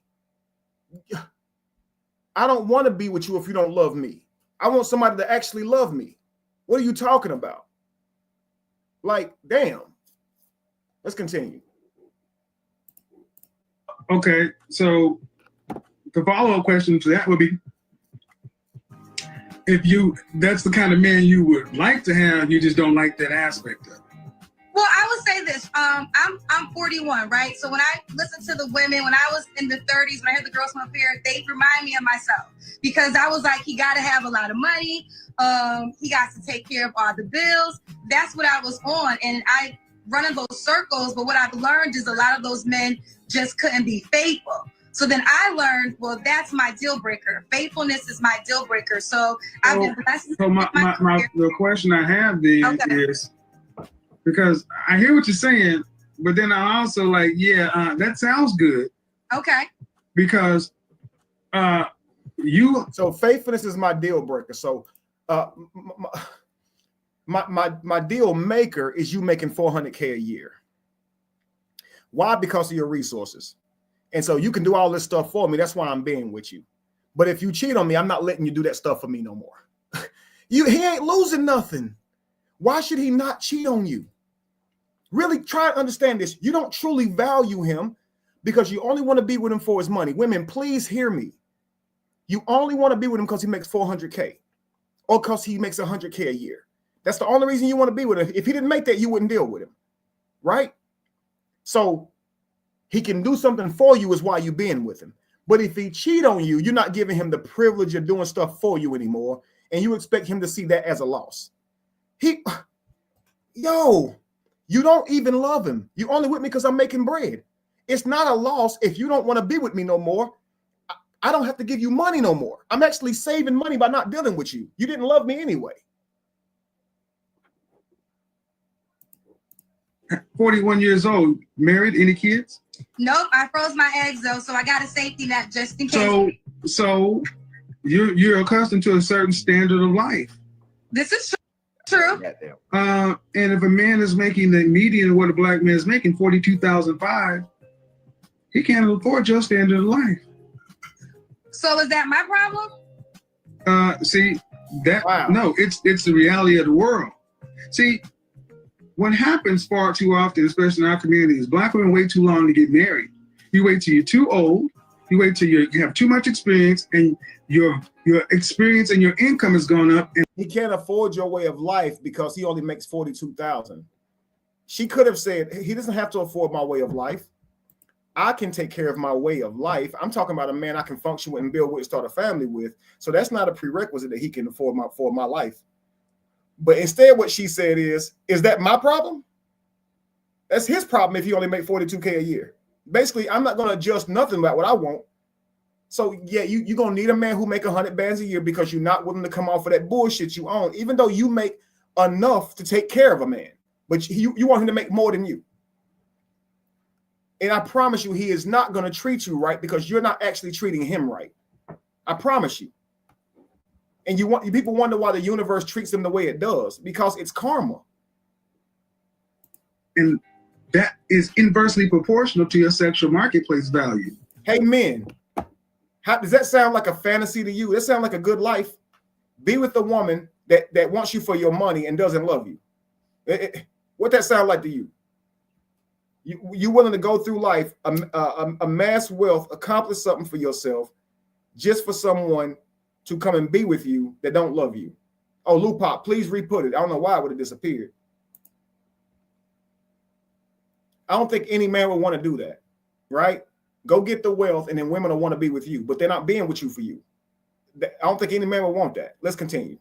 I don't want to be with you if you don't love me. I want somebody to actually love me. What are you talking about? Like, damn. Let's continue. Okay, so the follow-up question to that would be, that's the kind of man you would like to have, you just don't like that aspect of it. Well, I would say this. I'm 41, right? So when I listen to the women, when I was in the 30s, when I heard the girls from up here, they remind me of myself, because I was like, he got to have a lot of money. He got to take care of all the bills. That's what I was on, and I run in those circles. But what I've learned is a lot of those men just couldn't be faithful. So then I learned, well, that's my deal breaker. Faithfulness is my deal breaker. So I've been blessed. So the question I have then is, because I hear what you're saying, but then I also like, that sounds good. Okay. Because so faithfulness is my deal breaker. So my deal maker is you making $400K a year. Why? Because of your resources. And so you can do all this stuff for me. That's why I'm being with you. But if you cheat on me, I'm not letting you do that stuff for me no more. He ain't losing nothing. Why should he not cheat on you? Really try to understand this. You don't truly value him because you only want to be with him for his money. Women, please hear me. You only want to be with him because he makes $400K or because he makes $100K a year. That's the only reason you want to be with him. If he didn't make that, you wouldn't deal with him, right? So he can do something for you is why you're being with him. But if he cheat on you, you're not giving him the privilege of doing stuff for you anymore, and you expect him to see that as a loss. You don't even love him. You only with me because I'm making bread. It's not a loss if you don't want to be with me no more. I don't have to give you money no more. I'm actually saving money by not dealing with you. You didn't love me anyway. 41 years old, married, any kids? Nope, I froze my eggs though, so I got a safety net just in case. So you're accustomed to a certain standard of life. This is true. And if a man is making the median of what a black man is making, $42,500, he can't afford your standard of life. So is that my problem? No, it's the reality of the world. See, what happens far too often, especially in our community, is black women wait too long to get married. You wait till you're too old. You wait till you have too much experience, and your experience and your income has gone up. And he can't afford your way of life because he only makes $42,000. She could have said, he doesn't have to afford my way of life. I can take care of my way of life. I'm talking about a man I can function with and build with, start a family with. So that's not a prerequisite that he can afford my life. But instead, what she said is that my problem? That's his problem if he only make $42K a year. Basically, I'm not going to adjust nothing about what I want. So yeah, you're going to need a man who make 100 bands a year because you're not willing to come off of that bullshit you own, even though you make enough to take care of a man. But you want him to make more than you. And I promise you, he is not going to treat you right because you're not actually treating him right. I promise you. And people wonder why the universe treats them the way it does, because it's karma. And that is inversely proportional to your sexual marketplace value. Hey, men, how does that sound like a fantasy to you? That sounds like a good life. Be with a woman that wants you for your money and doesn't love you. What that sound like to you? You willing to go through life, amass wealth, accomplish something for yourself, just for someone to come and be with you that don't love you. Oh, Lupop, please re-put it. I don't know why it would have disappeared. I don't think any man would want to do that, right? Go get the wealth and then women will want to be with you, but they're not being with you for you. I don't think any man would want that. Let's continue.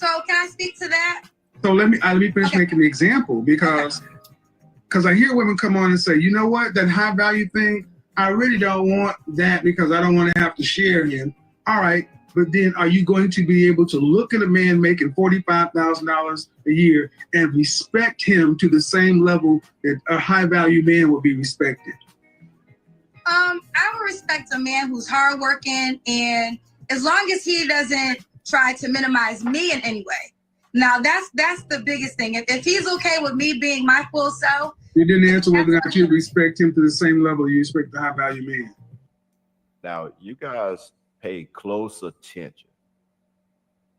So can I speak to that? So let me finish making the example because I hear women come on and say, you know what, that high value thing, I really don't want that because I don't want to have to share him. All right, but then are you going to be able to look at a man making $45,000 a year and respect him to the same level that a high value man would be respected? I would respect a man who's hardworking, and as long as he doesn't try to minimize me in any way. Now that's the biggest thing. If he's okay with me being my full self. You didn't answer whether or not you respect him to the same level you respect the high value man. Now, you guys pay close attention.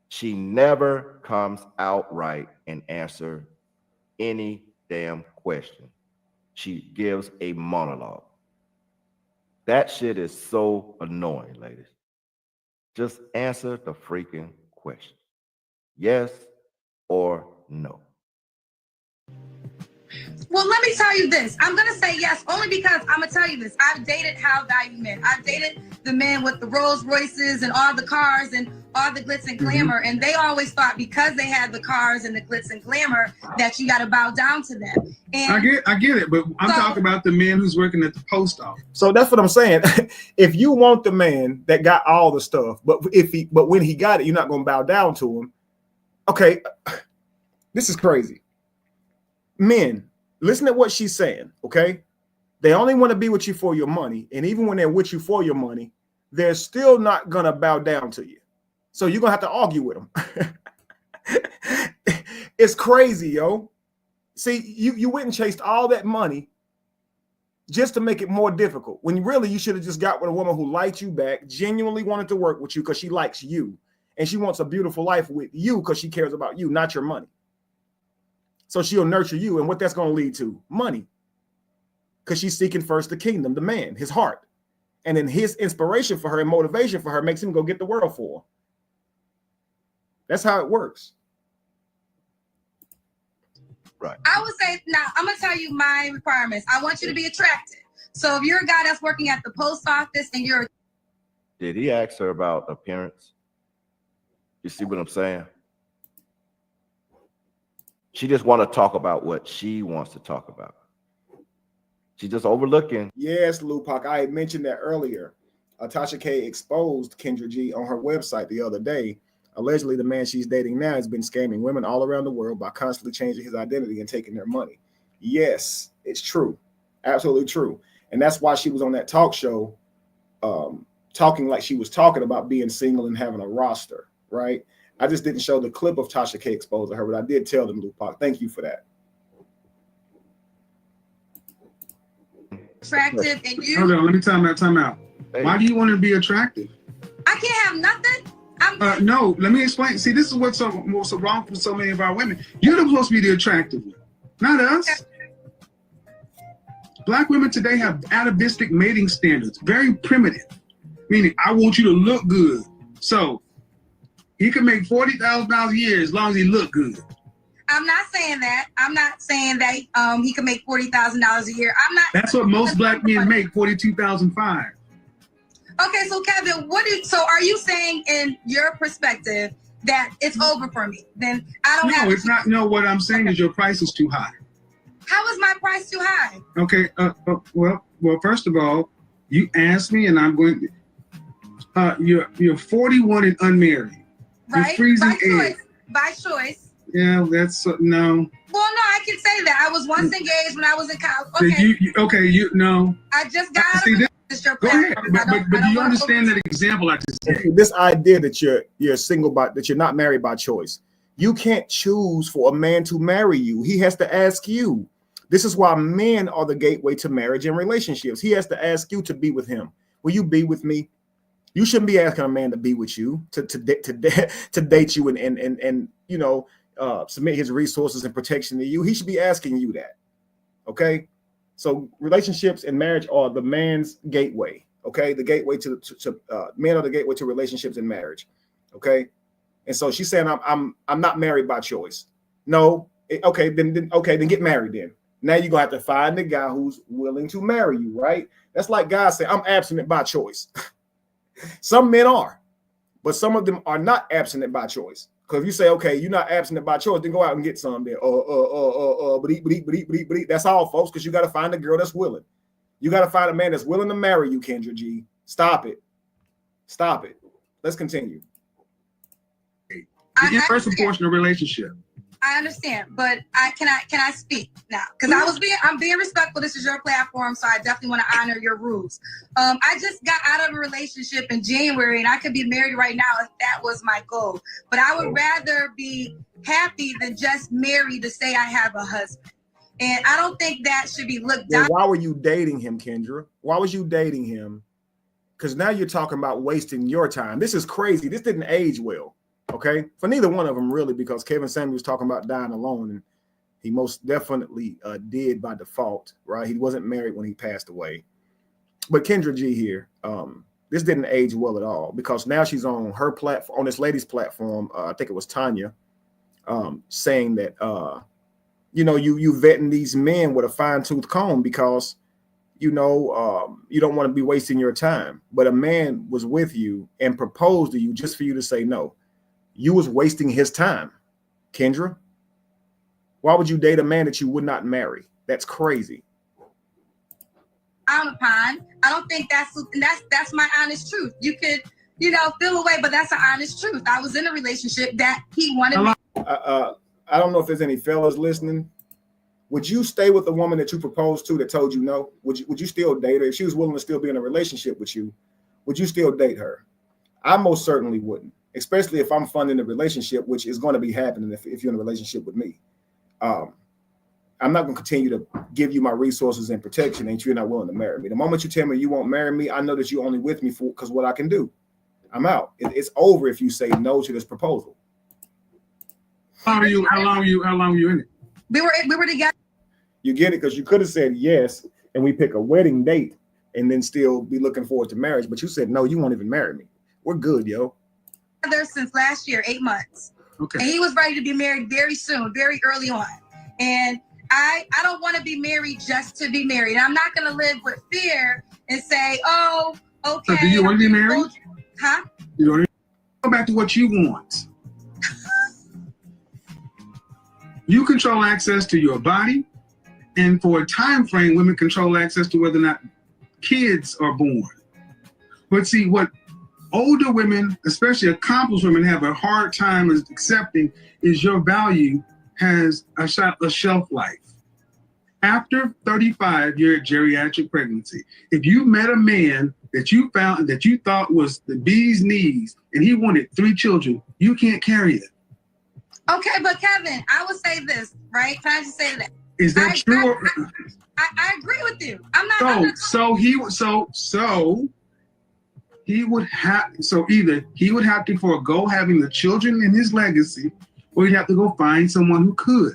She never comes outright and answer any damn question. She gives a monologue. That shit is so annoying, ladies. Just answer the freaking question. Yes or no. Well, let me tell you this. I'm going to say yes, only because I'm going to tell you this. I've dated high value men. I've dated the men with the Rolls Royces and all the cars and all the glitz and glamour. And they always thought because they had the cars and the glitz and glamour that you got to bow down to them. And I get it, but I'm talking about the man who's working at the post office. So that's what I'm saying. If you want the man that got all the stuff, but when he got it, you're not going to bow down to him. Okay, this is crazy. Men, listen to what she's saying, okay? They only want to be with you for your money. And even when they're with you for your money, they're still not going to bow down to you. So you're going to have to argue with them. It's crazy, yo. See, you went and chased all that money just to make it more difficult. When really you should have just got with a woman who liked you back, genuinely wanted to work with you because she likes you. And she wants a beautiful life with you because she cares about you, not your money. So she'll nurture you. And what that's going to lead to? Money. Because she's seeking first the kingdom, the man, his heart. And then his inspiration for her and motivation for her makes him go get the world for her. That's how it works. Right. I would say, now, I'm going to tell you my requirements. I want you to be attractive. So if you're a guy that's working at the post office and you're... Did he ask her about appearance? You see what I'm saying? She just want to talk about what she wants to talk about. She's just overlooking. Yes, Lupac. I had mentioned that earlier. Tasha K exposed Kendra G on her website the other day. Allegedly, the man she's dating now has been scamming women all around the world by constantly changing his identity and taking their money. Yes, it's true. Absolutely true. And that's why she was on that talk show talking like she was talking about being single and having a roster, right? I just didn't show the clip of Tasha K exposing her, but I did tell them, Lupac. Thank you for that. Attractive and you... Hold on, let me time out. Hey. Why do you want to be attractive? I can't have nothing. No, let me explain. See, this is what's so wrong for so many of our women. You're supposed to be the attractive one, not us. Black women today have atavistic mating standards, very primitive, meaning I want you to look good. So he can make $40,000 a year as long as he look good. I'm not saying that. I'm not saying that he can make $40,000 a year. I'm not. That's what most black men make, $42,500. Okay, so Kevin, so are you saying in your perspective that it's over for me? Then I don't have. No, it's not. No, what I'm saying is your price is too high. How is my price too high? Okay. Well, first of all, you asked me, and I'm going. You're 41 and unmarried. Right. By choice. By choice. Yeah, that's no. Well, no, I can say that. I was once engaged when I was in college. Okay. No. I just got out of Go ahead, but do you understand that example I just gave? This idea that you're single that you're not married by choice. You can't choose for a man to marry you. He has to ask you. This is why men are the gateway to marriage and relationships. He has to ask you to be with him. Will you be with me? You shouldn't be asking a man to be with you, to date you and submit his resources and protection to you. He should be asking you that. Okay. So relationships and marriage are the man's gateway. Okay, the gateway to men are the gateway to relationships and marriage. Okay, and so she's saying I'm not married by choice. No, then get married. Then now you're gonna have to find the guy who's willing to marry you, right? That's like guys say I'm abstinent by choice. Some men are, but some of them are not abstinent by choice. Because if you say, okay, you're not abstinent by choice, then go out and get some there. But eat. That's all, folks, because you got to find a girl that's willing. You got to find a man that's willing to marry you, Kendra G. Stop it. Stop it. Let's continue. The in-person portion of relationship. I understand, but can I speak now? Because I'm being respectful. This is your platform, so I definitely want to honor your rules. I just got out of a relationship in January, and I could be married right now if that was my goal. But I would rather be happy than just married to say I have a husband. And I don't think that should be looked down. Why were you dating him, Kendra? Why was you dating him? Because now you're talking about wasting your time. This is crazy. This didn't age well. Okay, for neither one of them really, because Kevin Samuels was talking about dying alone, and he most definitely did by default, right? He wasn't married when he passed away. But Kendra G here, this didn't age well at all, because now she's on her platform, on this lady's platform. I think it was Tanya, saying that you vetting these men with a fine-tooth comb because you don't want to be wasting your time. But a man was with you and proposed to you just for you to say no. You was wasting his time, Kendra. Why would you date a man that you would not marry? That's crazy. I don't think that's my honest truth. You could, feel away, but that's an honest truth. I was in a relationship that he wanted me. I don't know if there's any fellas listening. Would you stay with the woman that you proposed to that told you no? Would you still date her if she was willing to still be in a relationship with you? Would you still date her? I most certainly wouldn't. Especially if I'm funding the relationship, which is going to be happening if you're in a relationship with me. I'm not going to continue to give you my resources and protection and you're not willing to marry me. The moment you tell me you won't marry me, I know that you're only with me for because what I can do. I'm out. It's over if you say no to this proposal. How long were you in it? We were together. You get it, because you could have said yes and we pick a wedding date and then still be looking forward to marriage. But you said no, you won't even marry me. We're good, yo. Since last year, 8 months. Okay. And he was ready to be married very soon, very early on. And I don't want to be married just to be married. I'm not going to live with fear and say, oh, okay. So do you want to be married? Huh? You don't go back to what you want. You control access to your body, and for a time frame, women control access to whether or not kids are born. But see, what older women, especially accomplished women, have a hard time accepting is your value has a shelf life. After 35, you're at geriatric pregnancy. If you met a man that you found that you thought was the bee's knees and he wanted 3 children, you can't carry it. Okay, but Kevin, I would say this, right? Can I just say that? Is that true? I agree with you. I'm not. So either he would have to forego having the children in his legacy, or he'd have to go find someone who could.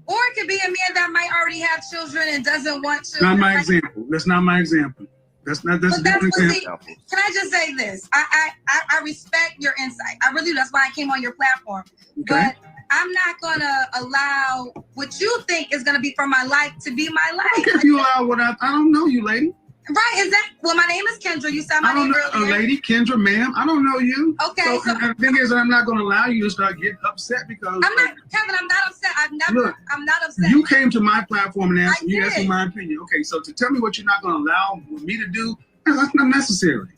Or it could be a man that might already have children and doesn't want children. Not my example. That's not my example. That's a different example. Can I just say this? I respect your insight. I really do. That's why I came on your platform. Okay. But I'm not gonna allow what you think is gonna be for my life to be my life. Okay, if you allow what I don't know you, lady. Right, is that well, my name is Kendra. You said my name earlier. Lady, Kendra, ma'am. I don't know you. Okay. So the thing is, I'm not going to allow you to start getting upset because I'm not, Kevin. I'm not upset. I'm not upset. You came to my platform and asked me my opinion. Okay, so to tell me what you're not going to allow me to do, that's not necessary.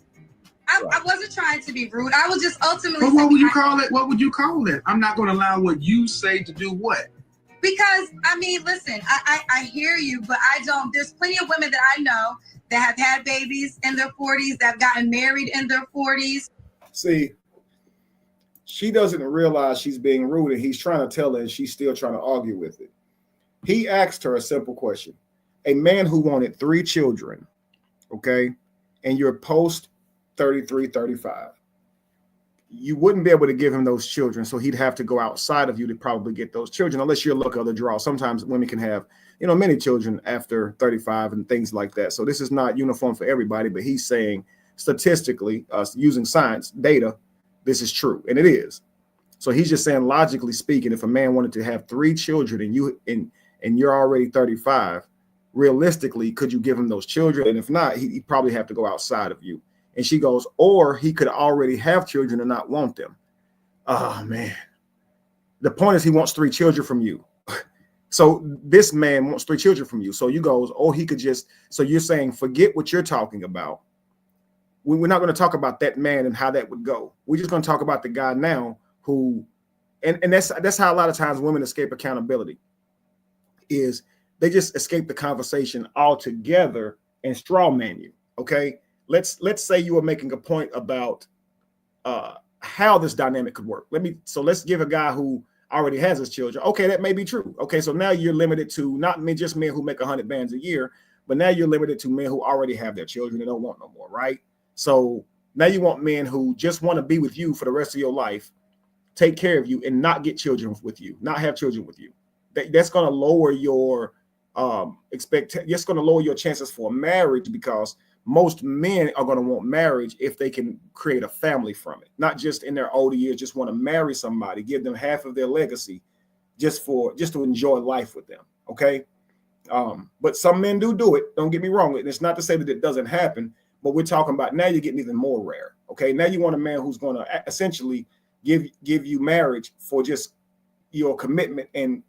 I wasn't trying to be rude. I was just ultimately. But what would you call it? What would you call it? I'm not going to allow what you say to do what? Because I mean, listen, I hear you, but I don't. There's plenty of women that I know that have had babies in their 40s, that have gotten married in their 40s. See, she doesn't realize she's being rude, and he's trying to tell her, and she's still trying to argue with it. He asked her a simple question. A man who wanted 3 children, okay, and you're post 33, 35, you wouldn't be able to give him those children, so he'd have to go outside of you to probably get those children, unless you're luck of the draw. Sometimes women can have, many children after 35 and things like that. So this is not uniform for everybody, but he's saying statistically, using science data, this is true, and it is. So he's just saying, logically speaking, if a man wanted to have 3 children and you're already 35, realistically, could you give him those children? And if not, he'd probably have to go outside of you. And she goes, or he could already have children and not want them. Oh man. The point is he wants 3 children from you. So this man wants 3 children from you. So you goes, oh, he could just, so you're saying, forget what you're talking about. We're not going to talk about that man and how that would go. We're just going to talk about the guy now who, and that's how a lot of times women escape accountability, is they just escape the conversation altogether and straw man you. Okay. Let's say you were making a point about how this dynamic could work. Let's give a guy who already has his children. Okay, that may be true. Okay, so now you're limited to not just men who make 100 bands a year, but now you're limited to men who already have their children and don't want no more, right? So now you want men who just want to be with you for the rest of your life, take care of you, and not get children with you, not have children with you. That's going to lower your it's going to lower your chances for marriage, because most men are going to want marriage if they can create a family from it, not just in their older years, just want to marry somebody, give them half of their legacy just to enjoy life with them. Okay. But some men do it. Don't get me wrong. It's not to say that it doesn't happen, but we're talking about now you're getting even more rare. Okay. Now you want a man who's going to essentially give you marriage for just your commitment and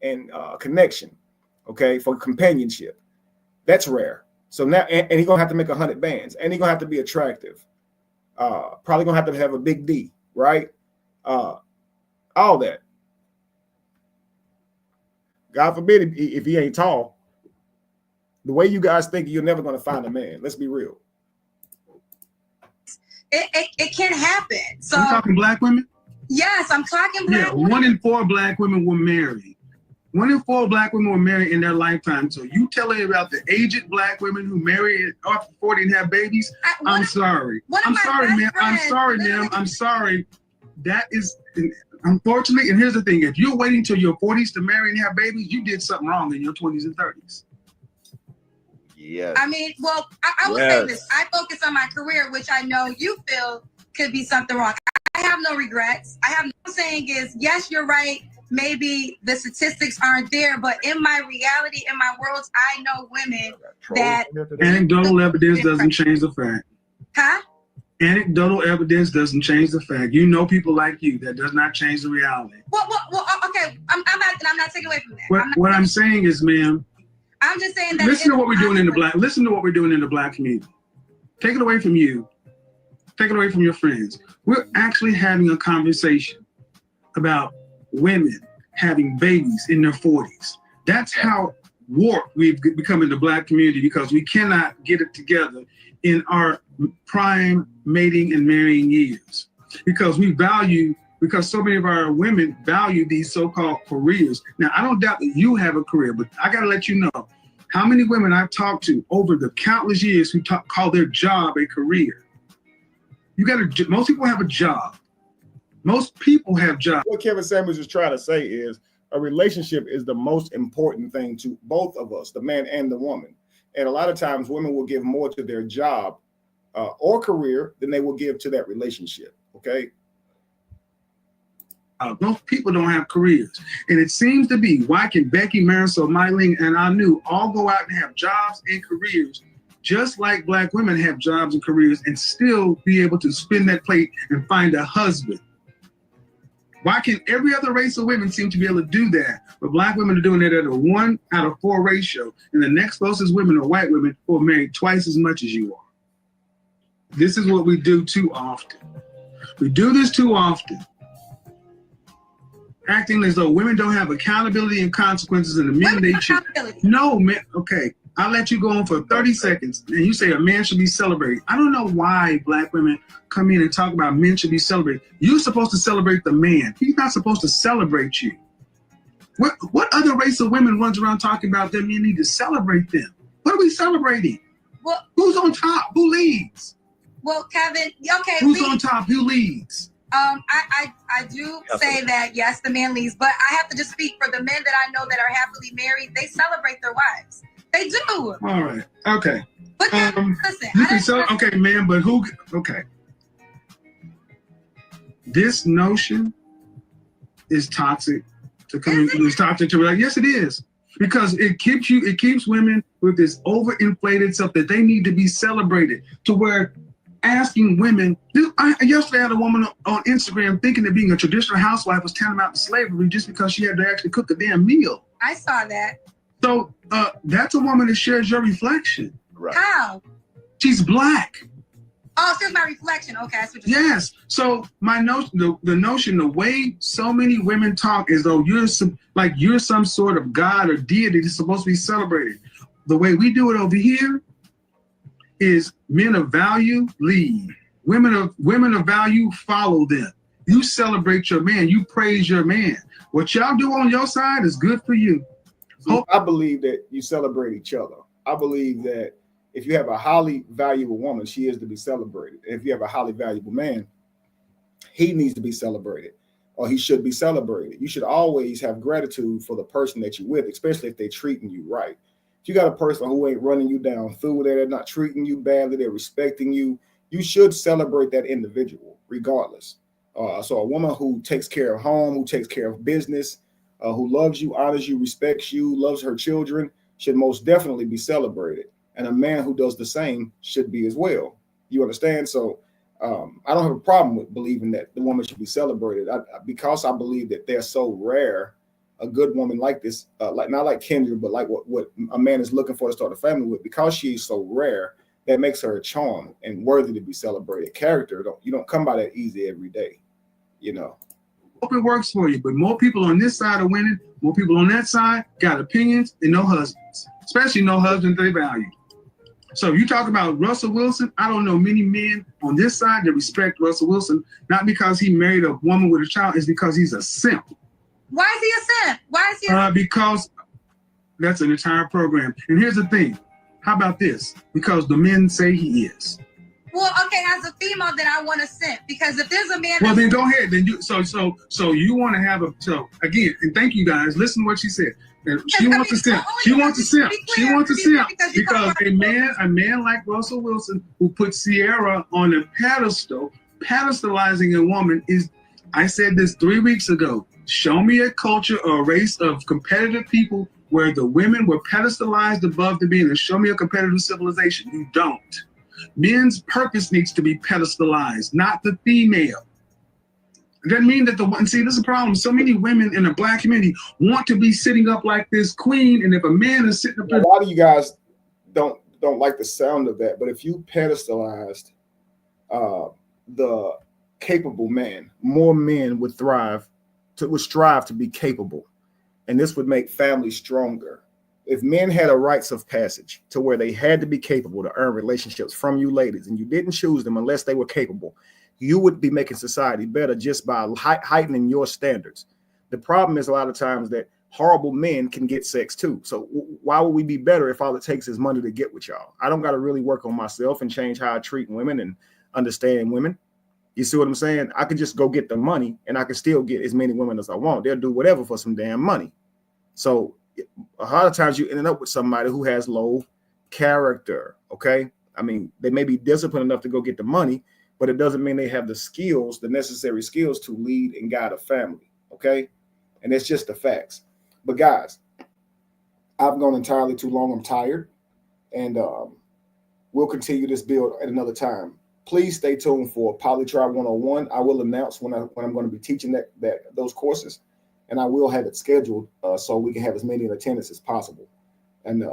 connection. Okay. For companionship. That's rare. So now, and he's gonna have to make 100 bands, and he's gonna have to be attractive. Probably gonna have a big D, right? All that. God forbid if he ain't tall. The way you guys think, you're never gonna find a man. Let's be real. It can happen. So I'm talking black women. Yes, I'm talking black women. 1 in 4 black women were married. 1 in 4 black women were married in their lifetime. So you telling me about the aged black women who marry after 40 and have babies? I'm sorry. I'm sorry, ma'am. I'm sorry, ma'am. I'm sorry. That is, unfortunately, and here's the thing. If you're waiting till your 40s to marry and have babies, you did something wrong in your 20s and 30s. Yes. I mean, well, I will say this. I focus on my career, which I know you feel could be something wrong. I have no regrets. I'm saying is, yes, you're right. Maybe the statistics aren't there, but in my reality, in my worlds, I know women that anecdotal evidence doesn't change the fact. Huh? Anecdotal evidence doesn't change the fact. You know people like you. That does not change the reality. Well, okay. I'm not taking away from that. What I'm saying is, ma'am, I'm just saying that. Listen to what we're doing in the black community. Take it away from you. Take it away from your friends. We're actually having a conversation about women having babies in their 40s. That's how warped we've become in the black community, because we cannot get it together in our prime mating and marrying years. Because so many of our women value these so-called careers. Now, I don't doubt that you have a career, but I got to let you know how many women I've talked to over the countless years who call their job a career. Most people have a job. Most people have jobs. What Kevin Samuels is trying to say is a relationship is the most important thing to both of us, the man and the woman. And a lot of times women will give more to their job or career than they will give to that relationship. Okay. Most people don't have careers. And it seems to be, why can Becky, Marisol, Mylene, and Anu all go out and have jobs and careers just like black women have jobs and careers and still be able to spin that plate and find a husband? Why can every other race of women seem to be able to do that, but black women are doing it at a 1 out of 4 ratio, and the next closest women are white women who are married twice as much as you are? This is what we do too often. We do this too often, acting as though women don't have accountability and consequences, and the men they choose. No, man. Okay, I'll let you go on for 30 seconds, and you say a man should be celebrated. I don't know why black women come in and talk about men should be celebrated. You're supposed to celebrate the man. He's not supposed to celebrate you. What other race of women runs around talking about them? You need to celebrate them. What are we celebrating? Well, who's on top? Who leads? Well, Kevin, okay. Who's on top? Who leads? I do say that, yes, the man leads, but I have to just speak for the men that I know that are happily married. They celebrate their wives. They do. All right. Okay. But listen, you can sell, okay, man, but who? Okay. This notion is toxic to coming. It's toxic to like, yes, it is, because it keeps women with this overinflated stuff that they need to be celebrated, to where asking women. Yesterday I had a woman on Instagram thinking that being a traditional housewife was tantamount to slavery just because she had to actually cook a damn meal. I saw that. So that's a woman that shares your reflection. Right. How? She's black. Oh, so it's my reflection. Okay, that's what you're saying. Yes. So my notion, the way so many women talk as though you're some sort of god or deity that's supposed to be celebrated. The way we do it over here is men of value lead. Women of value follow them. You celebrate your man. You praise your man. What y'all do on your side is good for you. See, I believe that you celebrate each other. I believe that if you have a highly valuable woman, she is to be celebrated. If you have a highly valuable man, he needs to be celebrated, or he should be celebrated. You should always have gratitude for the person that you're with, especially if they're treating you right. If you got a person who ain't running you down through there, they're not treating you badly, they're respecting you, you should celebrate that individual regardless. So a woman who takes care of home, who takes care of business, who loves you, honors you, respects you, loves her children, should most definitely be celebrated. And a man who does the same should be as well. You understand? So I don't have a problem with believing that the woman should be celebrated because I believe that they're so rare. A good woman like this, like not like Kendra, but like what a man is looking for to start a family with, because she is so rare, that makes her a charm and worthy to be celebrated. Character, you don't come by that easy every day, you know. Hope it works for you, but more people on this side are winning. More people on that side got opinions and no husbands, especially no husbands they value. So you talk about Russell Wilson. I don't know many men on this side that respect Russell Wilson, not because he married a woman with a child, it's because he's a simp. Why is he a simp? Why is he a simp? Because that's an entire program. And here's the thing. How about this? Because the men say he is. Well, okay, as a female, then I want to simp, because if there's a man. Well, then go ahead. Then you so you want to have again, and thank you guys. Listen to what she said. And she wants to simp. She wants to simp. She wants to simp because a man like Russell Wilson, who put Sierra on a pedestal, pedestalizing a woman is. I said this 3 weeks ago. Show me a culture or a race of competitive people where the women were pedestalized above the men, and show me a competitive civilization. You don't. Men's purpose needs to be pedestalized, not the female. It doesn't mean that see, this is a problem. So many women in the black community want to be sitting up like this queen, and if a man is sitting up there, a lot of you guys don't like the sound of that, but if you pedestalized the capable man, more men would strive to be capable, and this would make families stronger. If men had a rites of passage to where they had to be capable to earn relationships from you ladies, and you didn't choose them unless they were capable, you would be making society better just by heightening your standards. The problem is a lot of times that horrible men can get sex too. So why would we be better if all it takes is money to get with y'all? I don't got to really work on myself and change how I treat women and understand women. You see what I'm saying? I could just go get the money and I can still get as many women as I want. They'll do whatever for some damn money. So a lot of times you end up with somebody who has low character, okay? I mean, they may be disciplined enough to go get the money, but it doesn't mean they have the skills, the necessary skills to lead and guide a family, okay? And it's just the facts. But guys, I've gone entirely too long. I'm tired. And we'll continue this build at another time. Please stay tuned for Polytribe 101. I will announce when I'm going to be teaching those courses, and I will have it scheduled so we can have as many in attendance as possible. And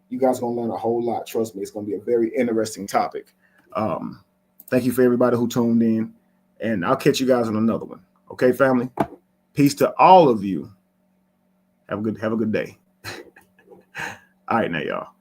you guys are going to learn a whole lot. Trust me, it's going to be a very interesting topic. Thank you for everybody who tuned in, and I'll catch you guys on another one. Okay, family? Peace to all of you. Have a good day. All right, now, y'all.